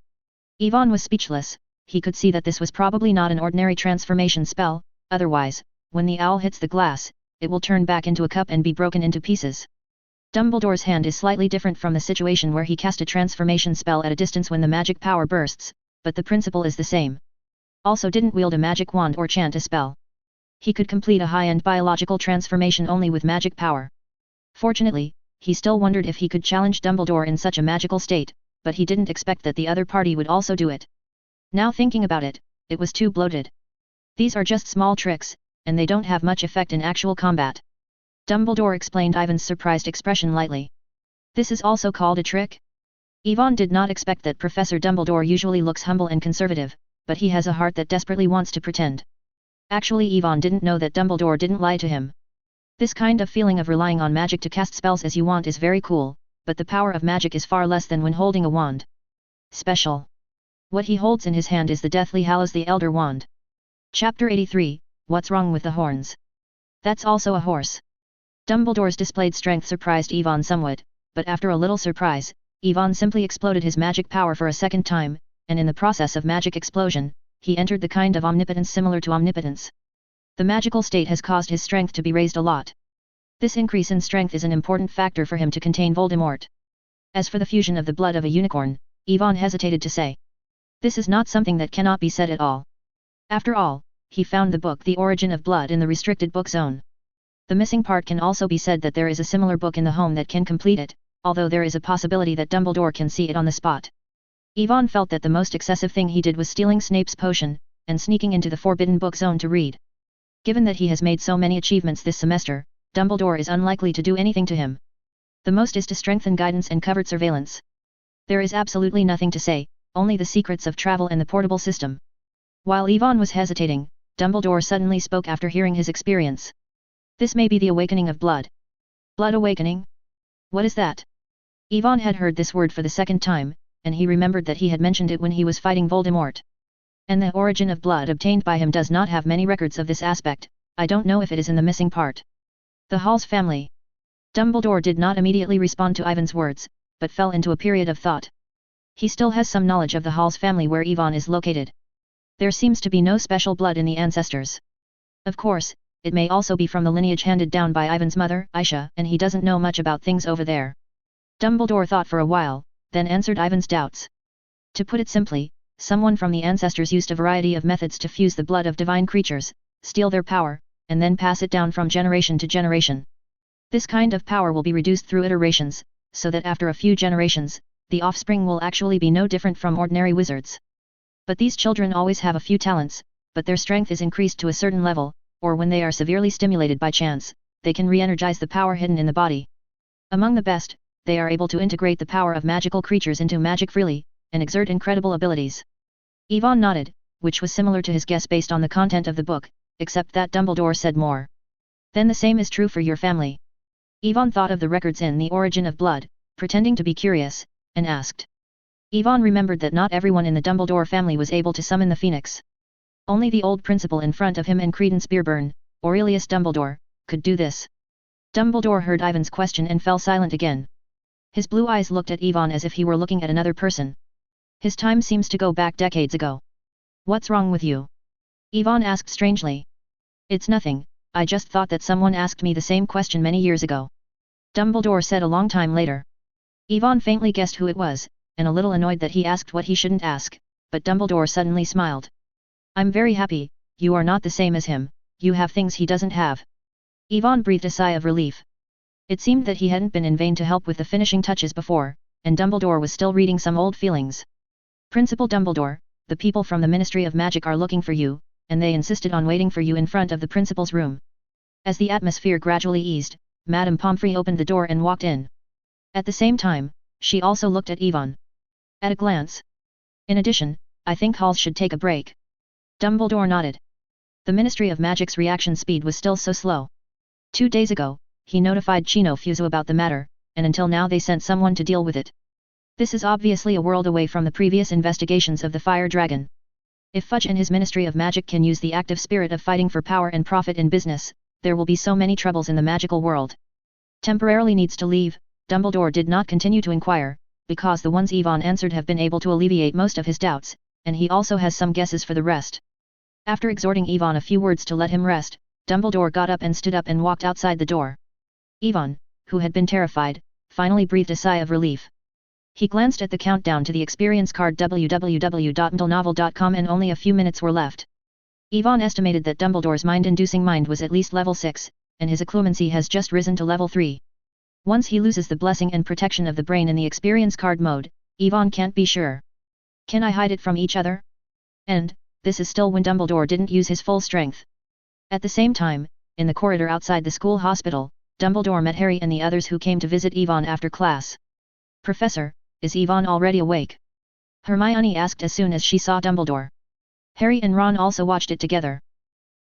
Ivan was speechless. He could see that this was probably not an ordinary transformation spell, otherwise, when the owl hits the glass, it will turn back into a cup and be broken into pieces. Dumbledore's hand is slightly different from the situation where he cast a transformation spell at a distance when the magic power bursts, but the principle is the same. Also didn't wield a magic wand or chant a spell. He could complete a high-end biological transformation only with magic power. Fortunately, he still wondered if he could challenge Dumbledore in such a magical state, but he didn't expect that the other party would also do it. Now thinking about it, it was too bloated. These are just small tricks, and they don't have much effect in actual combat. Dumbledore explained Ivan's surprised expression lightly. This is also called a trick? Ivan did not expect that Professor Dumbledore usually looks humble and conservative, but he has a heart that desperately wants to pretend. Actually, Ivan didn't know that Dumbledore didn't lie to him. This kind of feeling of relying on magic to cast spells as you want is very cool, but the power of magic is far less than when holding a wand. Special. What he holds in his hand is the Deathly Hallows the Elder Wand. Chapter 83, What's Wrong with the Horns? That's also a horse. Dumbledore's displayed strength surprised Ivan somewhat, but after a little surprise, Ivan simply exploded his magic power for a second time, and in the process of magic explosion, he entered the kind of omnipotence similar to omnipotence. The magical state has caused his strength to be raised a lot. This increase in strength is an important factor for him to contain Voldemort. As for the fusion of the blood of a unicorn, Ivan hesitated to say. This is not something that cannot be said at all. After all, he found the book The Origin of Blood in the restricted book zone. The missing part can also be said that there is a similar book in the home that can complete it, although there is a possibility that Dumbledore can see it on the spot. Ivan felt that the most excessive thing he did was stealing Snape's potion, and sneaking into the forbidden book zone to read. Given that he has made so many achievements this semester, Dumbledore is unlikely to do anything to him. The most is to strengthen guidance and covert surveillance. There is absolutely nothing to say, only the secrets of travel and the portable system. While Ivan was hesitating, Dumbledore suddenly spoke after hearing his experience. This may be the awakening of blood. Blood awakening? What is that? Ivan had heard this word for the second time, and he remembered that he had mentioned it when he was fighting Voldemort. And the origin of blood obtained by him does not have many records of this aspect. I don't know if it is in the missing part. The Hall's family. Dumbledore did not immediately respond to Ivan's words, but fell into a period of thought. He still has some knowledge of the Hall's family where Ivan is located. There seems to be no special blood in the ancestors. Of course, it may also be from the lineage handed down by Ivan's mother, Aisha, and he doesn't know much about things over there. Dumbledore thought for a while, then answered Ivan's doubts. To put it simply, someone from the ancestors used a variety of methods to fuse the blood of divine creatures, steal their power, and then pass it down from generation to generation. This kind of power will be reduced through iterations, so that after a few generations, the offspring will actually be no different from ordinary wizards. But these children always have a few talents, but their strength is increased to a certain level, or when they are severely stimulated by chance, they can re-energize the power hidden in the body. Among the best, they are able to integrate the power of magical creatures into magic freely, and exert incredible abilities. Ivan nodded, which was similar to his guess based on the content of the book, except that Dumbledore said more. Then the same is true for your family. Ivan thought of the records in The Origin of Blood, pretending to be curious, and asked. Ivan remembered that not everyone in the Dumbledore family was able to summon the phoenix. Only the old principal in front of him and Credence Beerburn, Aurelius Dumbledore, could do this. Dumbledore heard Ivan's question and fell silent again. His blue eyes looked at Ivan as if he were looking at another person. His time seems to go back decades ago. What's wrong with you? Ivan asked strangely. It's nothing, I just thought that someone asked me the same question many years ago. Dumbledore said a long time later. Ivan faintly guessed who it was, and a little annoyed that he asked what he shouldn't ask, but Dumbledore suddenly smiled. I'm very happy, you are not the same as him, you have things he doesn't have. Ivan breathed a sigh of relief. It seemed that he hadn't been in vain to help with the finishing touches before, and Dumbledore was still reading some old feelings. Principal Dumbledore, the people from the Ministry of Magic are looking for you, and they insisted on waiting for you in front of the principal's room. As the atmosphere gradually eased, Madame Pomfrey opened the door and walked in. At the same time, she also looked at Ivan. At a glance. In addition, I think Halls should take a break. Dumbledore nodded. The Ministry of Magic's reaction speed was still so slow. 2 days ago, he notified Chino Fuso about the matter, and until now they sent someone to deal with it. This is obviously a world away from the previous investigations of the Fire Dragon. If Fudge and his Ministry of Magic can use the active spirit of fighting for power and profit in business, there will be so many troubles in the magical world. Temporarily needs to leave, Dumbledore did not continue to inquire, because the ones Ivan answered have been able to alleviate most of his doubts, and he also has some guesses for the rest. After exhorting Ivan a few words to let him rest, Dumbledore got up and stood up and walked outside the door. Ivan, who had been terrified, finally breathed a sigh of relief. He glanced at the countdown to the experience card www.ndlenovel.com and only a few minutes were left. Ivan estimated that Dumbledore's mind-inducing mind was at least level 6, and his occlumency has just risen to level 3. Once he loses the blessing and protection of the brain in the experience card mode, Ivan can't be sure. Can I hide it from each other? And, this is still when Dumbledore didn't use his full strength. At the same time, in the corridor outside the school hospital, Dumbledore met Harry and the others who came to visit Ivan after class. Professor, is Ivan already awake? Hermione asked as soon as she saw Dumbledore. Harry and Ron also watched it together.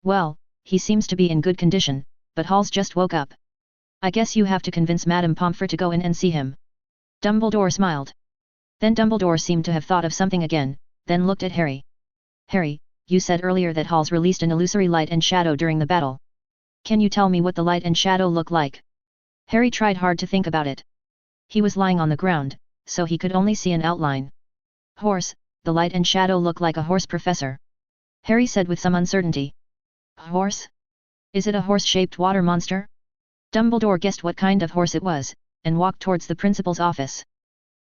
Well, he seems to be in good condition, but Halls just woke up. I guess you have to convince Madame Pomfrey to go in and see him. Dumbledore smiled. Then Dumbledore seemed to have thought of something again, then looked at Harry. Harry, you said earlier that Halls released an illusory light and shadow during the battle. Can you tell me what the light and shadow look like? Harry tried hard to think about it. He was lying on the ground, so he could only see an outline. Horse, the light and shadow look like a horse, Professor. Harry said with some uncertainty. Horse? Is it a horse-shaped water monster? Dumbledore guessed what kind of horse it was, and walked towards the principal's office.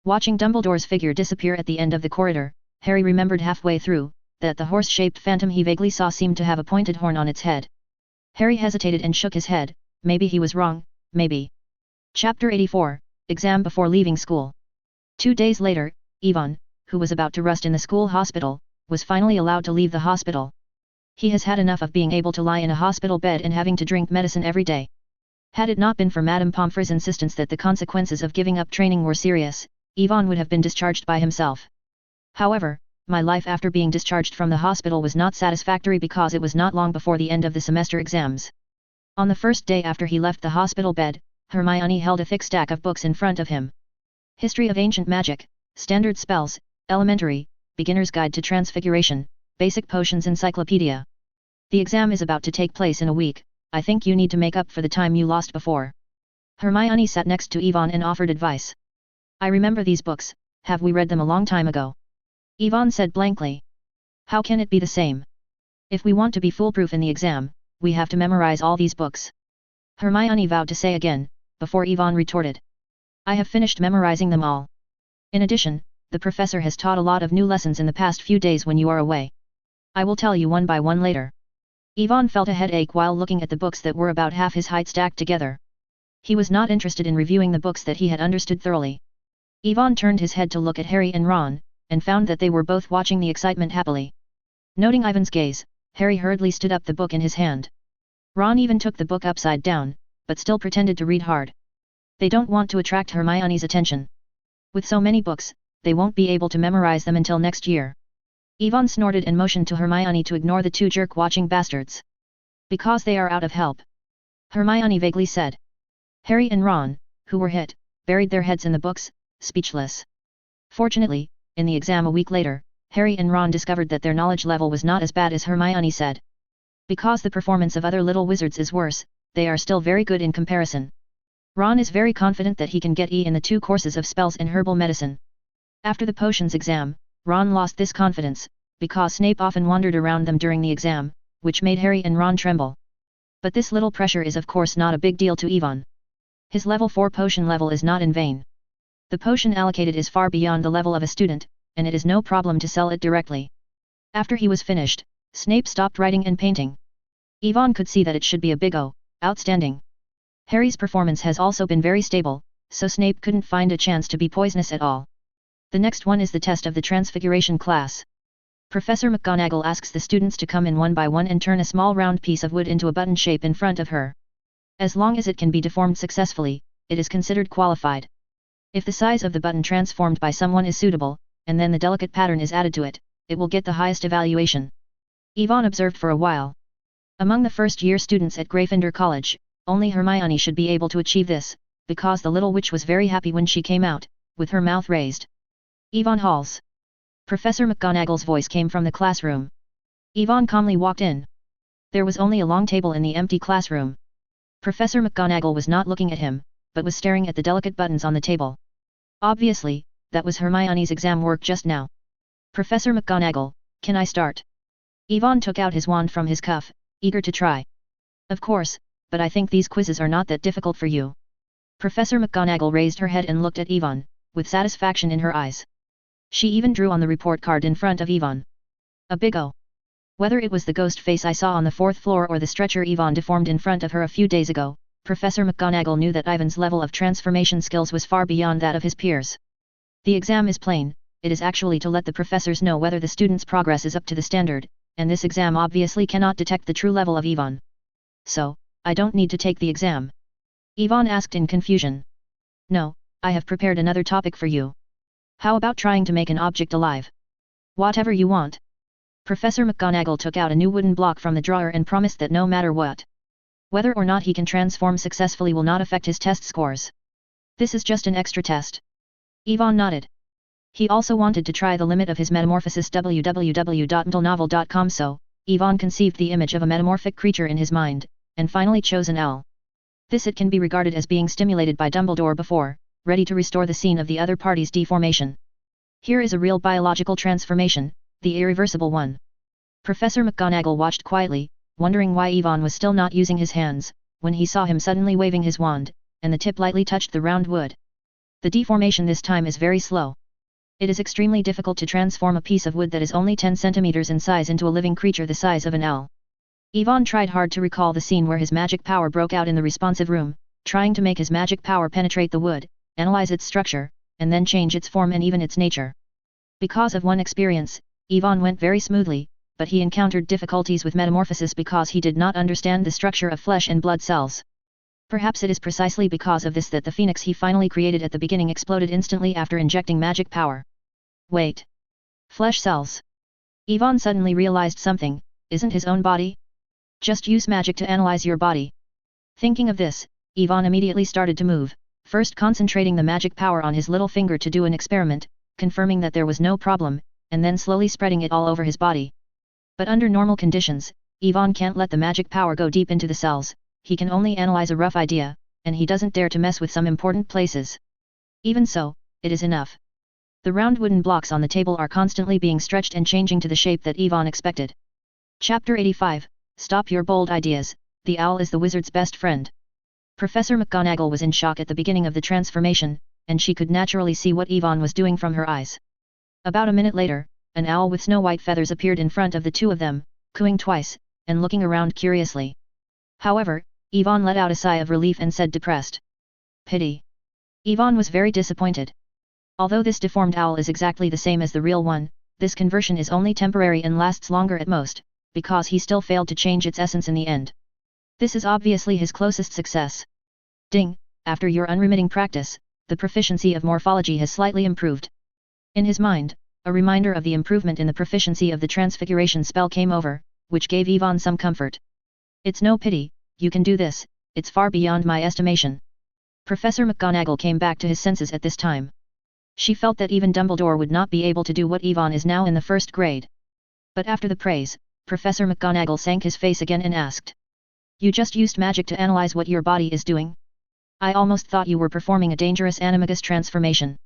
Watching Dumbledore's figure disappear at the end of the corridor, Harry remembered halfway through, that the horse-shaped phantom he vaguely saw seemed to have a pointed horn on its head. Harry hesitated and shook his head, maybe he was wrong, maybe. Chapter 84, Exam before leaving school. 2 days later, Ivan, who was about to rest in the school hospital, was finally allowed to leave the hospital. He has had enough of being able to lie in a hospital bed and having to drink medicine every day. Had it not been for Madame Pomfrey's insistence that the consequences of giving up training were serious, Ivan would have been discharged by himself. However, my life after being discharged from the hospital was not satisfactory because it was not long before the end of the semester exams. On the first day after he left the hospital bed, Hermione held a thick stack of books in front of him. History of Ancient Magic, Standard Spells, Elementary, Beginner's Guide to Transfiguration, Basic Potions Encyclopedia. The exam is about to take place in a week, I think you need to make up for the time you lost before. Hermione sat next to Ivan and offered advice. I remember these books, have we read them a long time ago? Ivan said blankly. How can it be the same? If we want to be foolproof in the exam, we have to memorize all these books. Hermione vowed to say again, before Yvonne retorted. I have finished memorizing them all. In addition, the professor has taught a lot of new lessons in the past few days when you are away. I will tell you one by one later. Yvonne felt a headache while looking at the books that were about half his height stacked together. He was not interested in reviewing the books that he had understood thoroughly. Yvonne turned his head to look at Harry and Ron, and found that they were both watching the excitement happily. Noting Ivan's gaze, Harry hurriedly stood up the book in his hand. Ron even took the book upside down, but still pretended to read hard. They don't want to attract Hermione's attention. With so many books, they won't be able to memorize them until next year. Yvonne snorted and motioned to Hermione to ignore the two jerk-watching bastards. Because they are out of help. Hermione vaguely said. Harry and Ron, who were hit, buried their heads in the books, speechless. Fortunately, in the exam a week later, Harry and Ron discovered that their knowledge level was not as bad as Hermione said. Because the performance of other little wizards is worse, they are still very good in comparison. Ron is very confident that he can get E in the 2 courses of spells and herbal medicine. After the potions exam, Ron lost this confidence, because Snape often wandered around them during the exam, which made Harry and Ron tremble. But this little pressure is of course not a big deal to Yvonne. His level 4 potion level is not in vain. The potion allocated is far beyond the level of a student, and it is no problem to sell it directly. After he was finished, Snape stopped writing and painting. Yvonne could see that it should be a big O, outstanding. Harry's performance has also been very stable, so Snape couldn't find a chance to be poisonous at all. The next one is the test of the Transfiguration class. Professor McGonagall asks the students to come in one by one and turn a small round piece of wood into a button shape in front of her. As long as it can be deformed successfully, it is considered qualified. If the size of the button transformed by someone is suitable, and then the delicate pattern is added to it, it will get the highest evaluation. Yvonne observed for a while. Among the first-year students at Gryffindor College, only Hermione should be able to achieve this, because the little witch was very happy when she came out, with her mouth raised. Yvonne Halls. Professor McGonagall's voice came from the classroom. Yvonne calmly walked in. There was only a long table in the empty classroom. Professor McGonagall was not looking at him, but was staring at the delicate buttons on the table. Obviously, that was Hermione's exam work just now. Professor McGonagall, can I start? Yvonne took out his wand from his cuff, eager to try. Of course, but I think these quizzes are not that difficult for you. Professor McGonagall raised her head and looked at Yvonne, with satisfaction in her eyes. She even drew on the report card in front of Yvonne. A big O. Whether it was the ghost face I saw on the 4th floor or the stretcher Yvonne deformed in front of her a few days ago, Professor McGonagall knew that Ivan's level of transformation skills was far beyond that of his peers. The exam is plain, it is actually to let the professors know whether the student's progress is up to the standard, and this exam obviously cannot detect the true level of Yvonne. So, I don't need to take the exam? Yvonne asked in confusion. No, I have prepared another topic for you. How about trying to make an object alive? Whatever you want. Professor McGonagall took out a new wooden block from the drawer and promised that no matter what, whether or not he can transform successfully will not affect his test scores. This is just an extra test. Yvonne nodded. He also wanted to try the limit of his metamorphosis www.mtlnovel.com, so, Yvonne conceived the image of a metamorphic creature in his mind, and finally chose an owl. This it can be regarded as being stimulated by Dumbledore before, ready to restore the scene of the other party's deformation. Here is a real biological transformation, the irreversible one. Professor McGonagall watched quietly, wondering why Yvonne was still not using his hands, when he saw him suddenly waving his wand, and the tip lightly touched the round wood. The deformation this time is very slow. It is extremely difficult to transform a piece of wood that is only 10 centimeters in size into a living creature the size of an owl. Yvonne tried hard to recall the scene where his magic power broke out in the responsive room, trying to make his magic power penetrate the wood, analyze its structure, and then change its form and even its nature. Because of one experience, Yvonne went very smoothly, but he encountered difficulties with metamorphosis because he did not understand the structure of flesh and blood cells. Perhaps it is precisely because of this that the phoenix he finally created at the beginning exploded instantly after injecting magic power. Wait. Flesh cells. Yvonne suddenly realized something, isn't his own body? Just use magic to analyze your body. Thinking of this, Yvonne immediately started to move, first concentrating the magic power on his little finger to do an experiment, confirming that there was no problem, and then slowly spreading it all over his body. But under normal conditions, Yvonne can't let the magic power go deep into the cells. He can only analyze a rough idea, and he doesn't dare to mess with some important places. Even so, it is enough. The round wooden blocks on the table are constantly being stretched and changing to the shape that Yvonne expected. Chapter 85, Stop Your Bold Ideas, the owl is the wizard's best friend. Professor McGonagall was in shock at the beginning of the transformation, and she could naturally see what Yvonne was doing from her eyes. About a minute later, an owl with snow-white feathers appeared in front of the two of them, cooing twice, and looking around curiously. However, Yvonne let out a sigh of relief and said depressed, "Pity." Yvonne was very disappointed. Although this deformed owl is exactly the same as the real one, this conversion is only temporary and lasts longer at most, because he still failed to change its essence in the end. This is obviously his closest success. Ding, after your unremitting practice, the proficiency of morphology has slightly improved. In his mind, a reminder of the improvement in the proficiency of the transfiguration spell came over, which gave Yvonne some comfort. It's no pity, you can do this, it's far beyond my estimation. Professor McGonagall came back to his senses at this time. She felt that even Dumbledore would not be able to do what Yvonne is now in the first grade. But after the praise, Professor McGonagall sank his face again and asked, "You just used magic to analyze what your body is doing? I almost thought you were performing a dangerous animagus transformation.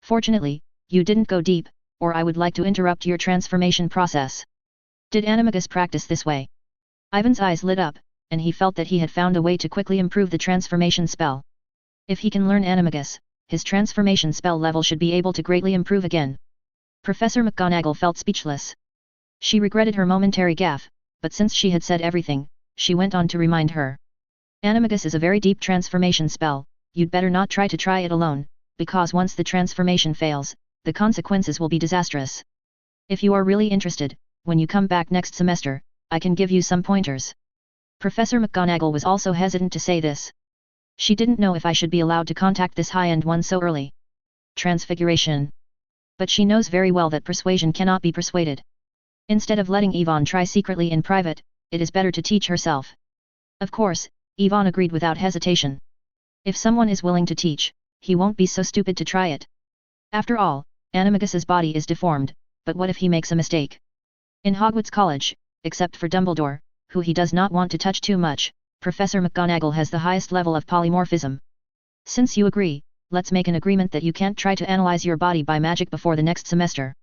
Fortunately, you didn't go deep, or I would like to interrupt your transformation process. Did animagus practice this way?" Ivan's eyes lit up, and he felt that he had found a way to quickly improve the transformation spell. If he can learn animagus, his transformation spell level should be able to greatly improve again. Professor McGonagall felt speechless. She regretted her momentary gaffe, but since she had said everything, she went on to remind her. Animagus is a very deep transformation spell, you'd better not try it alone, because once the transformation fails, the consequences will be disastrous. If you are really interested, when you come back next semester, I can give you some pointers. Professor McGonagall was also hesitant to say this. She didn't know if I should be allowed to contact this high-end one so early. Transfiguration. But she knows very well that persuasion cannot be persuaded. Instead of letting Yvonne try secretly in private, it is better to teach herself. Of course, Yvonne agreed without hesitation. If someone is willing to teach, he won't be so stupid to try it. After all, Animagus's body is deformed, but what if he makes a mistake? In Hogwarts College, except for Dumbledore, who he does not want to touch too much, Professor McGonagall has the highest level of polymorphism. Since you agree, let's make an agreement that you can't try to analyze your body by magic before the next semester.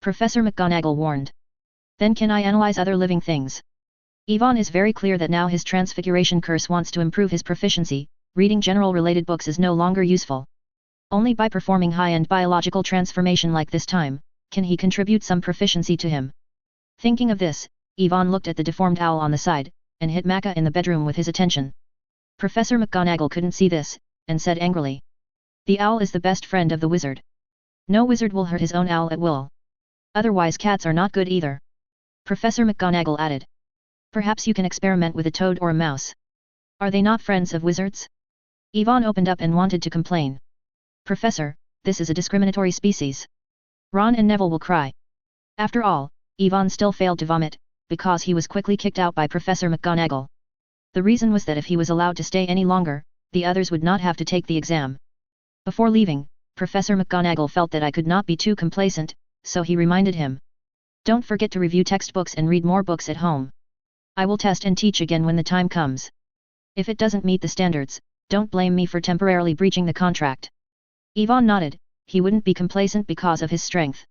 Professor McGonagall warned. Then can I analyze other living things? Yvonne is very clear that now his transfiguration curse wants to improve his proficiency, reading general-related books is no longer useful. Only by performing high-end biological transformation like this time, can he contribute some proficiency to him. Thinking of this, Yvonne looked at the deformed owl on the side, and hit Macca in the bedroom with his attention. Professor McGonagall couldn't see this, and said angrily. The owl is the best friend of the wizard. No wizard will hurt his own owl at will. Otherwise cats are not good either. Professor McGonagall added. Perhaps you can experiment with a toad or a mouse. Are they not friends of wizards? Yvonne opened up and wanted to complain. Professor, this is a discriminatory species. Ron and Neville will cry. After all, Yvonne still failed to vomit, because he was quickly kicked out by Professor McGonagall. The reason was that if he was allowed to stay any longer, the others would not have to take the exam. Before leaving, Professor McGonagall felt that I could not be too complacent, so he reminded him. Don't forget to review textbooks and read more books at home. I will test and teach again when the time comes. If it doesn't meet the standards, don't blame me for temporarily breaching the contract. Yvonne nodded, he wouldn't be complacent because of his strength.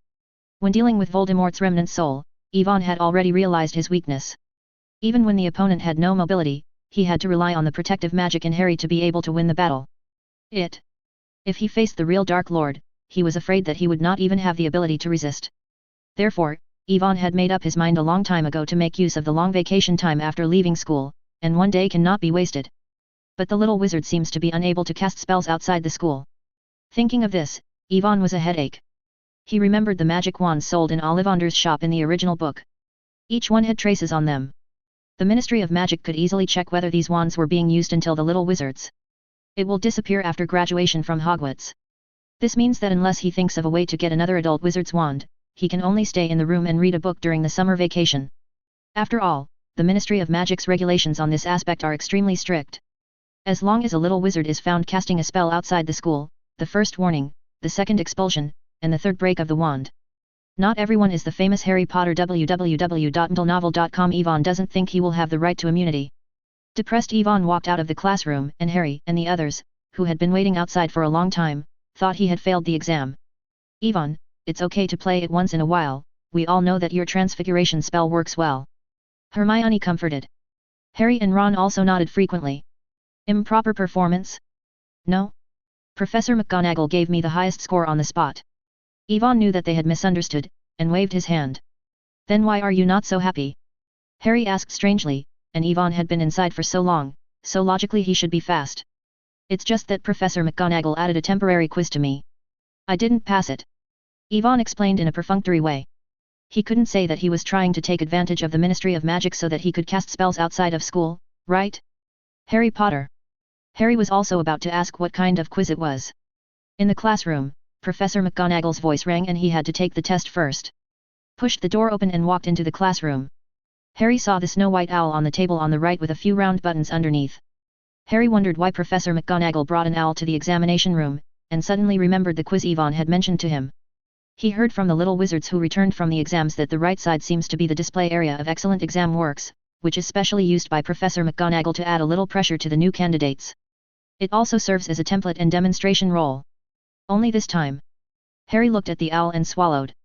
When dealing with Voldemort's remnant soul, Yvonne had already realized his weakness. Even when the opponent had no mobility, he had to rely on the protective magic in Harry to be able to win the battle. If he faced the real Dark Lord, he was afraid that he would not even have the ability to resist. Therefore, Yvonne had made up his mind a long time ago to make use of the long vacation time after leaving school, and one day cannot be wasted. But the little wizard seems to be unable to cast spells outside the school. Thinking of this, Yvonne was a headache. He remembered the magic wands sold in Ollivander's shop in the original book. Each one had traces on them. The Ministry of Magic could easily check whether these wands were being used until the little wizard's. It will disappear after graduation from Hogwarts. This means that unless he thinks of a way to get another adult wizard's wand, he can only stay in the room and read a book during the summer vacation. After all, the Ministry of Magic's regulations on this aspect are extremely strict. As long as a little wizard is found casting a spell outside the school, the first warning, the second expulsion, and the third break of the wand. Not everyone is the famous Harry Potter. www.ndlenovel.com. Yvonne doesn't think he will have the right to immunity. Depressed, Yvonne walked out of the classroom, and Harry and the others, who had been waiting outside for a long time, thought he had failed the exam. Yvonne, it's okay to play it once in a while, we all know that your transfiguration spell works well. Hermione comforted. Harry and Ron also nodded frequently. Improper performance? No. Professor McGonagall gave me the highest score on the spot. Yvonne knew that they had misunderstood, and waved his hand. Then why are you not so happy? Harry asked strangely, and Yvonne had been inside for so long, so logically he should be fast. It's just that Professor McGonagall added a temporary quiz to me. I didn't pass it. Yvonne explained in a perfunctory way. He couldn't say that he was trying to take advantage of the Ministry of Magic so that he could cast spells outside of school, right? Harry Potter. Harry was also about to ask what kind of quiz it was. In the classroom, Professor McGonagall's voice rang and he had to take the test first. Pushed the door open and walked into the classroom. Harry saw the snow-white owl on the table on the right with a few round buttons underneath. Harry wondered why Professor McGonagall brought an owl to the examination room, and suddenly remembered the quiz Yvonne had mentioned to him. He heard from the little wizards who returned from the exams that the right side seems to be the display area of excellent exam works, which is specially used by Professor McGonagall to add a little pressure to the new candidates. It also serves as a template and demonstration role. Only this time. Harry looked at the owl and swallowed.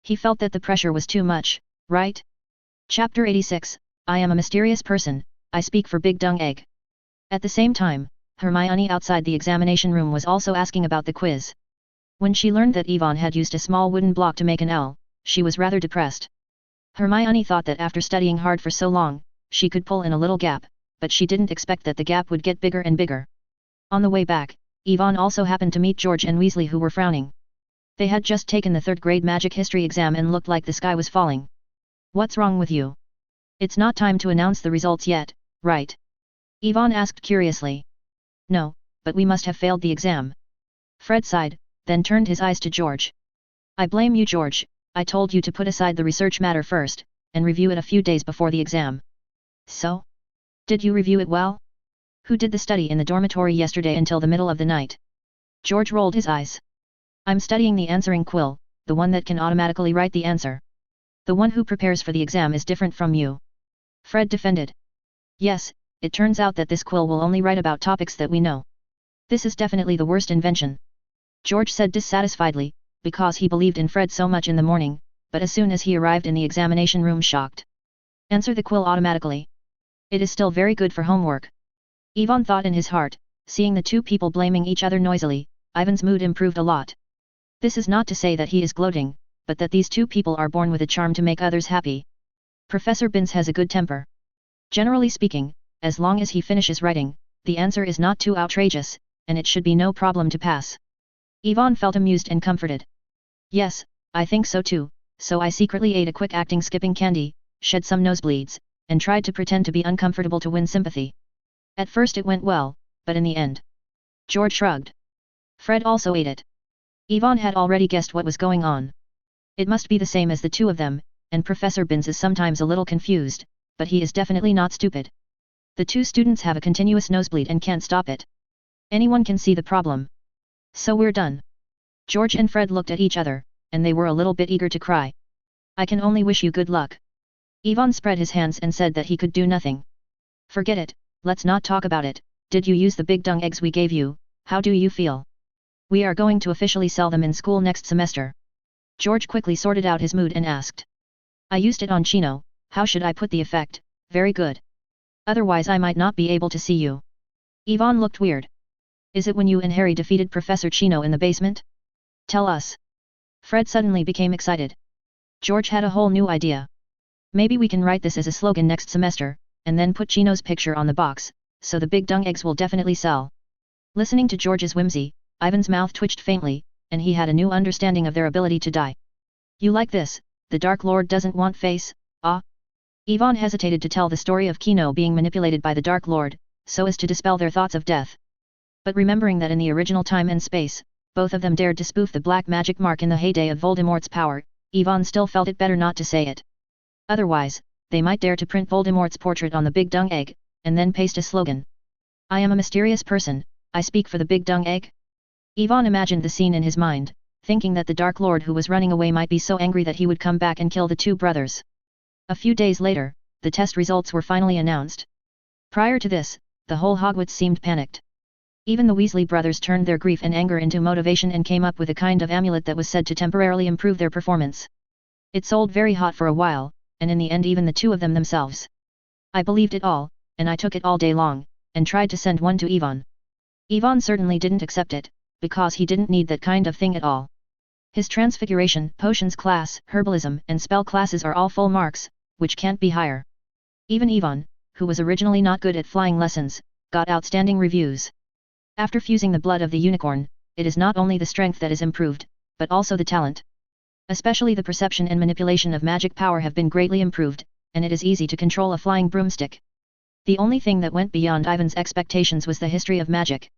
He felt that the pressure was too much, right? Chapter 86, I am a mysterious person, I speak for Big Dung Egg. At the same time, Hermione outside the examination room was also asking about the quiz. When she learned that Yvonne had used a small wooden block to make an owl, she was rather depressed. Hermione thought that after studying hard for so long, she could pull in a little gap, but she didn't expect that the gap would get bigger and bigger. On the way back, Yvonne also happened to meet George and Weasley who were frowning. They had just taken the 3rd grade magic history exam and looked like the sky was falling. What's wrong with you? It's not time to announce the results yet, right? Yvonne asked curiously. No, but we must have failed the exam. Fred sighed, then turned his eyes to George. I blame you, George, I told you to put aside the research matter first, and review it a few days before the exam. So? Did you review it well? Who did the study in the dormitory yesterday until the middle of the night? George rolled his eyes. I'm studying the answering quill, the one that can automatically write the answer. The one who prepares for the exam is different from you. Fred defended. Yes, it turns out that this quill will only write about topics that we know. This is definitely the worst invention. George said dissatisfiedly, because he believed in Fred so much in the morning, but as soon as he arrived in the examination room shocked. Answer the quill automatically. It is still very good for homework. Yvonne thought in his heart, seeing the two people blaming each other noisily, Ivan's mood improved a lot. This is not to say that he is gloating, but that these two people are born with a charm to make others happy. Professor Binns has a good temper. Generally speaking, as long as he finishes writing, the answer is not too outrageous, and it should be no problem to pass. Yvonne felt amused and comforted. Yes, I think so too, so I secretly ate a quick acting skipping candy, shed some nosebleeds, and tried to pretend to be uncomfortable to win sympathy. At first it went well, but in the end. George shrugged. Fred also ate it. Yvonne had already guessed what was going on. It must be the same as the two of them, and Professor Binns is sometimes a little confused, but he is definitely not stupid. The two students have a continuous nosebleed and can't stop it. Anyone can see the problem. So we're done. George and Fred looked at each other, and they were a little bit eager to cry. I can only wish you good luck. Yvonne spread his hands and said that he could do nothing. Forget it, let's not talk about it. Did you use the big dung eggs we gave you? How do you feel? We are going to officially sell them in school next semester. George quickly sorted out his mood and asked. I used it on Chino, how should I put the effect? Very good. Otherwise I might not be able to see you. Yvonne looked weird. Is it when you and Harry defeated Professor Chino in the basement? Tell us. Fred suddenly became excited. George had a whole new idea. Maybe we can write this as a slogan next semester, and then put Chino's picture on the box, so the big dung eggs will definitely sell. Listening to George's whimsy, Ivan's mouth twitched faintly, and he had a new understanding of their ability to die. You like this, the Dark Lord doesn't want face, ah? Yvonne hesitated to tell the story of Chino being manipulated by the Dark Lord, so as to dispel their thoughts of death. But remembering that in the original time and space, both of them dared to spoof the black magic mark in the heyday of Voldemort's power, Yvonne still felt it better not to say it. Otherwise, they might dare to print Voldemort's portrait on the big dung egg, and then paste a slogan. I am a mysterious person, I speak for the big dung egg. Yvonne imagined the scene in his mind, thinking that the Dark Lord who was running away might be so angry that he would come back and kill the two brothers. A few days later, the test results were finally announced. Prior to this, the whole Hogwarts seemed panicked. Even the Weasley brothers turned their grief and anger into motivation and came up with a kind of amulet that was said to temporarily improve their performance. It sold very hot for a while, and in the end even the two of them themselves. I believed it all, and I took it all day long, and tried to send one to Ivan. Ivan certainly didn't accept it, because he didn't need that kind of thing at all. His transfiguration, potions class, herbalism, and spell classes are all full marks, which can't be higher. Even Ivan, who was originally not good at flying lessons, got outstanding reviews. After fusing the blood of the unicorn, it is not only the strength that is improved, but also the talent. Especially the perception and manipulation of magic power have been greatly improved, and it is easy to control a flying broomstick. The only thing that went beyond Ivan's expectations was the history of magic.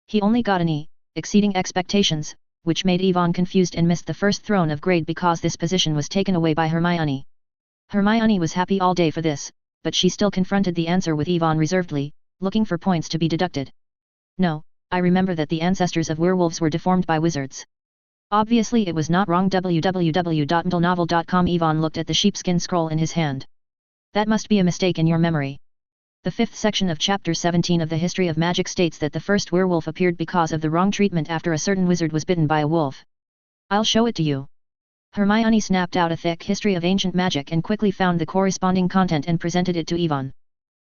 He only got an E, exceeding expectations, which made Ivan confused and missed the first throne of grade because this position was taken away by Hermione. Hermione was happy all day for this, but she still confronted the answer with Ivan reservedly, looking for points to be deducted. No, I remember that the ancestors of werewolves were deformed by wizards. Obviously it was not wrong. www.mdlnovel.com. Ivan looked at the sheepskin scroll in his hand. That must be a mistake in your memory. The fifth section of chapter 17 of the History of Magic states that the first werewolf appeared because of the wrong treatment after a certain wizard was bitten by a wolf. I'll show it to you. Hermione snapped out a thick history of ancient magic and quickly found the corresponding content and presented it to Ivan.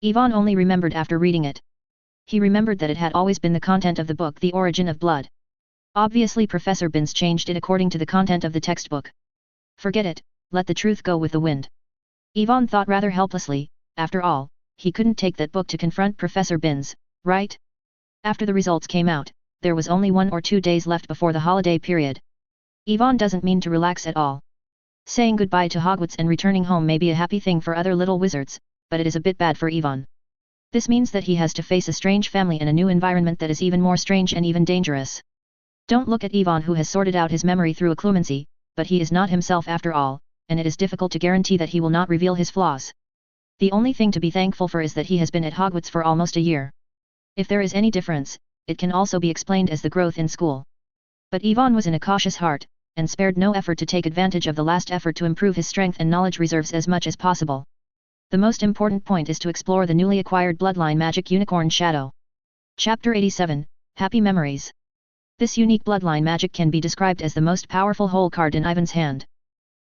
Ivan only remembered after reading it. He remembered that it had always been the content of the book The Origin of Blood. Obviously Professor Binns changed it according to the content of the textbook. Forget it, let the truth go with the wind. Ivan thought rather helplessly, after all, he couldn't take that book to confront Professor Binns, right? After the results came out, there was only 1 or 2 days left before the holiday period. Ivan doesn't mean to relax at all. Saying goodbye to Hogwarts and returning home may be a happy thing for other little wizards, but it is a bit bad for Ivan. This means that he has to face a strange family in a new environment that is even more strange and even dangerous. Don't look at Ivan, who has sorted out his memory through occlumency, but he is not himself after all, and it is difficult to guarantee that he will not reveal his flaws. The only thing to be thankful for is that he has been at Hogwarts for almost a year. If there is any difference, it can also be explained as the growth in school. But Ivan was in a cautious heart, and spared no effort to take advantage of the last effort to improve his strength and knowledge reserves as much as possible. The most important point is to explore the newly acquired bloodline magic unicorn shadow. Chapter 87, Happy Memories. This unique bloodline magic can be described as the most powerful hole card in Ivan's hand.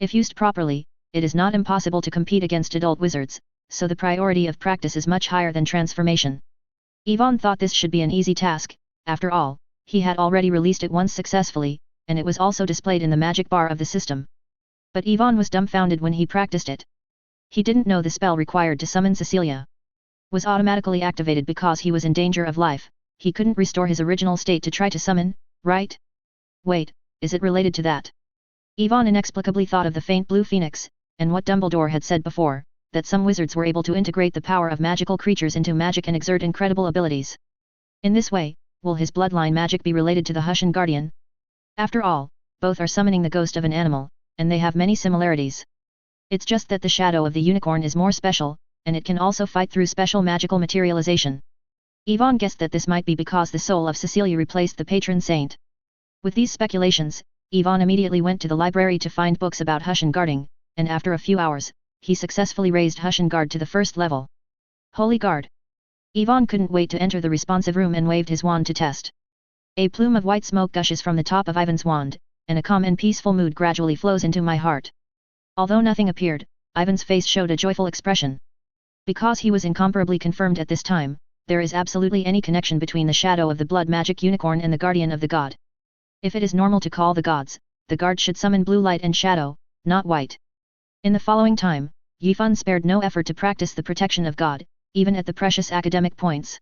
If used properly, it is not impossible to compete against adult wizards, so the priority of practice is much higher than transformation. Ivan thought this should be an easy task, after all, he had already released it once successfully, and it was also displayed in the magic bar of the system. But Ivan was dumbfounded when he practiced it. He didn't know the spell required to summon Cecilia was automatically activated because he was in danger of life. He couldn't restore his original state to try to summon, right? Wait, is it related to that? Ivan inexplicably thought of the faint blue phoenix, and what Dumbledore had said before, that some wizards were able to integrate the power of magical creatures into magic and exert incredible abilities. In this way, will his bloodline magic be related to the Hushan Guardian? After all, both are summoning the ghost of an animal, and they have many similarities. It's just that the shadow of the unicorn is more special, and it can also fight through special magical materialization. Ivan guessed that this might be because the soul of Cecilia replaced the patron saint. With these speculations, Ivan immediately went to the library to find books about Hushan guarding, and after a few hours, he successfully raised Hushan Guard to the first level. Holy Guard! Ivan couldn't wait to enter the responsive room and waved his wand to test. A plume of white smoke gushes from the top of Ivan's wand, and a calm and peaceful mood gradually flows into my heart. Although nothing appeared, Ivan's face showed a joyful expression. Because he was incomparably confirmed at this time, there is absolutely any connection between the shadow of the blood magic unicorn and the guardian of the god. If it is normal to call the gods, the guard should summon blue light and shadow, not white. In the following time, Yifan spared no effort to practice the protection of God, even at the precious academic points.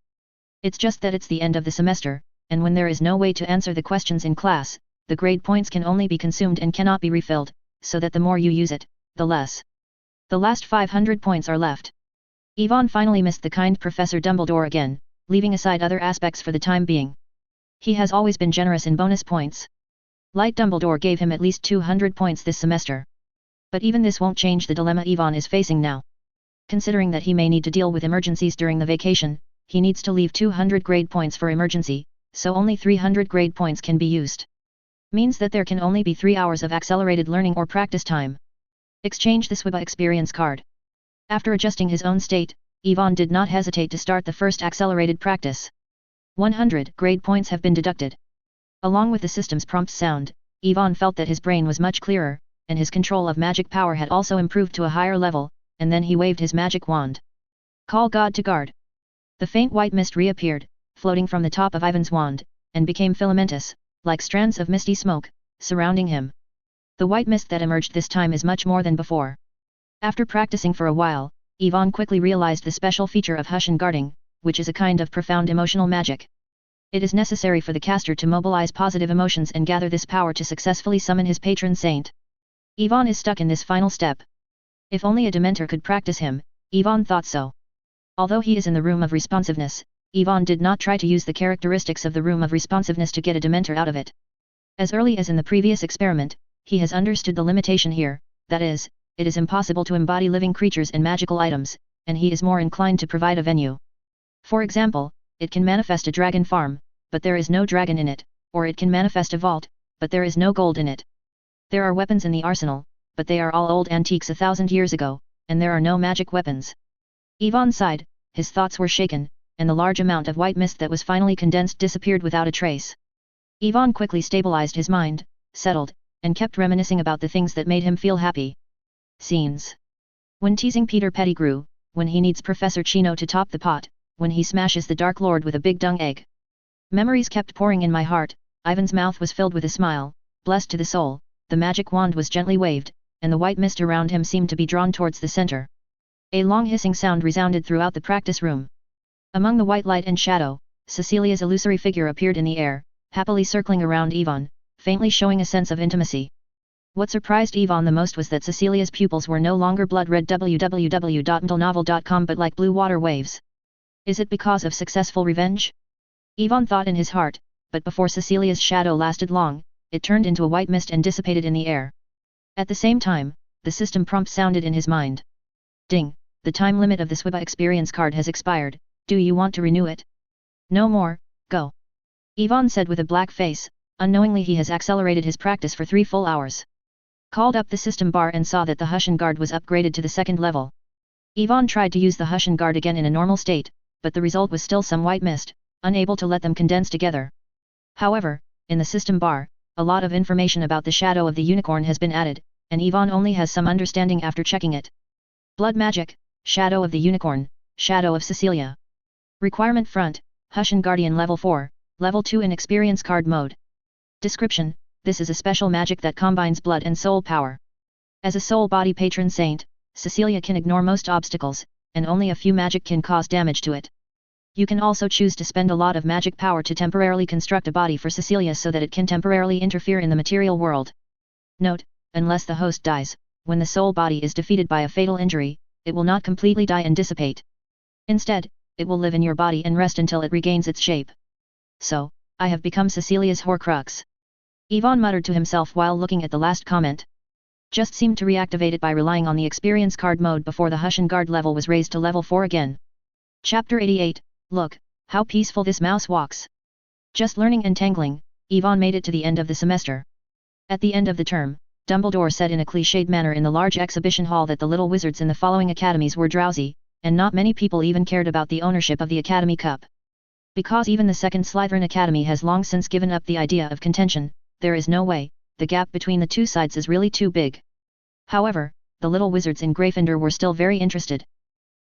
It's just that it's the end of the semester, and when there is no way to answer the questions in class, the grade points can only be consumed and cannot be refilled, so that the more you use it, the less. The last 500 points are left. Ivan finally missed the kind Professor Dumbledore again, leaving aside other aspects for the time being. He has always been generous in bonus points. Light Dumbledore gave him at least 200 points this semester. But even this won't change the dilemma Ivan is facing now. Considering that he may need to deal with emergencies during the vacation, he needs to leave 200 grade points for emergency, so only 300 grade points can be used. Means that there can only be 3 hours of accelerated learning or practice time. Exchange the SWIBA experience card. After adjusting his own state, Ivan did not hesitate to start the first accelerated practice. 100 grade points have been deducted. Along with the system's prompt sound, Ivan felt that his brain was much clearer, and his control of magic power had also improved to a higher level, and then he waved his magic wand. Call God to guard. The faint white mist reappeared, floating from the top of Ivan's wand, and became filamentous, like strands of misty smoke, surrounding him. The white mist that emerged this time is much more than before. After practicing for a while, Ivan quickly realized the special feature of hush and guarding, which is a kind of profound emotional magic. It is necessary for the caster to mobilize positive emotions and gather this power to successfully summon his patron saint. Ivan is stuck in this final step. If only a Dementor could practice him, Ivan thought so. Although he is in the room of responsiveness, Ivan did not try to use the characteristics of the room of responsiveness to get a Dementor out of it. As early as in the previous experiment, he has understood the limitation here, that is, it is impossible to embody living creatures and magical items, and he is more inclined to provide a venue. For example, it can manifest a dragon farm, but there is no dragon in it, or it can manifest a vault, but there is no gold in it. There are weapons in the arsenal, but they are all old antiques 1,000 years ago, and there are no magic weapons. Ivan sighed, his thoughts were shaken, and the large amount of white mist that was finally condensed disappeared without a trace. Ivan quickly stabilized his mind, settled, and kept reminiscing about the things that made him feel happy. Scenes. When teasing Peter Pettigrew, when he needs Professor Chino to top the pot, when he smashes the Dark Lord with a big dung egg. Memories kept pouring in my heart. Ivan's mouth was filled with a smile, blessed to the soul, the magic wand was gently waved, and the white mist around him seemed to be drawn towards the center. A long hissing sound resounded throughout the practice room. Among the white light and shadow, Cecilia's illusory figure appeared in the air, happily circling around Ivan, faintly showing a sense of intimacy. What surprised Ivan the most was that Cecilia's pupils were no longer blood red www.mdlenovel.com but like blue water waves. Is it because of successful revenge? Ivan thought in his heart, but before Cecilia's shadow lasted long, it turned into a white mist and dissipated in the air. At the same time, the system prompt sounded in his mind. Ding, the time limit of the SWIBA experience card has expired, do you want to renew it? No more, go. Ivan said with a black face, unknowingly he has accelerated his practice for 3 full hours. Called up the system bar and saw that the Hush and Guard was upgraded to the 2nd level. Ivan tried to use the Hush and Guard again in a normal state, but the result was still some white mist, unable to let them condense together. However, in the system bar, a lot of information about the shadow of the unicorn has been added, and Ivan only has some understanding after checking it. Blood magic, shadow of the unicorn, shadow of Cecilia. Requirement front, Hush and Guardian level 4, level 2 in experience card mode. Description: this is a special magic that combines blood and soul power. As a soul body patron saint, Cecilia can ignore most obstacles, and only a few magic can cause damage to it. You can also choose to spend a lot of magic power to temporarily construct a body for Cecilia so that it can temporarily interfere in the material world. Note: unless the host dies, when the soul body is defeated by a fatal injury, it will not completely die and dissipate. Instead, it will live in your body and rest until it regains its shape. So, I have become Cecilia's Horcrux. Ivan muttered to himself while looking at the last comment. Just seemed to reactivate it by relying on the experience card mode before the Hush and Guard level was raised to level 4 again. Chapter 88, Look, how peaceful this mouse walks. Just learning and tangling, Ivan made it to the end of the semester. At the end of the term, Dumbledore said in a cliched manner in the large exhibition hall that the little wizards in the following academies were drowsy, and not many people even cared about the ownership of the Academy Cup. Because even the second Slytherin Academy has long since given up the idea of contention, there is no way, the gap between the two sides is really too big. However, the little wizards in Gryffindor were still very interested.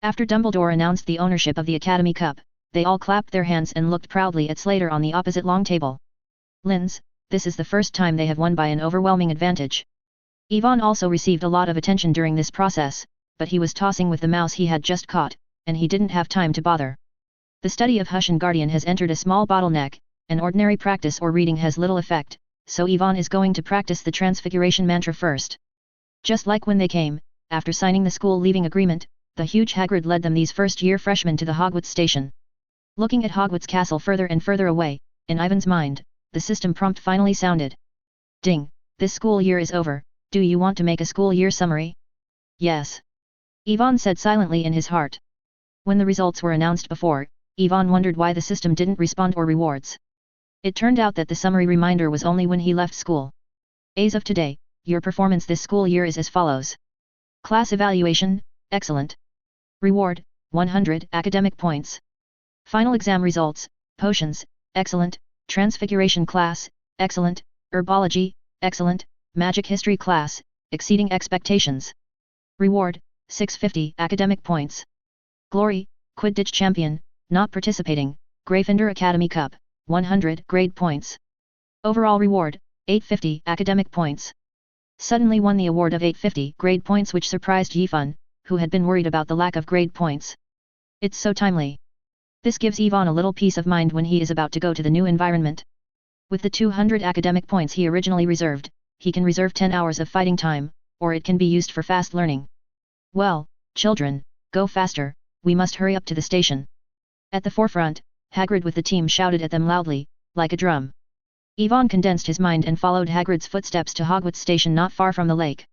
After Dumbledore announced the ownership of the Academy Cup, they all clapped their hands and looked proudly at Slater on the opposite long table. Linz, this is the first time they have won by an overwhelming advantage. Ivan also received a lot of attention during this process, but he was tossing with the mouse he had just caught, and he didn't have time to bother. The study of Hush and Guardian has entered a small bottleneck, and ordinary practice or reading has little effect, so Ivan is going to practice the Transfiguration mantra first. Just like when they came, after signing the school leaving agreement, the huge Hagrid led them these first-year freshmen to the Hogwarts station. Looking at Hogwarts Castle further and further away, in Ivan's mind, the system prompt finally sounded. Ding, this school year is over, do you want to make a school year summary? Yes. Ivan said silently in his heart. When the results were announced before, Ivan wondered why the system didn't respond or rewards. It turned out that the summary reminder was only when he left school. As of today, your performance this school year is as follows. Class evaluation, excellent. Reward, 100 academic points. Final exam results, Potions, excellent. Transfiguration class, excellent. Herbology, excellent. Magic history class, exceeding expectations. Reward, 650 academic points. Glory, Quidditch champion, not participating, Gryffindor Academy Cup, 100 grade points. Overall reward, 850 academic points. Suddenly won the award of 850 grade points, which surprised Yifan, who had been worried about the lack of grade points. It's so timely. This gives Yifan a little peace of mind when he is about to go to the new environment. With the 200 academic points he originally reserved, he can reserve 10 hours of fighting time, or it can be used for fast learning. Well, children, go faster, we must hurry up to the station. At the forefront, Hagrid with the team shouted at them loudly, like a drum. Yifan condensed his mind and followed Hagrid's footsteps to Hogwarts Station not far from the lake.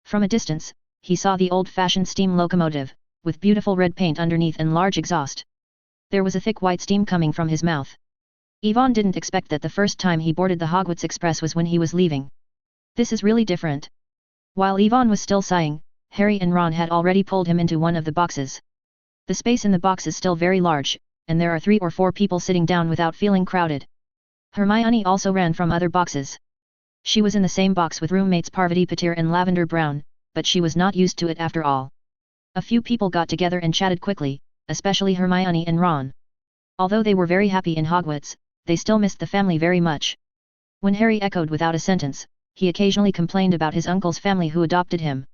From a distance, he saw the old-fashioned steam locomotive, with beautiful red paint underneath and large exhaust. There was a thick white steam coming from his mouth. Yifan didn't expect that the first time he boarded the Hogwarts Express was when he was leaving. This is really different. While Yifan was still sighing, Harry and Ron had already pulled him into one of the boxes. The space in the box is still very large, and there are 3 or 4 people sitting down without feeling crowded. Hermione also ran from other boxes. She was in the same box with roommates Parvati Patil and Lavender Brown, but she was not used to it after all. A few people got together and chatted quickly, especially Hermione and Ron. Although they were very happy in Hogwarts, they still missed the family very much. When Harry echoed without a sentence, he occasionally complained about his uncle's family who adopted him.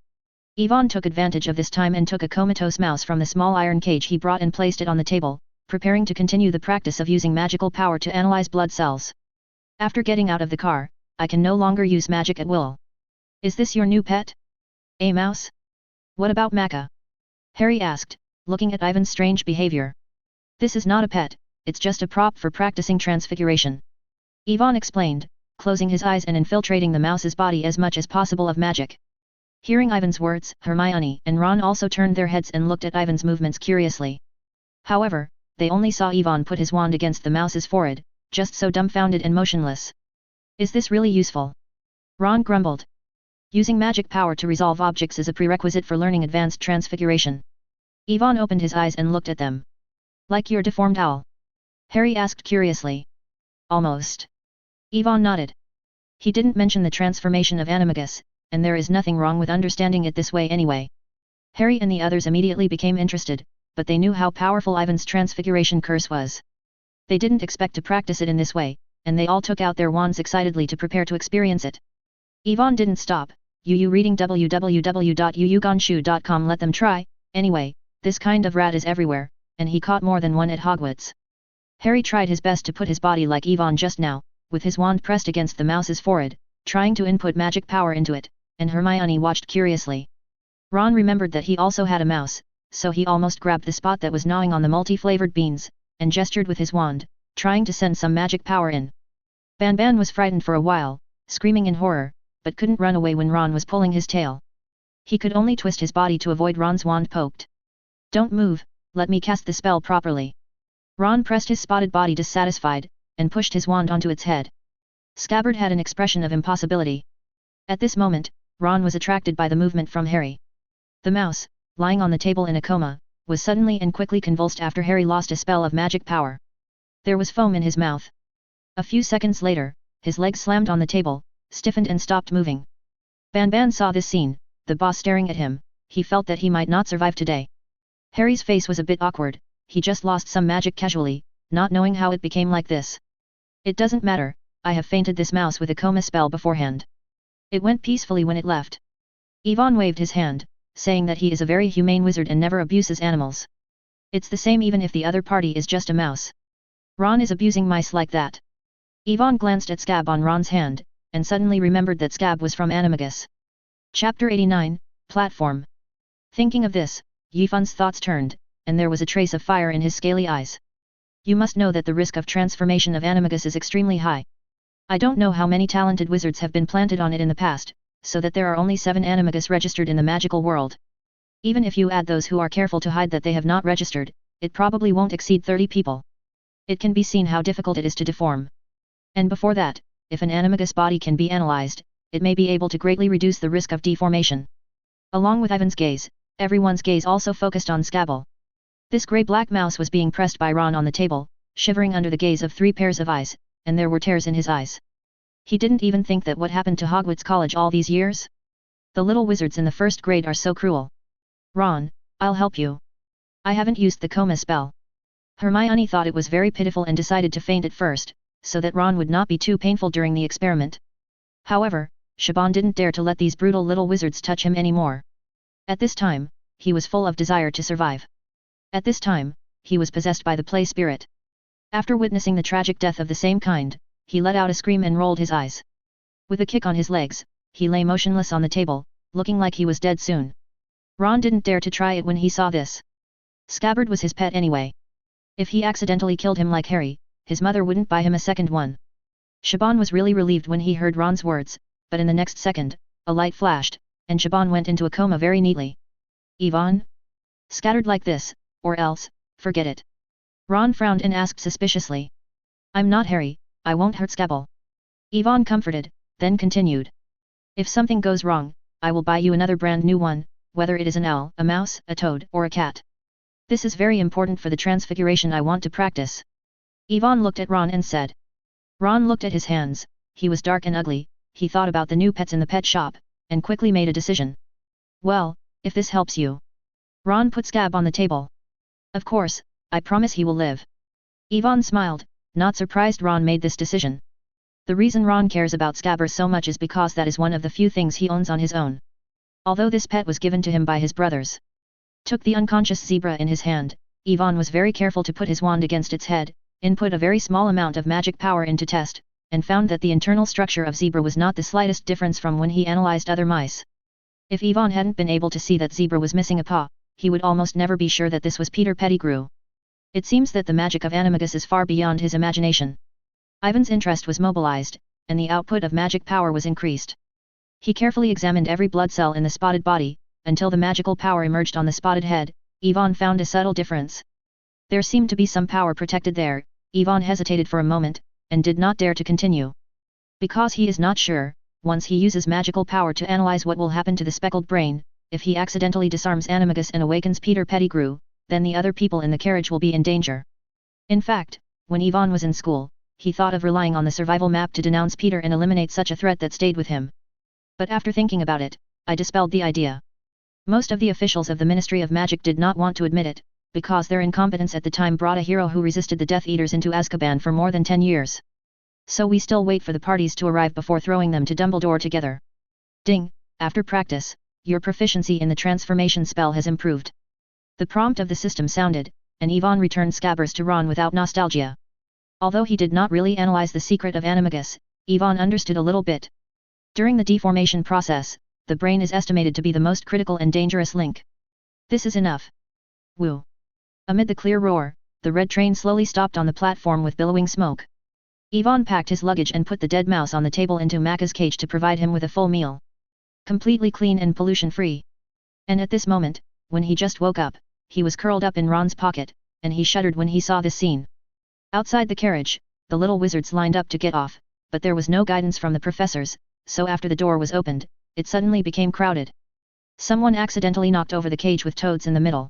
Yifan took advantage of this time and took a comatose mouse from the small iron cage he brought and placed it on the table, preparing to continue the practice of using magical power to analyze blood cells. After getting out of the car, I can no longer use magic at will. Is this your new pet? A mouse? What about Maca? Harry asked, looking at Ivan's strange behavior. This is not a pet, it's just a prop for practicing transfiguration. Yifan explained, closing his eyes and infiltrating the mouse's body as much as possible of magic. Hearing Ivan's words, Hermione and Ron also turned their heads and looked at Ivan's movements curiously. However, they only saw Yifan put his wand against the mouse's forehead, just so dumbfounded and motionless. Is this really useful? Ron grumbled. Using magic power to resolve objects is a prerequisite for learning advanced transfiguration. Yifan opened his eyes and looked at them. Like your deformed owl? Harry asked curiously. Almost. Yifan nodded. He didn't mention the transformation of animagus, and there is nothing wrong with understanding it this way anyway. Harry and the others immediately became interested, but they knew how powerful Ivan's transfiguration curse was. They didn't expect to practice it in this way, and they all took out their wands excitedly to prepare to experience it. Yifan didn't stop. You reading www.yuyuganshu.com. Let them try. Anyway, this kind of rat is everywhere, and he caught more than one at Hogwarts. Harry tried his best to put his body like Yifan just now, with his wand pressed against the mouse's forehead, trying to input magic power into it, and Hermione watched curiously. Ron remembered that he also had a mouse, so he almost grabbed the spot that was gnawing on the multi-flavored beans, and gestured with his wand, trying to send some magic power in. Banban was frightened for a while, screaming in horror, but couldn't run away when Ron was pulling his tail. He could only twist his body to avoid Ron's wand poked. Don't move, let me cast the spell properly. Ron pressed his spotted body dissatisfied, and pushed his wand onto its head. Scabbard had an expression of impossibility. At this moment, Ron was attracted by the movement from Harry. The mouse, lying on the table in a coma, was suddenly and quickly convulsed after Harry lost a spell of magic power. There was foam in his mouth. A few seconds later, his legs slammed on the table, stiffened and stopped moving. Banban saw this scene, the boss staring at him. He felt that he might not survive today. Harry's face was a bit awkward. He just lost some magic casually, not knowing how it became like this. It doesn't matter, I have fainted this mouse with a coma spell beforehand. It went peacefully when it left. Yifan waved his hand, saying that he is a very humane wizard and never abuses animals. It's the same even if the other party is just a mouse. Ron is abusing mice like that. Yifan glanced at Scab on Ron's hand, and suddenly remembered that Scab was from Animagus. Chapter 89, Platform. Thinking of this, Yifan's thoughts turned, and there was a trace of fire in his scaly eyes. You must know that the risk of transformation of Animagus is extremely high. I don't know how many talented wizards have been planted on it in the past, so that there are only 7 Animagus registered in the magical world. Even if you add those who are careful to hide that they have not registered, it probably won't exceed 30 people. It can be seen how difficult it is to deform. And before that, if an Animagus body can be analyzed, it may be able to greatly reduce the risk of deformation. Along with Ivan's gaze, everyone's gaze also focused on Scabble. This grey-black mouse was being pressed by Ron on the table, shivering under the gaze of 3 pairs of eyes, and there were tears in his eyes. He didn't even think that what happened to Hogwarts College all these years? The little wizards in the first grade are so cruel. Ron, I'll help you. I haven't used the coma spell. Hermione thought it was very pitiful and decided to faint at first, so that Ron would not be too painful during the experiment. However, Shaban didn't dare to let these brutal little wizards touch him anymore. At this time, he was full of desire to survive. At this time, he was possessed by the play spirit. After witnessing the tragic death of the same kind, he let out a scream and rolled his eyes. With a kick on his legs, he lay motionless on the table, looking like he was dead soon. Ron didn't dare to try it when he saw this. Scabbard was his pet anyway. If he accidentally killed him like Harry, his mother wouldn't buy him a second one. Shaban was really relieved when he heard Ron's words, but in the next second, a light flashed, and Shaban went into a coma very neatly. Yvonne? Scattered like this, or else, forget it. Ron frowned and asked suspiciously. I'm not Harry, I won't hurt Scabble. Yvonne comforted, then continued. If something goes wrong, I will buy you another brand new one, whether it is an owl, a mouse, a toad, or a cat. This is very important for the transfiguration I want to practice. Yvonne looked at Ron and said. Ron looked at his hands, he was dark and ugly, he thought about the new pets in the pet shop, and quickly made a decision. Well, if this helps you. Ron put Scab on the table. Of course, I promise he will live. Yvonne smiled, not surprised Ron made this decision. The reason Ron cares about Scabbard so much is because that is one of the few things he owns on his own. Although this pet was given to him by his brothers. Took the unconscious zebra in his hand, Yvonne was very careful to put his wand against its head, input a very small amount of magic power into test, and found that the internal structure of zebra was not the slightest difference from when he analyzed other mice. If Yvonne hadn't been able to see that zebra was missing a paw, he would almost never be sure that this was Peter Pettigrew. It seems that the magic of animagus is far beyond his imagination. Ivan's interest was mobilized, and the output of magic power was increased. He carefully examined every blood cell in the spotted body, until the magical power emerged on the spotted head. Yvonne found a subtle difference. There seemed to be some power protected there. Yvonne hesitated for a moment, and did not dare to continue. Because he is not sure, once he uses magical power to analyze what will happen to the speckled brain, if he accidentally disarms animagus and awakens Peter Pettigrew, then the other people in the carriage will be in danger. In fact, when Yvonne was in school, he thought of relying on the survival map to denounce Peter and eliminate such a threat that stayed with him. But after thinking about it, I dispelled the idea. Most of the officials of the Ministry of Magic did not want to admit it, because their incompetence at the time brought a hero who resisted the Death Eaters into Azkaban for more than 10 years. So we still wait for the parties to arrive before throwing them to Dumbledore together. Ding, after practice, your proficiency in the transformation spell has improved. The prompt of the system sounded, and Yvonne returned Scabbers to Ron without nostalgia. Although he did not really analyze the secret of animagus, Yvonne understood a little bit. During the deformation process, the brain is estimated to be the most critical and dangerous link. This is enough. Woo! Amid the clear roar, the red train slowly stopped on the platform with billowing smoke. Yvonne packed his luggage and put the dead mouse on the table into Macca's cage to provide him with a full meal. Completely clean and pollution-free. And at this moment, when he just woke up, he was curled up in Ron's pocket, and he shuddered when he saw this scene. Outside the carriage, the little wizards lined up to get off, but there was no guidance from the professors, so after the door was opened, it suddenly became crowded. Someone accidentally knocked over the cage with toads in the middle.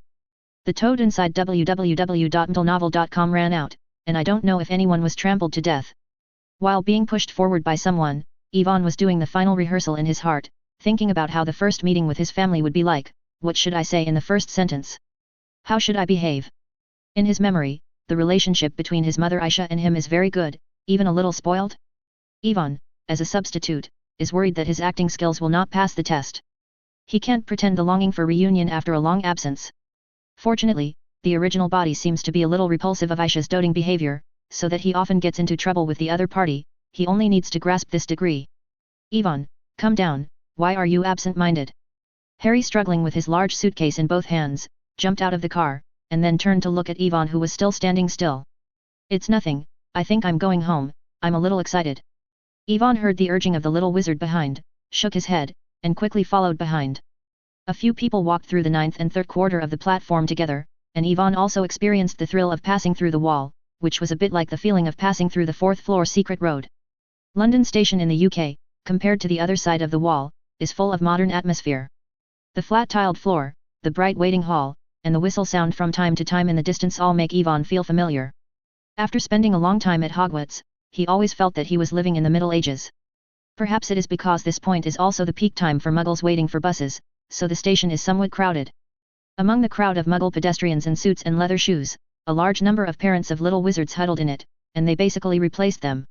The toad inside www.mtlnovel.com ran out, and I don't know if anyone was trampled to death. While being pushed forward by someone, Yvonne was doing the final rehearsal in his heart, thinking about how the first meeting with his family would be like. What should I say in the first sentence? How should I behave? In his memory, the relationship between his mother Aisha and him is very good, even a little spoiled. Yvonne, as a substitute, is worried that his acting skills will not pass the test. He can't pretend the longing for reunion after a long absence. Fortunately, the original body seems to be a little repulsive of Aisha's doting behavior, so that he often gets into trouble with the other party. He only needs to grasp this degree. Yvonne, come down, why are you absent-minded? Harry, struggling with his large suitcase in both hands, jumped out of the car, and then turned to look at Yvonne, who was still standing still. It's nothing, I think I'm going home, I'm a little excited. Yvonne heard the urging of the little wizard behind, shook his head, and quickly followed behind. A few people walked through the 9th and 3rd quarter of the platform together, and Yvonne also experienced the thrill of passing through the wall, which was a bit like the feeling of passing through the 4th floor secret road. London Station in the UK, compared to the other side of the wall, is full of modern atmosphere. The flat-tiled floor, the bright waiting hall, and the whistle sound from time to time in the distance all make Yvonne feel familiar. After spending a long time at Hogwarts, he always felt that he was living in the Middle Ages. Perhaps it is because this point is also the peak time for Muggles waiting for buses, so the station is somewhat crowded. Among the crowd of Muggle pedestrians in suits and leather shoes, a large number of parents of little wizards huddled in it, and they basically replaced them.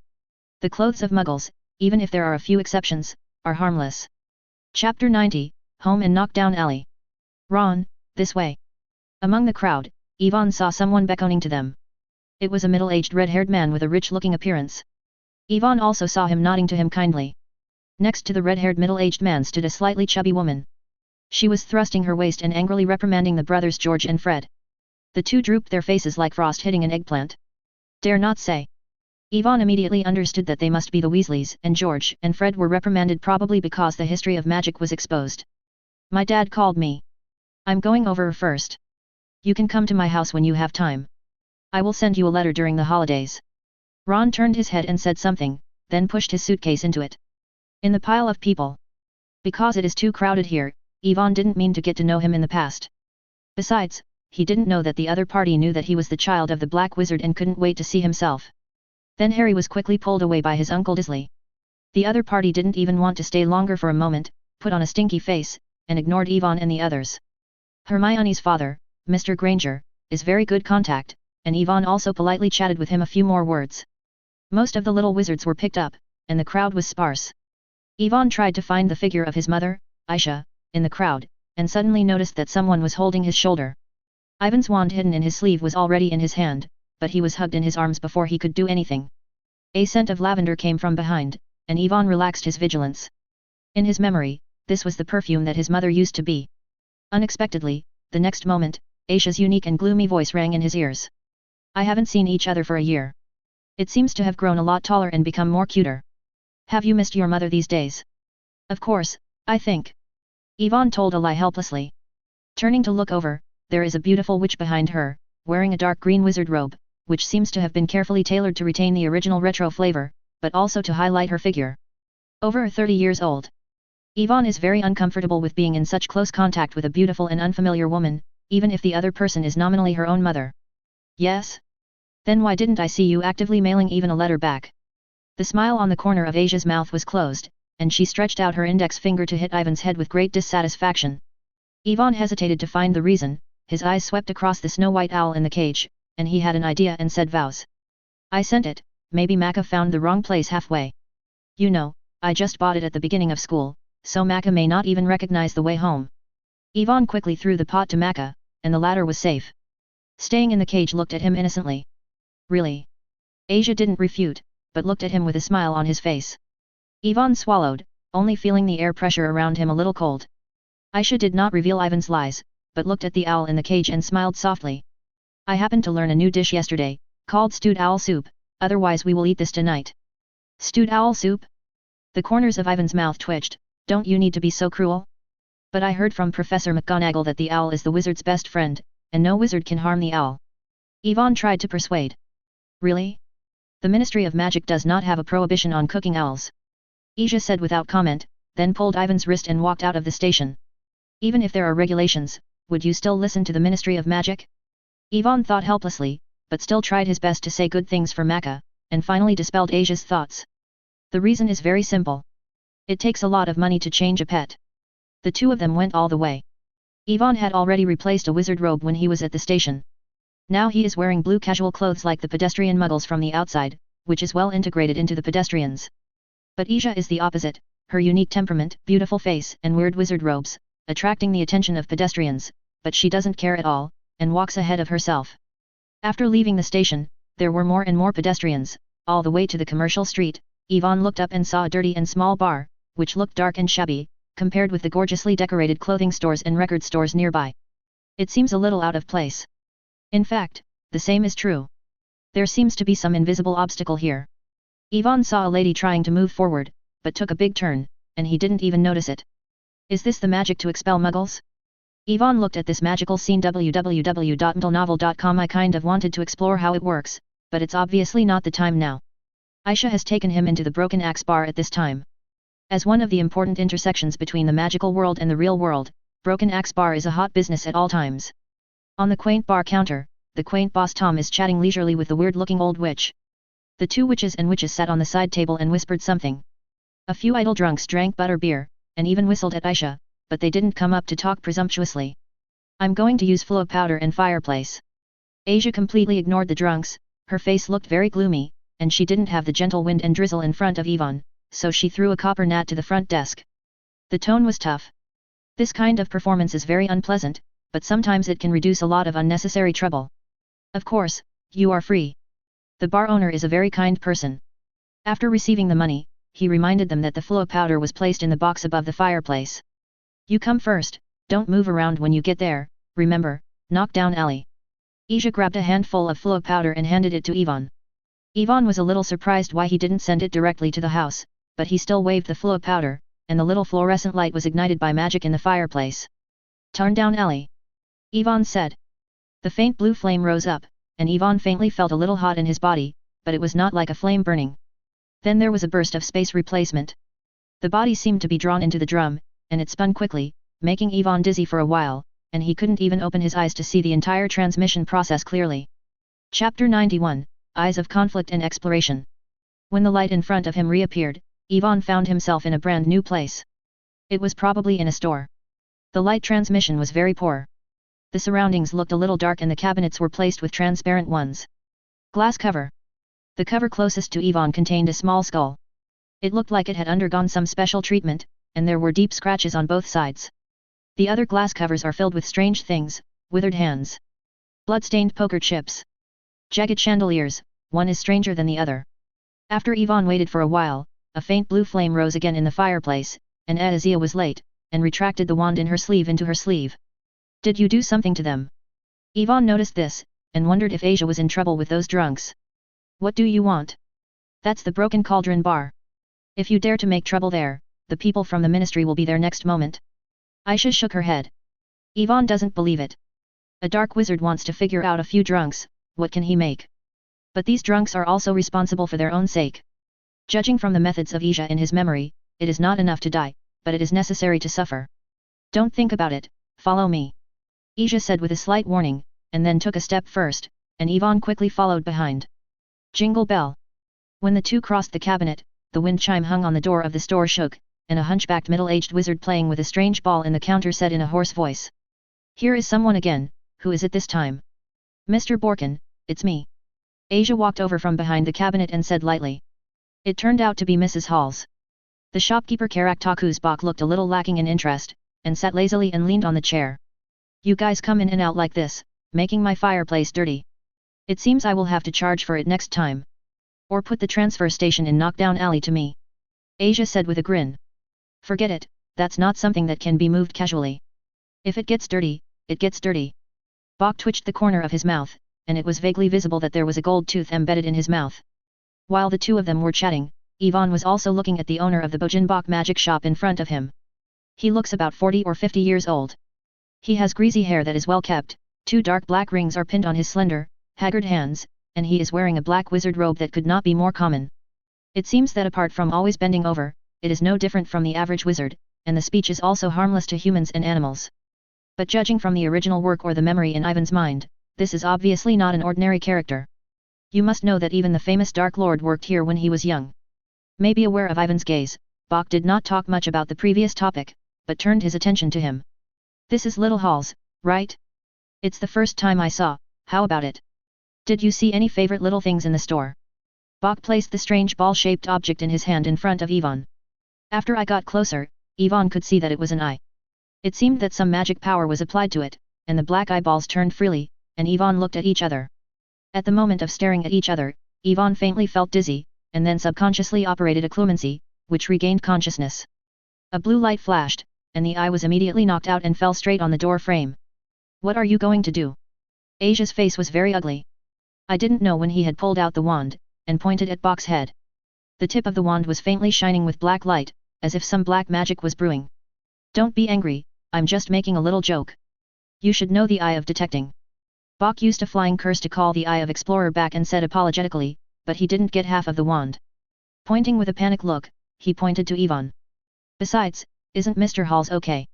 The clothes of Muggles, even if there are a few exceptions, are harmless. Chapter 90, Home and Knockdown Alley. Ron, this way. Among the crowd, Yvonne saw someone beckoning to them. It was a middle-aged red-haired man with a rich-looking appearance. Yvonne also saw him nodding to him kindly. Next to the red-haired middle-aged man stood a slightly chubby woman. She was thrusting her waist and angrily reprimanding the brothers George and Fred. The two drooped their faces like frost hitting an eggplant. Dare not say. Yvonne immediately understood that they must be the Weasleys, and George and Fred were reprimanded probably because the history of magic was exposed. My dad called me. I'm going over first. You can come to my house when you have time. I will send you a letter during the holidays. Ron turned his head and said something, then pushed his suitcase into it. In the pile of people. Because it is too crowded here, Yvonne didn't mean to get to know him in the past. Besides, he didn't know that the other party knew that he was the child of the Black Wizard and couldn't wait to see himself. Then Harry was quickly pulled away by his uncle Disley. The other party didn't even want to stay longer for a moment, put on a stinky face, and ignored Yvonne and the others. Hermione's father, Mr. Granger, is very good contact, and Yvonne also politely chatted with him a few more words. Most of the little wizards were picked up, and the crowd was sparse. Yvonne tried to find the figure of his mother, Aisha, in the crowd, and suddenly noticed that someone was holding his shoulder. Ivan's wand hidden in his sleeve was already in his hand, but he was hugged in his arms before he could do anything. A scent of lavender came from behind, and Yvonne relaxed his vigilance. In his memory, this was the perfume that his mother used to be. Unexpectedly, the next moment, Aisha's unique and gloomy voice rang in his ears. I haven't seen each other for a year. It seems to have grown a lot taller and become more cuter. Have you missed your mother these days? Of course, I think. Yvonne told a lie helplessly. Turning to look over, there is a beautiful witch behind her, wearing a dark green wizard robe, which seems to have been carefully tailored to retain the original retro flavor, but also to highlight her figure. Over 30 years old. Yvonne is very uncomfortable with being in such close contact with a beautiful and unfamiliar woman, even if the other person is nominally her own mother. Yes? Then why didn't I see you actively mailing even a letter back? The smile on the corner of Asia's mouth was closed, and she stretched out her index finger to hit Ivan's head with great dissatisfaction. Yvonne hesitated to find the reason, his eyes swept across the snow-white owl in the cage, and he had an idea and said vows. I sent it, maybe Macca found the wrong place halfway. You know, I just bought it at the beginning of school, so Macca may not even recognize the way home. Yvonne quickly threw the pot to Macca, and the latter was safe. Staying in the cage looked at him innocently. Really? Asia didn't refute, but looked at him with a smile on his face. Yvonne swallowed, only feeling the air pressure around him a little cold. Aisha did not reveal Ivan's lies, but looked at the owl in the cage and smiled softly. I happened to learn a new dish yesterday, called stewed owl soup, otherwise we will eat this tonight. Stewed owl soup? The corners of Ivan's mouth twitched. Don't you need to be so cruel? But I heard from Professor McGonagall that the owl is the wizard's best friend, and no wizard can harm the owl. Yvonne tried to persuade. Really? The Ministry of Magic does not have a prohibition on cooking owls. Asia said without comment, then pulled Ivan's wrist and walked out of the station. Even if there are regulations, would you still listen to the Ministry of Magic? Yvonne thought helplessly, but still tried his best to say good things for Macca, and finally dispelled Asia's thoughts. The reason is very simple. It takes a lot of money to change a pet. The two of them went all the way. Yvonne had already replaced a wizard robe when he was at the station. Now he is wearing blue casual clothes like the pedestrian muggles from the outside, which is well integrated into the pedestrians. But Asia is the opposite, her unique temperament, beautiful face and weird wizard robes, attracting the attention of pedestrians, but she doesn't care at all, and walks ahead of herself. After leaving the station, there were more and more pedestrians, all the way to the commercial street. Yvonne looked up and saw a dirty and small bar, which looked dark and shabby, compared with the gorgeously decorated clothing stores and record stores nearby. It seems a little out of place. In fact, the same is true. There seems to be some invisible obstacle here. Yvonne saw a lady trying to move forward, but took a big turn, and he didn't even notice it. Is this the magic to expel muggles? Yvonne looked at this magical scene. www.mdlenovel.com. I kind of wanted to explore how it works, but it's obviously not the time now. Aisha has taken him into the Broken Axe Bar at this time. As one of the important intersections between the magical world and the real world, Broken Axe Bar is a hot business at all times. On the quaint bar counter, the quaint boss Tom is chatting leisurely with the weird-looking old witch. The two witches and witches sat on the side table and whispered something. A few idle drunks drank butter beer, and even whistled at Aisha, but they didn't come up to talk presumptuously. I'm going to use flow powder and fireplace. Asia completely ignored the drunks, her face looked very gloomy, and she didn't have the gentle wind and drizzle in front of Yvonne, so she threw a copper gnat to the front desk. The tone was tough. This kind of performance is very unpleasant, but sometimes it can reduce a lot of unnecessary trouble. Of course, you are free. The bar owner is a very kind person. After receiving the money, he reminded them that the flow powder was placed in the box above the fireplace. You come first, don't move around when you get there, remember, Knockdown Alley. Asia grabbed a handful of flow powder and handed it to Yvonne. Yvonne was a little surprised why he didn't send it directly to the house, but he still waved the flow powder, and the little fluorescent light was ignited by magic in the fireplace. Turn down Alley. Yvonne said. The faint blue flame rose up, and Yvonne faintly felt a little hot in his body, but it was not like a flame burning. Then there was a burst of space replacement. The body seemed to be drawn into the drum, and it spun quickly, making Yvonne dizzy for a while, and he couldn't even open his eyes to see the entire transmission process clearly. Chapter 91, Eyes of Conflict and Exploration. When the light in front of him reappeared, Yvonne found himself in a brand new place. It was probably in a store. The light transmission was very poor. The surroundings looked a little dark and the cabinets were placed with transparent ones. Glass cover. The cover closest to Yvonne contained a small skull. It looked like it had undergone some special treatment, and there were deep scratches on both sides. The other glass covers are filled with strange things, withered hands, blood-stained poker chips, jagged chandeliers, one is stranger than the other. After Yvonne waited for a while, a faint blue flame rose again in the fireplace, and Azia was late, and retracted the wand in her sleeve into her sleeve. Did you do something to them? Yvonne noticed this, and wondered if Asia was in trouble with those drunks. What do you want? That's the Broken Cauldron bar. If you dare to make trouble there, the people from the ministry will be there next moment. Aisha shook her head. Yvonne doesn't believe it. A dark wizard wants to figure out a few drunks, what can he make? But these drunks are also responsible for their own sake. Judging from the methods of Asia in his memory, it is not enough to die, but it is necessary to suffer. Don't think about it, follow me. Asia said with a slight warning, and then took a step first, and Yvonne quickly followed behind. Jingle bell. When the two crossed the cabinet, the wind chime hung on the door of the store shook, and a hunchbacked middle-aged wizard playing with a strange ball in the counter said in a hoarse voice. Here is someone again, who is it this time? Mr. Borkin, it's me. Asia walked over from behind the cabinet and said lightly. It turned out to be Mrs. Halls. The shopkeeper Karaktaku's Bok looked a little lacking in interest, and sat lazily and leaned on the chair. You guys come in and out like this, making my fireplace dirty. It seems I will have to charge for it next time. Or put the transfer station in Knockdown Alley to me. Asia said with a grin. Forget it, that's not something that can be moved casually. If it gets dirty, it gets dirty. Bok twitched the corner of his mouth, and it was vaguely visible that there was a gold tooth embedded in his mouth. While the two of them were chatting, Yvonne was also looking at the owner of the Bojin Bok magic shop in front of him. He looks about 40 or 50 years old. He has greasy hair that is well kept, 2 dark black rings are pinned on his slender, haggard hands, and he is wearing a black wizard robe that could not be more common. It seems that apart from always bending over, it is no different from the average wizard, and the speech is also harmless to humans and animals. But judging from the original work or the memory in Ivan's mind, this is obviously not an ordinary character. You must know that even the famous Dark Lord worked here when he was young. Maybe aware of Ivan's gaze, Bok did not talk much about the previous topic, but turned his attention to him. This is Little Halls, right? It's the first time I saw, how about it? Did you see any favorite little things in the store? Bok placed the strange ball-shaped object in his hand in front of Yvonne. After I got closer, Yvonne could see that it was an eye. It seemed that some magic power was applied to it, and the black eyeballs turned freely, and Yvonne looked at each other. At the moment of staring at each other, Yvonne faintly felt dizzy, and then subconsciously operated a clumsy, which regained consciousness. A blue light flashed, and the eye was immediately knocked out and fell straight on the door frame. What are you going to do? Asia's face was very ugly. I didn't know when he had pulled out the wand, and pointed at Bok's head. The tip of the wand was faintly shining with black light, as if some black magic was brewing. Don't be angry, I'm just making a little joke. You should know the Eye of Detecting. Bok used a flying curse to call the Eye of Explorer back and said apologetically, but he didn't get half of the wand. Pointing with a panic look, he pointed to Yvonne. Besides, isn't Mr. Halls okay?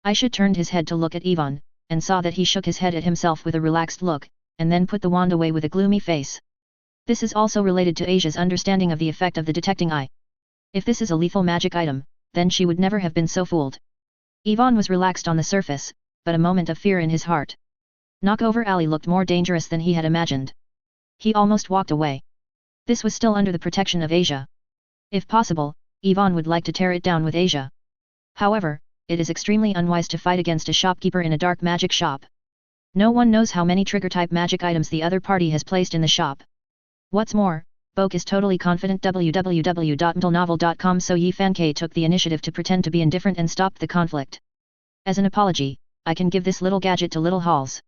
Aisha turned his head to look at Yvonne, and saw that he shook his head at himself with a relaxed look, and then put the wand away with a gloomy face. This is also related to Asia's understanding of the effect of the detecting eye. If this is a lethal magic item, then she would never have been so fooled. Ivan was relaxed on the surface, but a moment of fear in his heart. Knockoff Alley looked more dangerous than he had imagined. He almost walked away. This was still under the protection of Asia. If possible, Ivan would like to tear it down with Asia. However, it is extremely unwise to fight against a shopkeeper in a dark magic shop. No one knows how many trigger-type magic items the other party has placed in the shop. What's more, Boke is totally confident www.mtlnovel.com, so Yi Fankei took the initiative to pretend to be indifferent and stopped the conflict. As an apology, I can give this little gadget to Little Halls.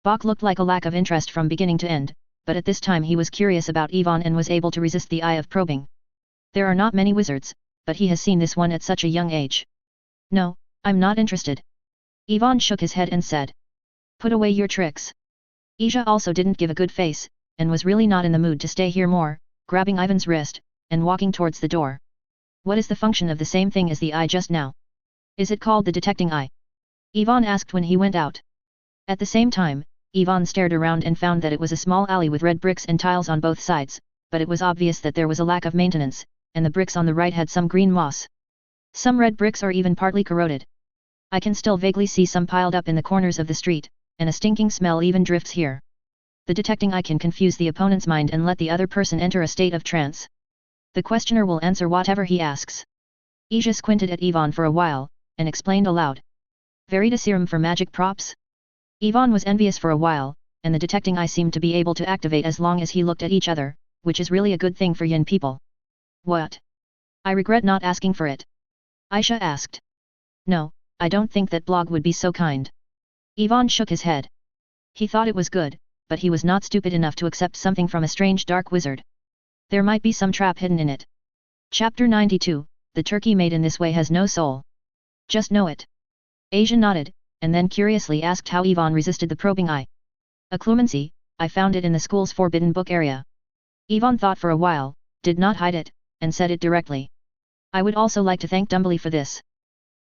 Boke looked like a lack of interest from beginning to end, but at this time he was curious about Ivan and was able to resist the eye of probing. There are not many wizards, but he has seen this one at such a young age. No, I'm not interested. Ivan shook his head and said. Put away your tricks. Asia also didn't give a good face, and was really not in the mood to stay here more, grabbing Ivan's wrist, and walking towards the door. What is the function of the same thing as the eye just now? Is it called the detecting eye? Ivan asked when he went out. At the same time, Ivan stared around and found that it was a small alley with red bricks and tiles on both sides, but it was obvious that there was a lack of maintenance, and the bricks on the right had some green moss. Some red bricks are even partly corroded. I can still vaguely see some piled up in the corners of the street, and a stinking smell even drifts here. The detecting eye can confuse the opponent's mind and let the other person enter a state of trance. The questioner will answer whatever he asks. Asia squinted at Ivan for a while, and explained aloud. Verita serum for magic props? Ivan was envious for a while, and the detecting eye seemed to be able to activate as long as he looked at each other, which is really a good thing for Yin people. What? I regret not asking for it. Aisha asked. No, I don't think that blog would be so kind. Ivan shook his head. He thought it was good, but he was not stupid enough to accept something from a strange dark wizard. There might be some trap hidden in it. Chapter 92, The turkey made in this way has no soul. Just know it. Asia nodded, and then curiously asked how Ivan resisted the probing eye. A clumsy, I found it in the school's forbidden book area. Ivan thought for a while, did not hide it, and said it directly. I would also like to thank Dumbledore for this.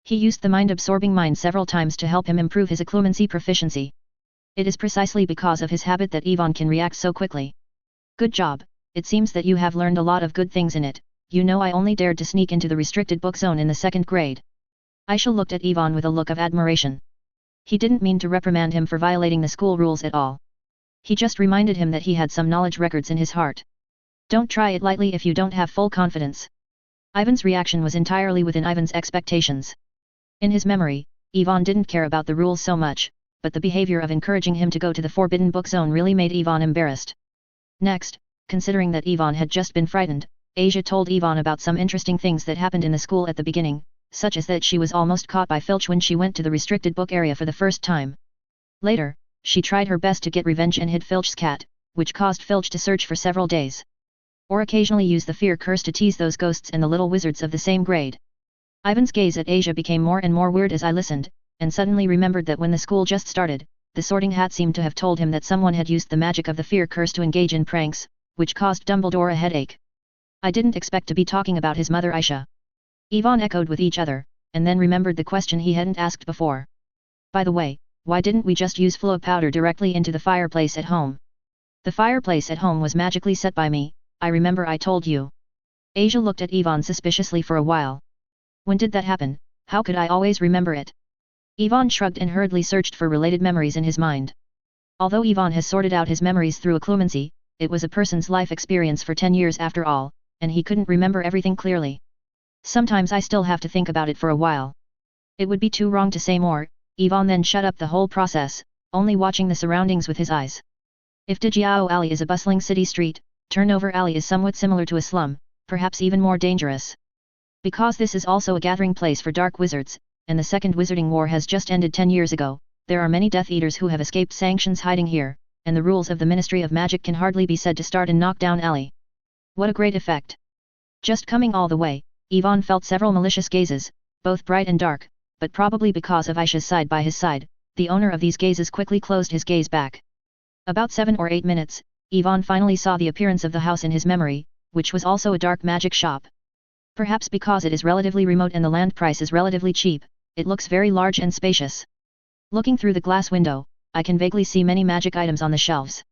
He used the mind-absorbing mind several times to help him improve his occlumency proficiency. It is precisely because of his habit that Ivan can react so quickly. Good job, it seems that you have learned a lot of good things in it. You know, I only dared to sneak into the restricted book zone in the 2nd grade. Aisha looked at Ivan with a look of admiration. He didn't mean to reprimand him for violating the school rules at all. He just reminded him that he had some knowledge records in his heart. Don't try it lightly if you don't have full confidence. Ivan's reaction was entirely within Ivan's expectations. In his memory, Ivan didn't care about the rules so much, but the behavior of encouraging him to go to the forbidden book zone really made Ivan embarrassed. Next, considering that Ivan had just been frightened, Asia told Ivan about some interesting things that happened in the school at the beginning, such as that she was almost caught by Filch when she went to the restricted book area for the first time. Later, she tried her best to get revenge and hid Filch's cat, which caused Filch to search for several days. Or occasionally use the fear curse to tease those ghosts and the little wizards of the same grade. Ivan's gaze at Asia became more and more weird as I listened, and suddenly remembered that when the school just started, the Sorting Hat seemed to have told him that someone had used the magic of the fear curse to engage in pranks, which caused Dumbledore a headache. I didn't expect to be talking about his mother Aisha. Ivan echoed with each other, and then remembered the question he hadn't asked before. By the way, why didn't we just use flow powder directly into the fireplace at home? The fireplace at home was magically set by me, I remember I told you. Asia looked at Ivan suspiciously for a while. When did that happen? How could I always remember it? Ivan shrugged and hurriedly searched for related memories in his mind. Although Ivan has sorted out his memories through occlumency, it was a person's life experience for 10 years after all, and he couldn't remember everything clearly. Sometimes I still have to think about it for a while. It would be too wrong to say more. Ivan then shut up the whole process, only watching the surroundings with his eyes. If Dijiao Alley is a bustling city street, Turnover Alley is somewhat similar to a slum, perhaps even more dangerous. Because this is also a gathering place for dark wizards, and the Second Wizarding War has just ended 10 years ago, there are many Death Eaters who have escaped sanctions hiding here, and the rules of the Ministry of Magic can hardly be said to start in Knockdown Alley. What a great effect! Just coming all the way, Ivan felt several malicious gazes, both bright and dark, but probably because of Aisha's side by his side, the owner of these gazes quickly closed his gaze back. About 7 or 8 minutes, Ivan finally saw the appearance of the house in his memory, which was also a dark magic shop. Perhaps because it is relatively remote and the land price is relatively cheap, it looks very large and spacious. Looking through the glass window, I can vaguely see many magic items on the shelves.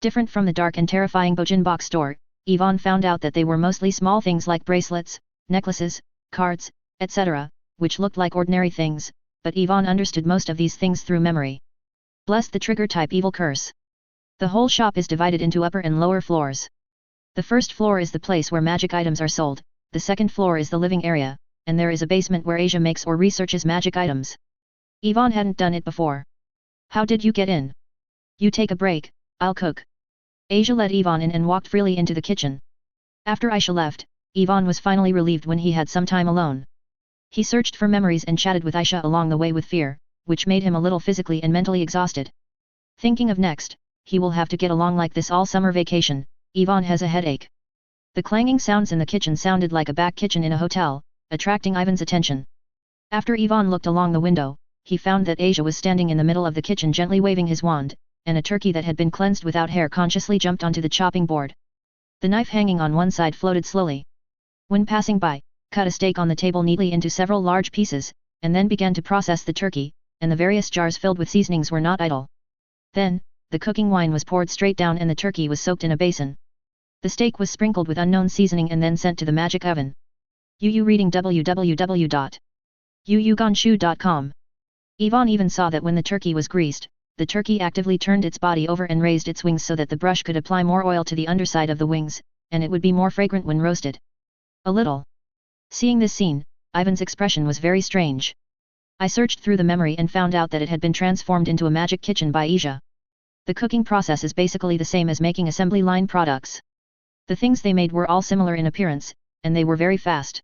Different from the dark and terrifying Bojin box store, Yvonne found out that they were mostly small things like bracelets, necklaces, cards, etc., which looked like ordinary things, but Yvonne understood most of these things through memory. Bless the trigger type evil curse. The whole shop is divided into upper and lower floors. The first floor is the place where magic items are sold, the second floor is the living area, and there is a basement where Asia makes or researches magic items. Yvonne hadn't done it before. How did you get in? You take a break, I'll cook. Asia let Yvonne in and walked freely into the kitchen. After Aisha left, Yvonne was finally relieved when he had some time alone. He searched for memories and chatted with Aisha along the way with fear, which made him a little physically and mentally exhausted. Thinking of next, he will have to get along like this all summer vacation. Yvonne has a headache. The clanging sounds in the kitchen sounded like a back kitchen in a hotel, attracting Ivan's attention. After Yvonne looked along the window, he found that Asia was standing in the middle of the kitchen gently waving his wand, and a turkey that had been cleansed without hair consciously jumped onto the chopping board. The knife hanging on one side floated slowly. When passing by, cut a steak on the table neatly into several large pieces, and then began to process the turkey, and the various jars filled with seasonings were not idle. Then, the cooking wine was poured straight down and the turkey was soaked in a basin. The steak was sprinkled with unknown seasoning and then sent to the magic oven. Yu reading www.yuyuganshu.com. Yvonne even saw that when the turkey was greased, the turkey actively turned its body over and raised its wings so that the brush could apply more oil to the underside of the wings, and it would be more fragrant when roasted. A little. Seeing this scene, Ivan's expression was very strange. I searched through the memory and found out that it had been transformed into a magic kitchen by Asia. The cooking process is basically the same as making assembly line products. The things they made were all similar in appearance, and they were very fast.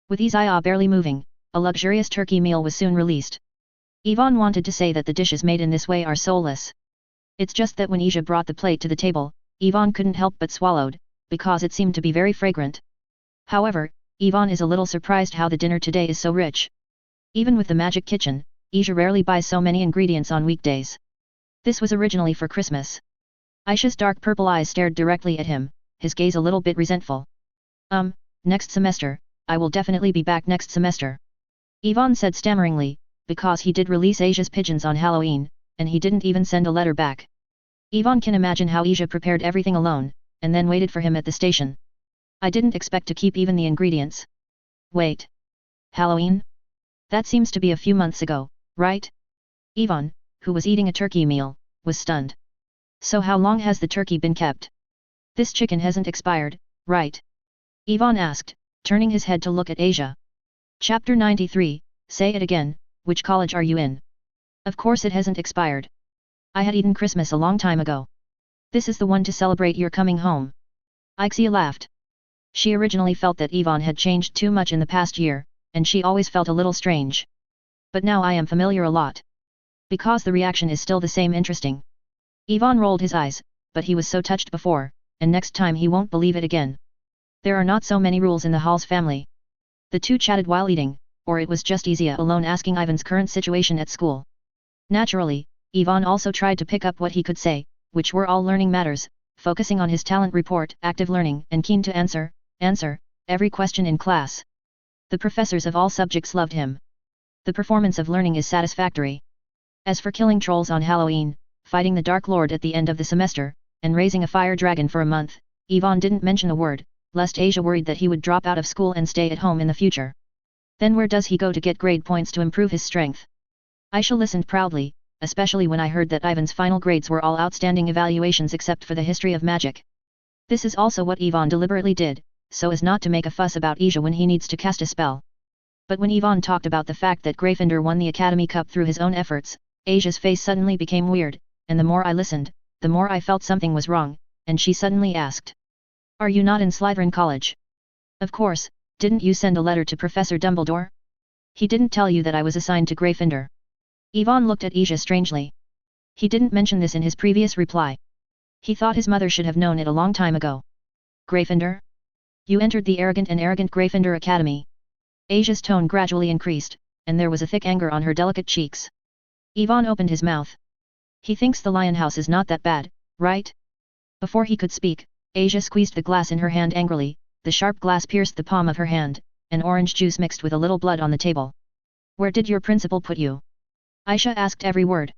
With Isaiah barely moving, a luxurious turkey meal was soon released. Yvonne wanted to say that the dishes made in this way are soulless. It's just that when Asia brought the plate to the table, Yvonne couldn't help but swallowed, because it seemed to be very fragrant. However, Yvonne is a little surprised how the dinner today is so rich. Even with the magic kitchen, Asia rarely buys so many ingredients on weekdays. This was originally for Christmas. Aisha's dark purple eyes stared directly at him, his gaze a little bit resentful. Next semester, I will definitely be back next semester. Yvonne said stammeringly, because he did release Asia's pigeons on Halloween, and he didn't even send a letter back. Yvonne can imagine how Asia prepared everything alone, and then waited for him at the station. I didn't expect to keep even the ingredients. Wait. Halloween? That seems to be a few months ago, right? Yvonne, who was eating a turkey meal, was stunned. So how long has the turkey been kept? This chicken hasn't expired, right? Yvonne asked, turning his head to look at Asia. Chapter 93, say it again, which college are you in? Of course it hasn't expired. I had eaten Christmas a long time ago. This is the one to celebrate your coming home. Ixia laughed. She originally felt that Yvonne had changed too much in the past year, and she always felt a little strange. But now I am familiar a lot. Because the reaction is still the same interesting. Yvonne rolled his eyes, but he was so touched before, and next time he won't believe it again. There are not so many rules in the Hall's family. The two chatted while eating, or it was just Asia alone asking Ivan's current situation at school. Naturally, Yvonne also tried to pick up what he could say, which were all learning matters, focusing on his talent report, active learning, and keen to answer every question in class. The professors of all subjects loved him. The performance of learning is satisfactory. As for killing trolls on Halloween, fighting the Dark Lord at the end of the semester, and raising a fire dragon for a month, Yvonne didn't mention a word, lest Asia worried that he would drop out of school and stay at home in the future. Then where does he go to get grade points to improve his strength? Aisha listened proudly, especially when I heard that Ivan's final grades were all outstanding evaluations except for the history of magic. This is also what Yvonne deliberately did, so as not to make a fuss about Asia when he needs to cast a spell. But when Yvonne talked about the fact that Gryffindor won the Academy Cup through his own efforts, Asia's face suddenly became weird, and the more I listened, the more I felt something was wrong, and she suddenly asked. Are you not in Slytherin College? Of course, didn't you send a letter to Professor Dumbledore? He didn't tell you that I was assigned to Gryffindor. Yvonne looked at Asia strangely. He didn't mention this in his previous reply. He thought his mother should have known it a long time ago. Gryffindor? You entered the arrogant Gryffindor Academy. Asia's tone gradually increased, and there was a thick anger on her delicate cheeks. Yvonne opened his mouth. He thinks the Lion House is not that bad, right? Before he could speak, Asia squeezed the glass in her hand angrily, the sharp glass pierced the palm of her hand, and orange juice mixed with a little blood on the table. Where did your principal put you? Aisha asked every word.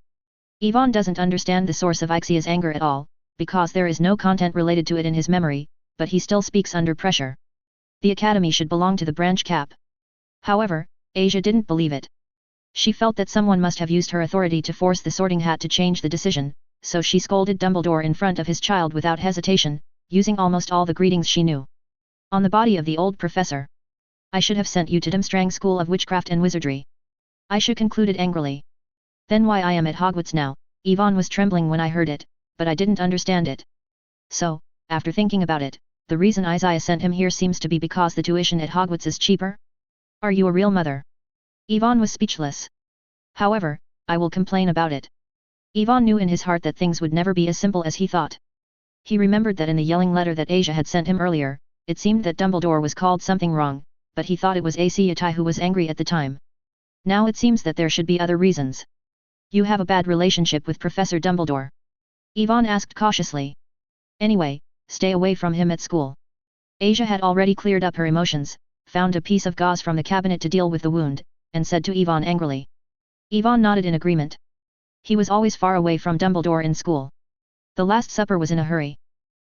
Ivan doesn't understand the source of Ixia's anger at all, because there is no content related to it in his memory, but he still speaks under pressure. The academy should belong to the branch cap. However, Asia didn't believe it. She felt that someone must have used her authority to force the Sorting Hat to change the decision, so she scolded Dumbledore in front of his child without hesitation, using almost all the greetings she knew. On the body of the old professor. I should have sent you to Durmstrang School of Witchcraft and Wizardry. Aisha concluded angrily. Then why I am at Hogwarts now? Ivan was trembling when I heard it, but I didn't understand it. So, after thinking about it, the reason Isaiah sent him here seems to be because the tuition at Hogwarts is cheaper? Are you a real mother? Ivan was speechless. However, I will complain about it. Ivan knew in his heart that things would never be as simple as he thought. He remembered that in the yelling letter that Asia had sent him earlier, it seemed that Dumbledore was called something wrong, but he thought it was Asyatai who was angry at the time. Now it seems that there should be other reasons. You have a bad relationship with Professor Dumbledore? Ivan asked cautiously. Anyway, stay away from him at school. Asia had already cleared up her emotions, found a piece of gauze from the cabinet to deal with the wound, and said to Ivan angrily. Ivan nodded in agreement. He was always far away from Dumbledore in school. The Last Supper was in a hurry.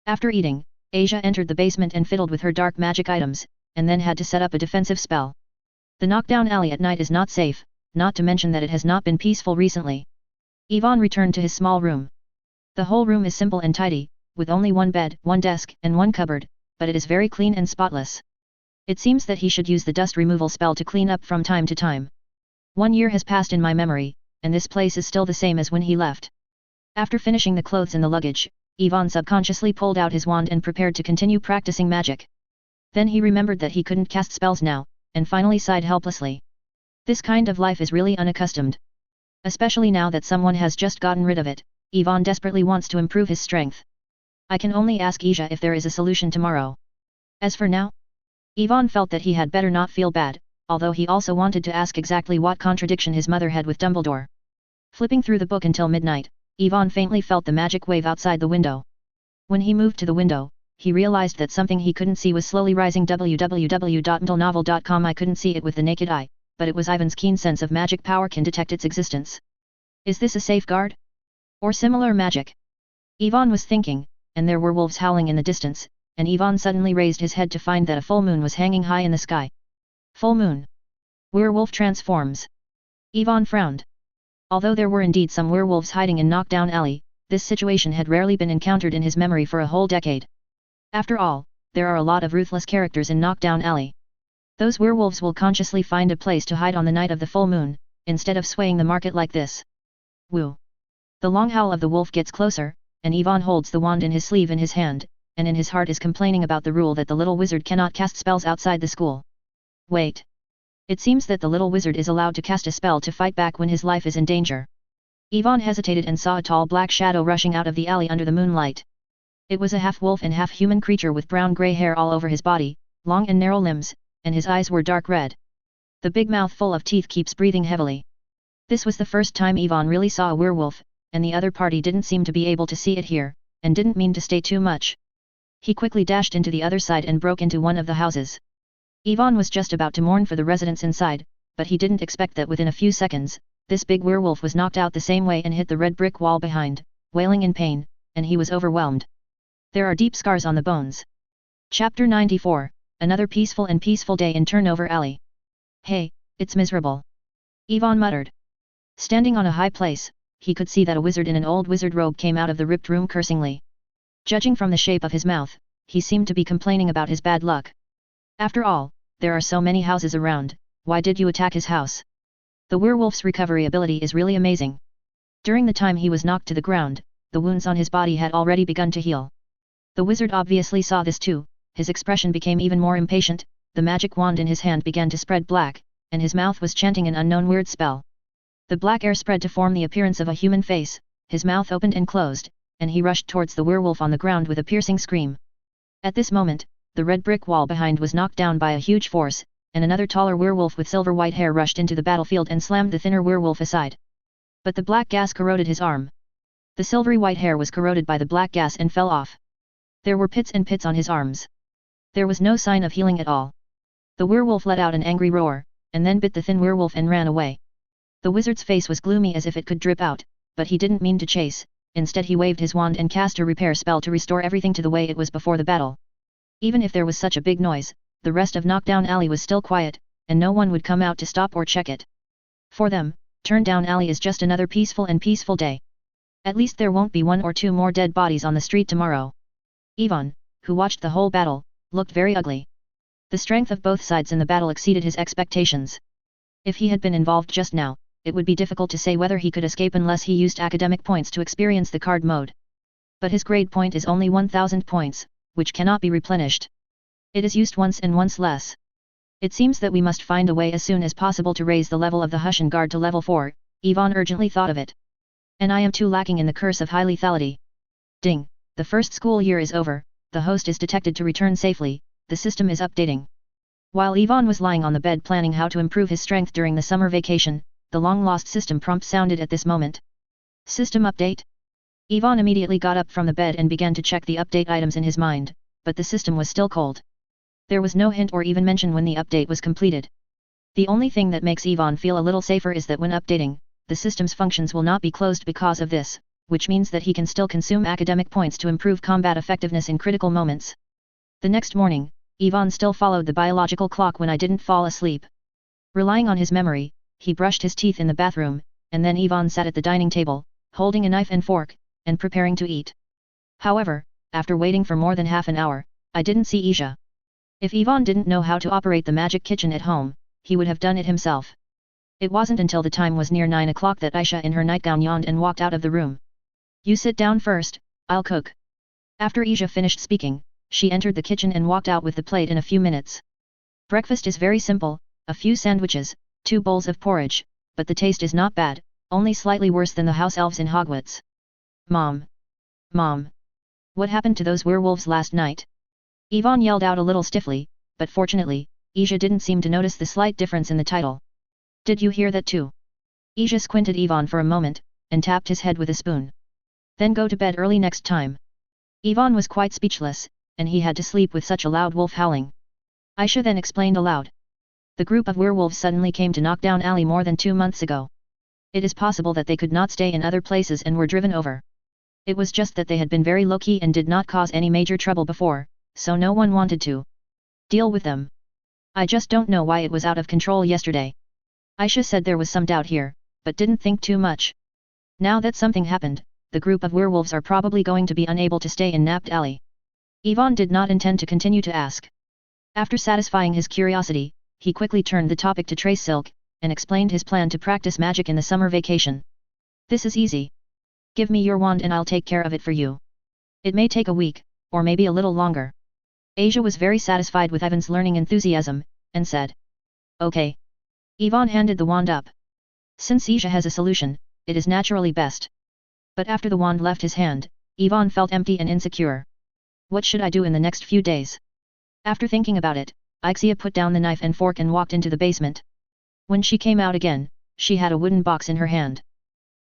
After eating, Asia entered the basement and fiddled with her dark magic items, and then had to set up a defensive spell. The Knockdown Alley at night is not safe, not to mention that it has not been peaceful recently. Ivan returned to his small room. The whole room is simple and tidy, with only one bed, one desk, and one cupboard, but it is very clean and spotless. It seems that he should use the dust removal spell to clean up from time to time. 1 year has passed in my memory, and this place is still the same as when he left. After finishing the clothes in the luggage, Ivan subconsciously pulled out his wand and prepared to continue practicing magic. Then he remembered that he couldn't cast spells now, and finally sighed helplessly. This kind of life is really unaccustomed. Especially now that someone has just gotten rid of it, Ivan desperately wants to improve his strength. I can only ask Asia if there is a solution tomorrow. As for now, Ivan felt that he had better not feel bad, although he also wanted to ask exactly what contradiction his mother had with Dumbledore. Flipping through the book until midnight, Ivan faintly felt the magic wave outside the window. When he moved to the window, he realized that something he couldn't see was slowly rising. www.mdlnovel.com. I couldn't see it with the naked eye, but it was Ivan's keen sense of magic power can detect its existence. Is this a safeguard? Or similar magic? Ivan was thinking, and there were wolves howling in the distance, and Ivan suddenly raised his head to find that a full moon was hanging high in the sky. Full moon. Werewolf transforms. Ivan frowned. Although there were indeed some werewolves hiding in Knockdown Alley, this situation had rarely been encountered in his memory for a whole decade. After all, there are a lot of ruthless characters in Knockdown Alley. Those werewolves will consciously find a place to hide on the night of the full moon, instead of swaying the market like this. Woo! The long howl of the wolf gets closer, and Ivan holds the wand in his sleeve in his hand, and in his heart is complaining about the rule that the little wizard cannot cast spells outside the school. Wait. It seems that the little wizard is allowed to cast a spell to fight back when his life is in danger. Ivan hesitated and saw a tall black shadow rushing out of the alley under the moonlight. It was a half-wolf and half-human creature with brown-gray hair all over his body, long and narrow limbs, and his eyes were dark red. The big mouth full of teeth keeps breathing heavily. This was the first time Ivan really saw a werewolf, and the other party didn't seem to be able to see it here, and didn't mean to stay too much. He quickly dashed into the other side and broke into one of the houses. Ivan was just about to mourn for the residents inside, but he didn't expect that within a few seconds, this big werewolf was knocked out the same way and hit the red brick wall behind, wailing in pain, and he was overwhelmed. There are deep scars on the bones. Chapter 94, Another peaceful day in Turnover Alley. Hey, it's miserable. Ivan muttered. Standing on a high place, he could see that a wizard in an old wizard robe came out of the ripped room cursingly. Judging from the shape of his mouth, he seemed to be complaining about his bad luck. After all, there are so many houses around, why did you attack his house? The werewolf's recovery ability is really amazing. During the time he was knocked to the ground, the wounds on his body had already begun to heal. The wizard obviously saw this too, his expression became even more impatient, the magic wand in his hand began to spread black, and his mouth was chanting an unknown weird spell. The black air spread to form the appearance of a human face, his mouth opened and closed, and he rushed towards the werewolf on the ground with a piercing scream. At this moment, the red brick wall behind was knocked down by a huge force, and another taller werewolf with silver white hair rushed into the battlefield and slammed the thinner werewolf aside. But the black gas corroded his arm. The silvery white hair was corroded by the black gas and fell off. There were pits and pits on his arms. There was no sign of healing at all. The werewolf let out an angry roar, and then bit the thin werewolf and ran away. The wizard's face was gloomy as if it could drip out, but he didn't mean to chase, instead he waved his wand and cast a repair spell to restore everything to the way it was before the battle. Even if there was such a big noise, the rest of Knockdown Alley was still quiet, and no one would come out to stop or check it. For them, Turndown Alley is just another peaceful day. At least there won't be 1 or 2 more dead bodies on the street tomorrow. Ivan, who watched the whole battle, looked very ugly. The strength of both sides in the battle exceeded his expectations. If he had been involved just now, it would be difficult to say whether he could escape unless he used academic points to experience the card mode. But his grade point is only 1000 points, which cannot be replenished. It is used once and once less. It seems that we must find a way as soon as possible to raise the level of the Hushan Guard to level 4, Ivan urgently thought of it. And I am too lacking in the curse of high lethality. Ding, the first school year is over, the host is detected to return safely, the system is updating. While Ivan was lying on the bed planning how to improve his strength during the summer vacation, the long-lost system prompt sounded at this moment. System update? Ivan immediately got up from the bed and began to check the update items in his mind, but the system was still cold. There was no hint or even mention when the update was completed. The only thing that makes Ivan feel a little safer is that when updating, the system's functions will not be closed because of this, which means that he can still consume academic points to improve combat effectiveness in critical moments. The next morning, Ivan still followed the biological clock when I didn't fall asleep. Relying on his memory, he brushed his teeth in the bathroom, and then Ivan sat at the dining table, holding a knife and fork, and preparing to eat. However, after waiting for more than half an hour, I didn't see Isha. If Ivan didn't know how to operate the magic kitchen at home, he would have done it himself. It wasn't until the time was near 9 o'clock that Isha in her nightgown yawned and walked out of the room. You sit down first, I'll cook. After Isha finished speaking, she entered the kitchen and walked out with the plate in a few minutes. Breakfast is very simple, a few sandwiches, 2 bowls of porridge, but the taste is not bad, only slightly worse than the house elves in Hogwarts. Mom! Mom! What happened to those werewolves last night? Ivan yelled out a little stiffly, but fortunately, Isha didn't seem to notice the slight difference in the title. Did you hear that too? Isha squinted Ivan for a moment, and tapped his head with a spoon. Then go to bed early next time. Ivan was quite speechless, and he had to sleep with such a loud wolf howling. Isha then explained aloud. The group of werewolves suddenly came to Knockdown Alley more than 2 months ago. It is possible that they could not stay in other places and were driven over. It was just that they had been very low-key and did not cause any major trouble before, so no one wanted to deal with them. I just don't know why it was out of control yesterday. Isha said there was some doubt here, but didn't think too much. Now that something happened, the group of werewolves are probably going to be unable to stay in Napped Alley. Ivan did not intend to continue to ask. After satisfying his curiosity, he quickly turned the topic to Trace Silk, and explained his plan to practice magic in the summer vacation. This is easy. Give me your wand and I'll take care of it for you. It may take a week, or maybe a little longer. Asia was very satisfied with Ivan's learning enthusiasm, and said. Okay. Ivan handed the wand up. Since Asia has a solution, it is naturally best. But after the wand left his hand, Ivan felt empty and insecure. What should I do in the next few days? After thinking about it, Ixia put down the knife and fork and walked into the basement. When she came out again, she had a wooden box in her hand.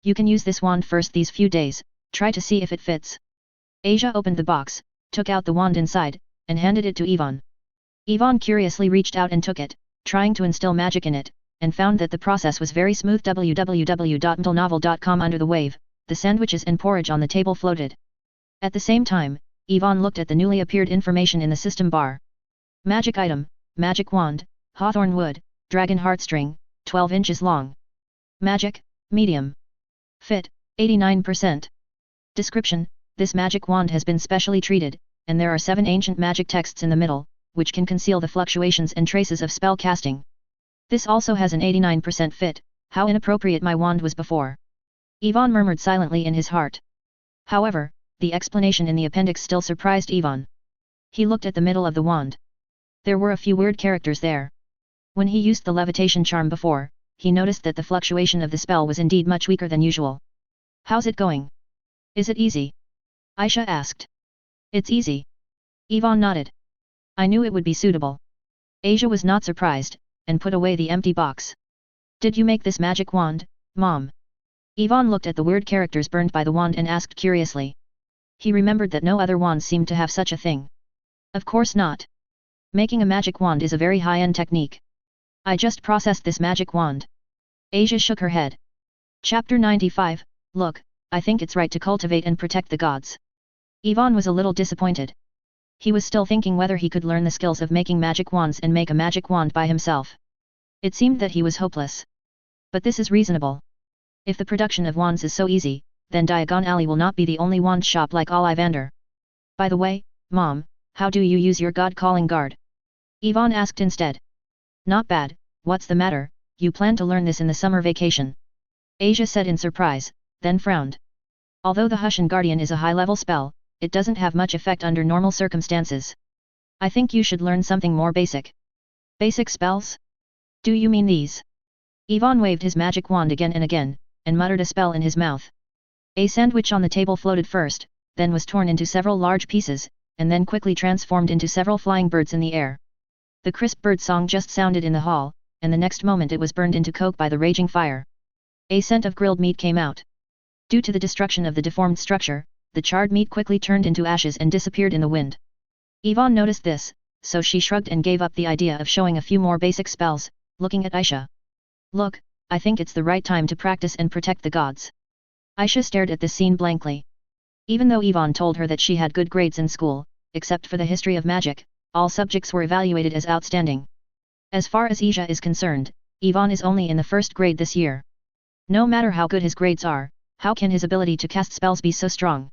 You can use this wand first these few days, try to see if it fits. Asia opened the box, took out the wand inside, and handed it to Ivan. Ivan curiously reached out and took it, trying to instill magic in it, and found that the process was very smooth. www.mtlnovel.com. Under the wave, the sandwiches and porridge on the table floated. At the same time, Ivan looked at the newly appeared information in the system bar. Magic item, magic wand, hawthorn wood, dragon heartstring, 12 inches long. Magic, medium. Fit, 89%. Description, this magic wand has been specially treated, and there are 7 ancient magic texts in the middle, which can conceal the fluctuations and traces of spell casting. This also has an 89% fit, how inappropriate my wand was before. Ivan murmured silently in his heart. However, the explanation in the appendix still surprised Ivan. He looked at the middle of the wand. There were a few weird characters there. When he used the levitation charm before, he noticed that the fluctuation of the spell was indeed much weaker than usual. How's it going? Is it easy? Aisha asked. It's easy. Ivan nodded. I knew it would be suitable. Asia was not surprised, and put away the empty box. Did you make this magic wand, Mom? Ivan looked at the weird characters burned by the wand and asked curiously. He remembered that no other wand seemed to have such a thing. Of course not. Making a magic wand is a very high-end technique. I just processed this magic wand. Asia shook her head. Chapter 95, Look, I think it's right to cultivate and protect the gods. Ivan was a little disappointed. He was still thinking whether he could learn the skills of making magic wands and make a magic wand by himself. It seemed that he was hopeless. But this is reasonable. If the production of wands is so easy, then Diagon Alley will not be the only wand shop like Ollivander. By the way, Mom, how do you use your god-calling guard? Ivan asked instead. Not bad, what's the matter, you plan to learn this in the summer vacation? Asia said in surprise, then frowned. Although the Hushan Guardian is a high-level spell, it doesn't have much effect under normal circumstances. I think you should learn something more basic. Basic spells? Do you mean these? Ivan waved his magic wand again and again, and muttered a spell in his mouth. A sandwich on the table floated first, then was torn into several large pieces, and then quickly transformed into several flying birds in the air. The crisp bird song just sounded in the hall, and the next moment it was burned into coke by the raging fire. A scent of grilled meat came out. Due to the destruction of the deformed structure, the charred meat quickly turned into ashes and disappeared in the wind. Ivan noticed this, so she shrugged and gave up the idea of showing a few more basic spells, looking at Aisha. Look, I think it's the right time to practice and protect the gods. Aisha stared at this scene blankly. Even though Ivan told her that she had good grades in school, except for the history of magic, all subjects were evaluated as outstanding. As far as Aisha is concerned, Ivan is only in the first grade this year. No matter how good his grades are, how can his ability to cast spells be so strong?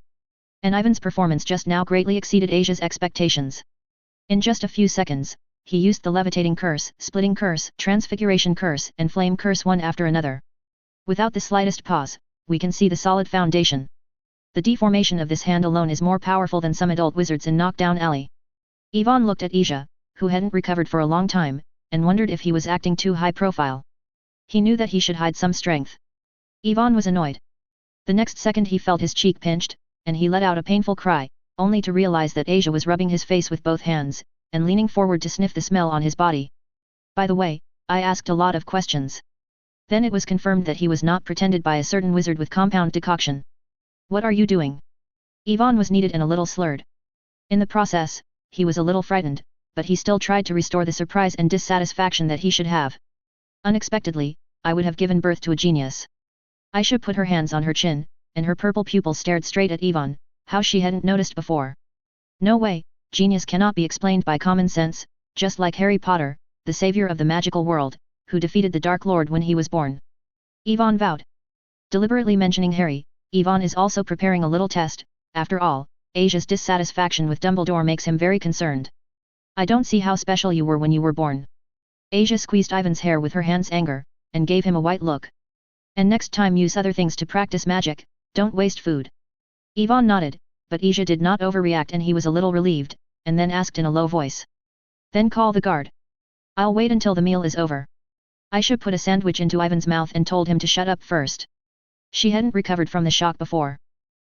And Ivan's performance just now greatly exceeded Asia's expectations. In just a few seconds, he used the levitating curse, splitting curse, transfiguration curse, and flame curse one after another. Without the slightest pause, we can see the solid foundation. The deformation of this hand alone is more powerful than some adult wizards in Knockdown Alley. Ivan looked at Asia, who hadn't recovered for a long time, and wondered if he was acting too high profile. He knew that he should hide some strength. Ivan was annoyed. The next second he felt his cheek pinched, and he let out a painful cry, only to realize that Asia was rubbing his face with both hands, and leaning forward to sniff the smell on his body. By the way, I asked a lot of questions. Then it was confirmed that he was not pretended by a certain wizard with compound decoction. What are you doing? Ivan was kneaded and a little slurred. In the process, he was a little frightened, but he still tried to restore the surprise and dissatisfaction that he should have. Unexpectedly, I would have given birth to a genius. Aisha put her hands on her chin, and her purple pupil stared straight at Ivan, how she hadn't noticed before. No way, genius cannot be explained by common sense, just like Harry Potter, the savior of the magical world, who defeated the Dark Lord when he was born. Ivan vowed. Deliberately mentioning Harry, Ivan is also preparing a little test. After all, Asia's dissatisfaction with Dumbledore makes him very concerned. I don't see how special you were when you were born. Asia squeezed Ivan's hair with her hands anger, and gave him a white look. And next time use other things to practice magic, don't waste food. Ivan nodded, but Asia did not overreact and he was a little relieved, and then asked in a low voice. Then call the guard. I'll wait until the meal is over. Aisha put a sandwich into Ivan's mouth and told him to shut up first. She hadn't recovered from the shock before.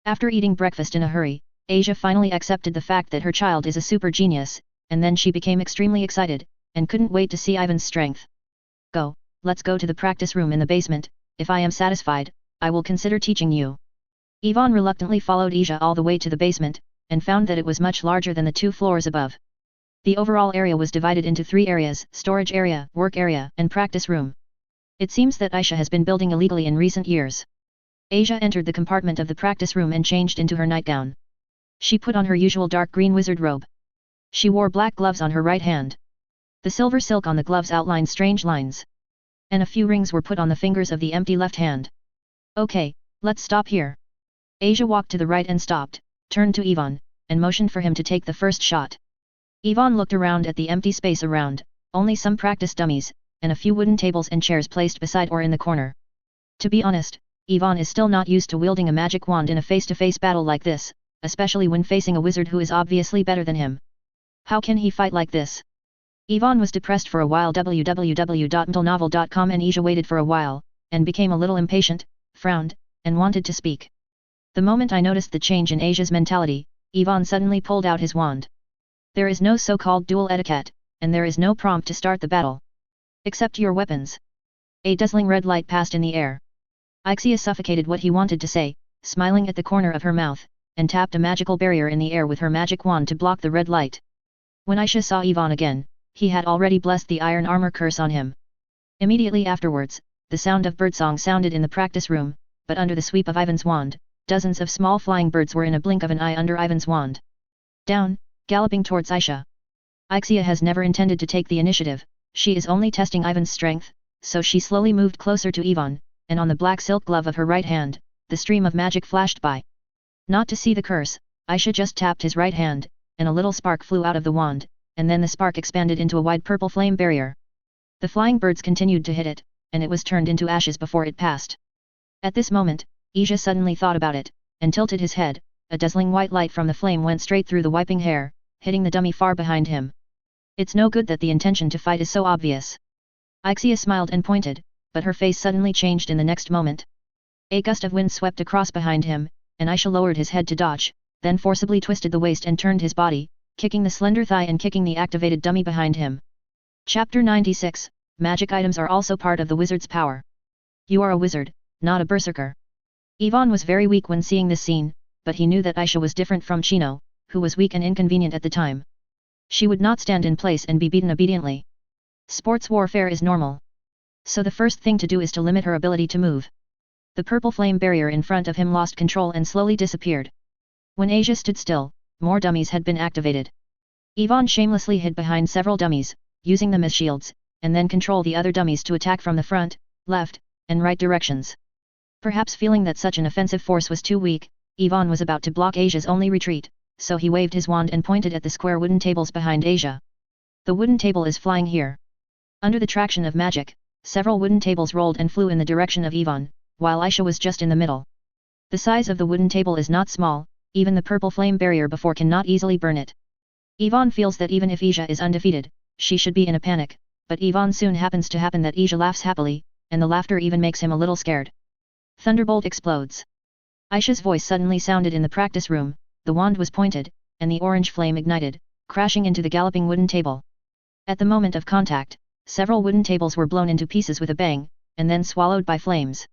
After eating breakfast in a hurry, Asia finally accepted the fact that her child is a super genius, and then she became extremely excited, and couldn't wait to see Ivan's strength. Go, let's go to the practice room in the basement. If I am satisfied, I will consider teaching you. Ivan reluctantly followed Asia all the way to the basement, and found that it was much larger than the 2 floors above. The overall area was divided into 3 areas: storage area, work area, and practice room. It seems that Aisha has been building illegally in recent years. Asia entered the compartment of the practice room and changed into her nightgown. She put on her usual dark green wizard robe. She wore black gloves on her right hand. The silver silk on the gloves outlined strange lines. And a few rings were put on the fingers of the empty left hand. Okay, let's stop here. Asia walked to the right and stopped, turned to Ivan, and motioned for him to take the first shot. Ivan looked around at the empty space around, only some practice dummies, and a few wooden tables and chairs placed beside or in the corner. To be honest, Ivan is still not used to wielding a magic wand in a face-to-face battle like this, especially when facing a wizard who is obviously better than him. How can he fight like this? Ivan was depressed for a while. www.mtlnovel.com and Asia waited for a while, and became a little impatient, frowned, and wanted to speak. The moment I noticed the change in Asia's mentality, Ivan suddenly pulled out his wand. There is no so-called duel etiquette, and there is no prompt to start the battle. Except your weapons. A dazzling red light passed in the air. Ixia suffocated what he wanted to say, smiling at the corner of her mouth, and tapped a magical barrier in the air with her magic wand to block the red light. When Aisha saw Ivan again, he had already blessed the iron armor curse on him. Immediately afterwards, the sound of birdsong sounded in the practice room, but under the sweep of Ivan's wand, dozens of small flying birds were in a blink of an eye under Ivan's wand. Down, galloping towards Aisha. Ixia has never intended to take the initiative, she is only testing Ivan's strength, so she slowly moved closer to Ivan, and on the black silk glove of her right hand, the stream of magic flashed by. Not to see the curse, Aisha just tapped his right hand, and a little spark flew out of the wand, and then the spark expanded into a wide purple flame barrier. The flying birds continued to hit it, and it was turned into ashes before it passed. At this moment, Aisha suddenly thought about it, and tilted his head, a dazzling white light from the flame went straight through the wiping hair, hitting the dummy far behind him. It's no good that the intention to fight is so obvious. Ixia smiled and pointed, but her face suddenly changed in the next moment. A gust of wind swept across behind him, and Aisha lowered his head to dodge, then forcibly twisted the waist and turned his body, kicking the slender thigh and kicking the activated dummy behind him. Chapter 96, Magic items are also part of the wizard's power. You are a wizard, not a berserker. Ivan was very weak when seeing this scene, but he knew that Aisha was different from Chino, who was weak and inconvenient at the time. She would not stand in place and be beaten obediently. Sports warfare is normal. So the first thing to do is to limit her ability to move. The purple flame barrier in front of him lost control and slowly disappeared. When Aisha stood still, more dummies had been activated. Ivan shamelessly hid behind several dummies, using them as shields, and then control the other dummies to attack from the front, left, and right directions. Perhaps feeling that such an offensive force was too weak, Ivan was about to block Aisha's only retreat, so he waved his wand and pointed at the square wooden tables behind Aisha. The wooden table is flying here. Under the traction of magic, several wooden tables rolled and flew in the direction of Ivan, while Aisha was just in the middle. The size of the wooden table is not small, even the purple flame barrier before cannot easily burn it. Ivan feels that even if Aisha is undefeated, she should be in a panic, but Ivan soon happens to happen that Aisha laughs happily, and the laughter even makes him a little scared. Thunderbolt explodes. Aisha's voice suddenly sounded in the practice room, the wand was pointed, and the orange flame ignited, crashing into the galloping wooden table. At the moment of contact, several wooden tables were blown into pieces with a bang, and then swallowed by flames.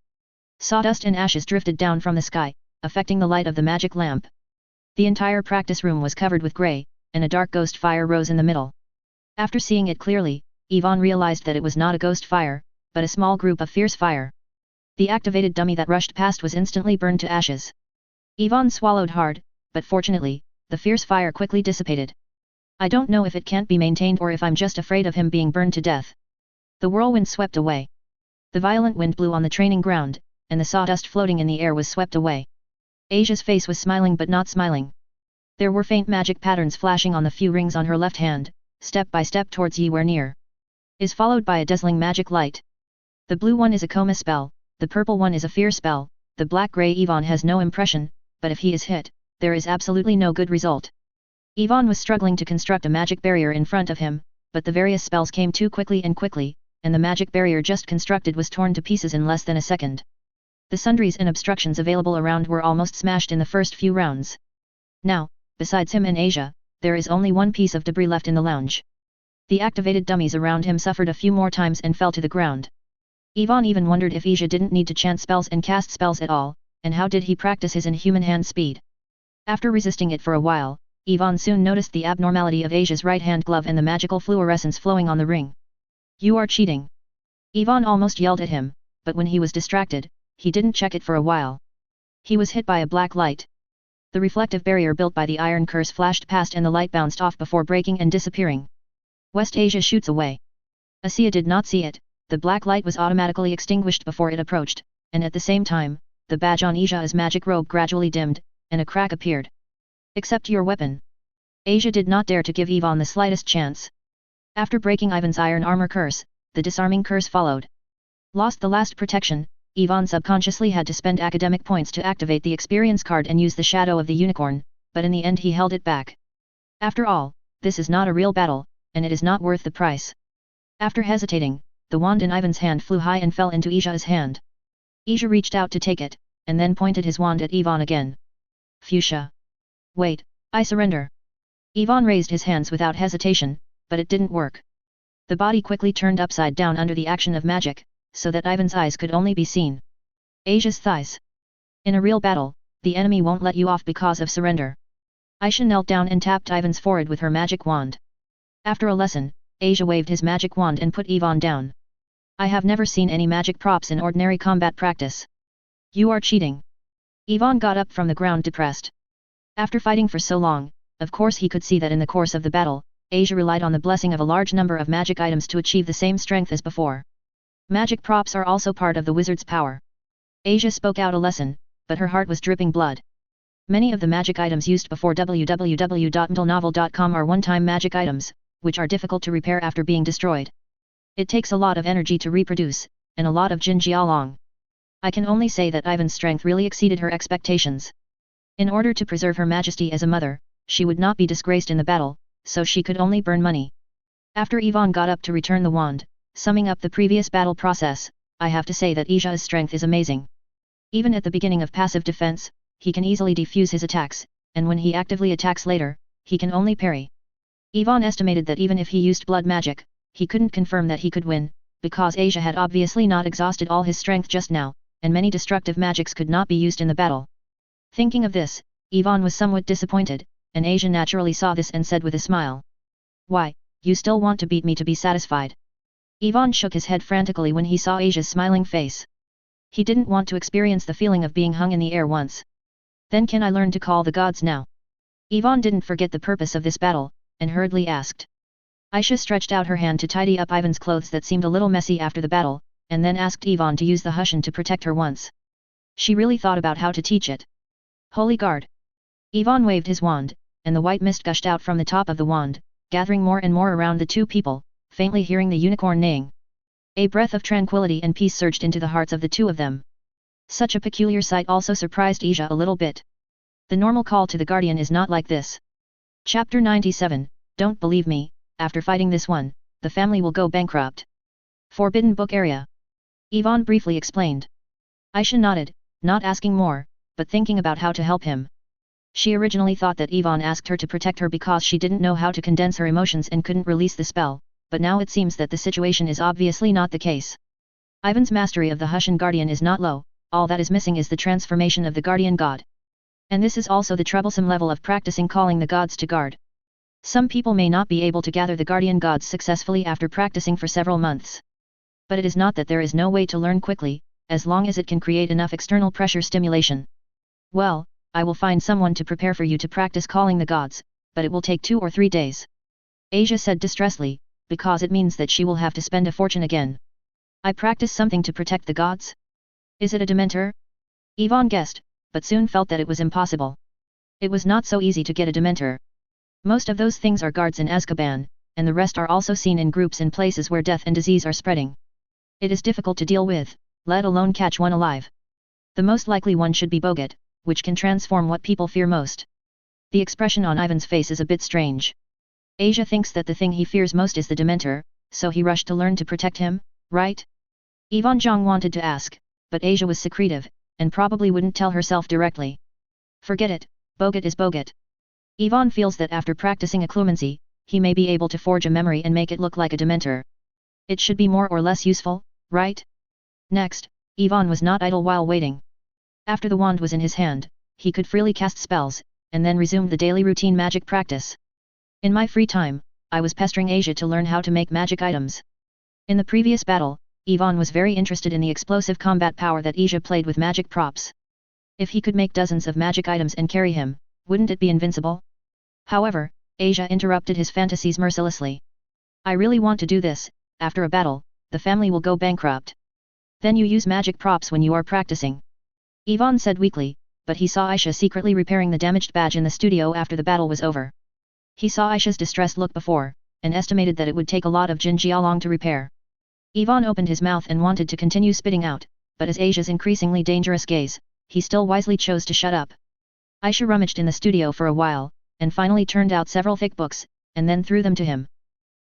Sawdust and ashes drifted down from the sky, affecting the light of the magic lamp. The entire practice room was covered with grey, and a dark ghost fire rose in the middle. After seeing it clearly, Ivan realized that it was not a ghost fire, but a small group of fierce fire. The activated dummy that rushed past was instantly burned to ashes. Ivan swallowed hard, but fortunately, the fierce fire quickly dissipated. I don't know if it can't be maintained or if I'm just afraid of him being burned to death. The whirlwind swept away. The violent wind blew on the training ground, and the sawdust floating in the air was swept away. Aisha's face was smiling but not smiling. There were faint magic patterns flashing on the few rings on her left hand, step by step towards Yi where near. Is followed by a dazzling magic light. The blue one is a coma spell, the purple one is a fear spell, the black-grey Ivan has no impression, but if he is hit, there is absolutely no good result. Ivan was struggling to construct a magic barrier in front of him, but the various spells came too quickly, and the magic barrier just constructed was torn to pieces in less than a second. The sundries and obstructions available around were almost smashed in the first few rounds. Now, besides him and Aisha, there is only one piece of debris left in the lounge. The activated dummies around him suffered a few more times and fell to the ground. Ivan even wondered if Aisha didn't need to chant spells and cast spells at all, and how did he practice his inhuman hand speed. After resisting it for a while, Ivan soon noticed the abnormality of Aisha's right-hand glove and the magical fluorescence flowing on the ring. You are cheating! Ivan almost yelled at him, but when he was distracted, he didn't check it for a while. He was hit by a black light. The reflective barrier built by the iron curse flashed past and the light bounced off before breaking and disappearing. West Asia shoots away. Asiya did not see it, the black light was automatically extinguished before it approached, and at the same time, the badge on Asia's magic robe gradually dimmed, and a crack appeared. Accept your weapon. Asia did not dare to give Ivan the slightest chance. After breaking Ivan's iron armor curse, the disarming curse followed. Lost the last protection, Ivan subconsciously had to spend academic points to activate the experience card and use the shadow of the unicorn, but in the end he held it back. After all, this is not a real battle, and it is not worth the price. After hesitating, the wand in Ivan's hand flew high and fell into Aisha's hand. Aisha reached out to take it, and then pointed his wand at Ivan again. Fuchsia. Wait, I surrender. Ivan raised his hands without hesitation, but it didn't work. The body quickly turned upside down under the action of magic, so that Ivan's eyes could only be seen. Aisha's thighs. In a real battle, the enemy won't let you off because of surrender. Aisha knelt down and tapped Ivan's forehead with her magic wand. After a lesson, Aisha waved his magic wand and put Ivan down. I have never seen any magic props in ordinary combat practice. You are cheating. Ivan got up from the ground depressed. After fighting for so long, of course he could see that in the course of the battle, Asia relied on the blessing of a large number of magic items to achieve the same strength as before. Magic props are also part of the wizard's power. Asia spoke out a lesson, but her heart was dripping blood. Many of the magic items used before www.mtlnovel.com are one-time magic items, which are difficult to repair after being destroyed. It takes a lot of energy to reproduce, and a lot of Jin Jialong. I can only say that Ivan's strength really exceeded her expectations. In order to preserve her majesty as a mother, she would not be disgraced in the battle, so she could only burn money. After Ivan got up to return the wand, summing up the previous battle process, I have to say that Asia's strength is amazing. Even at the beginning of passive defense, he can easily defuse his attacks, and when he actively attacks later, he can only parry. Ivan estimated that even if he used blood magic, he couldn't confirm that he could win, because Asia had obviously not exhausted all his strength just now, and many destructive magics could not be used in the battle. Thinking of this, Ivan was somewhat disappointed, and Asia naturally saw this and said with a smile. Why, you still want to beat me to be satisfied? Ivan shook his head frantically when he saw Asia's smiling face. He didn't want to experience the feeling of being hung in the air once. Then can I learn to call the gods now? Ivan didn't forget the purpose of this battle, and hurriedly asked. Aisha stretched out her hand to tidy up Ivan's clothes that seemed a little messy after the battle, and then asked Ivan to use the Hushan to protect her once. She really thought about how to teach it. Holy Guard! Ivan waved his wand, and the white mist gushed out from the top of the wand, gathering more and more around the two people, faintly hearing the unicorn neighing. A breath of tranquility and peace surged into the hearts of the two of them. Such a peculiar sight also surprised Asia a little bit. The normal call to the guardian is not like this. Chapter 97, Don't believe me, after fighting this one, the family will go bankrupt. Forbidden Book Area. Ivan briefly explained. Aisha nodded, not asking more, but thinking about how to help him. She originally thought that Ivan asked her to protect her because she didn't know how to condense her emotions and couldn't release the spell, but now it seems that the situation is obviously not the case. Ivan's mastery of the Hushan Guardian is not low, all that is missing is the transformation of the Guardian God. And this is also the troublesome level of practicing calling the gods to guard. Some people may not be able to gather the Guardian Gods successfully after practicing for several months. But it is not that there is no way to learn quickly, as long as it can create enough external pressure stimulation. Well, I will find someone to prepare for you to practice calling the gods, but it will take 2 or 3 days. Asia said distressedly, because it means that she will have to spend a fortune again. I practice something to protect the gods? Is it a Dementor? Ivan guessed, but soon felt that it was impossible. It was not so easy to get a Dementor. Most of those things are guards in Azkaban, and the rest are also seen in groups in places where death and disease are spreading. It is difficult to deal with, let alone catch one alive. The most likely one should be Bogut, which can transform what people fear most. The expression on Ivan's face is a bit strange. Asia thinks that the thing he fears most is the Dementor, so he rushed to learn to protect him, right? Ivan Zhang wanted to ask, but Asia was secretive, and probably wouldn't tell herself directly. Forget it, Bogut is Bogut. Ivan feels that after practicing occlumency, he may be able to forge a memory and make it look like a Dementor. It should be more or less useful, right? Next, Ivan was not idle while waiting. After the wand was in his hand, he could freely cast spells, and then resumed the daily routine magic practice. In my free time, I was pestering Asia to learn how to make magic items. In the previous battle, Ivan was very interested in the explosive combat power that Asia played with magic props. If he could make dozens of magic items and carry him, wouldn't it be invincible? However, Asia interrupted his fantasies mercilessly. I really want to do this. After a battle, the family will go bankrupt. Then you use magic props when you are practicing. Ivan said weakly, but he saw Aisha secretly repairing the damaged badge in the studio after the battle was over. He saw Aisha's distressed look before, and estimated that it would take a lot of Jin Jialong to repair. Ivan opened his mouth and wanted to continue spitting out, but as Aisha's increasingly dangerous gaze, he still wisely chose to shut up. Aisha rummaged in the studio for a while, and finally turned out several thick books, and then threw them to him.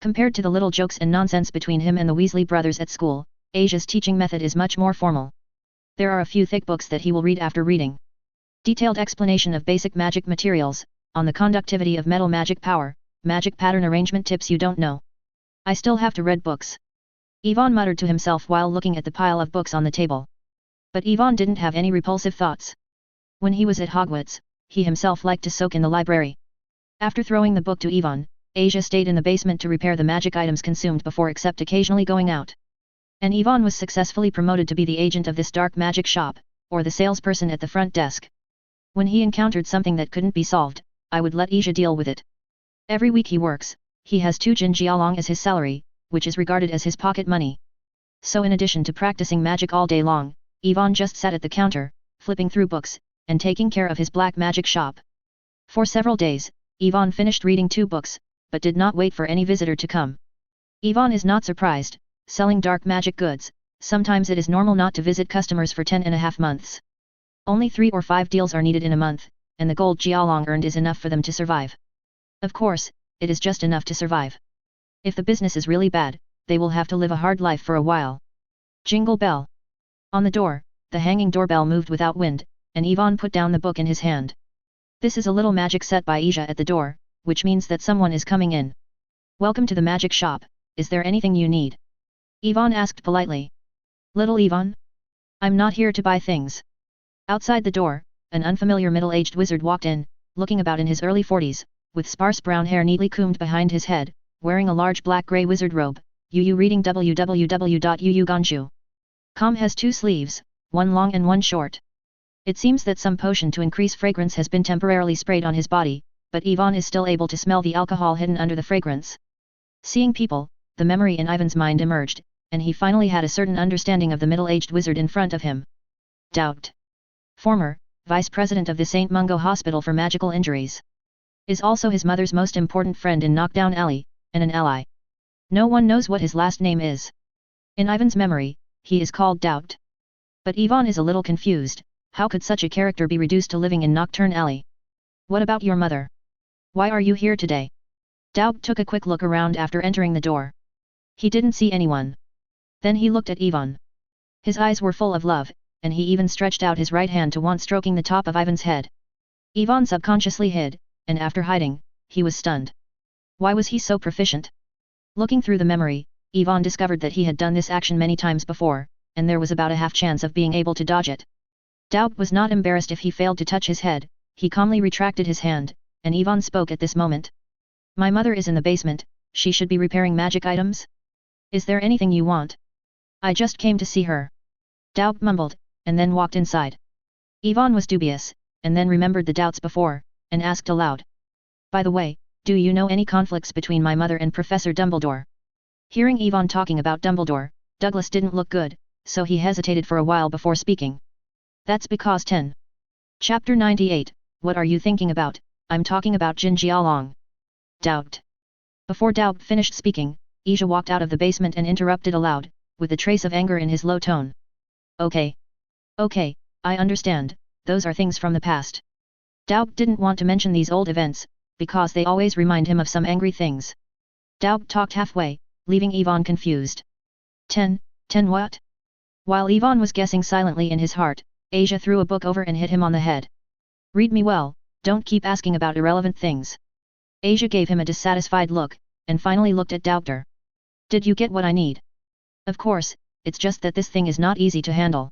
Compared to the little jokes and nonsense between him and the Weasley brothers at school, Aisha's teaching method is much more formal. There are a few thick books that he will read after reading. Detailed explanation of basic magic materials, on the conductivity of metal magic power, magic pattern arrangement tips you don't know. I still have to read books. Ivan muttered to himself while looking at the pile of books on the table. But Ivan didn't have any repulsive thoughts. When he was at Hogwarts, he himself liked to soak in the library. After throwing the book to Ivan, Asia stayed in the basement to repair the magic items consumed before except occasionally going out. And Ivan was successfully promoted to be the agent of this dark magic shop, or the salesperson at the front desk. When he encountered something that couldn't be solved, I would let Asia deal with it. Every week he works, he has 2 Jin Jialong as his salary, which is regarded as his pocket money. So in addition to practicing magic all day long, Ivan just sat at the counter, flipping through books, and taking care of his black magic shop. For several days, Ivan finished reading 2 books, but did not wait for any visitor to come. Ivan is not surprised, selling dark magic goods, sometimes it is normal not to visit customers for 10.5 months. Only 3 or 5 deals are needed in a month, and the gold Jialong earned is enough for them to survive. Of course, it is just enough to survive. If the business is really bad, they will have to live a hard life for a while. Jingle bell. On the door, the hanging doorbell moved without wind, and Ivan put down the book in his hand. This is a little magic set by Asia at the door, which means that someone is coming in. Welcome to the magic shop, is there anything you need? Ivan asked politely. Little Ivan? I'm not here to buy things. Outside the door, an unfamiliar middle-aged wizard walked in, looking about in his early 40s, with sparse brown hair neatly combed behind his head, wearing a large black-grey wizard robe. Yu reading www.yuuganshu.com has 2 sleeves, one long and one short. It seems that some potion to increase fragrance has been temporarily sprayed on his body, but Ivan is still able to smell the alcohol hidden under the fragrance. Seeing people, the memory in Ivan's mind emerged, and he finally had a certain understanding of the middle-aged wizard in front of him. Doubt. Former, vice president of the St. Mungo Hospital for Magical Injuries. Is also his mother's most important friend in Knockoff Alley, and an ally. No one knows what his last name is. In Ivan's memory, he is called Doubt. But Ivan is a little confused, how could such a character be reduced to living in Knockoff Alley? What about your mother? Why are you here today? Doubt took a quick look around after entering the door. He didn't see anyone. Then he looked at Ivan. His eyes were full of love, and he even stretched out his right hand to want stroking the top of Ivan's head. Ivan subconsciously hid, and after hiding, he was stunned. Why was he so proficient? Looking through the memory, Ivan discovered that he had done this action many times before, and there was about a half chance of being able to dodge it. Doubt was not embarrassed if he failed to touch his head, he calmly retracted his hand, and Ivan spoke at this moment. My mother is in the basement, she should be repairing magic items? Is there anything you want? I just came to see her. Doubt mumbled, and then walked inside. Ivan was dubious, and then remembered the doubts before, and asked aloud. By the way, do you know any conflicts between my mother and Professor Dumbledore? Hearing Ivan talking about Dumbledore, Douglas didn't look good, so he hesitated for a while before speaking. That's because 10. Chapter 98, what are you thinking about? I'm talking about Jin Jialong. Doubt. Before Doubt finished speaking, Asia walked out of the basement and interrupted aloud, with a trace of anger in his low tone. Okay. Okay, I understand, those are things from the past. Doubt didn't want to mention these old events, because they always remind him of some angry things. Doubt talked halfway, leaving Ivan confused. 10 what? While Ivan was guessing silently in his heart, Asia threw a book over and hit him on the head. Read me well, don't keep asking about irrelevant things. Asia gave him a dissatisfied look, and finally looked at Doubter. Did you get what I need? Of course, it's just that this thing is not easy to handle.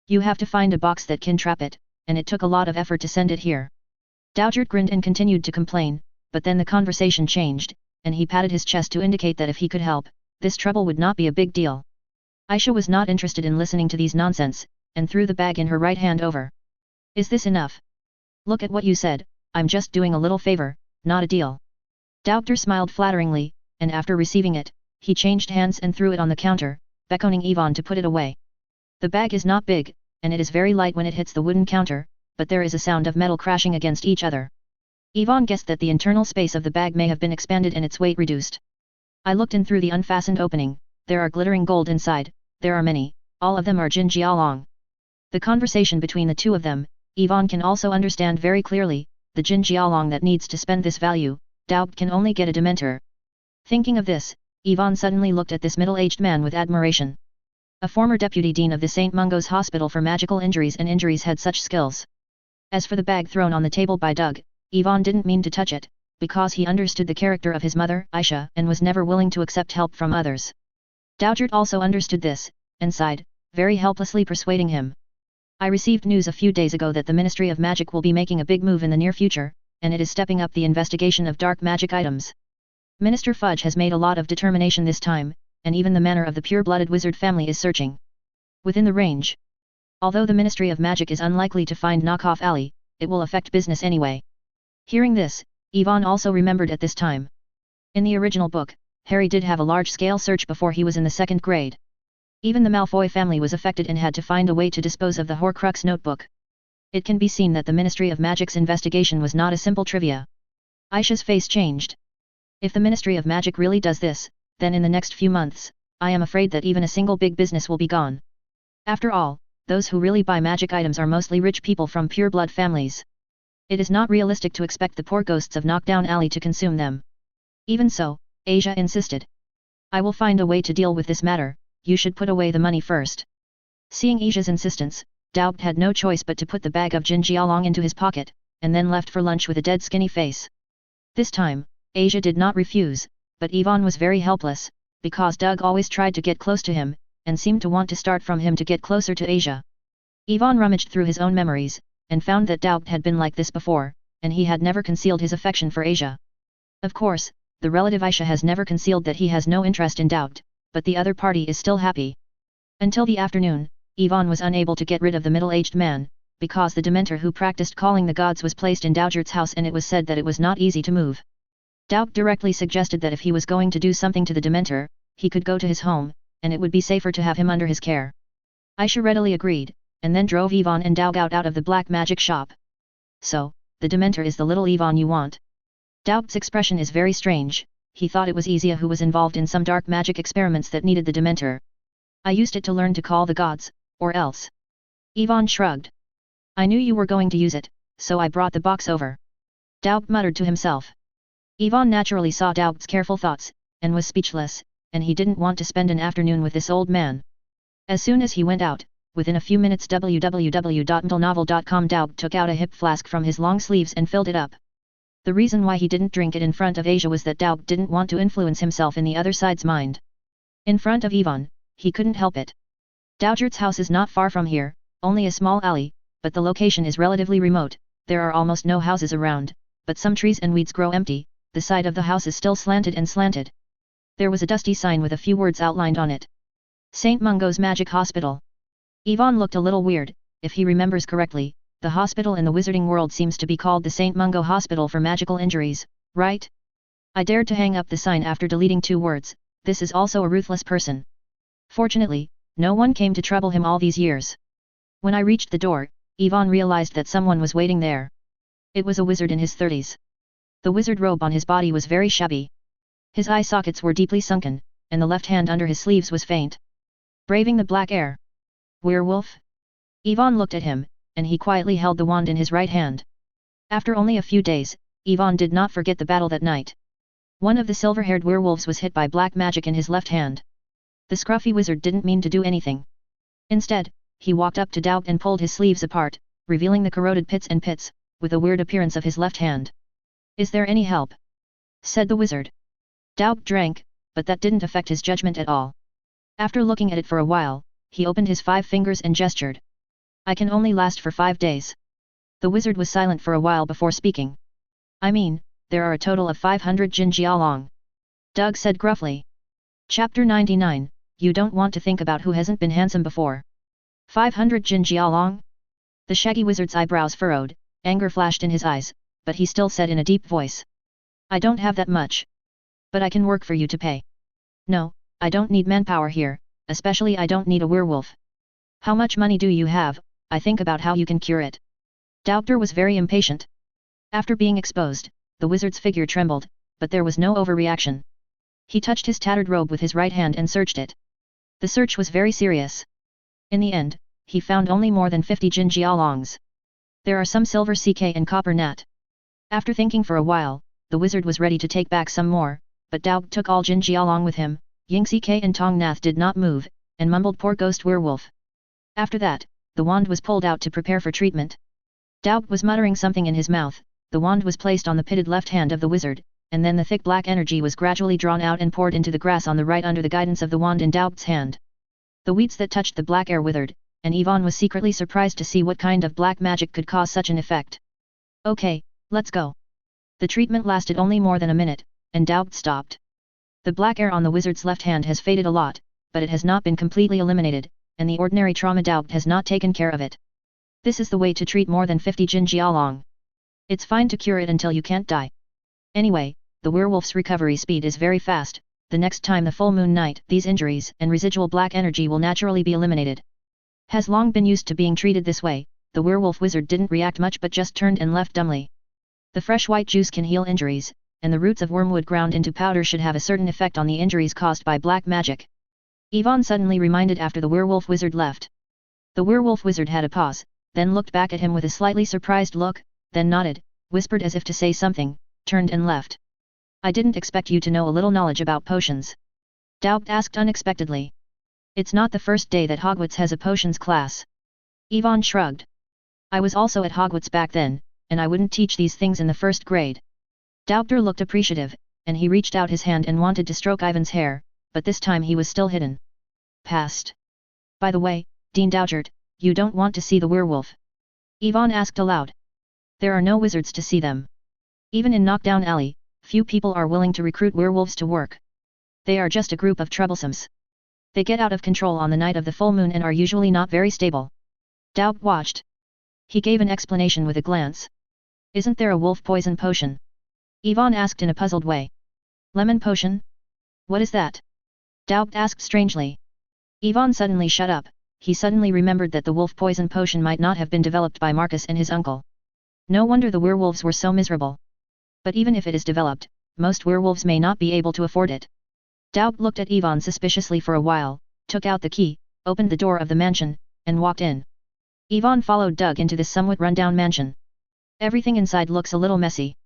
You have to find a box that can trap it, and it took a lot of effort to send it here. Doubter grinned and continued to complain, but then the conversation changed, and he patted his chest to indicate that if he could help, this trouble would not be a big deal. Aisha was not interested in listening to these nonsense, and threw the bag in her right hand over. Is this enough? Look at what you said, I'm just doing a little favor, not a deal. Doubter smiled flatteringly, and after receiving it, he changed hands and threw it on the counter, beckoning Ivan to put it away. The bag is not big, and it is very light when it hits the wooden counter, but there is a sound of metal crashing against each other. Ivan guessed that the internal space of the bag may have been expanded and its weight reduced. I looked in through the unfastened opening, there are glittering gold inside, there are many, all of them are Jin Jialong. The conversation between the two of them, Ivan can also understand very clearly, the Jin Jialong that needs to spend this value, Doubt can only get a Dementor. Thinking of this, Ivan suddenly looked at this middle-aged man with admiration. A former deputy dean of the St. Mungo's Hospital for Magical Injuries and Injuries had such skills. As for the bag thrown on the table by Doug, Ivan didn't mean to touch it, because he understood the character of his mother, Aisha, and was never willing to accept help from others. Dougert also understood this, and sighed, very helplessly persuading him. I received news a few days ago that the Ministry of Magic will be making a big move in the near future, and it is stepping up the investigation of dark magic items. Minister Fudge has made a lot of determination this time, and even the manor of the pure-blooded wizard family is searching. Within the range. Although the Ministry of Magic is unlikely to find Knockoff Alley, it will affect business anyway. Hearing this, Yvonne also remembered at this time. In the original book, Harry did have a large-scale search before he was in the 2nd grade. Even the Malfoy family was affected and had to find a way to dispose of the Horcrux notebook. It can be seen that the Ministry of Magic's investigation was not a simple trivia. Aisha's face changed. If the Ministry of Magic really does this, then in the next few months, I am afraid that even a single big business will be gone. After all, those who really buy magic items are mostly rich people from pure blood families. It is not realistic to expect the poor ghosts of Knockdown Alley to consume them. Even so, Asia insisted. I will find a way to deal with this matter, you should put away the money first. Seeing Asia's insistence, Doubt had no choice but to put the bag of Jinjialong into his pocket, and then left for lunch with a dead skinny face. This time, Asia did not refuse, but Yvonne was very helpless, because Doug always tried to get close to him, and seemed to want to start from him to get closer to Asia. Yvonne rummaged through his own memories, and found that Doubt had been like this before, and he had never concealed his affection for Asia. Of course, the relative Aisha has never concealed that he has no interest in Doubt, but the other party is still happy. Until the afternoon, Yvonne was unable to get rid of the middle-aged man, because the Dementor who practiced calling the gods was placed in Doughert's house and it was said that it was not easy to move. Doubt directly suggested that if he was going to do something to the Dementor, he could go to his home, and it would be safer to have him under his care. Aisha readily agreed, and then drove Yvonne and Doug out of the black magic shop. So, the Dementor is the little Yvonne you want. Doubt's expression is very strange. He thought it was Isia who was involved in some dark magic experiments that needed the Dementor. I used it to learn to call the gods, or else. Yvonne shrugged. I knew you were going to use it, so I brought the box over. Doubt muttered to himself. Yvonne naturally saw Doubt's careful thoughts, and was speechless, and he didn't want to spend an afternoon with this old man. As soon as he went out, within a few minutes www.mdlnovel.com Doubt took out a hip flask from his long sleeves and filled it up. The reason why he didn't drink it in front of Asia was that Doubt didn't want to influence himself in the other side's mind. In front of Yvonne, he couldn't help it. Doughert's house is not far from here, only a small alley, but the location is relatively remote, there are almost no houses around, but some trees and weeds grow empty, the side of the house is still slanted and slanted. There was a dusty sign with a few words outlined on it. St. Mungo's Magic Hospital. Yvonne looked a little weird. If he remembers correctly, the hospital in the wizarding world seems to be called the St. Mungo Hospital for Magical Injuries, right? I dared to hang up the sign after deleting 2 words, this is also a ruthless person. Fortunately, no one came to trouble him all these years. When I reached the door, Yvonne realized that someone was waiting there. It was a wizard in his 30s. The wizard robe on his body was very shabby. His eye sockets were deeply sunken, and the left hand under his sleeves was faint. Braving the black air. Werewolf? Yvonne looked at him, and he quietly held the wand in his right hand. After only a few days, Yvonne did not forget the battle that night. One of the silver-haired werewolves was hit by black magic in his left hand. The scruffy wizard didn't mean to do anything. Instead, he walked up to Doubt and pulled his sleeves apart, revealing the corroded pits, with a weird appearance of his left hand. Is there any help? Said the wizard. Doubt drank, but that didn't affect his judgment at all. After looking at it for a while, he opened his 5 fingers and gestured. I can only last for 5 days. The wizard was silent for a while before speaking. I mean, there are a total of 500 Jinjialong. Doug said gruffly. Chapter 99, you don't want to think about who hasn't been handsome before. 500 Jinjialong? The shaggy wizard's eyebrows furrowed, anger flashed in his eyes, but he still said in a deep voice. I don't have that much. But I can work for you to pay. No, I don't need manpower here, especially I don't need a werewolf. How much money do you have? I think about how you can cure it. Doubter was very impatient. After being exposed, the wizard's figure trembled, but there was no overreaction. He touched his tattered robe with his right hand and searched it. The search was very serious. In the end, he found only more than 50 Jinjialongs. There are some silver CK and copper nat. After thinking for a while, the wizard was ready to take back some more, but Doubt took all Jinjialong with him. Ying CK and Tong Nath did not move, and mumbled poor ghost werewolf. After that, the wand was pulled out to prepare for treatment. Doubt was muttering something in his mouth, the wand was placed on the pitted left hand of the wizard, and then the thick black energy was gradually drawn out and poured into the grass on the right under the guidance of the wand in Doubt's hand. The weeds that touched the black air withered, and Yvonne was secretly surprised to see what kind of black magic could cause such an effect. Okay, let's go. The treatment lasted only more than a minute, and Doubt stopped. The black air on the wizard's left hand has faded a lot, but it has not been completely eliminated, and the ordinary trauma Doubt has not taken care of it. This is the way to treat more than 50 Jin Jialong. It's fine to cure it until you can't die. Anyway, the werewolf's recovery speed is very fast, the next time the full moon night, these injuries and residual black energy will naturally be eliminated. Has long been used to being treated this way, the werewolf wizard didn't react much but just turned and left dumbly. The fresh white juice can heal injuries, and the roots of wormwood ground into powder should have a certain effect on the injuries caused by black magic. Yvonne suddenly reminded after the werewolf wizard left. The werewolf wizard had a pause, then looked back at him with a slightly surprised look, then nodded, whispered as if to say something, turned and left. I didn't expect you to know a little knowledge about potions. Doubt asked unexpectedly. It's not the first day that Hogwarts has a potions class. Yvonne shrugged. I was also at Hogwarts back then, and I wouldn't teach these things in the first grade. Doubter looked appreciative, and he reached out his hand and wanted to stroke Ivan's hair, but this time he was still hidden. Past. By the way, Dean Dougert, you don't want to see the werewolf? Yvonne asked aloud. There are no wizards to see them. Even in Knockdown Alley, few people are willing to recruit werewolves to work. They are just a group of troublesomes. They get out of control on the night of the full moon and are usually not very stable. Doubt watched. He gave an explanation with a glance. Isn't there a wolf poison potion? Yvonne asked in a puzzled way. Lemon potion? What is that? Doubt asked strangely. Yvonne suddenly shut up. He suddenly remembered that the wolf poison potion might not have been developed by Marcus and his uncle. No wonder the werewolves were so miserable. But even if it is developed, most werewolves may not be able to afford it. Doubt looked at Yvonne suspiciously for a while, took out the key, opened the door of the mansion, and walked in. Yvonne followed Doug into this somewhat run-down mansion. Everything inside looks a little messy.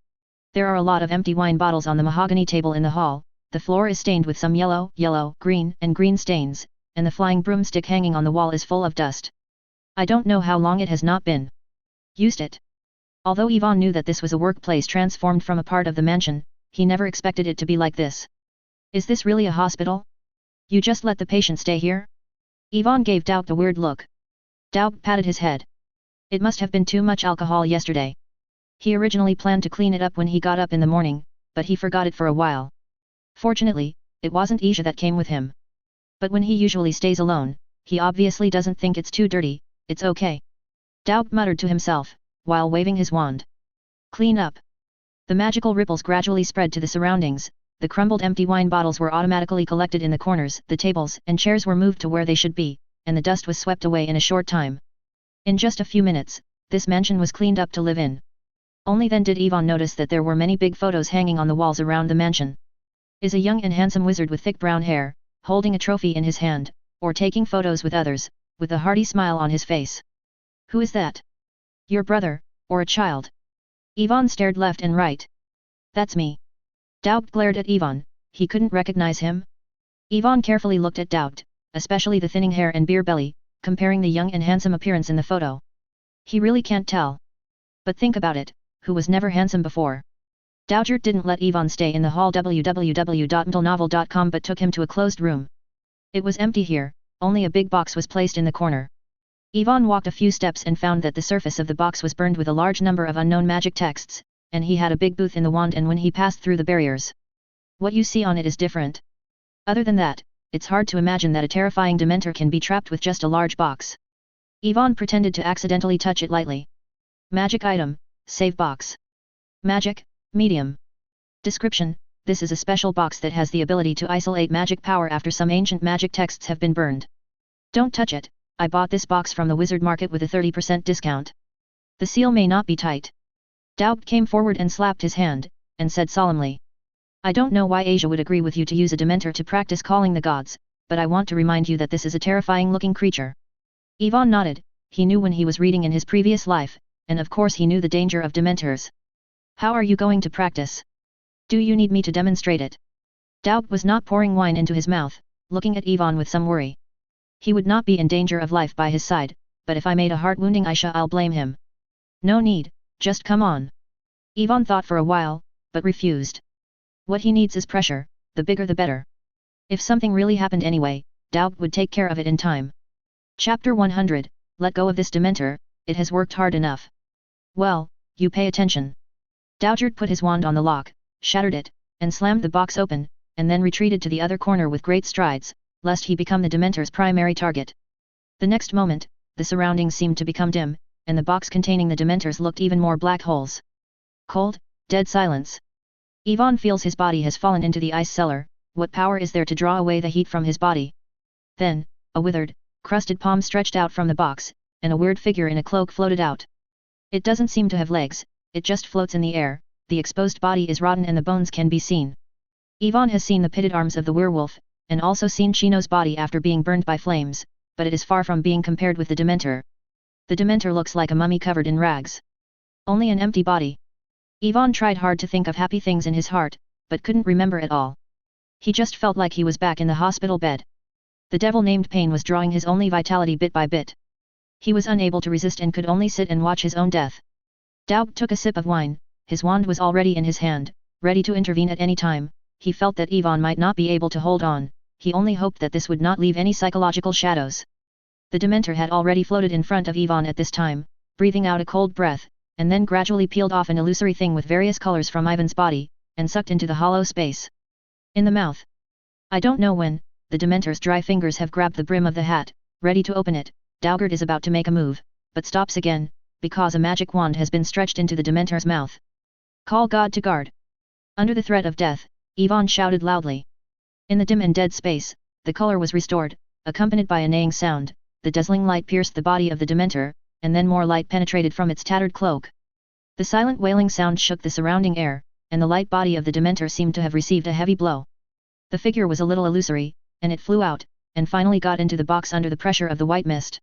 There are a lot of empty wine bottles on the mahogany table in the hall, the floor is stained with some yellow, green, and green stains, and the flying broomstick hanging on the wall is full of dust. I don't know how long it has not been used it. Although Yvonne knew that this was a workplace transformed from a part of the mansion, he never expected it to be like this. Is this really a hospital? You just let the patient stay here? Yvonne gave Doubt a weird look. Doubt patted his head. It must have been too much alcohol yesterday. He originally planned to clean it up when he got up in the morning, but he forgot it for a while. Fortunately, it wasn't Asia that came with him. But when he usually stays alone, he obviously doesn't think it's too dirty. It's okay. Doubt muttered to himself, while waving his wand. Clean up. The magical ripples gradually spread to the surroundings, the crumbled empty wine bottles were automatically collected in the corners, the tables and chairs were moved to where they should be, and the dust was swept away in a short time. In just a few minutes, this mansion was cleaned up to live in. Only then did Yvonne notice that there were many big photos hanging on the walls around the mansion. Is a young and handsome wizard with thick brown hair, holding a trophy in his hand, or taking photos with others, with a hearty smile on his face. Who is that? Your brother, or a child? Yvonne stared left and right. That's me. Doubt glared at Yvonne, he couldn't recognize him. Yvonne carefully looked at Doubt, especially the thinning hair and beer belly, comparing the young and handsome appearance in the photo. He really can't tell. But think about it, who was never handsome before? Dougert didn't let Yvonne stay in the hall www.mtlnovel.com but took him to a closed room. It was empty here, only a big box was placed in the corner. Yvonne walked a few steps and found that the surface of the box was burned with a large number of unknown magic texts, and he had a big booth in the wand and when he passed through the barriers. What you see on it is different. Other than that, it's hard to imagine that a terrifying Dementor can be trapped with just a large box. Yvonne pretended to accidentally touch it lightly. Magic item, save box. Magic, medium. Description: this is a special box that has the ability to isolate magic power after some ancient magic texts have been burned. Don't touch it, I bought this box from the wizard market with a 30% discount. The seal may not be tight. Doubt came forward and slapped his hand, and said solemnly. I don't know why Asia would agree with you to use a Dementor to practice calling the gods, but I want to remind you that this is a terrifying-looking creature. Yvonne nodded, he knew when he was reading in his previous life, and of course he knew the danger of Dementors. How are you going to practice? Do you need me to demonstrate it? Doubt was not pouring wine into his mouth, looking at Yvonne with some worry. He would not be in danger of life by his side, but if I made a heart-wounding Aisha I'll blame him. No need, just come on. Yvonne thought for a while, but refused. What he needs is pressure, the bigger the better. If something really happened anyway, Doubt would take care of it in time. Chapter 100, Let go of this Dementor, it has worked hard enough. Well, you pay attention. Dougert put his wand on the lock, shattered it, and slammed the box open, and then retreated to the other corner with great strides, lest he become the Dementor's primary target. The next moment, the surroundings seemed to become dim, and the box containing the Dementors looked even more black holes. Cold, dead silence. Ivan feels his body has fallen into the ice cellar. What power is there to draw away the heat from his body? Then, a withered, crusted palm stretched out from the box, and a weird figure in a cloak floated out. It doesn't seem to have legs, it just floats in the air, the exposed body is rotten and the bones can be seen. Ivan has seen the pitted arms of the werewolf, and also seen Chino's body after being burned by flames, but it is far from being compared with the Dementor. The Dementor looks like a mummy covered in rags. Only an empty body. Ivan tried hard to think of happy things in his heart, but couldn't remember at all. He just felt like he was back in the hospital bed. The devil named pain was drawing his only vitality bit by bit. He was unable to resist and could only sit and watch his own death. Daub took a sip of wine, his wand was already in his hand, ready to intervene at any time. He felt that Ivan might not be able to hold on, he only hoped that this would not leave any psychological shadows. The Dementor had already floated in front of Ivan at this time, breathing out a cold breath, and then gradually peeled off an illusory thing with various colors from Ivan's body, and sucked into the hollow space. In the mouth. I don't know when, the Dementor's dry fingers have grabbed the brim of the hat, ready to open it. Daugert is about to make a move, but stops again, because a magic wand has been stretched into the Dementor's mouth. Call God to guard. Under the threat of death, Ivan shouted loudly. In the dim and dead space, the color was restored, accompanied by a neighing sound. The dazzling light pierced the body of the Dementor, and then more light penetrated from its tattered cloak. The silent wailing sound shook the surrounding air, and the light body of the Dementor seemed to have received a heavy blow. The figure was a little illusory, and it flew out, and finally got into the box under the pressure of the white mist.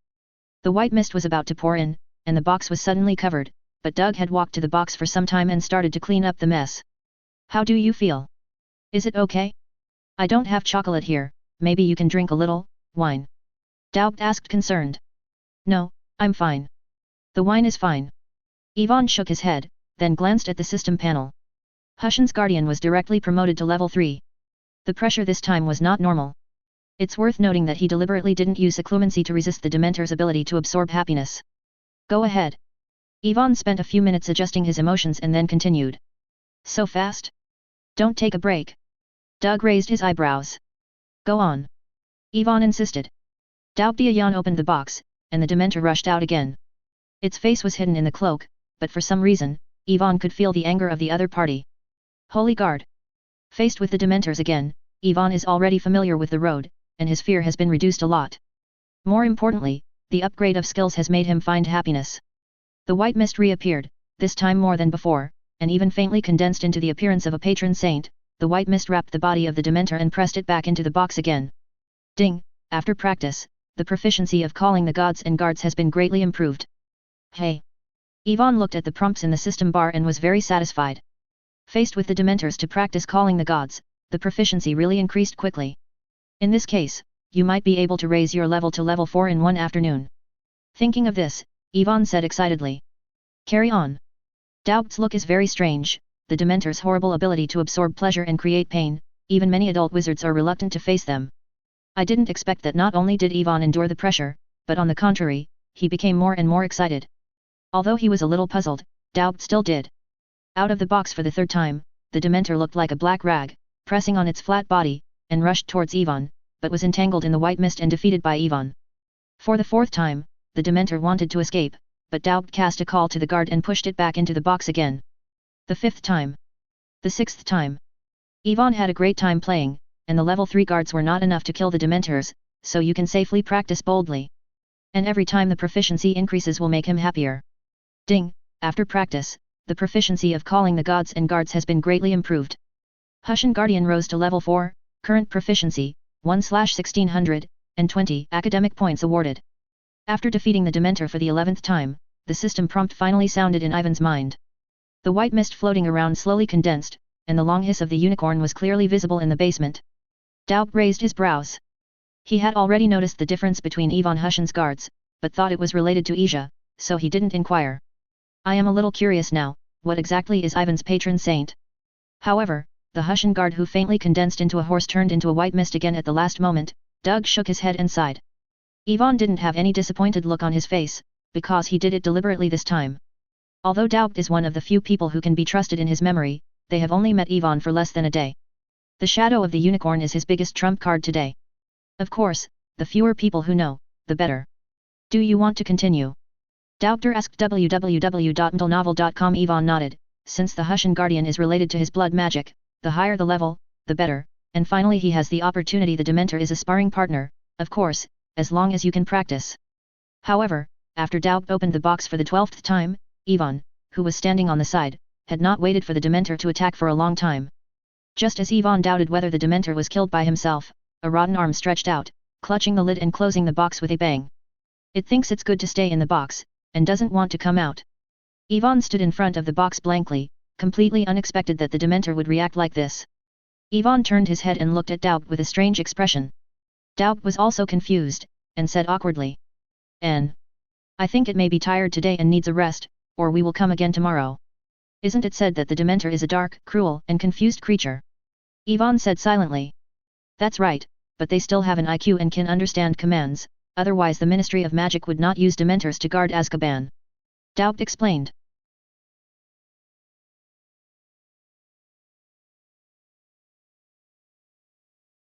The white mist was about to pour in, and the box was suddenly covered, but Doug had walked to the box for some time and started to clean up the mess. How do you feel? Is it okay? I don't have chocolate here, maybe you can drink a little wine. Daub asked concerned. No, I'm fine. The wine is fine. Ivan shook his head, then glanced at the system panel. Hushan's guardian was directly promoted to level 3. The pressure this time was not normal. It's worth noting that he deliberately didn't use occlumency to resist the Dementor's ability to absorb happiness. Go ahead. Ivan spent a few minutes adjusting his emotions and then continued. So fast? Don't take a break. Doug raised his eyebrows. Go on. Ivan insisted. Daubdiayan opened the box, and the Dementor rushed out again. Its face was hidden in the cloak, but for some reason, Ivan could feel the anger of the other party. Holy Guard! Faced with the Dementors again, Ivan is already familiar with the road, and his fear has been reduced a lot. More importantly, the upgrade of skills has made him find happiness. The white mist reappeared, this time more than before, and even faintly condensed into the appearance of a patron saint. The white mist wrapped the body of the Dementor and pressed it back into the box again. Ding! After practice, the proficiency of calling the gods and guards has been greatly improved. Hey! Ivan looked at the prompts in the system bar and was very satisfied. Faced with the Dementors to practice calling the gods, the proficiency really increased quickly. In this case, you might be able to raise your level to level 4 in one afternoon. Thinking of this, Ivan said excitedly. Carry on. Daubt's look is very strange, the Dementor's horrible ability to absorb pleasure and create pain, even many adult wizards are reluctant to face them. I didn't expect that. Not only did Ivan endure the pressure, but on the contrary, he became more and more excited. Although he was a little puzzled, Daubt still did. Out of the box for the third time, the Dementor looked like a black rag, pressing on its flat body, and rushed towards Ivan, but was entangled in the white mist and defeated by Ivan. For the fourth time, the Dementor wanted to escape, but Daubt cast a call to the guard and pushed it back into the box again. The fifth time. The sixth time. Ivan had a great time playing, and the level 3 guards were not enough to kill the Dementors, so you can safely practice boldly. And every time the proficiency increases will make him happier. Ding! After practice, the proficiency of calling the gods and guards has been greatly improved. Hushan Guardian rose to level 4, current proficiency, 1/1620, academic points awarded. After defeating the Dementor for the 11th time, the system prompt finally sounded in Ivan's mind. The white mist floating around slowly condensed, and the long hiss of the unicorn was clearly visible in the basement. Daub raised his brows. He had already noticed the difference between Ivan Hushan's guards, but thought it was related to Asia, so he didn't inquire. I am a little curious now, what exactly is Ivan's patron saint? However, the Hushan guard who faintly condensed into a horse turned into a white mist again at the last moment. Doug shook his head and sighed. Ivan didn't have any disappointed look on his face, because he did it deliberately this time. Although Daubt is one of the few people who can be trusted in his memory, they have only met Ivan for less than a day. The shadow of the unicorn is his biggest trump card today. Of course, the fewer people who know, the better. Do you want to continue? Doubter asked www.mtlnovel.com. Yvonne nodded. Since the Hushan Guardian is related to his blood magic, the higher the level, the better, and finally he has the opportunity. The Dementor is a sparring partner, of course, as long as you can practice. However, after Doubt opened the box for the 12th time, Yvonne, who was standing on the side, had not waited for the Dementor to attack for a long time. Just as Yvonne doubted whether the Dementor was killed by himself, a rotten arm stretched out, clutching the lid and closing the box with a bang. It thinks it's good to stay in the box, and doesn't want to come out. Yvonne stood in front of the box blankly, completely unexpected that the Dementor would react like this. Yvonne turned his head and looked at Doubt with a strange expression. Doubt was also confused, and said awkwardly. I think it may be tired today and needs a rest, or we will come again tomorrow. Isn't it said that the Dementor is a dark, cruel, and confused creature? Yvonne said silently. That's right, but they still have an IQ and can understand commands, otherwise the Ministry of Magic would not use Dementors to guard Azkaban. Doubt explained.